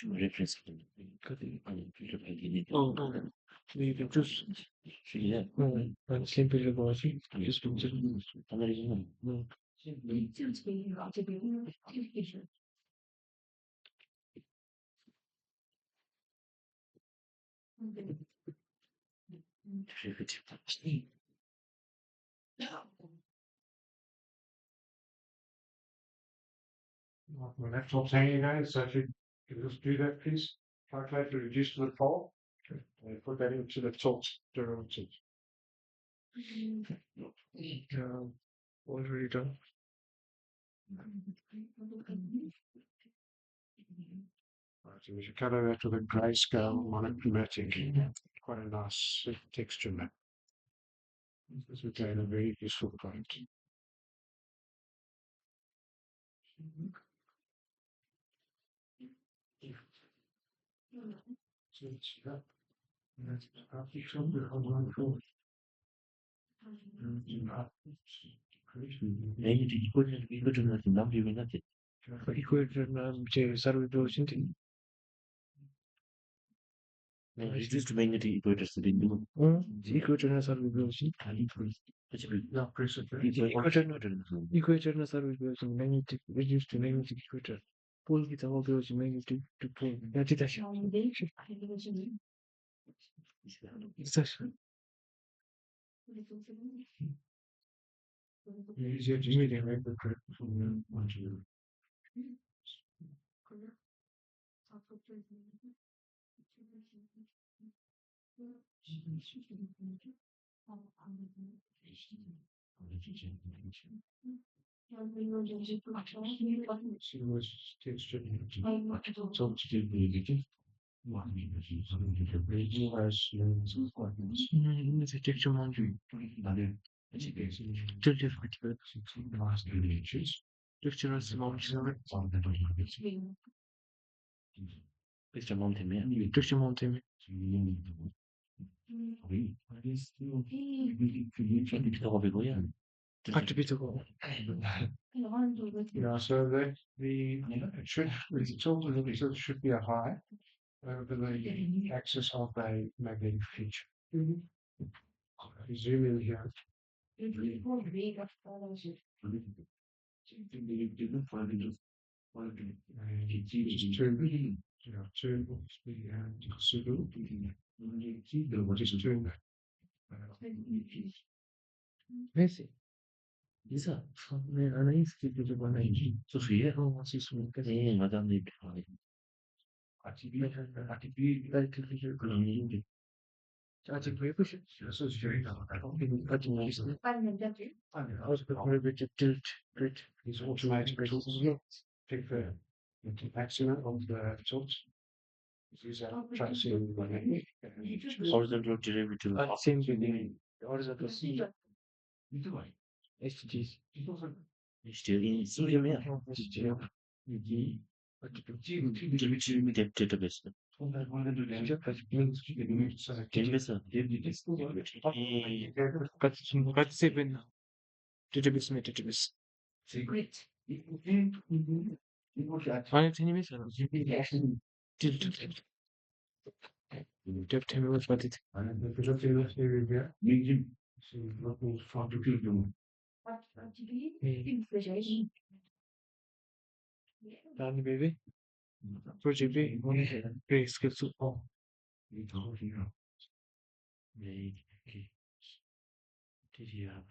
S4: reference.
S3: Oh, we can just same period watching. Just picture.
S1: My laptop's hanging again, so if you Can you just do that, please? Calculate the reduced limit fall. And put that into the tilt derivative.
S3: Already done.
S1: Right, so we should color that with a grayscale monochromatic. Quite a nice texture map. This will gain a very useful point. So it's up. That's probably somewhere on 1 4.
S4: Magnetic equation equation 남기긴 하지.
S3: 이거는 제 서로 배우신데.
S4: Reduced magnetic equation 있는
S3: 이거는 서로 배우신. 이거는 서로 배우신 magnetic reduced magnetic equation. 폴기 더 배우신 magnetic to pole. 야지 다시. 사실
S1: Easier to make the correct from one to see what's texture.
S2: So to do the again.
S3: 이제 texture 먼저
S2: 나는
S3: texture texture 먼저
S4: Extra mountain
S3: texture 먼저
S4: 비트가 배고야.
S3: 아트비트고
S1: Yeah, so it should be a high over the axis of a magnetic feature. Zoom in here. Just turn the pseudo. Just turn that.
S3: 메시
S4: 이사.
S3: 네 아나이스티도 좀 아나이지
S4: 소수예.
S3: 맞을 수 있게
S4: 네, 맞았네. 그런
S3: 아직 왜 보시
S1: This is very
S3: 아직 있어요
S1: These automatic tools pick the maximum of the tilt. Use that tracing magnetic.
S4: horizontal derivative of
S3: same thing horizontal STGs
S4: still in CML. Derivative database. database.
S3: 같이 세븐 데이터베이스 데이터베이스 아니 테니메이션 딥 was what it
S1: If you look in this area here, see levels from the field.
S3: 아니 베이비 프로젝트 오늘 스케줄
S4: 네, 이렇게 드디어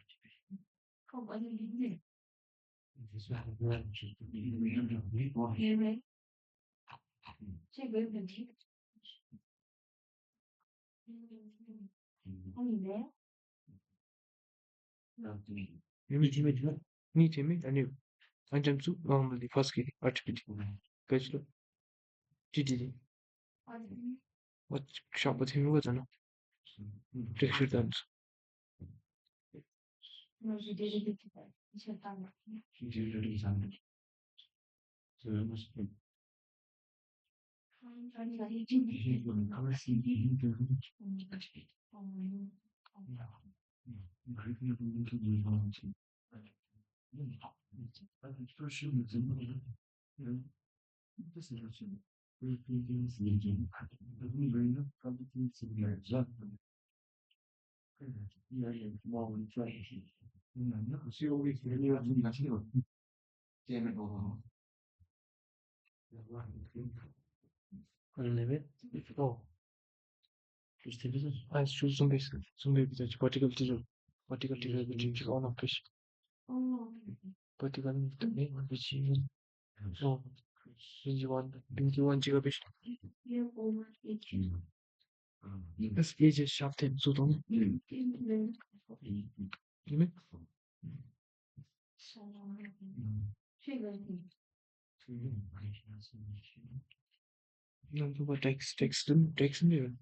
S3: 니 재미 아니 안점수 normally first key RTPT 가지로 GDD what shop with him 거잖아 texture dance
S1: See all these videos.
S3: level oh I choose some base vertical derivative on of fish vertical name which is 21 gigabit.
S5: Here over each.
S3: That's easy sharp 10 so don't you mean? No, but text them there.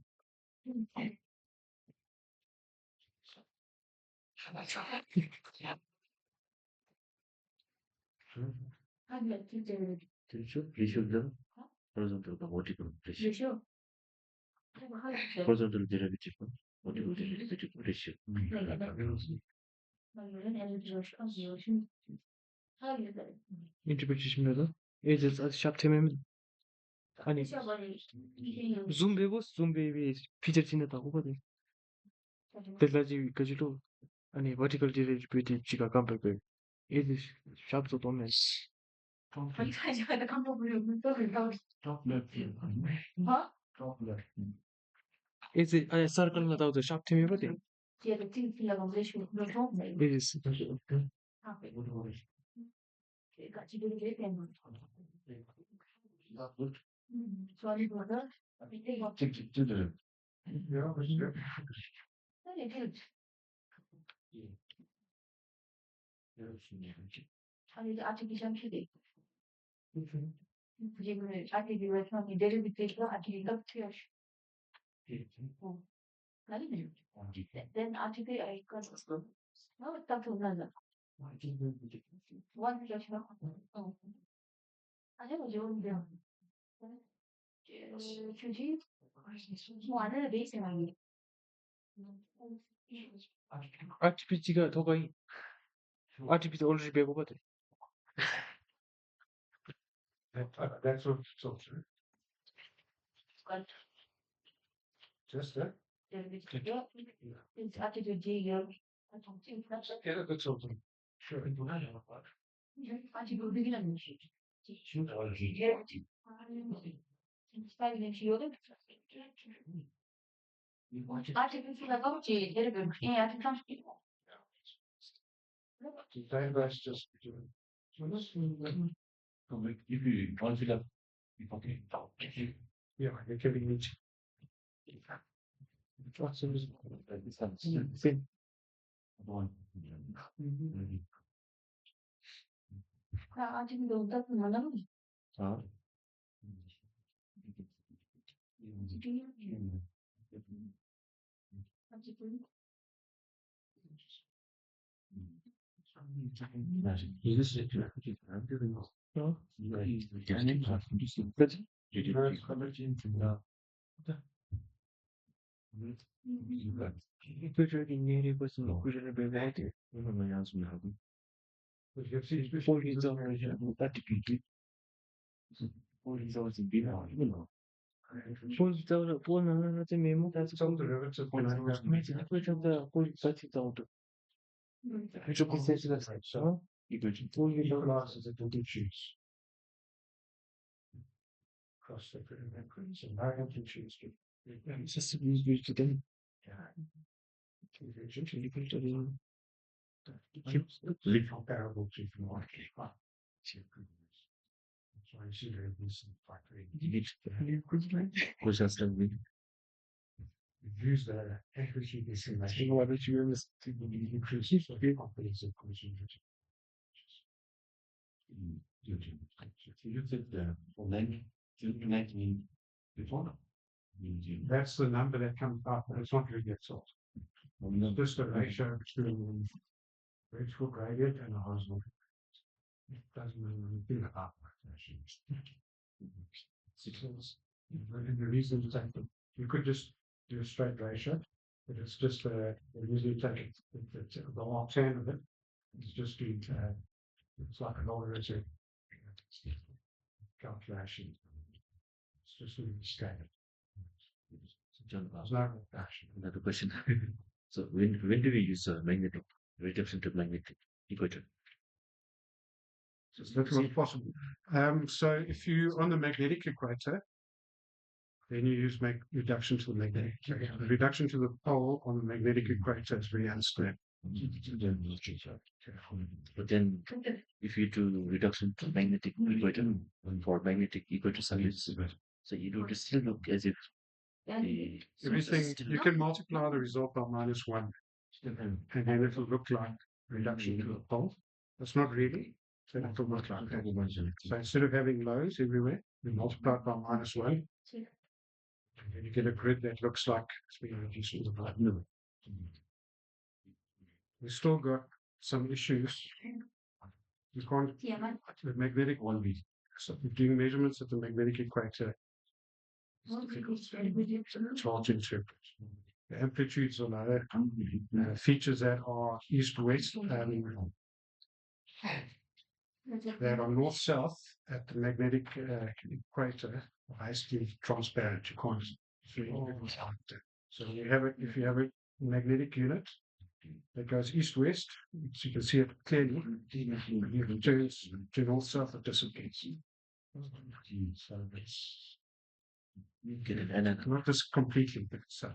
S4: Ratio horizontal the vertical ratio.
S5: Ratio.
S4: Horizontal derivative, vertical derivative ratio.
S3: Interpretation 이제 샵 되면 아니 zoom baby feature 지냈다고 거든. 가지고 아니 vertical derivative 지가 깜빡해. 이제 샵도 도면
S2: Top left.
S3: 이제 아니 circle 나다도 샵 되면 거든. 이제
S1: Yeah, that's good.
S5: artificial headache. 지금은 artificial derivative artificial tears. 나는 then artificial I got no 딱 좋나요? one just 아주 좋은데요. 주지 뭐 안에 베이스 많이.
S3: RTPG가 더 거의 RTPG already 배고파대.
S1: That's what it's also. Just that.
S5: It's attitude G.
S1: Yeah, that's also. Sure.
S5: attitude 되기는 스타일링 시요는 artificial 껍질 예를 artificial
S1: That's just. So this one,
S2: So if you consider, okay.
S1: yeah, it can be easy.
S3: What's the
S2: Same. One.
S5: 아직 너무 많아.
S4: 아, 이거 진짜 안 되는 거. 이거 아닌 것 같은데.
S3: 그치? 구조적인 예를 벌써 구조를 배워야 돼.
S4: 이거만 연습하고.
S1: But you see, especially
S3: 폴리저를 하고 RTPG.
S2: 폴리저는 비나 이거.
S3: 폴리저를 보는 하지 메모 다시
S1: some derivatives can have
S3: 폴리저가 폴리저도 무조건 센스가 있어.
S2: 이거 좀
S1: equal classes that will choose. Cross the increments and variant to choose to.
S3: 세스 유지 된
S1: Conversion
S3: 리플
S1: comparable to the market. So I see there is some factory.
S4: 고생하셨습니다.
S1: Use the accuracy information.
S3: 지금 와도 지금
S1: To increase the confidence of consumers.
S2: You said the length to connect me before.
S1: That's the number that comes up, but it's not really itself. It's just a ratio between vertical gradient and a horizontal. It doesn't mean anything about and the reason is that you could just do a straight ratio, but it's just usually take the alternative. It's just doing it's like an logarithm calculation. It's just really standard.
S4: John,
S1: There's no action.
S4: another question. So when do we use magnetic reduction to magnetic equator?
S1: So it's literally possible. So if you on the magnetic equator, then you use reduction to the magnetic. The reduction to the pole on the magnetic equator is very unstable.
S4: But then if you do reduction to magnetic equator for magnetic equator surface, so it would still look as if the
S1: Everything,
S4: surface
S1: you can multiply the result by -1, and then it will look like reduction to a pole. That's not really. So it will look like that. So instead of having lows everywhere, we multiply it by -1, and then you get a grid that looks like it's been reduced to the blood. We still got some issues. You can't, the magnetic one, so doing measurements at the magnetic equator is difficult. It's hard to interpret. The amplitudes are lower, features that are east-west, that are north-south at the magnetic equator are basically transparent. You can't see it. So you have it, if you have a magnetic unit that goes east-west, so you can see it clearly. It turns to north-south, it disappears. So it's
S4: get an another.
S1: not just completely, but so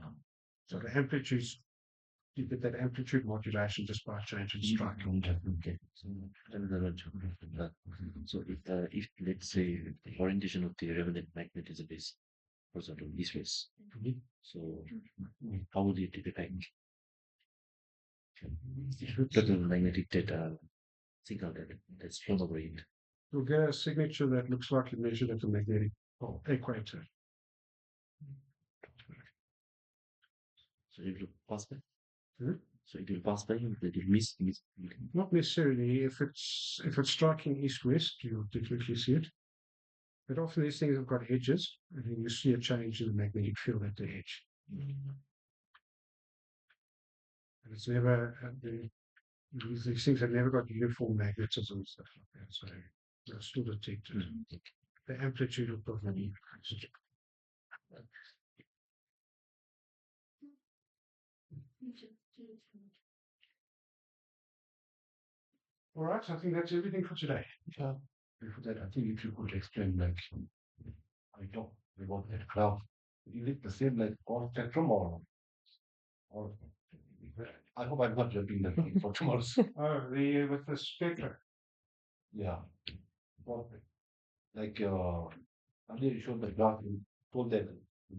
S1: the amplitudes, you get that amplitude modulation just by changing strike.
S4: Okay. So so if let's say the orientation of the revenant magnet is a base, for example, east west. So how would it affect total magnetic data signal that's flown over it?
S1: You'll get a signature that looks like it measured at the magnetic equator.
S4: So it will pass by.
S1: Hmm?
S4: So it will pass by. It will miss.
S1: Not necessarily. If it's striking east-west, you'll definitely see it. But often these things have got edges, and then you see a change in the magnetic field at the edge. And it's never these things have never got uniform magnetism and stuff like that. So they're still detected. The amplitude of the magnetic. All right, I think that's everything for today.
S2: Yeah. Before that, I think if you could explain, like, I talked about that cloud. Is it the same like all spectrum or I hope I'm not jumping the thing for tomorrow's.
S1: Oh, with the spectra.
S2: Yeah. What, like earlier you showed the graph, you told that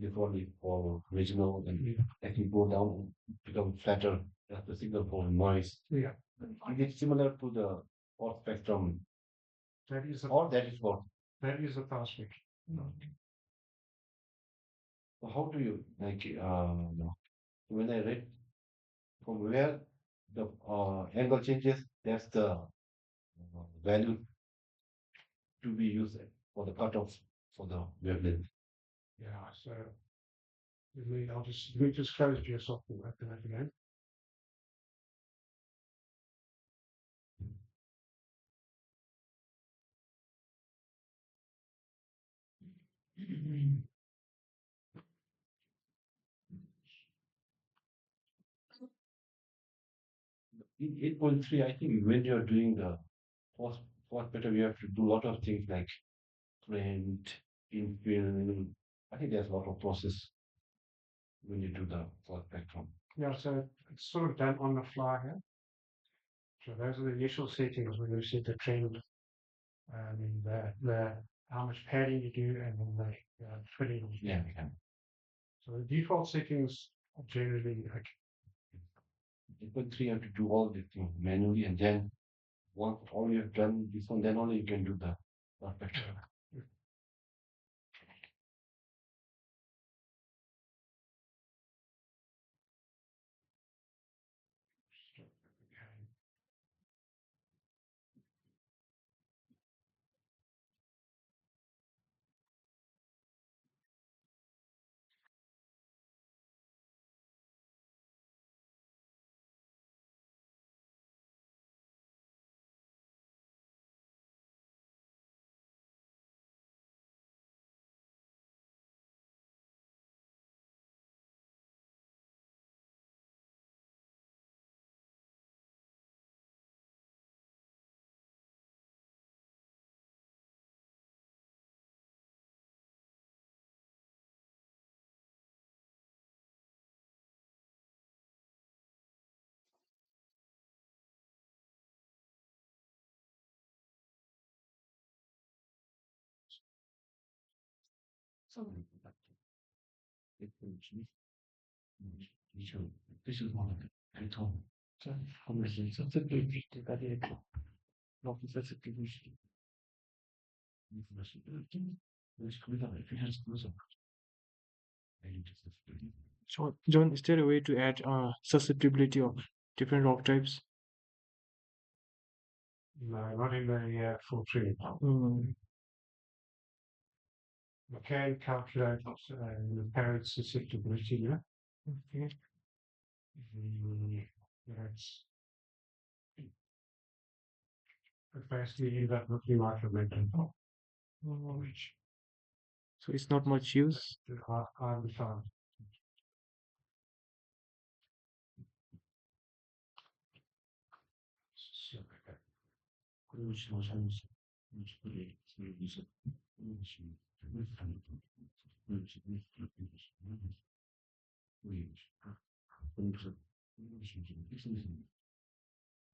S2: differently for regional and as you go down become flatter, that's the signal for noise.
S1: Yeah,
S2: Is it similar to the Hall spectrum
S1: that is
S2: or that is what?
S1: the power spectrum.
S2: So how do you like when I read from where the angle changes, that's the value to be used for the cutoff for the wavelength.
S1: Yeah, so let me just close yourself and open that again.
S2: In 8.3, I think when you're doing the post better, you have to do a lot of things like print, infill. I think there's a lot of process when you do the full spectrum.
S1: Yeah, so it's sort of done on the fly here. So those are the initial settings when you set the trend, the how much padding you do, and then the fitting.
S2: Yeah.
S1: So the default settings are generally like
S2: 8.3, you have to do all the things manually, and then once all you have done this one, then only you can do the spectrum. This is one of the Python.
S3: conversations that we need to carry out. Not sensitivity. So, John, is there a way to add susceptibility of different rock types?
S1: No, not in the full tree.
S3: Mm.
S1: You can calculate the parent susceptibility, yeah?
S3: Okay.
S1: That's basically that looking like a mental
S3: Which so it's not much use.
S1: I understand.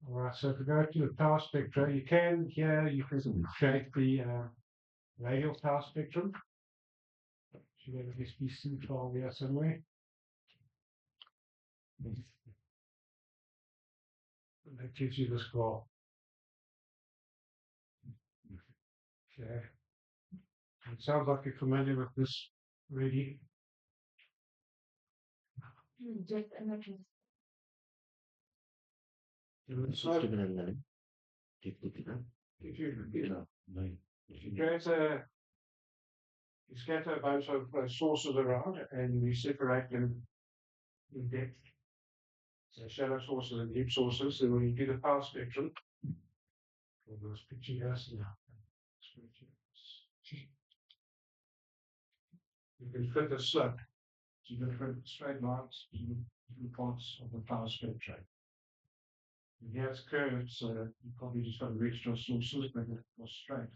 S1: All right, so if we go to the power spectra, you can here you can create the radial power spectrum. Should have this be central here somewhere. And that gives you this graph. Okay. It sounds like you're familiar with this already.
S5: Jet energy.
S1: So if you scatter a bunch of sources around and you separate them in depth, so shallow sources and deep sources, then when you do the power spectrum, for those pictures now, you can fit a slope. So you can fit straight lines in different parts of the power spectrum. And here it's curved, so you probably just got to reach those sources, but it was straight.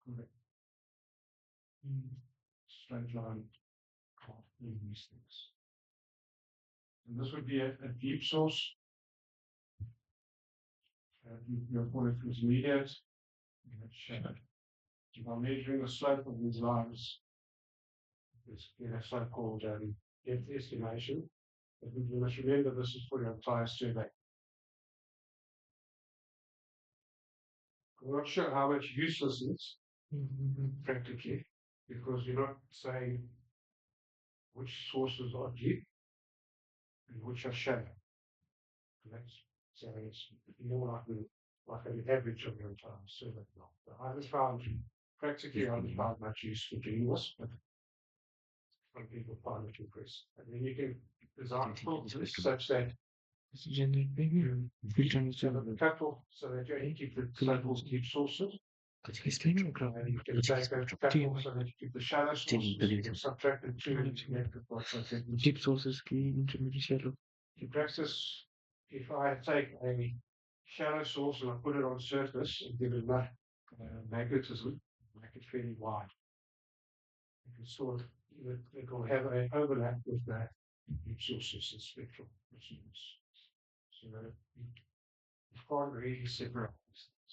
S1: Correct. Straight line of these things. And this would be a deep source. Your point is immediate. If I'm measuring the slope of these lines, it's in a so-called depth estimation. But you must remember this is for your entire survey. I'm not sure how much use this is practically, because you're not saying which sources are deep and which are shallow. So it's more like an average of your entire survey. I haven't found practically I haven't found much use for doing this, but some people find it impressive. And then you can design filters such that
S3: Generate maybe filter and
S1: you have a couple so that you only keep the so-called deep sources. And you can take a couple so that you keep the shallow sources, you can subtract the two and you get the
S3: deep sources key intermediate shallow.
S1: in practice, if I take a shallow source and I put it on surface and give it enough magnetism, make it fairly wide, you can sort of it will have an overlap with that deep sources and spectral resonance. So that you can't really separate these things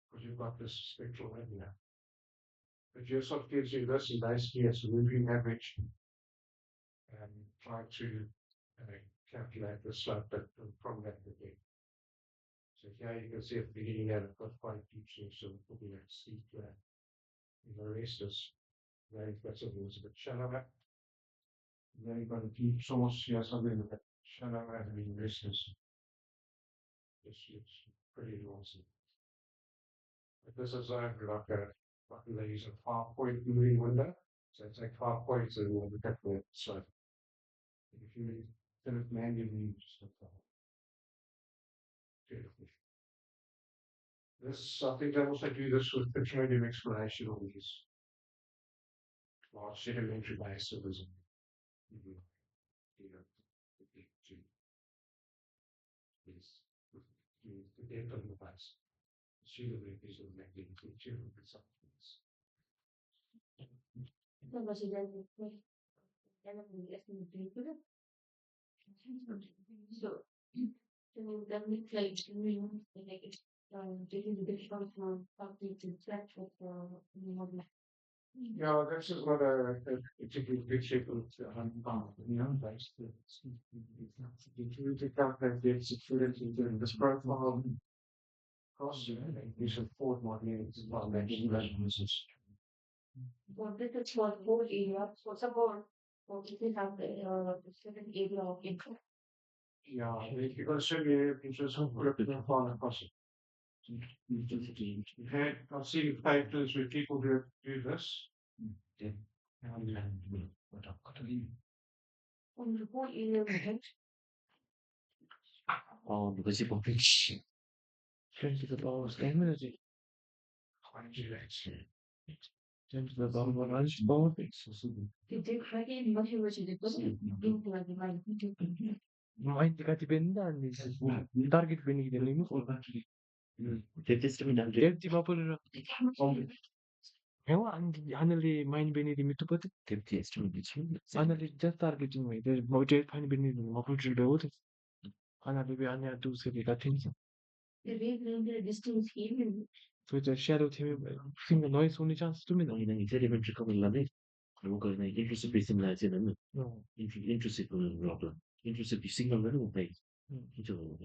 S1: because you've got this spectral overlap. But GeoSoft gives you this, and basically it's a moving average and try to calculate the slope from that again. So here you can see at the beginning that it's got quite a deep source, so it will be a steep there. And the rest is very flexible, it's a bit shallower. And then you've got a deep source, here something a bit shallower, and the rest is it's pretty awesome. But this is like they use a 5-point moving window. So it's like 5 points and we'll look at the slope. If you did it manually, just look at beautiful. This, I think they also do this with petroleum exploration on these large sedimentary basins. The depth of the base. Assuming these are magnetic material and substance.
S5: No, but she doesn't make so that makes like taking the difference from public to track for
S1: Yeah, this is what a particularly big shape of you know, that's the calculate the security during this profile. Cost you should afford more units. Well,
S5: For this is for whole area, so suppose for this is have the certain area of interest.
S1: yeah, you're going to show me pictures of put up the plan across it. Okay, I've seen papers where people do this.
S5: On the whole area of interest,
S4: because you
S3: Ten to the power of 10 minutes. 10 to the power of 1 power.
S5: if they crack in what you wish to do, do like the mind.
S3: Mind kati benda target beni gidelim.
S4: Tepkisi mi lan?
S3: Devti mapulura. Hewa anali mind beni di mitu pati.
S4: Tepki estimate için.
S3: Anali just targeting me. There motive find beni di mapulura bewote. Anali be anya do se be katin.
S5: The way the distance here,
S3: So it's a shadow team. Single noise only chance to me.
S4: 여기는 이세리면 주커블라네. 그리고 거기는 인트루시브 비스밀라이즈는
S3: No.
S4: 인트루시브 로드. 인트루시브 시그널은 오케이. 이쪽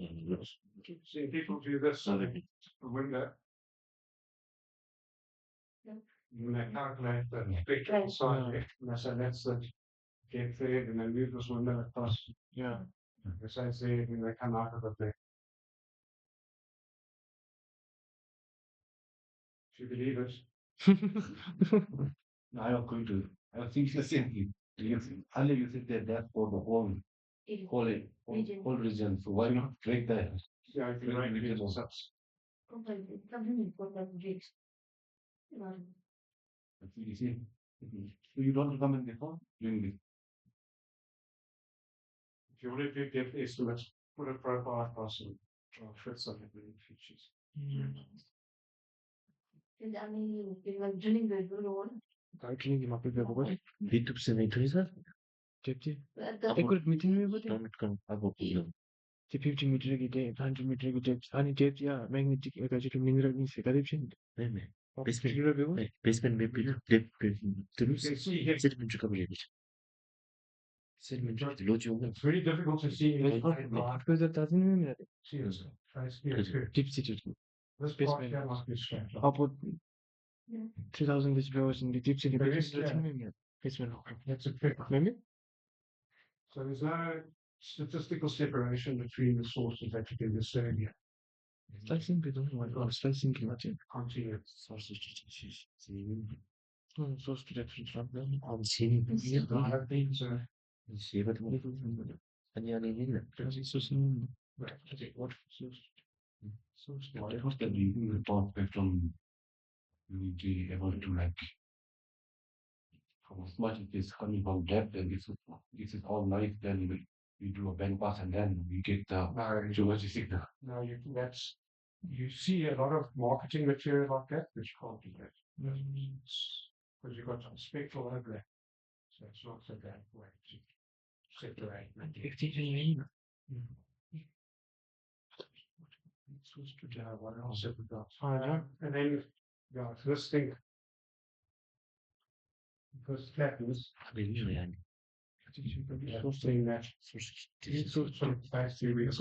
S1: See, people do this, so they the window.
S5: Yeah.
S1: And they calculate the spectral side, and they say that's the depth there, and they move this window across.
S3: Yeah.
S1: They say it's there, and they come out of it there. If you believe it.
S2: I am going to, I think the same thing. Only you think that that's for the whole whole region, so why not break that?
S1: Yeah, if you
S2: Break
S1: write
S2: the
S1: it
S2: region.
S5: completely something important breaks.
S2: You see, so you don't come in before doing this.
S1: If you want to do depth estimates, put a profile across and try to fit some of the features.
S5: And I mean, it was drilling the road.
S3: Targeting the mapulura bewote.
S4: 리투브 세미토이사
S3: Devti.
S5: The
S3: Ekor meeting me bewote.
S4: 그럼 하고 그냥
S3: 50 meter ki depth, 100 meter ki depth. Ani depth ya magnetic ekajitu mineral ni se kadepshin.
S4: 네네.
S3: Mapulura bewote.
S4: 베이스먼트 맵비를
S1: You
S4: 드루스
S1: can see here,
S4: 세리면 주커블이죠. 세리면 주 로지오는
S1: it's really difficult to see.
S3: Because that doesn't mean that.
S1: See this, try to see it too.
S3: Deep seated.
S1: This
S3: Space
S1: part
S3: man.
S1: here must be straight.
S3: About
S5: Yeah.
S3: 3000 decibels in the deep city.
S1: There
S3: Because
S1: is,
S3: that's
S1: yeah.
S3: me. Basement.
S1: That's a trick.
S3: Maybe?
S1: So there's no statistical separation between the sources that you can discern here.
S3: Slicing bidon. Or slicing kimatin.
S1: Continue.
S4: 소스 지금
S3: So straight from them.
S4: 안심
S1: A lot of things are
S4: 시가 좀 아니
S3: Because it's so small.
S1: what
S3: So
S2: What was the reason the thought spectrum you will be able to like how much it is coming from depth and this is all nice, then we do a band pass and then we get the geology signal.
S1: now that's you see a lot of marketing material like that, which can't do that. Because you've got some spectral overlap. So it's not so bad way to separate.
S3: 15
S1: What else have we got?
S3: yeah.
S1: And then, yeah, so this thing. Because flattens,
S4: really 아니
S1: so saying that
S4: 소스
S1: it's sort of fast to read.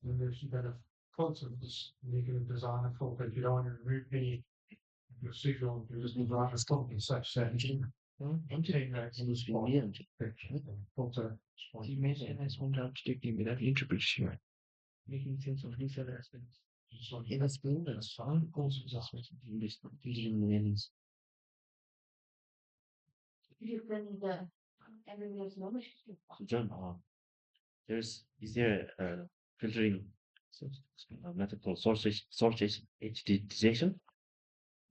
S1: And there's a bit of concepts you can design a full, but you don't want to remove any of your signal, you just design a something such that I'm taking that in this one filter.
S3: He made a nice one job sticking with that interpretation. Making sense of these other aspects.
S4: It has been a song also just English meanings.
S5: you can the everywhere's knowledge.
S4: John, is there a filtering method called source edge detection?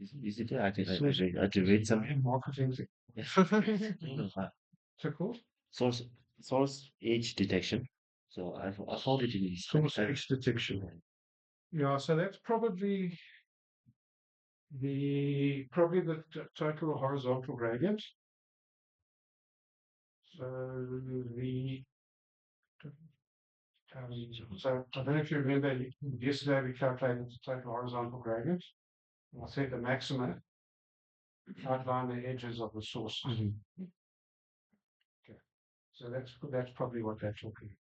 S4: Is it there? I think I did read some.
S1: Marketing tickle.
S4: Source edge detection. So I found it in
S1: Source edge detection. Yeah, so that's probably the total horizontal gradient. So the So I don't know if you remember, yesterday we calculated the total horizontal gradient. I said the maxima outline the edges of the source. Okay. So that's probably what that's talking about.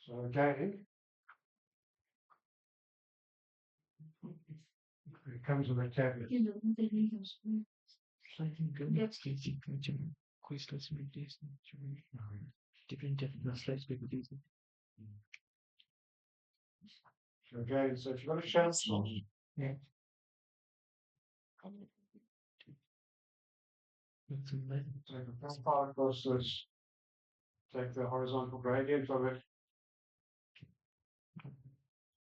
S1: So again, it comes with a caveat.
S3: Something good. Quizless meditation. Different slides meditation.
S1: So again, so if you've got a shape source,
S3: Yeah. That's amazing.
S1: take a profile across this, take the horizontal gradient of it.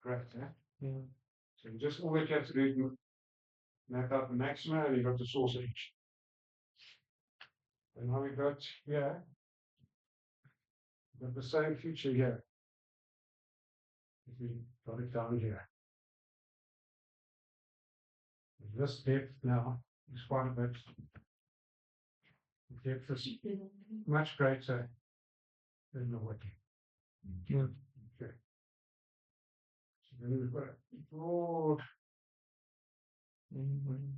S1: Great, yeah?
S3: Yeah.
S1: So you just all you have to do is map out the maxima and you've got the source edge. And now we've got here, we've got the same feature here. If we got it down here. This depth now is quite a bit. The depth is much greater than the width.
S3: Yeah.
S1: Okay. So then we've got a broad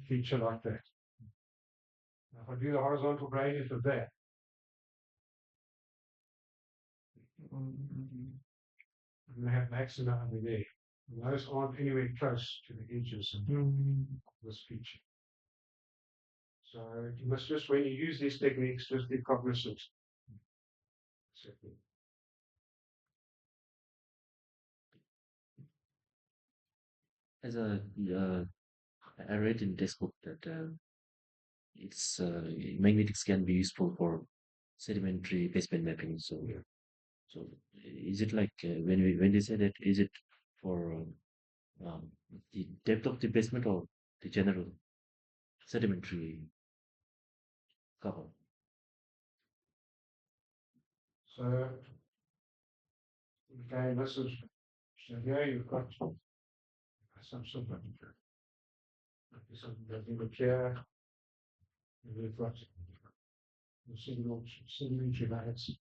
S1: feature like that. Now if I do the horizontal gradient of that, and I have maxima under there. And those aren't anywhere close to the edges of this feature. So you must just, when you use these techniques, just be cognizant.
S4: As I read in textbook that it's magnetics can be useful for sedimentary basement mapping. So,
S1: Yeah.
S4: so is it like when they say that, is it for the depth of the basement or the general sedimentary cover?
S1: So again, this is, so here you've got some sort of something that you would care. And we've got the sedimentary layers.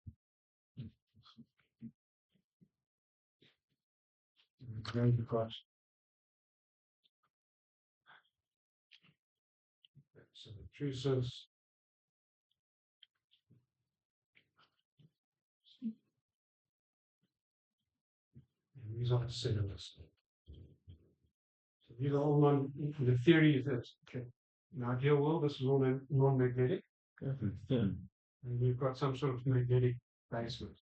S1: And then you've got some intrusives. And these are the sediments. So these are all the theory is that, okay, in the ideal world, this is all non-magnetic.
S3: Yeah.
S1: And you've got some sort of magnetic basement.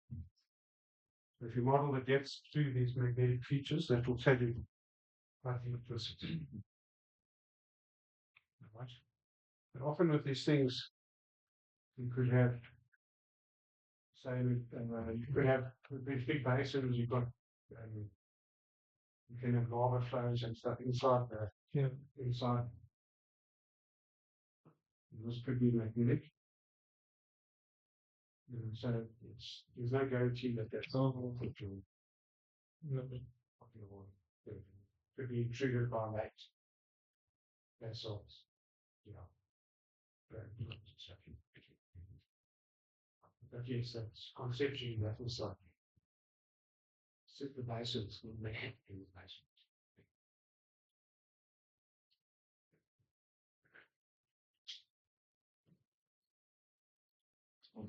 S1: So if you model the depths through these magnetic features, that will tell you about the electricity. Right? But often with these things, you could have, say, you could have these big basins, you've got, you can have lava flows and stuff inside the,
S3: Yeah.
S1: inside. This could be magnetic. So there's no guarantee that that's what you'll could be triggered by that. That's all. Yeah. But yes, that's conceptually that was like sit the basins will make it in the basins.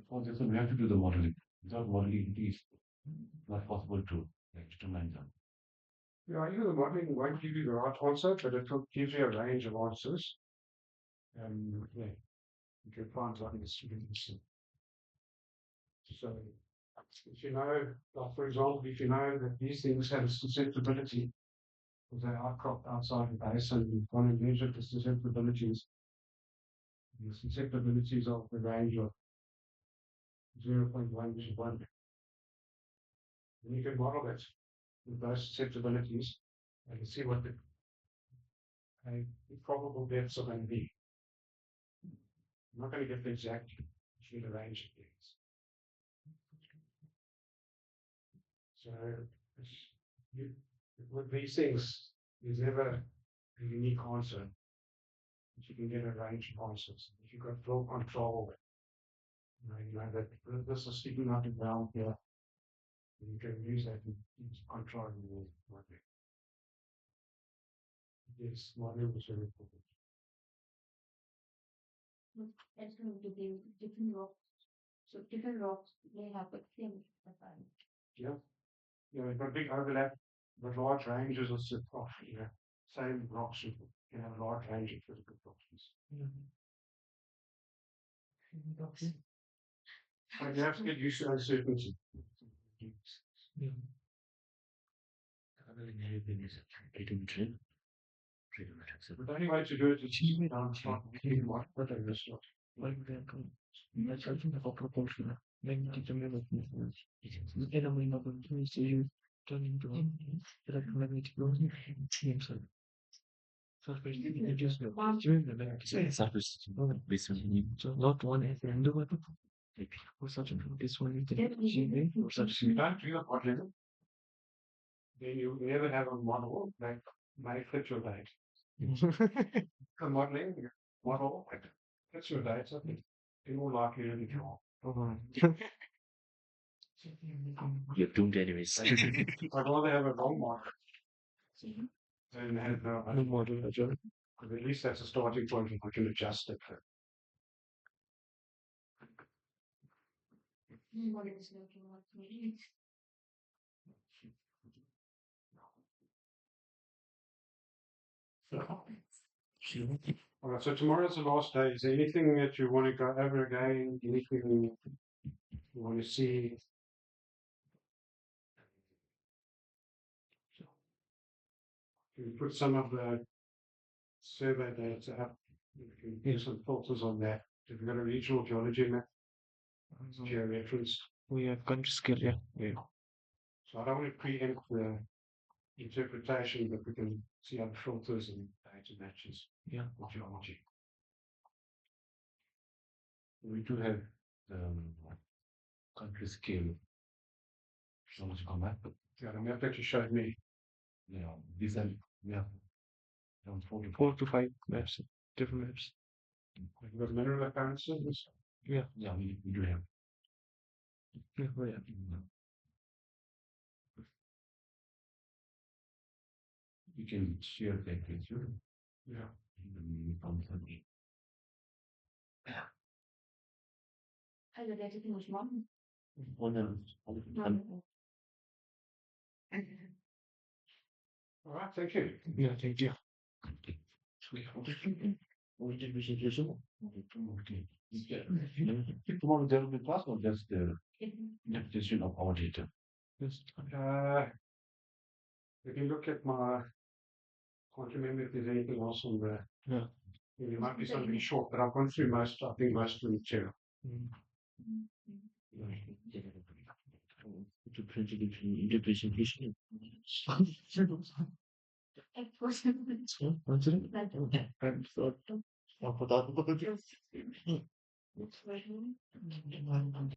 S2: For this one, we have to do the modeling. Without modeling, it is not possible to determine them.
S1: Yeah, either the modeling won't give you the right answer, but it will give you a range of answers. Yeah, you can find something that's interesting. So, if you know, like for example, if you know that these things have susceptibility, if they are cropped outside the basin, you want to measure the susceptibilities. The susceptibilities of the range of 0.1 to 1. And you can model it with those susceptibilities and see what the probable depths are going to be. I'm not going to get the exact, you get a range of things. So with these things, there's never a unique answer. But you can get a range of answers. If you've got full control, you know that this is sticking out the ground here. You can use that in controlling the modeling. Yes, modeling is very important.
S5: That's going to be different rocks. So different rocks, they have the same pattern.
S1: Yeah, you've got big overlap, but large ranges of same rocks. You can have a large range of physical properties. But you have to get used to uncertainty.
S3: Yeah.
S4: Another thing is trigonometry.
S1: But the only way to do it is to start thinking what I missed out.
S3: For example, that's something about proportional. Then determinant element of the you turn into electromagnetic motion. So basically, you just doing the magnetic
S4: Surface
S3: so not one as the end of it. For such a this one is the GA or such
S1: You don't do the modeling, then you never have a model that may fit your data. The modeling, your model that fits your data, it will likely to be wrong.
S4: you're doomed anyways.
S1: I'd rather have a wrong model than have
S3: no model as well.
S1: because at least that's a starting point and I can adjust it.
S5: What is looking what we need.
S1: All right, so tomorrow's the last day. Is there anything that you want to go over again? Anything you want to see? You can put some of the survey data up. You can do some filters on that. If you've got a regional geology map, georeference.
S3: We have country scale, yeah.
S1: So I don't want to preempt the interpretation, but we can see other filters and data matches.
S3: Yeah.
S1: With geology.
S2: We do have country scale geological map.
S1: Yeah, the map that you showed me.
S2: Yeah, these are around 40.
S3: 4 to 5 maps, different maps.
S1: You've got mineral occurrences.
S2: Yeah, we do have.
S3: Yeah, oh, yeah.
S2: You can share that with you.
S1: Yeah.
S5: Also der Titel muss machen.
S1: All right, thank you.
S3: Yeah, thank you.
S2: Tomorrow there will be class or just the definition of our data.
S3: Yes.
S1: You can look at my. Can't remember if there's anything else on there.
S3: Yeah.
S1: There might be something short, but I've gone through most. I think most of the material.
S4: Interpretation.
S3: Answer it?